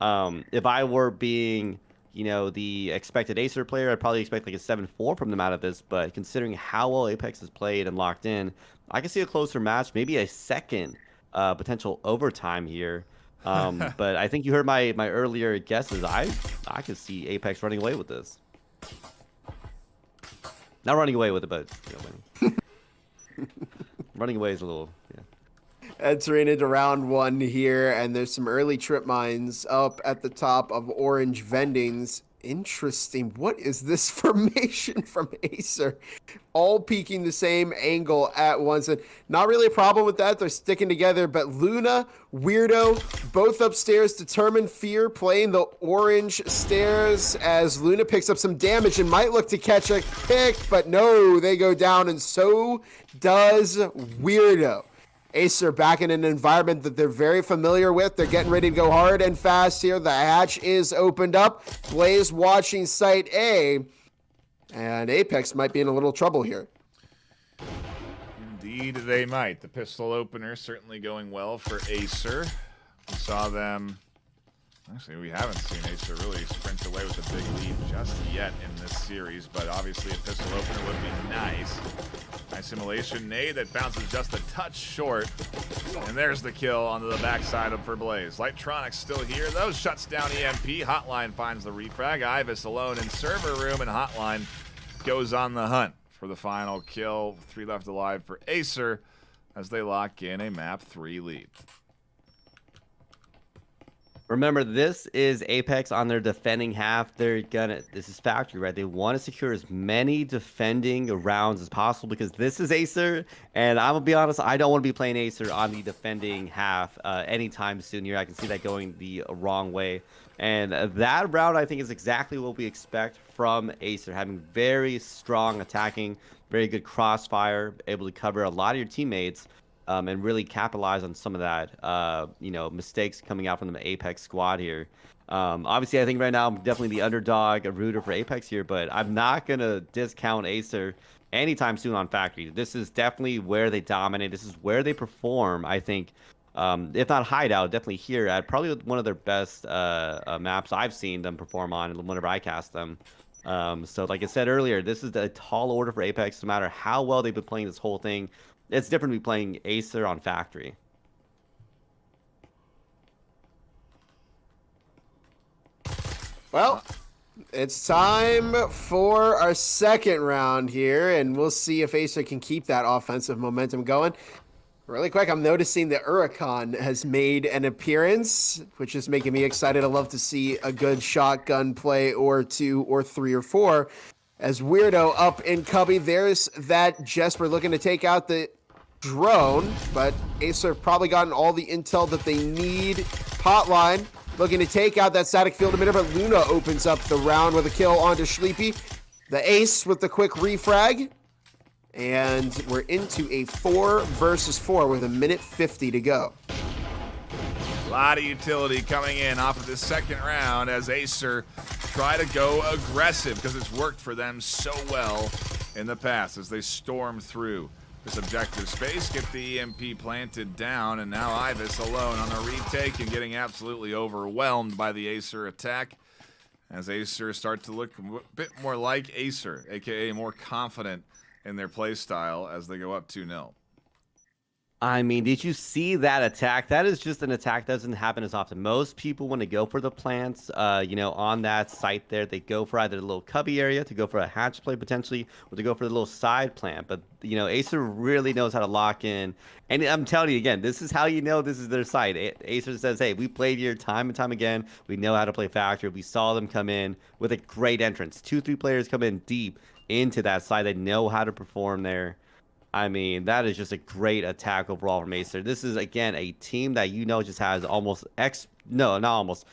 if I were being... the expected Acer player, I'd probably expect like a 7-4 from them out of this, but considering how well Apex has played and locked in, I can see a closer match, maybe a second potential overtime here. But I think you heard my earlier guesses. I could see Apex running away with this. Not running away with it, but winning. Running away is a little, Entering into round 1 here, and there's some early trip mines up at the top of orange vendings. Interesting. What is this formation from Acer? All peeking the same angle at once. And not really a problem with that. They're sticking together. But Luna, Weirdo, both upstairs. Determined Fear playing the orange stairs as Luna picks up some damage and might look to catch a pick. But no, they go down, and so does Weirdo. Acer back in an environment that they're very familiar with. They're getting ready to go hard and fast here. The hatch is opened up. Blaze watching site A. And Apex might be in a little trouble here. Indeed, they might. The pistol opener certainly going well for Acer. We saw them... Actually, we haven't seen Acer really sprint away with a big lead just yet in this series, but obviously a pistol opener would be nice. Nice simulation nade that bounces just a touch short. And there's the kill onto the backside of for Blaze. Lightronics still here, though. Shuts down EMP. Hotline finds the refrag. Ibis alone in server room, and Hotline goes on the hunt for the final kill. 3 left alive for Acer as they lock in a map 3 lead. Remember, this is Apex on their defending half. This is Factory, right? They want to secure as many defending rounds as possible because this is Acer. And I'm going to be honest, I don't want to be playing Acer on the defending half anytime soon here. I can see that going the wrong way. And that round, I think, is exactly what we expect from Acer. Having very strong attacking, very good crossfire, able to cover a lot of your teammates. And really capitalize on some of that, mistakes coming out from the Apex squad here. Obviously, I think right now I'm definitely the underdog, a rooter for Apex here, but I'm not going to discount Acer anytime soon on Factory. This is definitely where they dominate. This is where they perform, I think, if not hideout, definitely here at probably one of their best maps I've seen them perform on whenever I cast them. So like I said earlier, this is a tall order for Apex, no matter how well they've been playing this whole thing. It's different to be playing Acer on Factory. Well, it's time for our second round here, and we'll see if Acer can keep that offensive momentum going. Really quick, I'm noticing that Huracan has made an appearance, which is making me excited. I love to see a good shotgun play or 2 or 3 or 4. As Weirdo up in cubby, there's that Jesper looking to take out the drone, but Acer have probably gotten all the intel that they need. Hotline looking to take out that static field emitter, but Luna opens up the round with a kill onto Sleepy. The ace with the quick refrag. And we're into a 4 versus 4 with 1:50 to go. A lot of utility coming in off of this second round as Acer try to go aggressive because it's worked for them so well in the past as they storm through this objective space, get the EMP planted down, and now Ivis alone on a retake and getting absolutely overwhelmed by the Acer attack as Acer start to look a bit more like Acer, aka more confident in their play style as they go up 2-0. I mean, did you see that attack? That is just an attack that doesn't happen as often. Most people, when they go for the plants, on that site there, they go for either the little cubby area to go for a hatch play potentially, or to go for the little side plant. But, Acer really knows how to lock in. And I'm telling you again, this is how you know this is their site. Acer says, hey, we played here time and time again. We know how to play Factory. We saw them come in with a great entrance. 2-3 players come in deep into that side. They know how to perform there. I mean, that is just a great attack overall from Acer. This is, again, a team that just has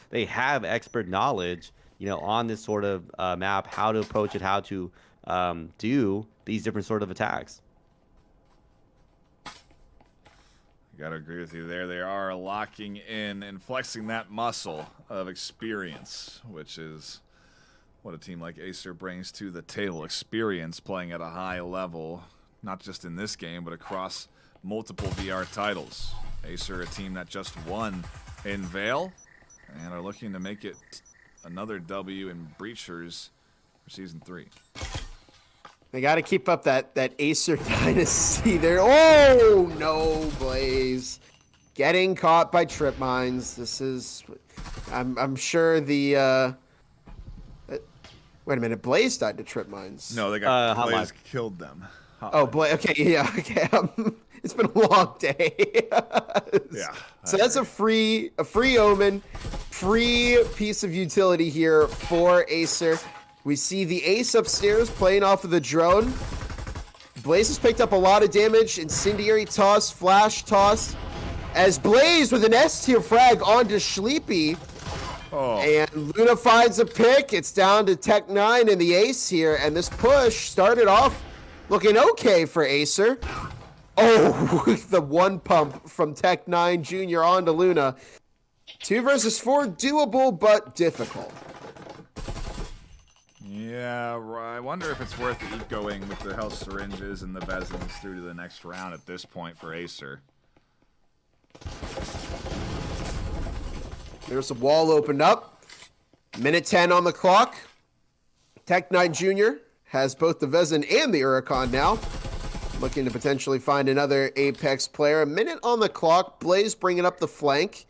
they have expert knowledge, on this sort of map, how to approach it, how to do these different sort of attacks. Gotta agree with you there. They are locking in and flexing that muscle of experience, which is what a team like Acer brings to the table. Experience playing at a high level. Not just in this game, but across multiple VR titles. Acer, a team that just won in Vale, and are looking to make it another W in Breachers for Season 3. They got to keep up that Acer dynasty there. Oh, no, Blaze. Getting caught by trip mines. This is... I'm sure the... wait a minute, Blaze died to trip mines. No, they got... Blaze killed them. Oh, boy. Okay, yeah. Okay. It's been a long day. Yeah. So that's a free omen, free piece of utility here for Acer. We see the ace upstairs playing off of the drone. Blaze has picked up a lot of damage. Incendiary toss, flash toss. As Blaze with an S tier frag onto Sleepy. Oh. And Luna finds a pick. It's down to Tech9 and the ace here. And this push started off looking okay for Acer. Oh, the one pump from Tech9 Jr. onto Luna. 2 versus 4, doable but difficult. Yeah, I wonder if it's worth ecoing with the health syringes and the Bezins through to the next round at this point for Acer. There's a wall opened up. Minute 10 on the clock. Tech9 Jr. has both the Vezin and the Huracan now. Looking to potentially find another Apex player. A minute on the clock. Blaze bringing up the flank.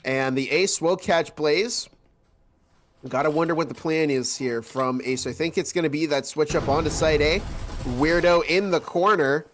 And the ace will catch Blaze. Gotta wonder what the plan is here from Ace. I think it's going to be that switch up onto side A. Weirdo in the corner.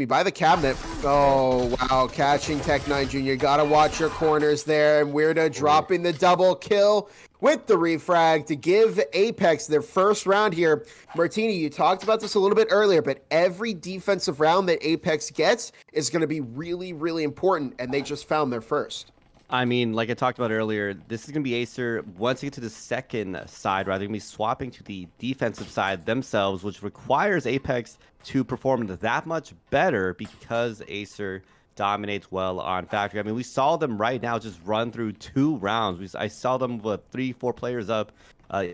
By the cabinet. Oh, wow. Catching Tech9 Jr. Gotta watch your corners there. And Weirdo dropping the double kill with the refrag to give Apex their first round here. Martini, you talked about this a little bit earlier, but every defensive round that Apex gets is going to be really, really important, and they just found their first. I mean, like I talked about earlier, this is going to be Acer, once they get to the second side, rather, they're going to be swapping to the defensive side themselves, which requires Apex to perform that much better because Acer dominates well on Factory. I mean, we saw them right now just run through 2 rounds. I saw them with 3-4 players up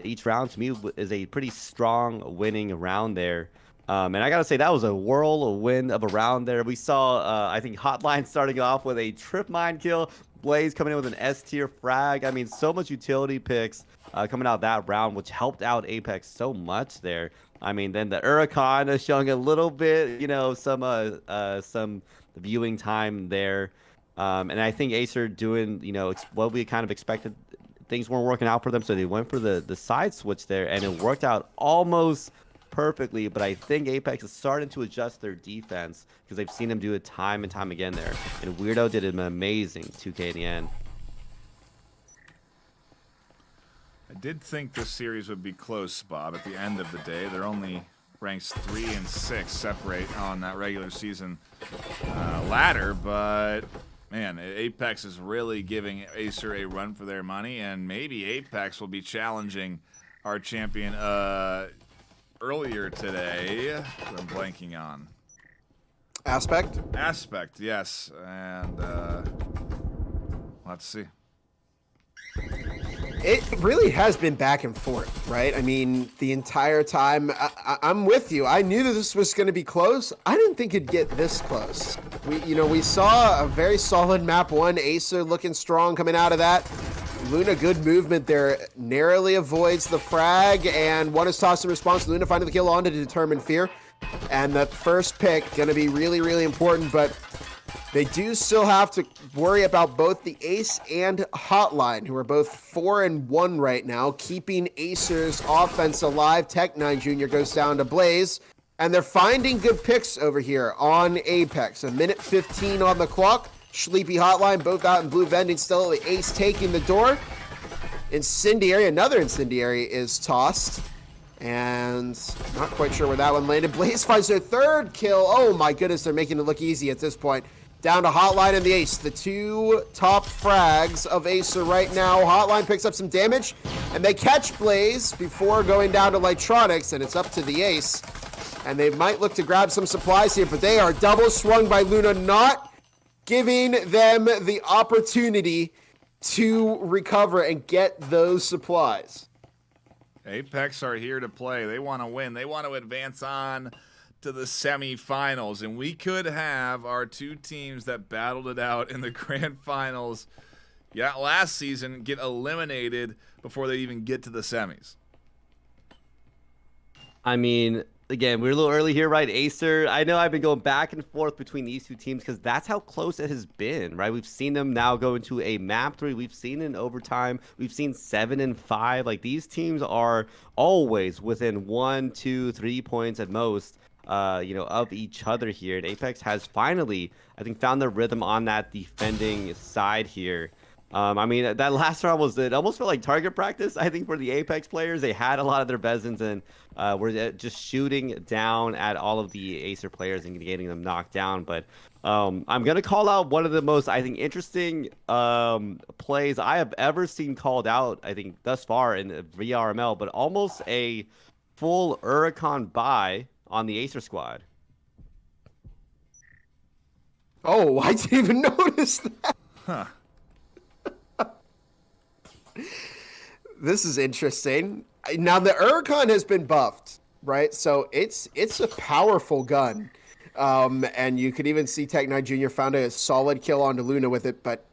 each round. To me, is a pretty strong winning round there. And I got to say, that was a whirlwind of a round there. We saw, I think, Hotline starting off with a trip mine kill. Blaze coming in with an S tier frag. I mean, so much utility picks coming out that round, which helped out Apex so much there. I mean, then the Huracan is showing a little bit, some viewing time there. And I think Acer doing, what we kind of expected. Things weren't working out for them, so they went for the side switch there, and it worked out almost perfectly. But I think Apex is starting to adjust their defense because they've seen them do it time and time again there. And Weirdo did an amazing 2K in the end. I did think this series would be close, Bob, at the end of the day. They're only ranks 3 and 6 separate on that regular season ladder, but Man, Apex is really giving Acer a run for their money, and maybe Apex will be challenging our champion earlier today. That I'm blanking on. Aspect? Aspect, yes. And let's see. It really has been back and forth, right? I mean, the entire time, I'm with you. I knew that this was going to be close. I didn't think it'd get this close. We saw a very solid map one. Acer looking strong coming out of that. Luna, good movement there. Narrowly avoids the frag, and one is tossed in response. Luna finding the kill on to Determine Fear. And that first pick going to be really, really important, but they do still have to worry about both the Ace and Hotline, who are both 4-1 right now, keeping Acer's offense alive. Tech9 Jr. goes down to Blaze, and they're finding good picks over here on Apex. A minute 15 on the clock. Sleepy Hotline, both out in blue vending still. The Ace taking the door. Incendiary, another Incendiary is tossed. And not quite sure where that one landed. Blaze finds their third kill. Oh my goodness, they're making it look easy at this point. Down to Hotline and the Ace, the two top frags of Acer right now. Hotline picks up some damage, and they catch Blaze before going down to Lightronics, and it's up to the Ace. And they might look to grab some supplies here, but they are double swung by Luna, not giving them the opportunity to recover and get those supplies. Apex are here to play. They want to win. They want to advance on to the semifinals, and we could have our two teams that battled it out in the grand finals last season get eliminated before they even get to the semis. I mean, again, we're a little early here, right? Acer, I know I've been going back and forth between these two teams because that's how close it has been, right? We've seen them now go into a map 3. We've seen in overtime. We've seen 7 and 5. Like, these teams are always within 1, 2, 3 points at most, of each other here. And Apex has finally, I think, found their rhythm on that defending side here. I mean, that last round it almost felt like target practice, I think, for the Apex players. They had a lot of their Bezins and were just shooting down at all of the Acer players and getting them knocked down. But I'm going to call out one of the most, I think, interesting plays I have ever seen called out, I think, thus far in VRML, but almost a full Huracan buy on the Acer squad. Oh, I didn't even notice that. Huh. This is interesting. Now, the Huracan has been buffed, right? So it's a powerful gun. And you could even see Tech9 Jr. found a solid kill onto Luna with it, but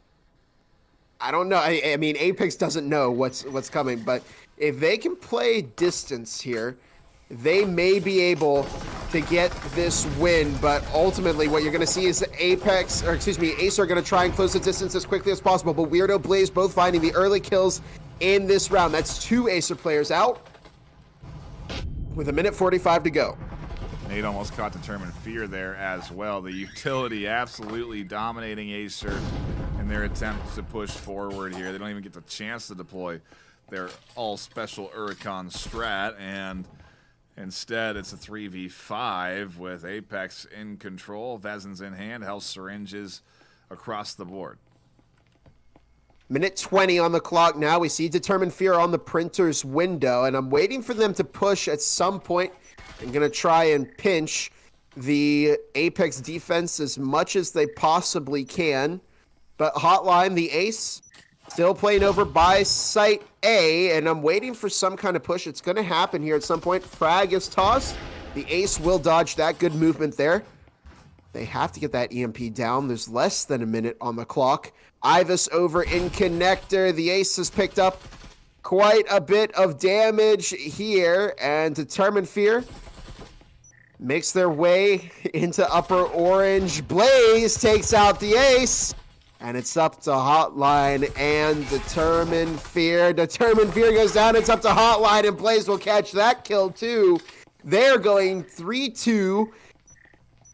I don't know. I mean, Apex doesn't know what's coming, but if they can play distance here, they may be able to get this win, but ultimately what you're going to see is Ace are going to try and close the distance as quickly as possible, but Weirdo, Blaze both finding the early kills in this round. That's 2 Acer players out with 1:45 to go. Nate almost caught Determined Fear there as well. The utility absolutely dominating Acer in their attempts to push forward here. They don't even get the chance to deploy their all-special Huracan strat, and instead, it's a 3v5 with Apex in control, Vezins in hand, health syringes across the board. 1:20 on the clock now. We see Determined Fear on the printer's window, and I'm waiting for them to push at some point. I'm going to try and pinch the Apex defense as much as they possibly can. But Hotline, the Ace, still playing over by Site A, and I'm waiting for some kind of push. It's going to happen here at some point. Frag is tossed. The Ace will dodge that. Good movement there. They have to get that EMP down. There's less than a minute on the clock. Ivis over in Connector. The Ace has picked up quite a bit of damage here, and Determined Fear makes their way into upper orange. Blaze takes out the Ace. And it's up to Hotline and Determined Fear. Determined Fear goes down. It's up to Hotline, and Blaze will catch that kill too. They're going 3-2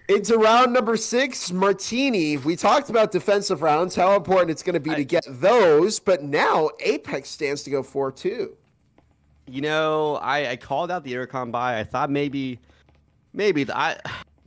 into round number 6. Martini, we talked about defensive rounds, how important it's going to be to get those, but now Apex stands to go 4-2. I called out the Huracan buy. I thought maybe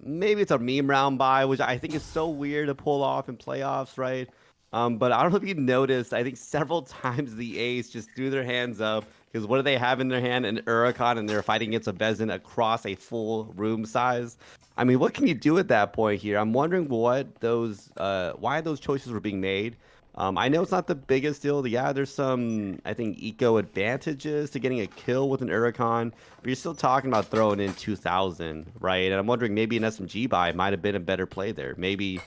maybe it's a meme round buy, which I think is so weird to pull off in playoffs, right? But I don't know if you noticed, I think several times the Ace just threw their hands up because what do they have in their hand? An Uricon, and they're fighting against a Vezin across a full room size. I mean, what can you do at that point here? I'm wondering what those, why those choices were being made. I know it's not the biggest deal. Yeah, there's some, I think, eco advantages to getting a kill with an Uricon, but you're still talking about throwing in 2,000, right? And I'm wondering maybe an SMG buy might have been a better play there. Maybe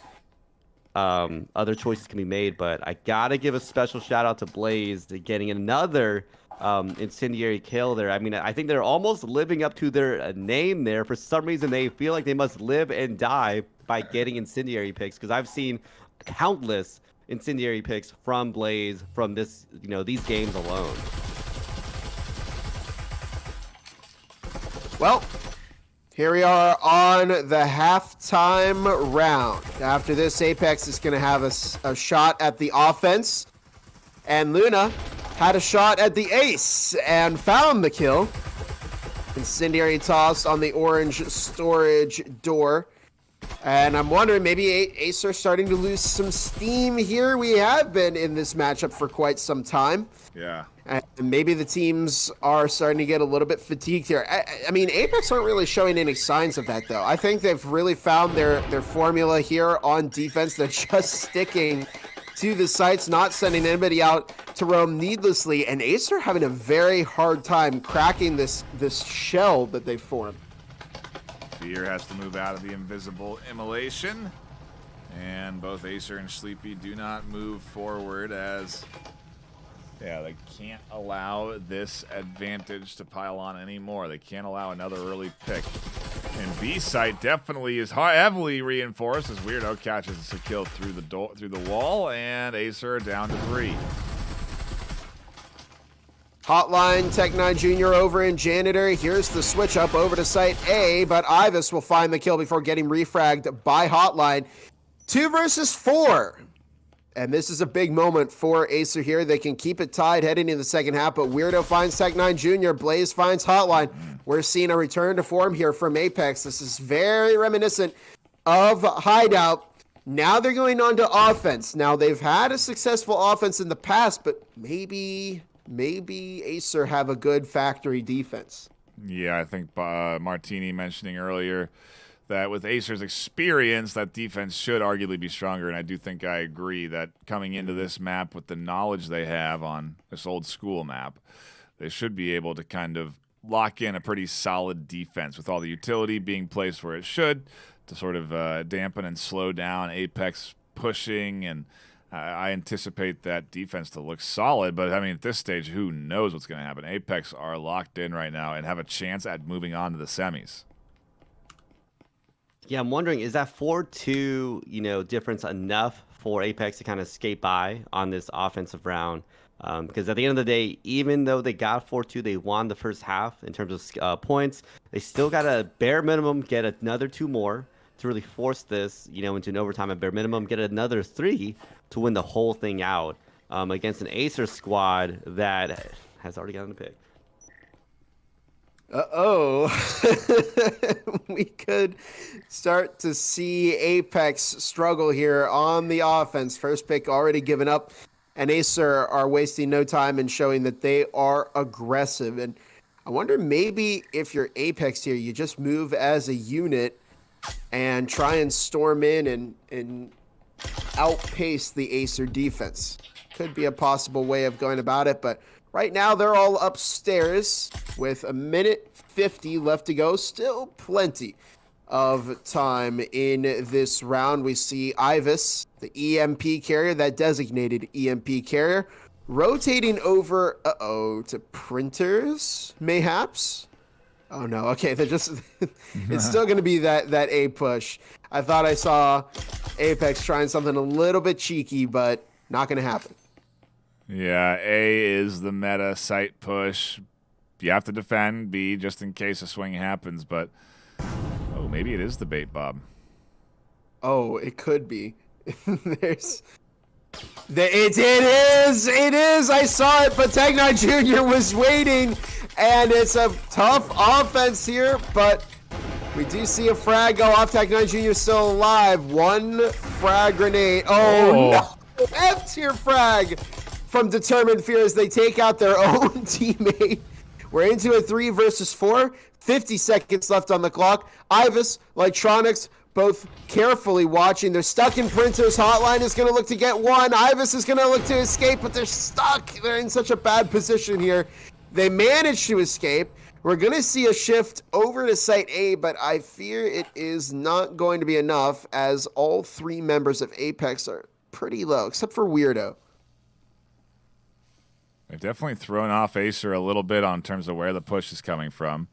other choices can be made, but I gotta give a special shout out to Blaze to getting another incendiary kill there. I mean, I think they're almost living up to their name there. For some reason, they feel like they must live and die by getting incendiary picks, because I've seen countless incendiary picks from Blaze from this, these games alone. Well, here we are on the halftime round. After this, Apex is going to have a shot at the offense, and Luna had a shot at the ace and found the kill. Incendiary toss on the orange storage door. And I'm wondering, maybe Ace are starting to lose some steam here. We have been in this matchup for quite some time. Yeah. And maybe the teams are starting to get a little bit fatigued here. I mean, Apex aren't really showing any signs of that, though. I think they've really found their formula here on defense. They're just sticking to the sites, not sending anybody out to roam needlessly. And Ace are having a very hard time cracking this shell that they formed. Fear has to move out of the invisible immolation. And both Acer and Sleepy do not move forward as, yeah, they can't allow this advantage to pile on anymore. They can't allow another early pick. And B site definitely is heavily reinforced as Weirdo catches a kill through the wall, and Acer down to 3. Hotline, Tech9 Jr. over in Janitor. Here's the switch up over to Site A, but Ivis will find the kill before getting refragged by Hotline. 2 versus 4. And this is a big moment for Acer here. They can keep it tied heading into the second half, but Weirdo finds Tech9 Jr. Blaze finds Hotline. We're seeing a return to form here from Apex. This is very reminiscent of Hideout. Now they're going on to offense. Now they've had a successful offense in the past, but maybe Acer have a good factory defense. Yeah, I think Martini mentioning earlier that with Acer's experience, that defense should arguably be stronger, and I do think I agree that coming into this map with the knowledge they have on this old school map, they should be able to kind of lock in a pretty solid defense with all the utility being placed where it should to sort of dampen and slow down Apex pushing, and I anticipate that defense to look solid, but I mean, at this stage, who knows what's going to happen? Apex are locked in right now and have a chance at moving on to the semis. Yeah, I'm wondering, is that 4-2, difference enough for Apex to kind of skate by on this offensive round? Because at the end of the day, even though they got 4-2, they won the first half in terms of points. They still got to bare minimum get another 2 more to really force this, into an overtime at bare minimum, get another 3 to win the whole thing out against an Acer squad that has already gotten the pick. Uh-oh. We could start to see Apex struggle here on the offense. First pick already given up, and Acer are wasting no time in showing that they are aggressive. And I wonder, maybe if you're Apex here, you just move as a unit and try and storm in and outpace the Acer defense. Could be a possible way of going about it, but right now they're all upstairs with 1:50 left to go. Still plenty of time in this round. We see Ivis, the EMP carrier, that designated EMP carrier, rotating over, to printers, mayhaps? Oh no, okay, they're just, it's still going to be that A push. I thought I saw Apex trying something a little bit cheeky, but not going to happen. Yeah, A is the meta site push. You have to defend B just in case a swing happens, but maybe it is the bait, Bob. Oh, it could be. It is. I saw it, but Tech9 Jr. was waiting, and it's a tough offense here, but We do see a frag go off. Tech9 Jr. still alive. One frag grenade. Oh, no! F-tier frag from Determined Fear as they take out their own teammate. We're into a 3 versus 4. 50 seconds left on the clock. Ivis, Electronics, both carefully watching. They're stuck in Printer's hotline. Is going to look to get one. Ivis is going to look to escape, but they're stuck. They're in such a bad position here. They managed to escape. We're going to see a shift over to Site A, but I fear it is not going to be enough as all 3 members of Apex are pretty low, except for Weirdo. They've definitely thrown off Acer a little bit on terms of where the push is coming from.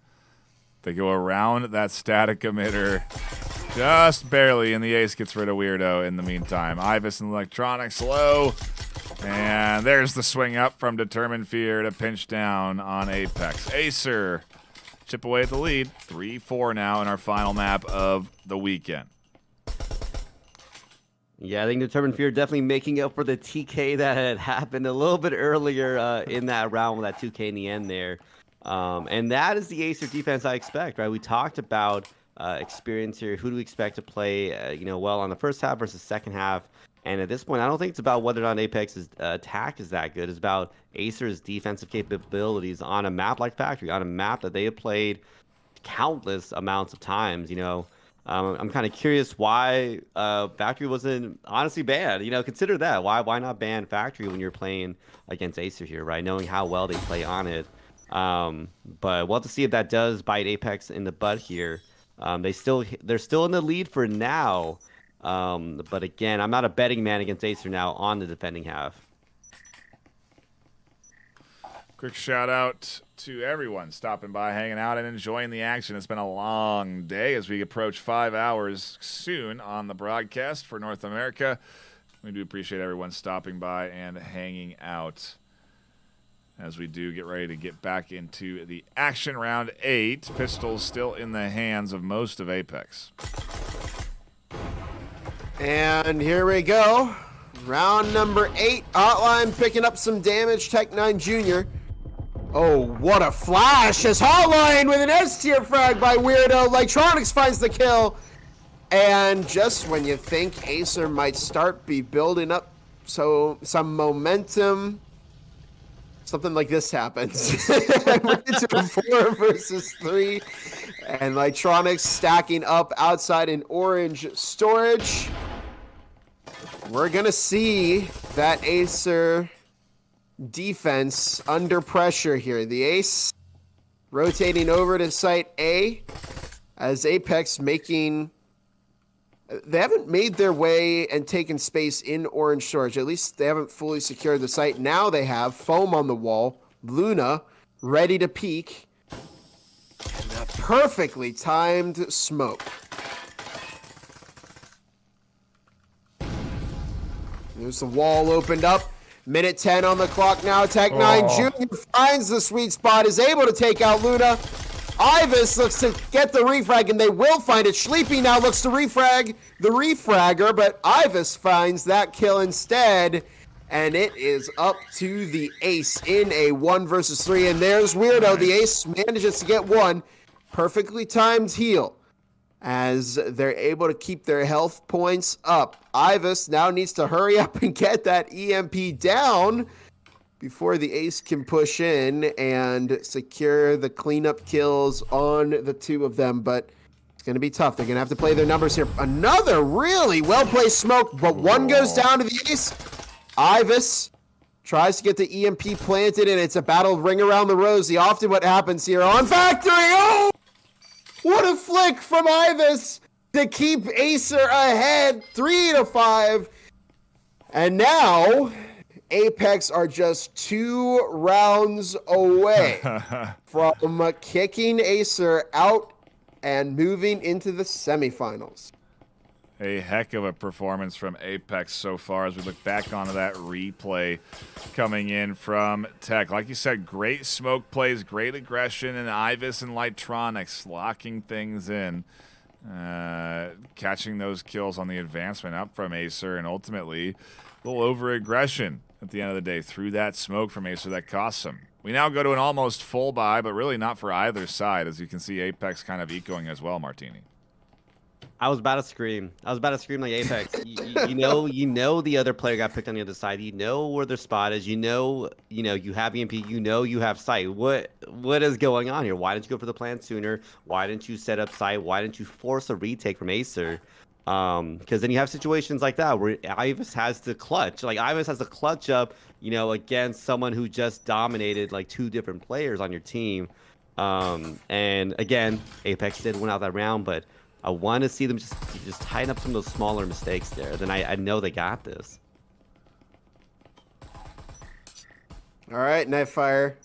They go around that static emitter just barely, and the ace gets rid of Weirdo in the meantime. Ivis and Electronics low. And there's the swing up from Determined Fear to pinch down on Apex. Acer chip away at the lead. 3-4 now in our final map of the weekend. Yeah, I think Determined Fear definitely making up for the TK that had happened a little bit earlier in that round with that 2K in the end there. And that is the Acer defense I expect, right? We talked about experience here. Who do we expect to play, well on the first half versus second half? And at this point, I don't think it's about whether or not Apex's attack is that good. It's about Acer's defensive capabilities on a map like Factory, on a map that they have played countless amounts of times. I'm kind of curious why Factory wasn't honestly banned. Consider that. Why not ban Factory when you're playing against Acer here, right? Knowing how well they play on it. But we'll have to see if that does bite Apex in the butt here. They're still in the lead for now. But again, I'm not a betting man against Acer now on the defending half. Quick shout out to everyone stopping by, hanging out, and enjoying the action. It's been a long day as we approach 5 hours soon on the broadcast for North America. We do appreciate everyone stopping by and hanging out as we do get ready to get back into the action. Round 8. Pistols still in the hands of most of Apex. And here we go. Round number 8. Hotline picking up some damage. Tech9 Jr. Oh, what a flash as Hotline with an S-tier frag by Weirdo. Electronics finds the kill. And just when you think Acer might start building up some momentum, something like this happens. We're into a 4 versus 3. And Electronics stacking up outside in orange storage. We're going to see that Acer defense under pressure here. The ace rotating over to Site A as Apex they haven't made their way and taken space in orange storage. At least they haven't fully secured the site. Now they have foam on the wall. Luna ready to peek. And a perfectly timed smoke. There's the wall opened up. Minute 10 on the clock now. Tech9 Jr. finds the sweet spot, is able to take out Luna. Ivis looks to get the refrag, and they will find it. Sleepy now looks to refrag the refragger, but Ivis finds that kill instead. And it is up to the ace in a 1 versus 3. And there's Weirdo. The ace manages to get one. Perfectly timed heal as they're able to keep their health points up. Ivis now needs to hurry up and get that EMP down before the ace can push in and secure the cleanup kills on the 2 of them. But it's going to be tough. They're going to have to play their numbers here. Another really well-placed smoke, but one goes down to the ace. Ivis tries to get the EMP planted, and it's a battle ring around the rosy. Often what happens here on Factory. Oh! What a flick from Ivis to keep Acer ahead, 3-5. And now, Apex are just 2 rounds away from kicking Acer out and moving into the semifinals. A heck of a performance from Apex so far as we look back onto that replay coming in from Tech. Like you said, great smoke plays, great aggression, and Ivis and Electronics locking things in, catching those kills on the advancement up from Acer, and ultimately a little over-aggression at the end of the day through that smoke from Acer that cost them. We now go to an almost full buy, but really not for either side, as you can see Apex kind of ecoing as well, Martini. I was about to scream. I was about to scream like Apex. You know the other player got picked on the other side. You know where their spot is. You know you have EMP. You know you have sight. What is going on here? Why didn't you go for the plan sooner? Why didn't you set up sight? Why didn't you force a retake from Acer? Because then you have situations like that where Ivis has the clutch. Like Ivis has the clutch up, against someone who just dominated like 2 different players on your team. And again, Apex did win out that round, but I want to see them just tighten up some of those smaller mistakes there. Then I know they got this. All right, Nightfire.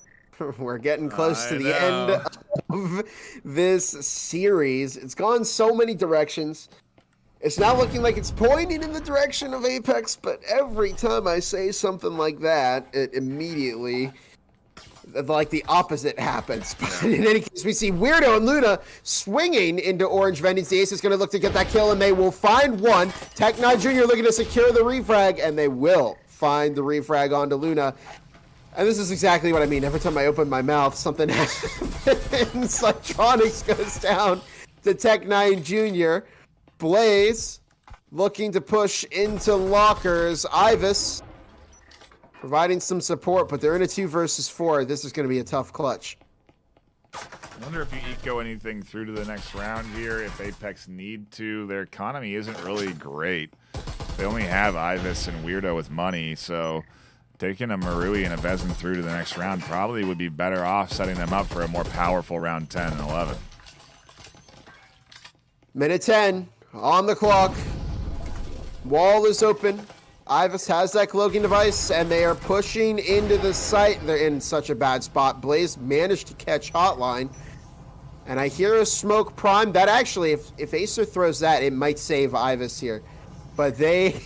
We're getting close to the end of this series. It's gone so many directions. It's now looking like it's pointing in the direction of Apex, but every time I say something like that, it immediately, like, the opposite happens. But in any case, we see Weirdo and Luna swinging into Orange Vendings. The Ace is going to look to get that kill, and they will find one. Tech9 Jr. looking to secure the refrag, and they will find the refrag onto Luna. And this is exactly what I mean. Every time I open my mouth, something happens. Electronics goes down to Tech9 Jr. Blaze looking to push into lockers. Ivis providing some support, but they're in a 2 versus 4. This is going to be a tough clutch. I wonder if you eco anything through to the next round here, if Apex need to. Their economy isn't really great. They only have Ivis and Weirdo with money, so taking a Marui and a Vezin through to the next round probably would be better off setting them up for a more powerful round 10 and 11. Minute 10 on the clock. Wall is open. Ivis has that cloaking device, and they are pushing into the site. They're in such a bad spot. Blaze managed to catch Hotline, and I hear a smoke prime. That actually, if Acer throws that, it might save Ivis here. But they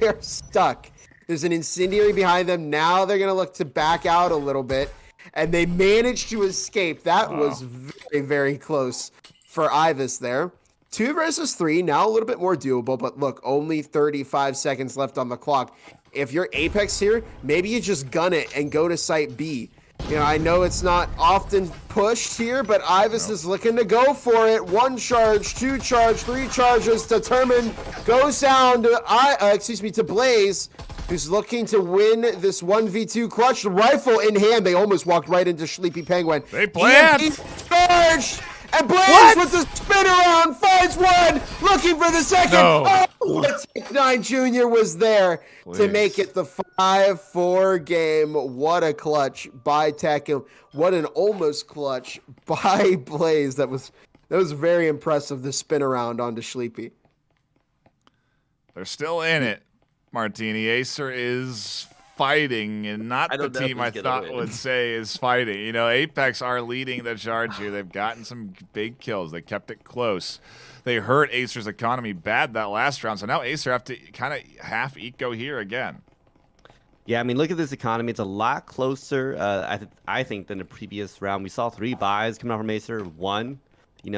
are stuck. There's an incendiary behind them. Now they're going to look to back out a little bit, and they managed to escape. That was very, very close for Ivis there. 2 versus 3, now a little bit more doable, but look, only 35 seconds left on the clock. If you're Apex here, maybe you just gun it and go to site B. I know it's not often pushed here, but Ivis is looking to go for it. 1 charge, 2 charge, 3 charges determined. Goes down to to Blaze, who's looking to win this 1v2 clutch. Rifle in hand, they almost walked right into Sleepy Penguin. They planned! Charged! And Blaze with the spin around finds one, looking for the second. No. Tech9 Jr. was there to make it the 5-4 game. What a clutch by Tech. What an almost clutch by Blaze. That was very impressive, the spin around onto Sleepy. They're still in it, Martini. Acer is fighting, and not the team I thought would say is fighting. Apex are leading the charge here. They've gotten some big kills. They kept it close. They hurt Acer's economy bad that last round, so now Acer have to kind of half eco here again. Yeah, I mean, look at this economy. It's a lot closer, I think, than the previous round. We saw 3 buys coming out from Acer, 1,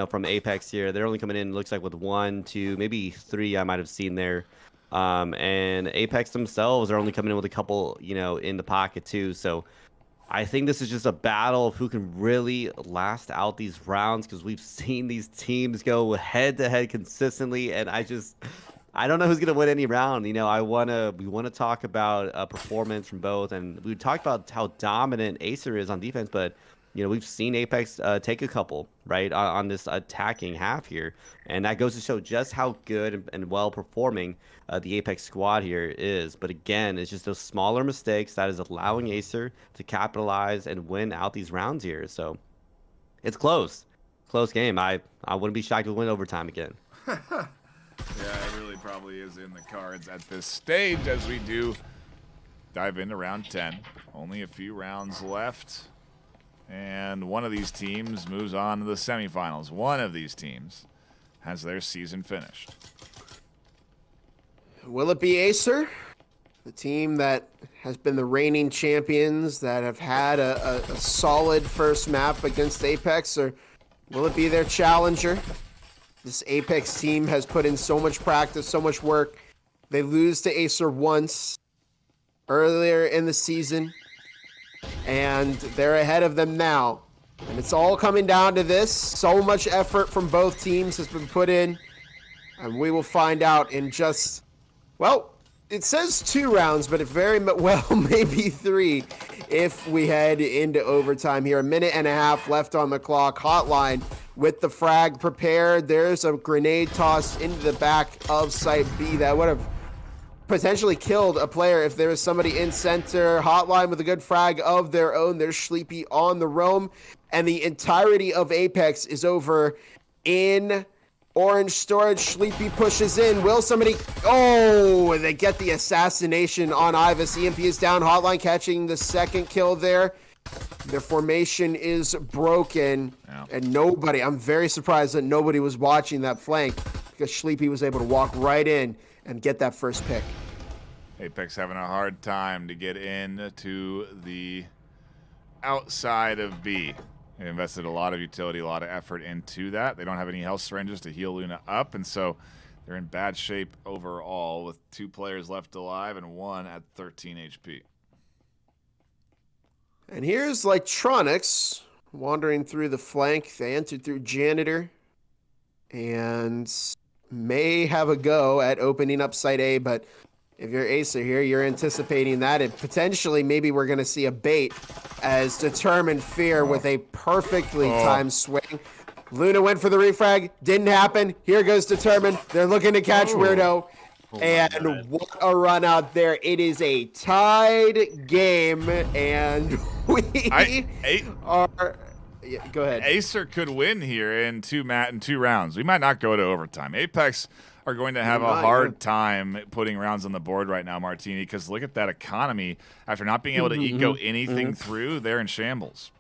from Apex here. They're only coming in, looks like, with 1, 2, maybe 3 I might have seen there. And Apex themselves are only coming in with a couple, in the pocket too. So I think this is just a battle of who can really last out these rounds, because we've seen these teams go head to head consistently, and I don't know who's gonna win any round. We want to talk about performance from both, and we talked about how dominant Acer is on defense, but we've seen Apex take a couple, right, on this attacking half here. And that goes to show just how good and well performing the Apex squad here is. But again, it's just those smaller mistakes that is allowing Acer to capitalize and win out these rounds here. So it's close. Close game. I wouldn't be shocked to win overtime again. Yeah, it really probably is in the cards at this stage as we do dive into round 10. Only a few rounds left. And one of these teams moves on to the semifinals. One of these teams has their season finished. Will it be Acer? The team that has been the reigning champions, that have had a solid first map against Apex, or will it be their challenger? This Apex team has put in so much practice, so much work. They lose to Acer once earlier in the season. and they're ahead of them now. And it's all coming down to this. So much effort from both teams has been put in, and we will find out in just, well, it says 2 rounds, but it very well maybe 3 if we head into overtime here. 1.5 minutes left on the clock. Hotline with the frag prepared. There's a grenade tossed into the back of Site B that would have potentially killed a player if there was somebody in center. Hotline with a good frag of their own. There's Sleepy on the roam, and the entirety of Apex is over in orange storage. Sleepy pushes in. Will somebody... Oh, they get the assassination on Ivis. EMP is down. Hotline catching the second kill there. Their formation is broken, and nobody... I'm very surprised that nobody was watching that flank, because Sleepy was able to walk right in and get that first pick. Apex having a hard time to get in to the outside of B. They invested a lot of utility, a lot of effort into that. They don't have any health syringes to heal Luna up, and so they're in bad shape overall with 2 players left alive and 1 at 13 HP. And here's Lytronics wandering through the flank. They entered through Janitor and may have a go at opening up Site A, but if you're Acer here, you're anticipating that, and potentially maybe we're going to see a bait as Determined Fear with a perfectly timed swing. Luna went for the refrag, didn't happen. Here goes Determined. They're looking to catch Weirdo. And what a run out there. It is a tied game, and we are... Yeah, go ahead. Acer could win here in 2 rounds. We might not go to overtime. Apex are going to have a hard time putting rounds on the board right now, Martini, because look at that economy. After not being able to eco anything through, they're in shambles.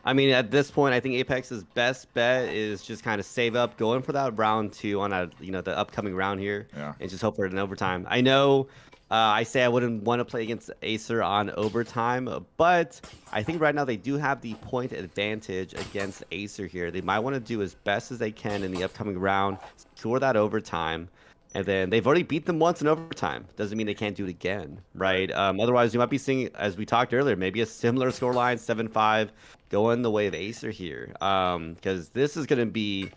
I mean, at this point, I think Apex's best bet is just kind of save up, going for that round 2 on the upcoming round here, and just hope for an overtime. I know I say I wouldn't want to play against Acer on overtime, but I think right now they do have the point advantage against Acer here. They might want to do as best as they can in the upcoming round, secure that overtime, and then they've already beat them once in overtime. Doesn't mean they can't do it again, right? Otherwise, you might be seeing, as we talked earlier, maybe a similar scoreline, 7-5, going the way of Acer here, because this is going to be,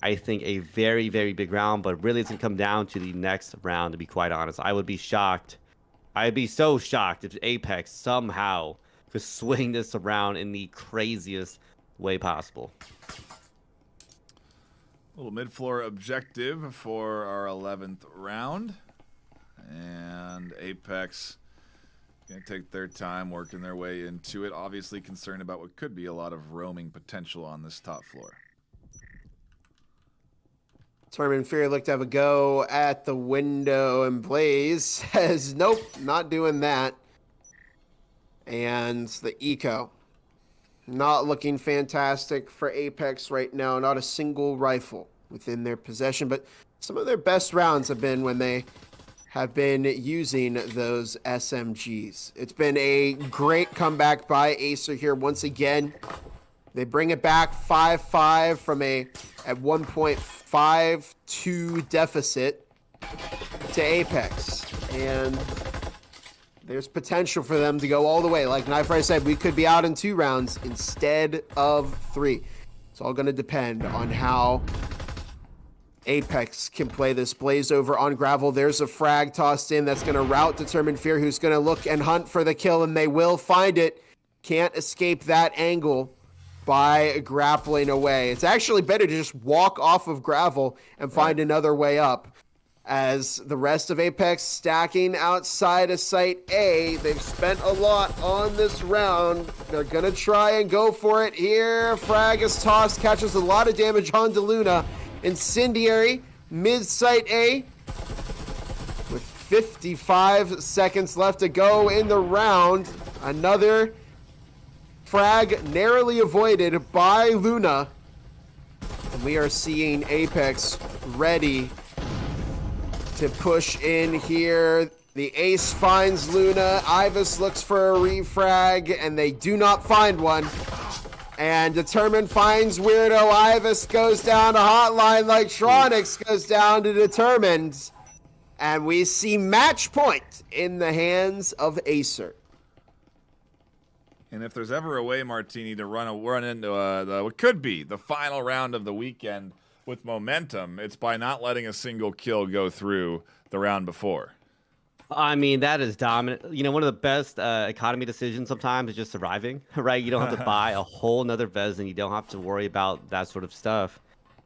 I think, a very, very big round, but really it's going to come down to the next round, to be quite honest. I would be shocked. I'd be so shocked if Apex somehow could swing this around in the craziest way possible. A little mid-floor objective for our 11th round. And Apex going to take their time working their way into it. Obviously concerned about what could be a lot of roaming potential on this top floor. Determined Fear looked to have a go at the window, and Blaze says, nope, not doing that. And the eco, not looking fantastic for Apex right now. Not a single rifle within their possession, but some of their best rounds have been when they have been using those SMGs. It's been a great comeback by Acer here once again. They bring it back 5-5 from at 1.52 deficit to Apex. And there's potential for them to go all the way. Like Knife Rice said, we could be out in 2 rounds instead of 3. It's all going to depend on how Apex can play this. Blaze over on Gravel. There's a frag tossed in that's going to route Determined Fear, who's going to look and hunt for the kill, and they will find it. Can't escape that angle by grappling away. It's actually better to just walk off of Gravel and find another way up, as the rest of Apex stacking outside of Site A. They've spent a lot on this round. They're going to try and go for it here. Frag is tossed, catches a lot of damage on DeLuna. Incendiary, mid-Site A, with 55 seconds left to go in the round. Another frag narrowly avoided by Luna. And we are seeing Apex ready to push in here. The ace finds Luna. Ivis looks for a refrag, and they do not find one. And Determined finds Weirdo. Ivis goes down to Hotline. Lytronics goes down to Determined. And we see match point in the hands of Acer. And if there's ever a way, Martini, to run into what could be the final round of the weekend with momentum, it's by not letting a single kill go through the round before. I mean, that is dominant. You know, one of the best economy decisions sometimes is just surviving, right? You don't have to buy a whole nother Vez, and you don't have to worry about that sort of stuff.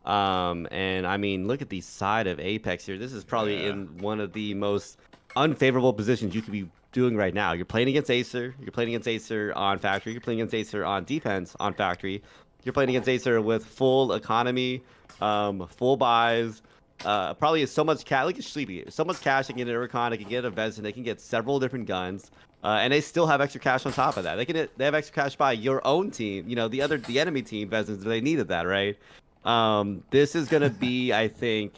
And I mean, look at the side of Apex here. This is probably in one of the most unfavorable positions you could be doing right now. You're playing against Acer. You're playing against Acer on Factory. You're playing against Acer on defense on Factory. You're playing against Acer with full economy, full buys. Probably so much cash. Look at Sleepy. So much cash. They can get an Urcon. They can get a Vez, and they can get several different guns. And they still have extra cash on top of that. They have extra cash by your own team. You know, the enemy team Vezes. They needed that, right? This is gonna be, I think,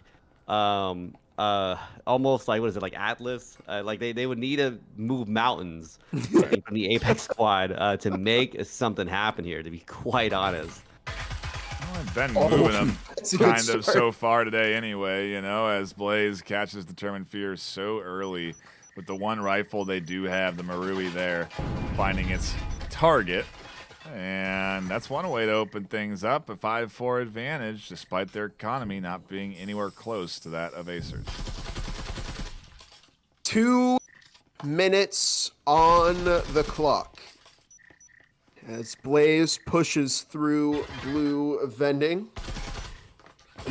almost like, what is it, like Atlas? Like they would need to move mountains from the Apex squad to make something happen here. To be quite honest. Well, I've been moving them kind of so far today anyway, you know, as Blaze catches Determined Fear so early with the one rifle they do have, the Marui there, finding its target. And that's one way to open things up, a 5-4 advantage, despite their economy not being anywhere close to that of Acer's. 2 minutes on the clock as Blaze pushes through blue vending.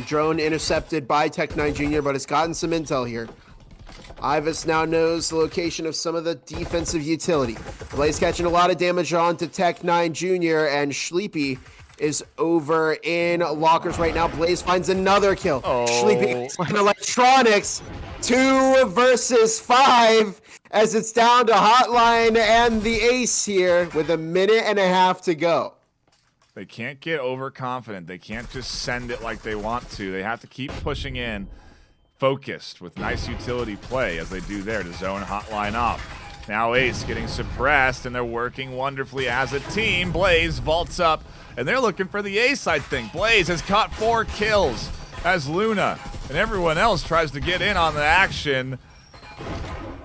Drone intercepted by Tech9 Jr., but it's gotten some intel here. Ivis now knows the location of some of the defensive utility. Blaze catching a lot of damage on to Tech9 Jr., and Sleepy is over in lockers right now. Blaze finds another kill. Sleepy in electronics. 2 versus 5 as it's down to Hotline and the Ace here with 1.5 minutes to go. They can't get overconfident. They can't just send it like they want to. They have to keep pushing in, focused with nice utility play as they do there to zone Hotline up. Now Ace getting suppressed, and they're working wonderfully as a team. Blaze vaults up, and they're looking for the Ace, I think. Blaze has caught 4 kills as Luna and everyone else tries to get in on the action.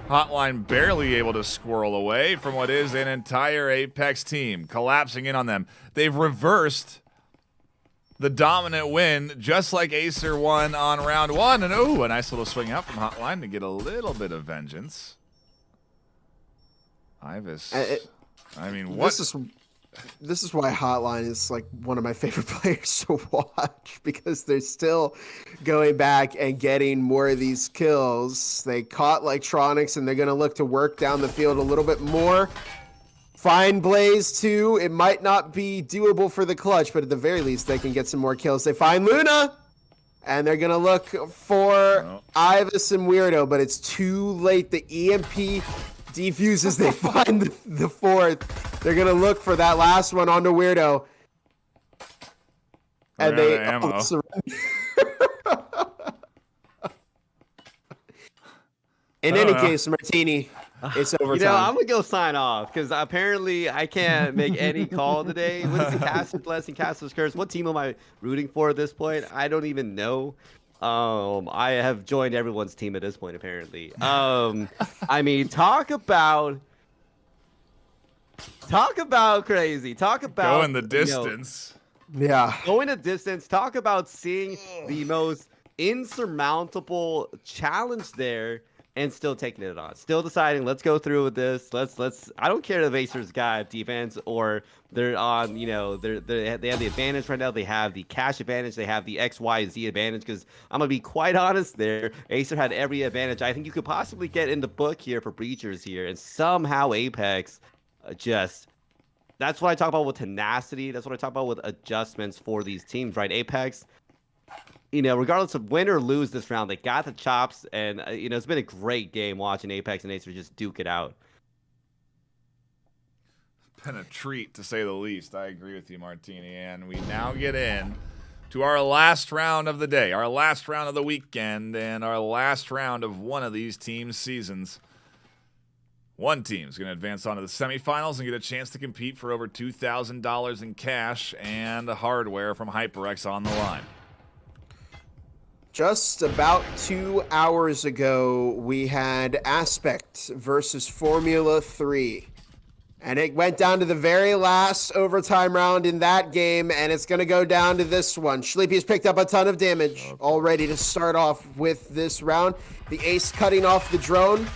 Hotline barely able to squirrel away from what is an entire Apex team, collapsing in on them. They've reversed the dominant win, just like Acer won on round 1. And a nice little swing out from Hotline to get a little bit of vengeance. Ivis. I mean, what? This is why Hotline is like one of my favorite players to watch, because they're still going back and getting more of these kills. They caught Electronics, and they're going to look to work down the field a little bit more. Find Blaze too. It might not be doable for the clutch, but at the very least, they can get some more kills. They find Luna, and they're going to look for Ivis and Weirdo, but it's too late. The EMP defuses. They find the 4th. They're going to look for that last one onto Weirdo. And they In any case, Martini, it's overtime. You know, I'm going to go sign off because apparently I can't make any call today. What is the Castle Blessing, Castle's Curse? What team am I rooting for at this point? I don't even know. I have joined everyone's team at this point, apparently. I mean, talk about crazy. Talk about going the distance. Going the distance. Talk about seeing the most insurmountable challenge there and still taking it on. Still deciding, let's go through with this. Let's. I don't care if Acer's got defense or they're on. You know, they have the advantage right now. They have the cash advantage. They have the X, Y, Z advantage. Because I'm gonna be quite honest, there, Acer had every advantage I think you could possibly get in the book here for breachers here, and somehow Apex just. That's what I talk about with tenacity. That's what I talk about with adjustments for these teams, right? Apex. You know, regardless of win or lose this round, they got the chops, and you know, it's been a great game watching Apex and Acer just duke it out. Been a treat, to say the least. I agree with you, Martini, and we now get in to our last round of the day, our last round of the weekend, and our last round of one of these teams' seasons. One team's going to advance on to the semifinals and get a chance to compete for over $2,000 in cash and hardware from HyperX on the line. Just about 2 hours ago, we had Aspect versus Formula 3. And it went down to the very last overtime round in that game, and it's going to go down to this one. Sleepy's picked up a ton of damage already to start off with this round. The ace cutting off the drone.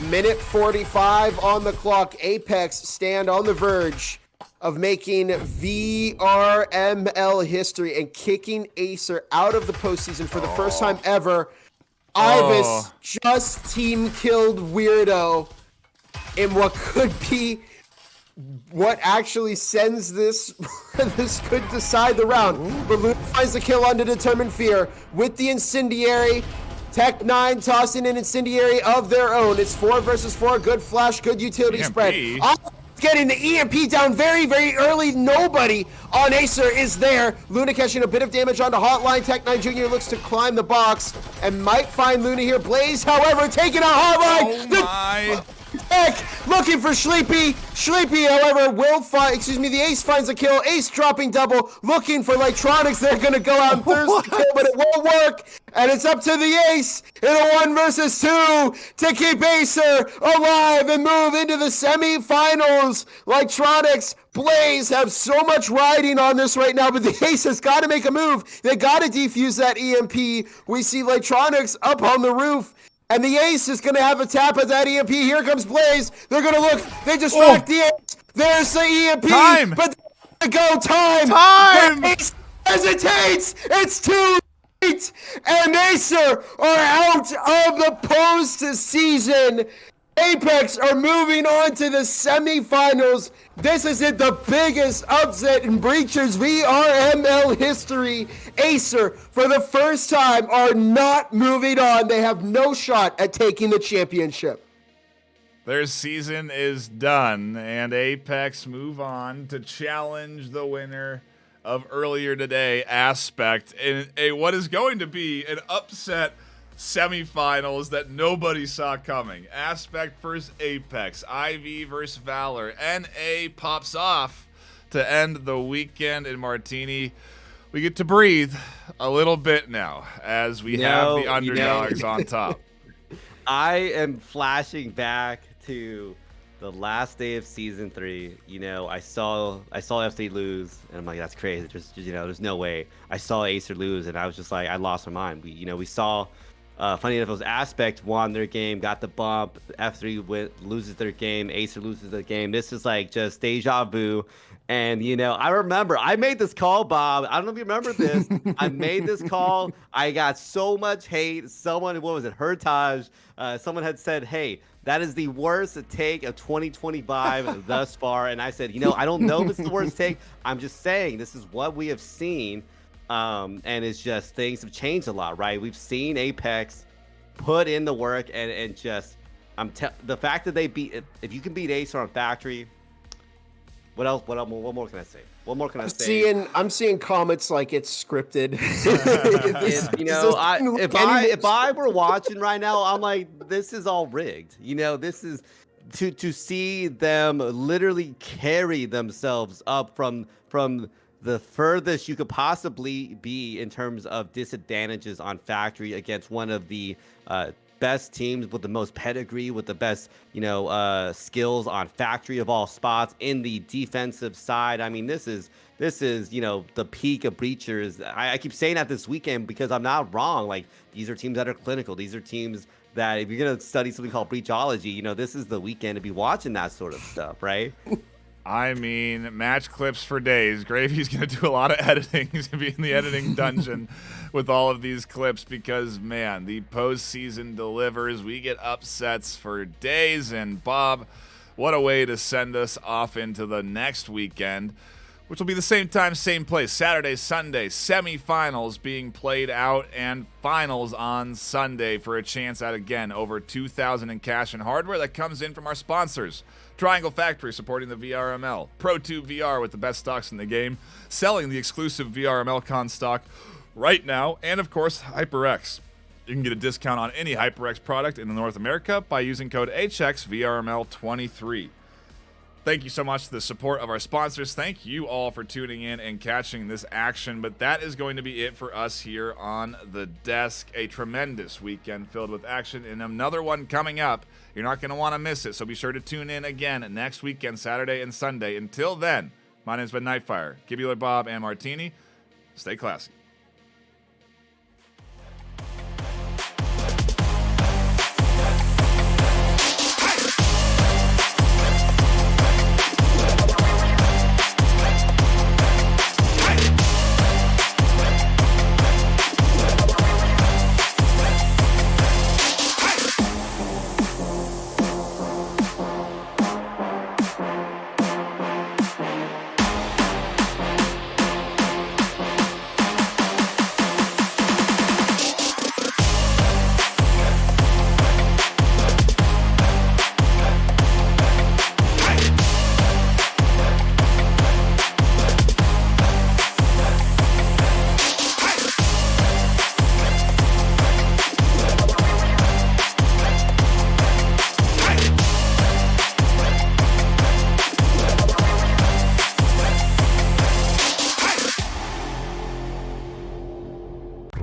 Minute 45 on the clock. Apex stand on the verge of making VRML history and kicking Acer out of the postseason for the first time ever. Ivis just team killed Weirdo in what could be what actually sends this this could decide the round. But Luna finds the kill under Determined Fear with the Incendiary. Tech9 tossing an Incendiary of their own. It's 4 versus 4. Good flash, good utility spread. Getting the EMP down very, very early. Nobody on Acer is there. Luna catching a bit of damage onto Hotline. Tech9 Jr. looks to climb the box and might find Luna here. Blaze, however, taking out Hotline. Oh my. Tech looking for Sleepy. Sleepy, however, will find, the Ace finds a kill. Ace dropping double, looking for Electronics. They're going to go out and thirst the kill, but it won't work. And it's up to the Ace in a 1 versus 2 to keep Acer alive and move into the semifinals. Electronics, Blaze have so much riding on this right now, but the Ace has got to make a move. They got to defuse that EMP. We see Electronics up on the roof. And the Ace is going to have a tap at that EMP. Here comes Blaze. They're going to look. They distract the Ace. There's the EMP. Time. But they're going to go. Time. The Ace hesitates. It's too late. And Acer are out of the postseason. Apex are moving on to the semifinals. This is the biggest upset in Breachers VRML history. Acer, for the first time, are not moving on. They have no shot at taking the championship. Their season is done, and Apex move on to challenge the winner of earlier today, Aspect, in a what is going to be an upset semifinals that nobody saw coming. Aspect versus Apex, IV versus Valor. NA pops off to end the weekend in Martini. We get to breathe a little bit now as we have the underdogs on top. I am flashing back to the last day of season 3. I saw FC lose, and I'm like, that's crazy. There's no way. I saw Acer lose, and I was just like, I lost my mind. We saw. Funny enough, it was Aspect won their game, got the bump. F3 loses their game. Acer loses their game. This is like just deja vu. And, I remember I made this call, Bob. I don't know if you remember this. I made this call. I got so much hate. Someone, what was it, Hertage? Someone had said, hey, that is the worst take of 2025 thus far. And I said, I don't know if it's the worst take. I'm just saying this is what we have seen. And it's just things have changed a lot, right? We've seen Apex put in the work and just the fact that they beat, if you can beat Acer on Factory, what else? What more can I say? What more can I say? I'm seeing comments like it's scripted. If I were watching right now, I'm like, this is all rigged. This is to see them literally carry themselves up from the furthest you could possibly be in terms of disadvantages on Factory against one of the best teams with the most pedigree, with the best, skills on Factory of all spots in the defensive side. I mean, this is the peak of Breachers. I keep saying that this weekend because I'm not wrong. Like, these are teams that are clinical. These are teams that if you're going to study something called Breachology, this is the weekend to be watching that sort of stuff, right? I mean, match clips for days. Gravy's going to do a lot of editing. He's going to be in the editing dungeon with all of these clips because, man, the postseason delivers. We get upsets for days. And, Bob, what a way to send us off into the next weekend, which will be the same time, same place. Saturday, Sunday, semifinals being played out and finals on Sunday for a chance at, again, over $2,000 in cash and hardware that comes in from our sponsors. Triangle Factory supporting the VRML. ProTube VR with the best stocks in the game. Selling the exclusive VRML con stock right now. And, of course, HyperX. You can get a discount on any HyperX product in North America by using code HXVRML23. Thank you so much for the support of our sponsors. Thank you all for tuning in and catching this action. But that is going to be it for us here on the desk. A tremendous weekend filled with action, and another one coming up. You're not going to want to miss it, so be sure to tune in again next weekend, Saturday and Sunday. Until then, my name's been Nightfire. Gibular Bob and Martini. Stay classy.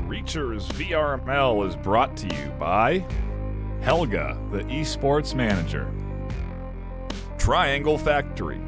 Reachers VRML is brought to you by Helga, the esports manager, Triangle Factory,